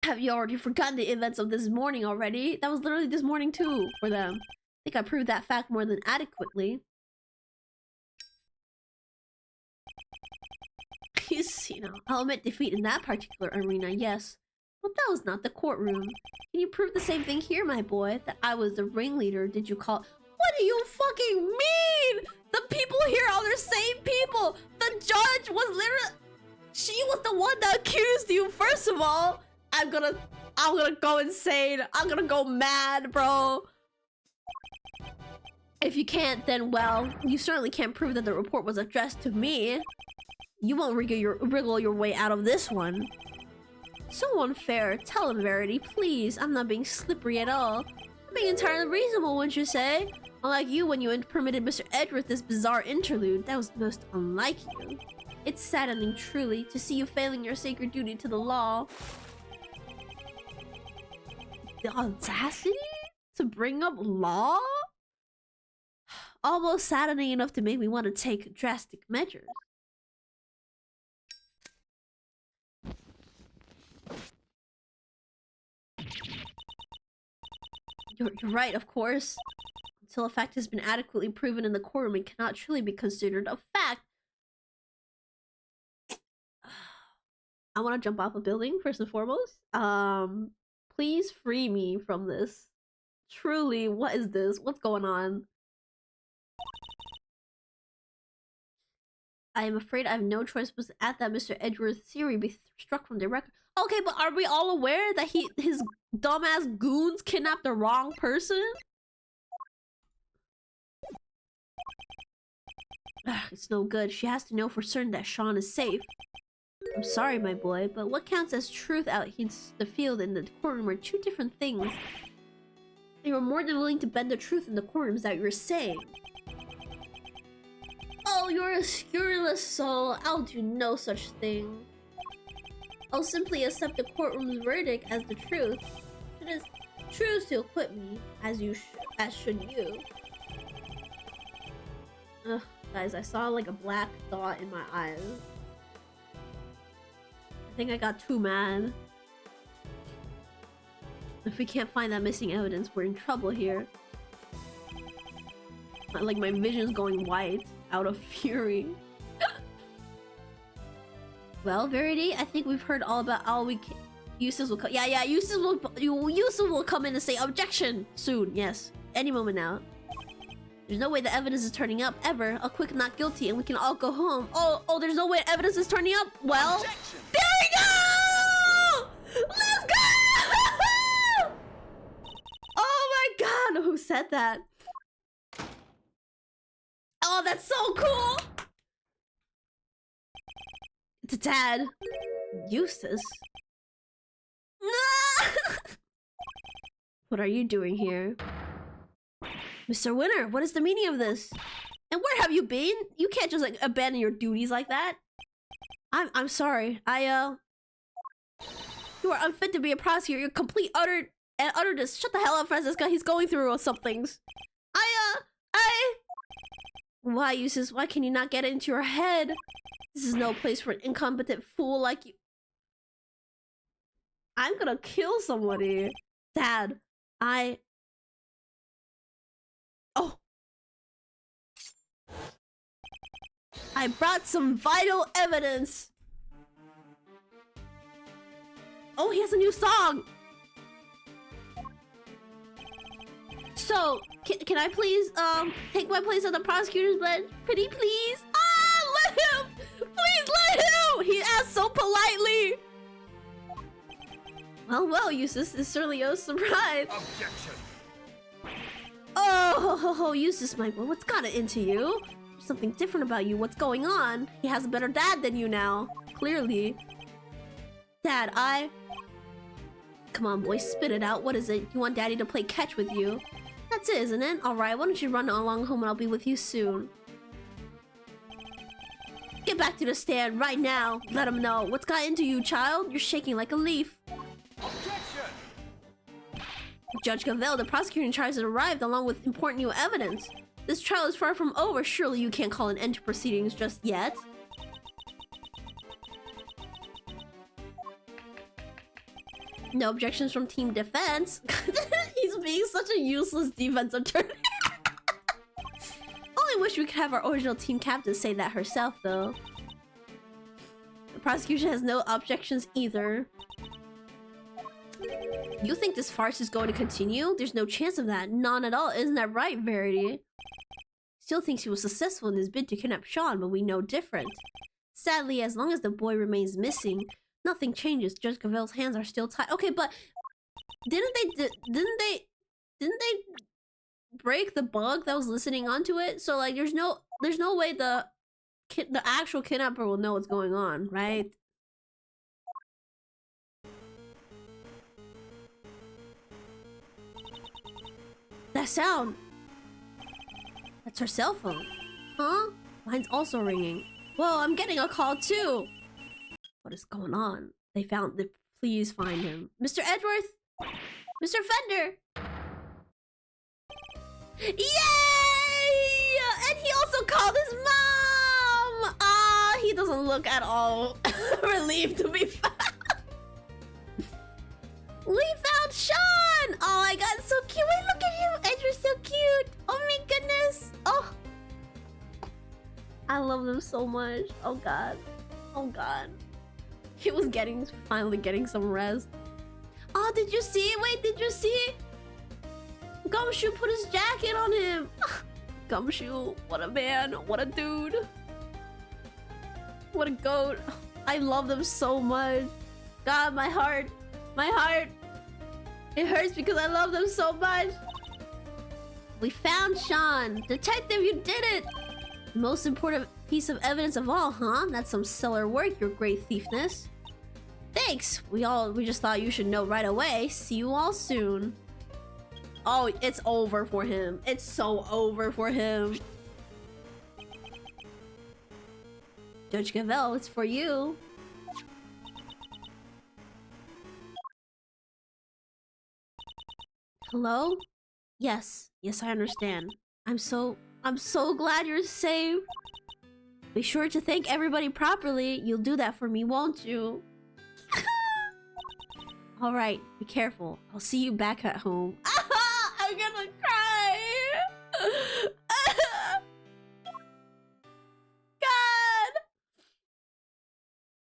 Have you already forgotten the events of this morning already? That was literally this morning too for them. I think I proved that fact more than adequately. You know, I'll admit defeat in that particular arena, yes. But that was not the courtroom. Can you prove the same thing here, my boy? That I was the ringleader, did you call— What do you fucking mean? The people here are the same people! The judge was literally— She was the one that accused you, first of all! I'm gonna go insane. I'm gonna go mad, bro. If you can't, then well, you certainly can't prove that the report was addressed to me. You won't wriggle your way out of this one. So unfair. Tell him, Verity, please. I'm not being slippery at all. I'm being entirely reasonable, wouldn't you say? Unlike you when you permitted Mr. Edgeworth this bizarre interlude. That was most unlike you. It's saddening, truly, to see you failing your sacred duty to the law. The audacity to bring up law? Almost saddening enough to make me want to take drastic measures. You're right, of course. Until a fact has been adequately proven in the courtroom, it cannot truly be considered a fact. I want to jump off a building, first and foremost. Please free me from this. Truly, what is this? What's going on? I am afraid I have no choice but to add that Mr. Edgeworth's theory be struck from the record. Okay, but are we all aware that his dumbass goons kidnapped the wrong person? Ugh, it's no good. She has to know for certain that Sean is safe. I'm sorry, my boy, but what counts as truth out in the field and the courtroom are two different things. You were more than willing to bend the truth in the courtroom, is that you're saying? Oh, you're a scurrilous soul. I'll do no such thing. I'll simply accept the courtroom's verdict as the truth. It is choose to acquit me, as should you. Ugh, guys, I saw like a black dot in my eyes. I think I got too mad. If we can't find that missing evidence, we're in trouble here. Like my vision's going white out of fury. Well, Verity, I think we've heard all about all we can. Eustace will come. Yeah, Eustace will come in and say objection soon. Yes, any moment now. There's no way the evidence is turning up ever. A quick not guilty, and we can all go home. Oh, there's no way evidence is turning up. Well, objection. There we go. Let's go. Oh my God, who said that? Oh, that's so cool. It's a tad. Eustace. What are you doing here? Mr. Winter, what is the meaning of this? And where have you been? You can't just like abandon your duties like that. I'm sorry. You are unfit to be a prosecutor. You're complete utter just shut the hell up, Francisca. He's going through some things. Why, Eustace? Why can you not get it into your head? This is no place for an incompetent fool like you. I'm gonna kill somebody. Dad, Oh. I brought some vital evidence. Oh, he has a new song. So, can I please, take my place at the prosecutor's bench? Pretty please? Let him! Please let him! He asked so politely. Well, Eustace, it's certainly a surprise. Objection. Oh, Eustace, my boy, what's got it into you? There's something different about you. What's going on? He has a better dad than you now. Clearly. Dad, Come on, boy, spit it out. What is it? You want Daddy to play catch with you? That's it, isn't it? Alright, why don't you run along home and I'll be with you soon. Get back to the stand right now. Let him know. What's got into you, child? You're shaking like a leaf. Objection! Judge Gavel, the prosecutor in charge, has arrived along with important new evidence. This trial is far from over. Surely you can't call an end to proceedings just yet. No objections from team defense. He's being such a useless defense attorney. Only wish we could have our original team captain say that herself, though. The prosecution has no objections either. You think this farce is going to continue? There's no chance of that. None at all. Isn't that right, Verity? Still thinks he was successful in his bid to kidnap Sean, but we know different. Sadly, as long as the boy remains missing, nothing changes. Judge Gavelle's hands are still tied. Okay, but didn't they break the bug that was listening onto it? So like, there's no way the actual kidnapper will know what's going on, right? That sound. That's her cell phone. Huh? Mine's also ringing. Whoa, I'm getting a call too. What is going on? They found the. Please find him. Mr. Edgeworth? Mr. Fender! Yay! And he also called his mom! Ah, he doesn't look at all relieved to be found. We found Sean! Oh my god, so cute. Wait, look at him. Edgeworth's so cute. Oh my goodness. Oh. I love them so much. Oh god. Oh god. He was finally getting some rest. Oh, did you see? Wait, did you see? Gumshoe put his jacket on him. Gumshoe, what a man. What a dude. What a goat. I love them so much. God, my heart. My heart. It hurts because I love them so much. We found Sean. Detective, you did it. The most important piece of evidence of all, huh? That's some stellar work, your great thiefness. Thanks. We just thought you should know right away. See you all soon. Oh, it's over for him. It's so over for him. Judge Gavelle, it's for you. Hello? Yes. Yes, I understand. I'm so glad you're safe. Be sure to thank everybody properly. You'll do that for me, won't you? Alright, be careful. I'll see you back at home. I'm gonna cry! God!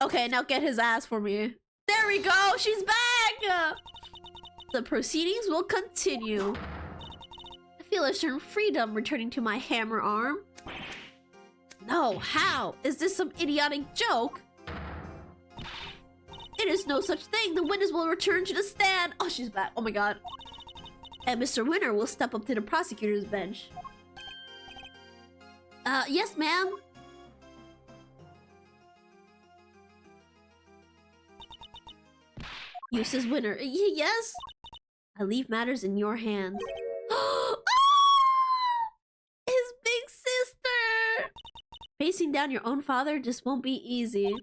Okay, now get his ass for me. There we go! She's back! The proceedings will continue. I feel a certain freedom returning to my hammer arm. No, how? Is this some idiotic joke? It is no such thing. The witness will return to the stand. Oh, she's back. Oh my god. And Mr. Winner will step up to the prosecutor's bench. Yes, ma'am. Eustace Winner. Yes? I leave matters in your hands. His big sister! Facing down your own father just won't be easy.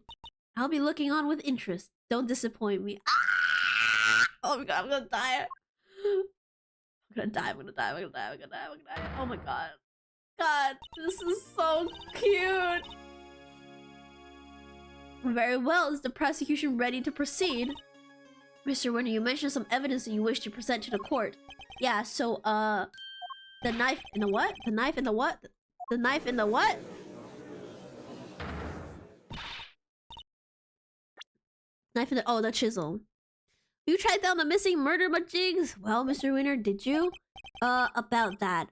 I'll be looking on with interest. Don't disappoint me. Oh my god, I'm gonna die. I'm gonna die. Oh my god. God, this is so cute. Very well. Is the prosecution ready to proceed? Mr. Winner, you mentioned some evidence that you wish to present to the court. Yeah, so, the knife in the what? The knife in the what? The knife in the what? Knife in the— oh, the chisel. You tracked down the missing murder majigs? Well, Mr. Winner, did you? About that.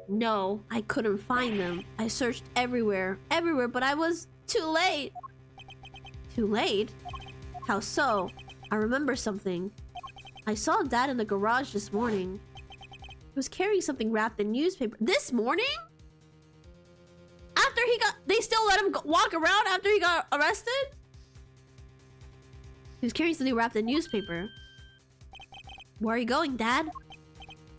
No, I couldn't find them. I searched everywhere, but I was too late. Too late? How so? I remember something. I saw Dad in the garage this morning. He was carrying something wrapped in newspaper. This morning? After he got— they still let him walk around after he got arrested? He was carrying something wrapped in newspaper. Where are you going, Dad?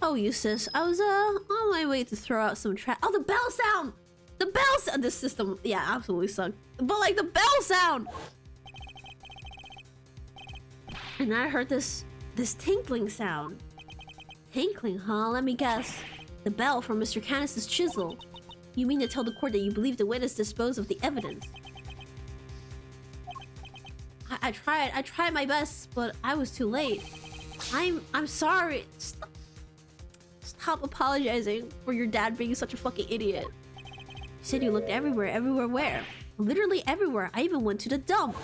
Oh, Eustace, I was on my way to throw out some trash. Oh, the bell sound! The bell sound! This system, yeah, absolutely sucked. But like the bell sound! And I heard this tinkling sound. Tinkling, huh? Let me guess. The bell from Mr. Canis's chisel. You mean to tell the court that you believe the witness disposed of the evidence? I tried my best, but I was too late. I'm sorry. Stop apologizing for your dad being such a fucking idiot. You said you looked everywhere. Everywhere where? Literally everywhere. I even went to the dump.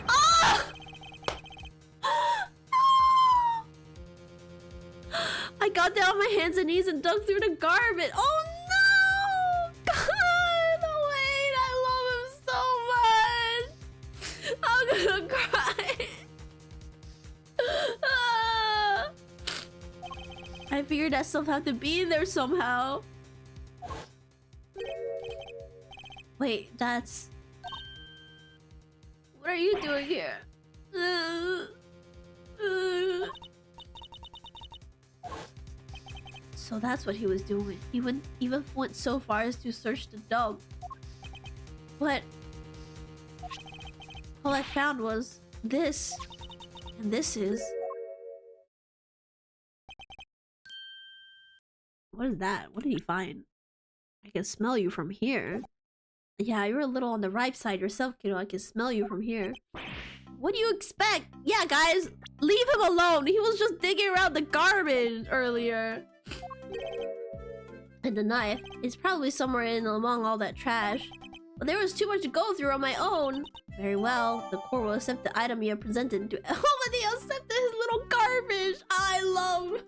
Ah! I got down on my hands and knees and dug through the garbage. Oh no! God, wait, I love him so much. I'm gonna cry. Ah. I figured I still have to be there somehow. Wait, that's... What are you doing here? So that's what he was doing. He even went so far as to search the dump. But all I found was this. And this is... What is that? What did he find? I can smell you from here. Yeah, you're a little on the ripe side yourself, kiddo. I can smell you from here. What do you expect? Yeah, guys, leave him alone. He was just digging around the garbage earlier. And the knife is probably somewhere in among all that trash. But there was too much to go through on my own. Very well, the court will accept the item you have presented to. Oh, but they accepted his little garbage. I love.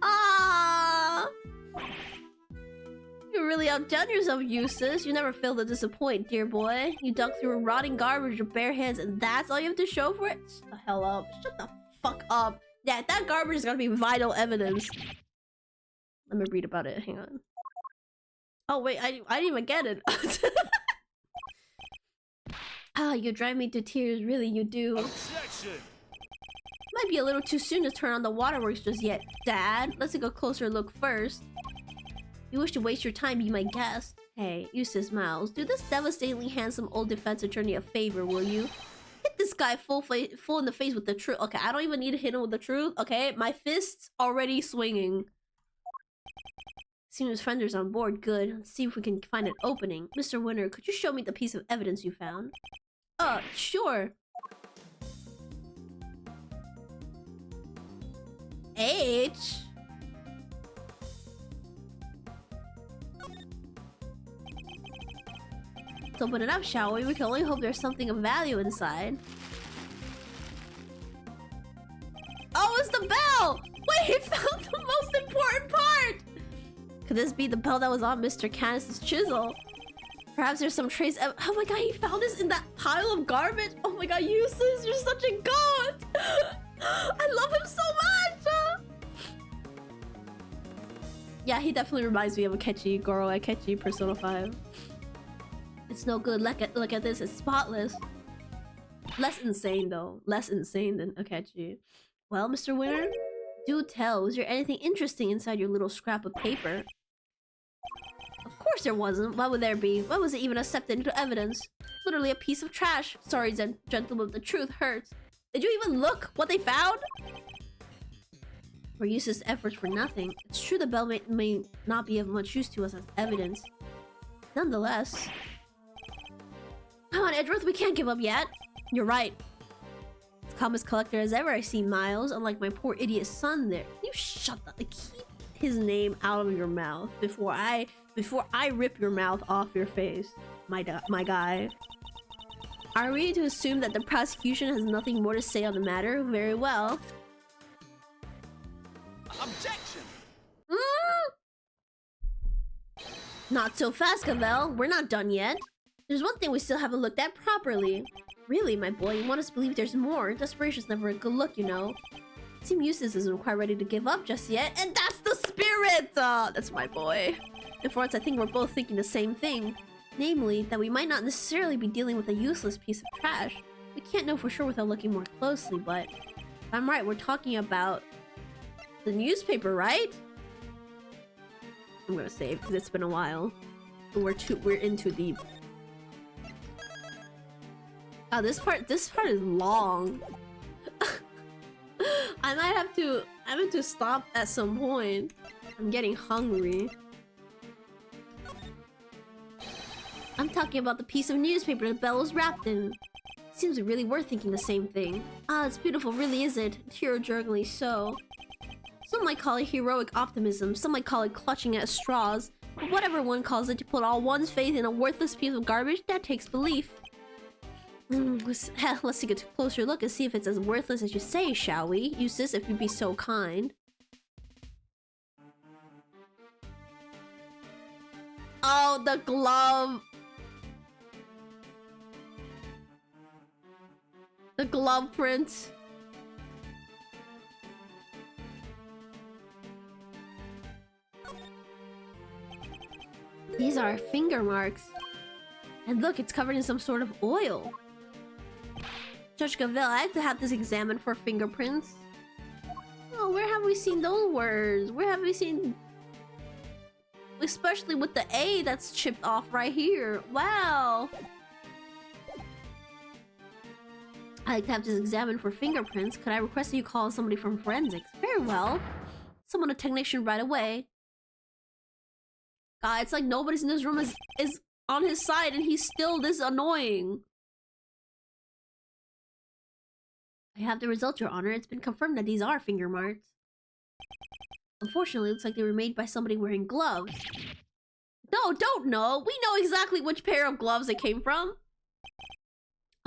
Ah. You really outdone yourself, Eustace. You never fail to disappoint, dear boy. You dug through rotting garbage with bare hands, and that's all you have to show for it? Shut the hell up. Shut the fuck up. Yeah, that garbage is gonna be vital evidence. Let me read about it. Hang on. Oh, wait. I didn't even get it. Ah, you drive me to tears. Really, you do. Objection! Might be a little too soon to turn on the waterworks just yet, Dad. Let's take a closer look first. You wish to waste your time, be my guest. Hey, Eustace Miles, do this devastatingly handsome old defense attorney a favor, will you? Hit this guy full in the face with the truth. Okay, I don't even need to hit him with the truth. Okay, my fist's already swinging. Seems Fender's on board. Good. Let's see if we can find an opening. Mr. Winter, could you show me the piece of evidence you found? Sure. H. Let's open it up, shall we? We can only hope there's something of value inside. Oh, it's the bell! Wait, he found the most important part! Could this be the bell that was on Mr. Canis's chisel? Perhaps there's some trace of... Oh my god, he found this in that pile of garbage! Oh my god, Eustace, you're such a god! I love him so much! Yeah, he definitely reminds me of Akechi, Goro Akechi, Persona 5. It's no good. Look at this. It's spotless. Less insane, though. Less insane than Akechi. Well, Mr. Winter, do tell. Was there anything interesting inside your little scrap of paper? Of course there wasn't. Why would there be? Why was it even accepted into evidence? Literally a piece of trash. Sorry, gentlemen, the truth hurts. Did you even look what they found? We're useless efforts for nothing. It's true the bell may not be of much use to us as evidence. Nonetheless... Come on, Edgeworth, we can't give up yet. You're right. As calm as collector as ever, I see Miles. Unlike my poor idiot son there. You shut up. Keep his name out of your mouth before I rip your mouth off your face, my guy. Are we to assume that the prosecution has nothing more to say on the matter? Very well. Objection! Not so fast, Cavell. We're not done yet. There's one thing we still haven't looked at properly. Really, my boy, you want us to believe there's more? Desperation's never a good look, you know. Team Eustace isn't quite ready to give up just yet, and that's the spirit! That's my boy. And for once, I think we're both thinking the same thing. Namely, that we might not necessarily be dealing with a useless piece of trash. We can't know for sure without looking more closely, but... If I'm right, we're talking about... the newspaper, right? I'm gonna save, because it's been a while. We're in too deep. Oh, this part is long. I might have to. I have to stop at some point. I'm getting hungry. I'm talking about the piece of newspaper the bell was wrapped in. Seems like really worth thinking the same thing. Ah, it's beautiful, really, is it? Tear-jerkingly so. Some might call it heroic optimism. Some might call it clutching at straws. But whatever one calls it, to put all one's faith in a worthless piece of garbage, that takes belief. Let's take a closer look and see if it's as worthless as you say, shall we? Eustace, if you'd be so kind. Oh, the glove! The glove print. These are finger marks. And look, it's covered in some sort of oil. Judge Gavelle, I have to have this examined for fingerprints. Oh, where have we seen those words? Where have we seen... Especially with the A that's chipped off right here. Wow. I'd like to have this examined for fingerprints. Could I request that you call somebody from forensics? Very well. Someone a technician right away. God, it's like nobody's in this room is on his side and he's still this annoying. I have the results, Your Honor. It's been confirmed that these are finger marks. Unfortunately, it looks like they were made by somebody wearing gloves. No, don't know. We know exactly which pair of gloves it came from.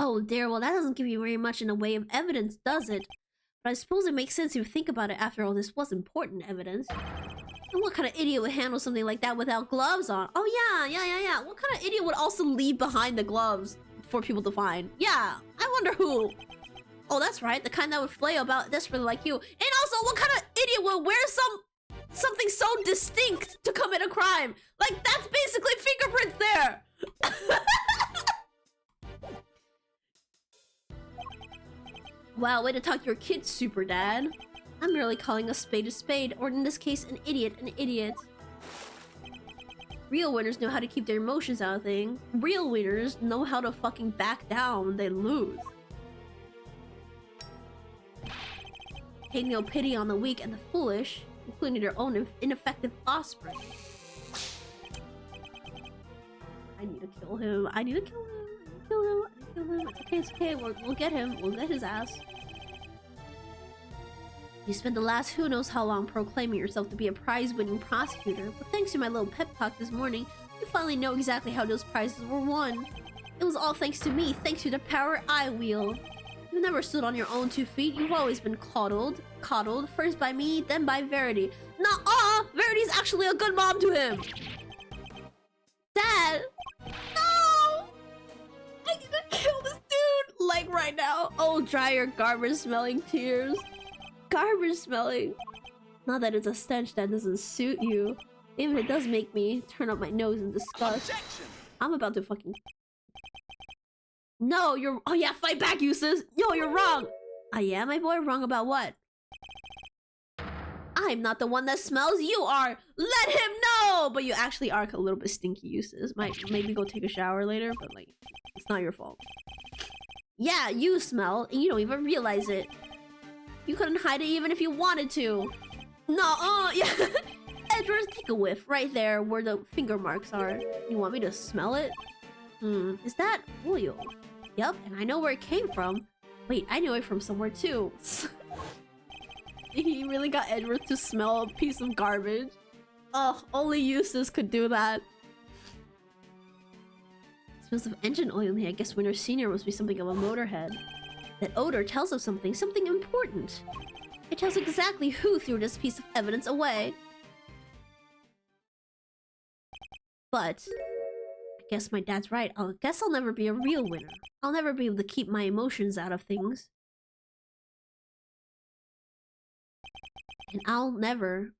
Oh dear, well that doesn't give you very much in the way of evidence, does it? But I suppose it makes sense if you think about it. After all, this was important evidence. And what kind of idiot would handle something like that without gloves on? Oh yeah. What kind of idiot would also leave behind the gloves for people to find? Yeah, I wonder who. Oh, that's right, the kind that would flail about desperately like you. And also, what kind of idiot would wear something so distinct to commit a crime? Like, that's basically fingerprints there! Wow, way to talk your kid, super dad. I'm merely calling a spade, or in this case, an idiot. Real winners know how to keep their emotions out of things. Real winners know how to fucking back down when they lose. Take no pity on the weak and the foolish, including their own ineffective offspring. I need to kill him. It's okay. We'll get him. We'll get his ass. You spent the last who knows how long proclaiming yourself to be a prize-winning prosecutor, but thanks to my little pep talk this morning, you finally know exactly how those prizes were won. It was all thanks to me, thanks to the power I wield. You've never stood on your own 2 feet. You've always been coddled, first by me, then by Verity. Nuh-uh! Verity's actually a good mom to him! Dad! No! I need to kill this dude! Like right now. Oh, dry your garbage-smelling tears. Garbage smelling. Not that it's a stench that doesn't suit you. Even if it does make me turn up my nose in disgust. Objection! I'm about to fucking... No, you're... Oh yeah, fight back, Eustace! Yo, you're wrong! I am, my boy? Wrong about what? I'm not the one that smells, you are! Let him know! But you actually are a little bit stinky, Eustace. Maybe go take a shower later, but like, it's not your fault. Yeah, you smell, and you don't even realize it. You couldn't hide it even if you wanted to. No, yeah. Edward, take a whiff right there where the finger marks are. You want me to smell it? Is that oil? Yep, and I know where it came from. Wait, I know it from somewhere too. He really got Edward to smell a piece of garbage. Oh, only Eustace could do that. It smells of engine oil in here. I guess Winter Senior must be something of a motorhead. That odor tells us something important. It tells exactly who threw this piece of evidence away. But I guess my dad's right. I guess I'll never be a real winner. I'll never be able to keep my emotions out of things. And I'll never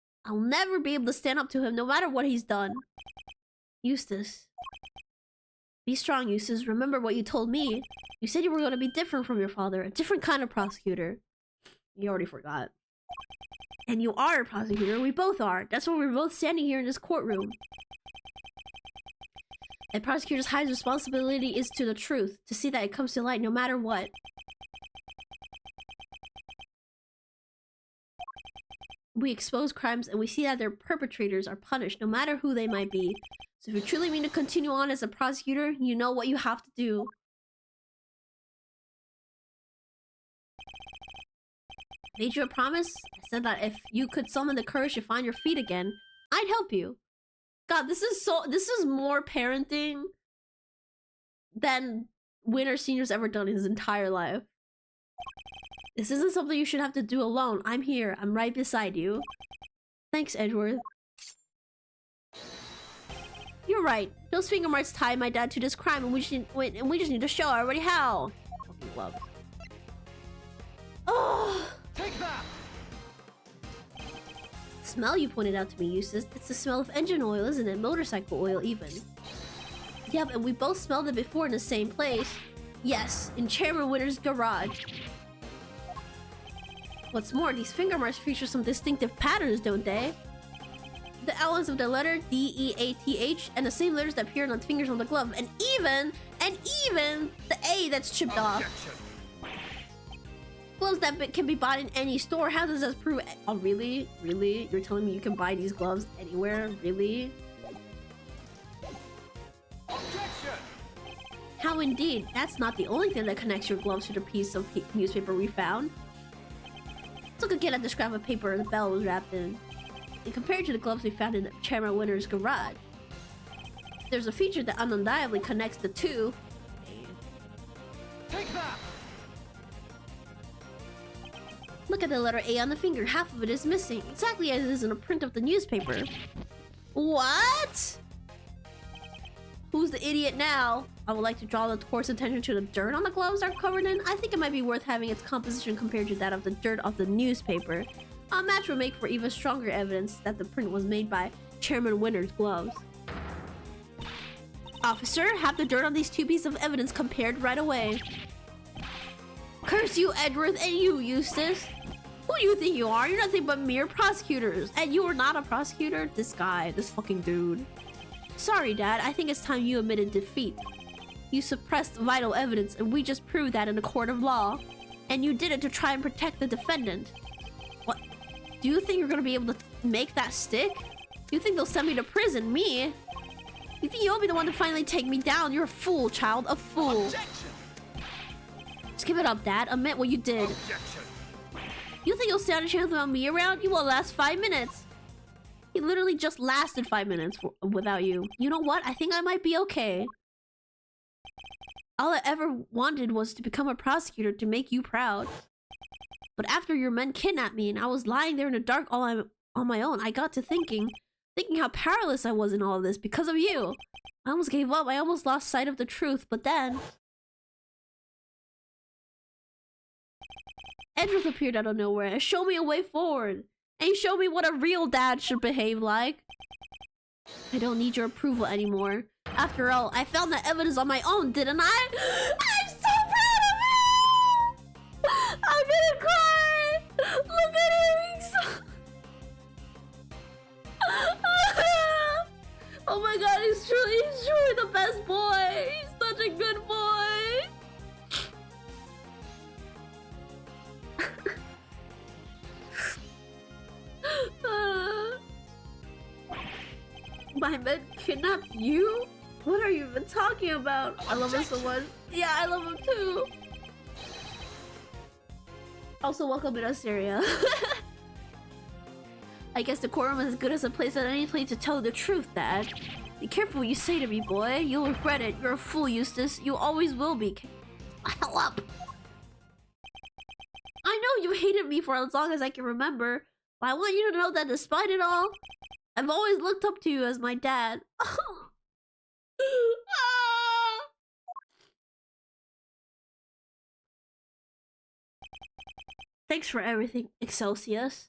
be able to stand up to him no matter what he's done. Eustace. Be strong, Eustace. Remember what you told me. You said you were going to be different from your father. A different kind of prosecutor. You already forgot. And you are a prosecutor. We both are. That's why we're both standing here in this courtroom. A prosecutor's highest responsibility is to the truth. To see that it comes to light no matter what. We expose crimes and we see that their perpetrators are punished, no matter who they might be. So if you truly mean to continue on as a prosecutor, you know what you have to do. Made you a promise? I said that if you could summon the courage to find your feet again, I'd help you. God, this is more parenting than Winter Senior's ever done in his entire life. This isn't something you should have to do alone. I'm here. I'm right beside you. Thanks, Edgeworth. You're right. Those finger marks tied my dad to this crime, and we just need to show everybody how. Fucking love. Oh. Take that! Smell you pointed out to me, Eustace. It's the smell of engine oil, isn't it? Motorcycle oil, even. Yep, and we both smelled it before in the same place. Yes, in Chairman Winter's garage. What's more, these finger marks feature some distinctive patterns, don't they? The outlines of the letter D-E-A-T-H and the same letters that appear on the fingers on the glove, and even the A that's chipped off. Objection. Gloves that can be bought in any store. How does that prove? Oh, really? Really? You're telling me you can buy these gloves anywhere? Really? Objection. How indeed? That's not the only thing that connects your gloves to the piece of newspaper we found. Let's look again at the scrap of paper the bell was wrapped in. And compared to the gloves we found in Chairman Winter's garage, there's a feature that undeniably connects the two. Take that! Look at the letter A on the finger. Half of it is missing, exactly as it is in a print of the newspaper. What? Who's the idiot now? I would like to draw the court's attention to the dirt on the gloves are covered in. I think it might be worth having its composition compared to that of the dirt of the newspaper. A match would make for even stronger evidence that the print was made by Chairman Winter's gloves. Officer, have the dirt on these two pieces of evidence compared right away. Curse you, Edgeworth, and you, Eustace. Who do you think you are? You're nothing but mere prosecutors. And you are not a prosecutor? This guy, this fucking dude. Sorry, Dad. I think it's time you admitted defeat. You suppressed vital evidence, and we just proved that in a court of law. And you did it to try and protect the defendant. What? Do you think you're gonna be able to make that stick? You think they'll send me to prison? Me? You think you'll be the one to finally take me down? You're a fool, child. A fool. Objection. Just give it up, Dad. Admit what you did. Objection. You think you'll stand a chance without me around? You won't last 5 minutes. He literally just lasted 5 minutes without you. You know what? I think I might be okay. All I ever wanted was to become a prosecutor to make you proud. But after your men kidnapped me and I was lying there in the dark on my own, I got to thinking how powerless I was in all of this because of you. I almost gave up. I almost lost sight of the truth. But then Edgeworth appeared out of nowhere and showed me a way forward. And he showed me what a real dad should behave like. I don't need your approval anymore. After all, I found that evidence on my own, didn't I? I'm so proud of him! I'm gonna cry! Look at him! He's so... Oh my god, he's truly the best boy! He's such a good boy! My men kidnapped you? What are you even talking about? I love him so much. Yeah, I love him too. Also, welcome to Syria. I guess the courtroom is as good as a place as any place to tell the truth, Dad. Be careful what you say to me, boy. You'll regret it. You're a fool, Eustace. You always will be. Hell up. I know you hated me for as long as I can remember, but I want you to know that despite it all, I've always looked up to you as my dad. Thanks for everything, Excelsius.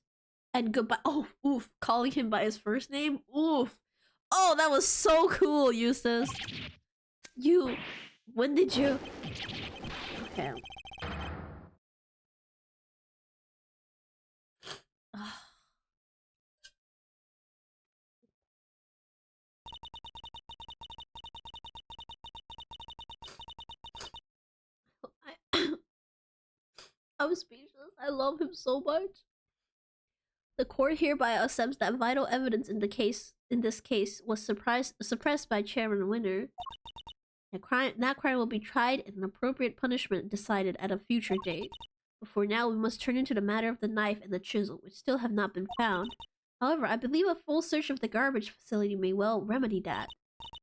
And goodbye. Oh, oof. Calling him by his first name? Oof. Oh, that was so cool, Eustace. When did you... Okay. I'm speechless. I love him so much. The court hereby accepts that vital evidence in this case was suppressed by Chairman Winner. That crime will be tried and an appropriate punishment decided at a future date. But for now, we must turn into the matter of the knife and the chisel, which still have not been found. However, I believe a full search of the garbage facility may well remedy that.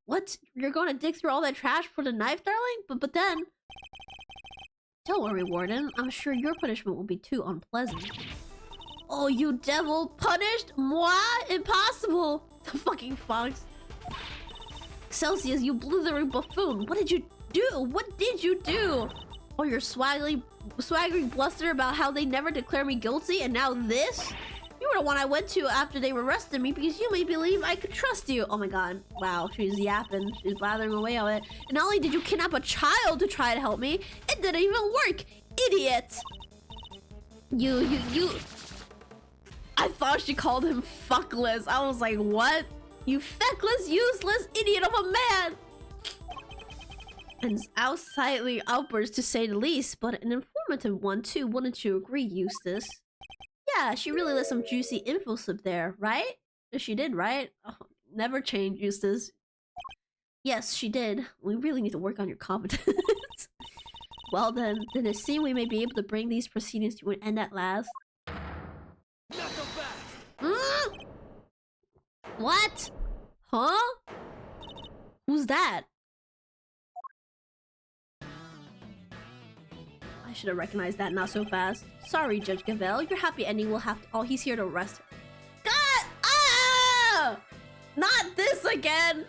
What? You're going to dig through all that trash for the knife, darling? But then... Don't worry, Warden. I'm sure your punishment will be too unpleasant. Oh, you devil! Punished? Moi? Impossible! The fucking fox. Celsius, you blithering buffoon! What did you do? What did you do? Oh, your swaggering bluster about how they never declare me guilty, and now this? You were the one I went to after they arrested me because you made me believe I could trust you. Oh my god. Wow, she's yapping. She's blathering away on it. And not only did you kidnap a child to try to help me, it didn't even work! Idiot! You... I thought she called him fuckless. I was like, what? You feckless, useless idiot of a man! And outslightly outburst to say the least, but an informative one too, wouldn't you agree, Eustace? Yeah, she really let some juicy info slip there, right? She did, right? Oh, never change, Eustace. Yes, she did. We really need to work on your competence. Well then it seems we may be able to bring these proceedings to an end at last. What? Huh? Who's that? I should have recognized that not so fast. Sorry, Judge Gavel. Your happy ending will have to... Oh, he's here to arrest her. God! Ah! Not this again!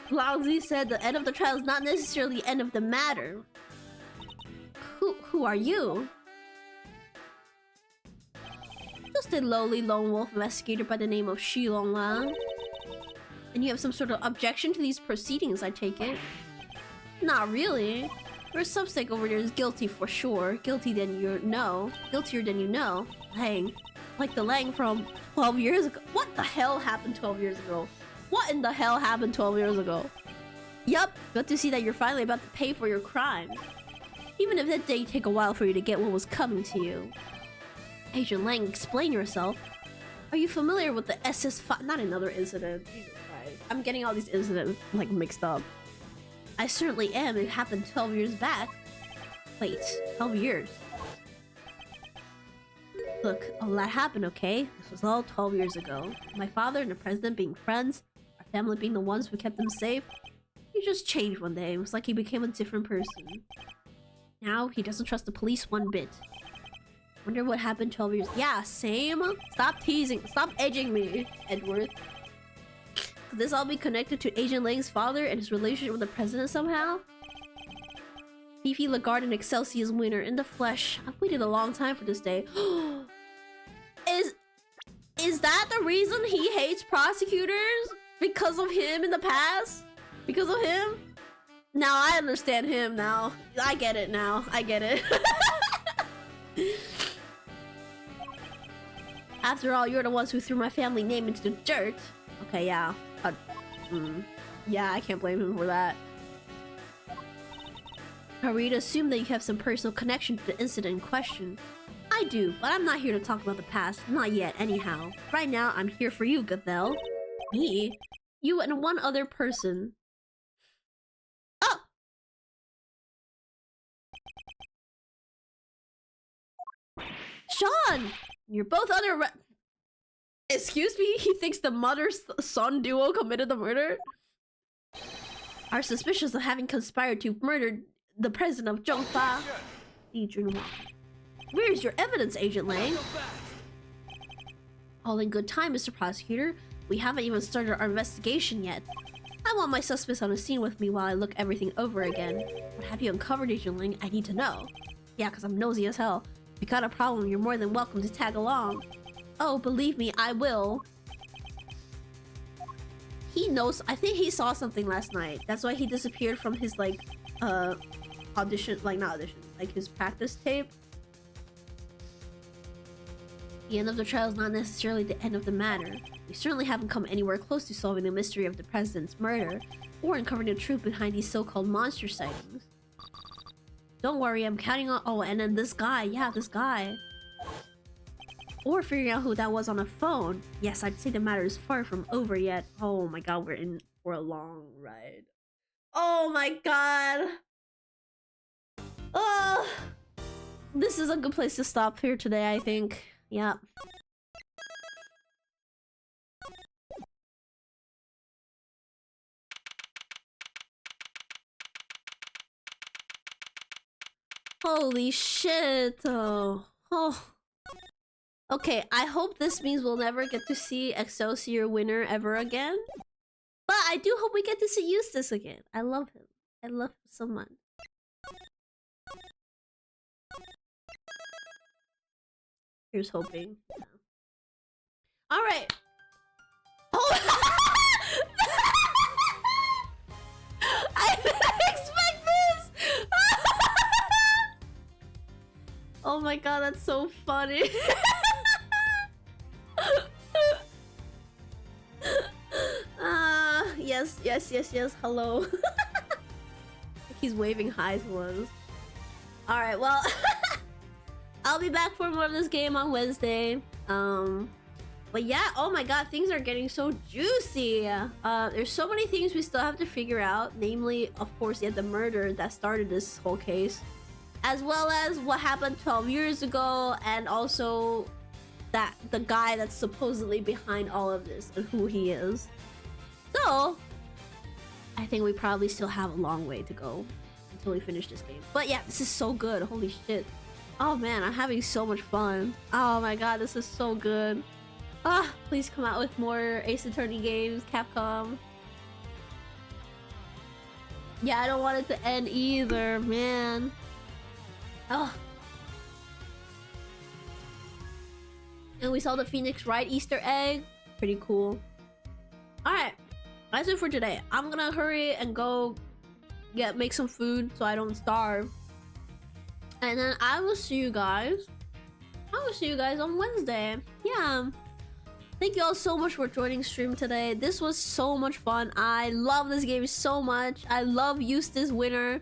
Laozi said the end of the trial is not necessarily the end of the matter. Who are you? Just a lowly lone wolf investigator by the name of Shi Longlang. And you have some sort of objection to these proceedings, I take it? Not really. Your substake over there is guilty for sure. Guiltier than you know. Lang. Like the Lang from 12 years ago. What the hell happened 12 years ago? What in the hell happened 12 years ago? Yup, good to see that you're finally about to pay for your crime. Even if that day take a while for you to get what was coming to you. Agent Lang, explain yourself. Are you familiar with the SS5? Not another incident. Jesus Christ. I'm getting all these incidents like mixed up. I certainly am. It happened 12 years back. Wait, 12 years. Look, all that happened, okay? This was all 12 years ago. My father and the president being friends, our family being the ones who kept them safe. He just changed one day. It was like he became a different person. Now, he doesn't trust the police one bit. Wonder what happened 12 years... Yeah, same? Stop teasing. Stop edging me, Edward. Could this all be connected to Agent Lang's father and his relationship with the president somehow? Fifi Lagarde and Excelsius Winner in the flesh. I've waited a long time for this day. Is that the reason he hates prosecutors? Because of him in the past? Because of him? Now I understand him now. I get it now. I get it. After all, you're the ones who threw my family name into the dirt. Okay, yeah. Yeah, I can't blame him for that. Are we to assume that you have some personal connection to the incident in question? I do, but I'm not here to talk about the past. Not yet, anyhow. Right now, I'm here for you, Gavel. Me? You and one other person. Oh! Sean! You're both under Excuse me? He thinks the mother-son duo committed the murder? Are suspicious of having conspired to murder the president of Zhongfa. Where is your evidence, Agent Lang? All in good time, Mr. Prosecutor. We haven't even started our investigation yet. I want my suspects on the scene with me while I look everything over again. What have you uncovered, Agent Lang? I need to know. Yeah, because I'm nosy as hell. If you got a problem, you're more than welcome to tag along. Oh, believe me, I will. He knows. I think he saw something last night. That's why he disappeared from his, like, audition. Like, not audition. Like, his practice tape. The end of the trial is not necessarily the end of the matter. We certainly haven't come anywhere close to solving the mystery of the president's murder, or uncovering the truth behind these so-called monster sightings. Don't worry, I'm counting on... Oh, and then this guy. Yeah, this guy. or figuring out who that was on a phone. Yes, I'd say the matter is far from over yet. Oh my god, we're in for a long ride. Oh my god. Oh, this is a good place to stop here today, I think. Yeah. Holy shit. Oh. Okay, I hope this means we'll never get to see Excelsior winner ever again. But I do hope we get to see Eustace again. I love him. I love him so much. Here's hoping. Yeah. Alright. Oh! I didn't expect this! Oh my god, that's so funny. Yes, hello. He's waving hi to us. Alright, well, I'll be back for more of this game on Wednesday. But yeah, oh my god, things are getting so juicy. There's so many things we still have to figure out. Namely, of course, the murder that started this whole case. As well as what happened 12 years ago, and also that the guy that's supposedly behind all of this and who he is. So, I think we probably still have a long way to go until we finish this game. But yeah, this is so good. Holy shit. Oh man, I'm having so much fun. Oh my god, this is so good. Ah, please come out with more Ace Attorney games, Capcom. Yeah, I don't want it to end either, man. Oh. And we saw the Phoenix Wright Easter egg. Pretty cool. Alright. That's it for today. I'm gonna hurry and go make some food so I don't starve. And then I will see you guys. On Wednesday. Yeah. Thank you all so much for joining stream today. This was so much fun. I love this game so much. I love Eustace winner.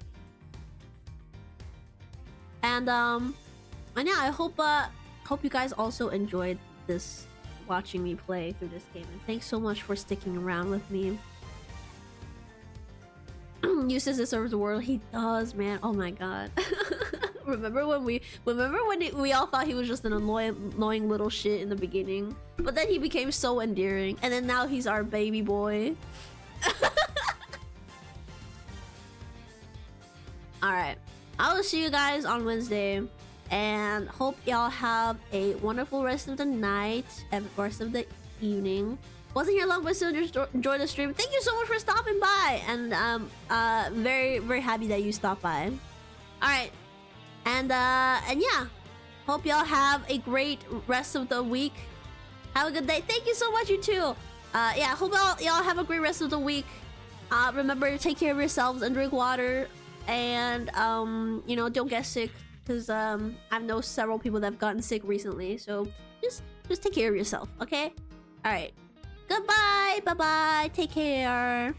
And yeah, I hope you guys also enjoyed this, watching me play through this game. And thanks so much for sticking around with me. Eustace deserves the world. He does, man. Oh my god. Remember when we all thought he was just an annoying little shit in the beginning, but then he became so endearing, and then now he's our baby boy. Alright, I will see you guys on Wednesday, and hope y'all have a wonderful rest of the night and rest of the evening. Wasn't here long, but still just enjoy the stream. Thank you so much for stopping by, and very, very happy that you stopped by. Alright. And yeah, hope y'all have a great rest of the week. Have a good day. Thank you so much, you too. Yeah, hope y'all have a great rest of the week. Remember to take care of yourselves and drink water, and you know, don't get sick, because I know several people that have gotten sick recently. So just take care of yourself, okay? All right. Goodbye. Bye bye. Take care.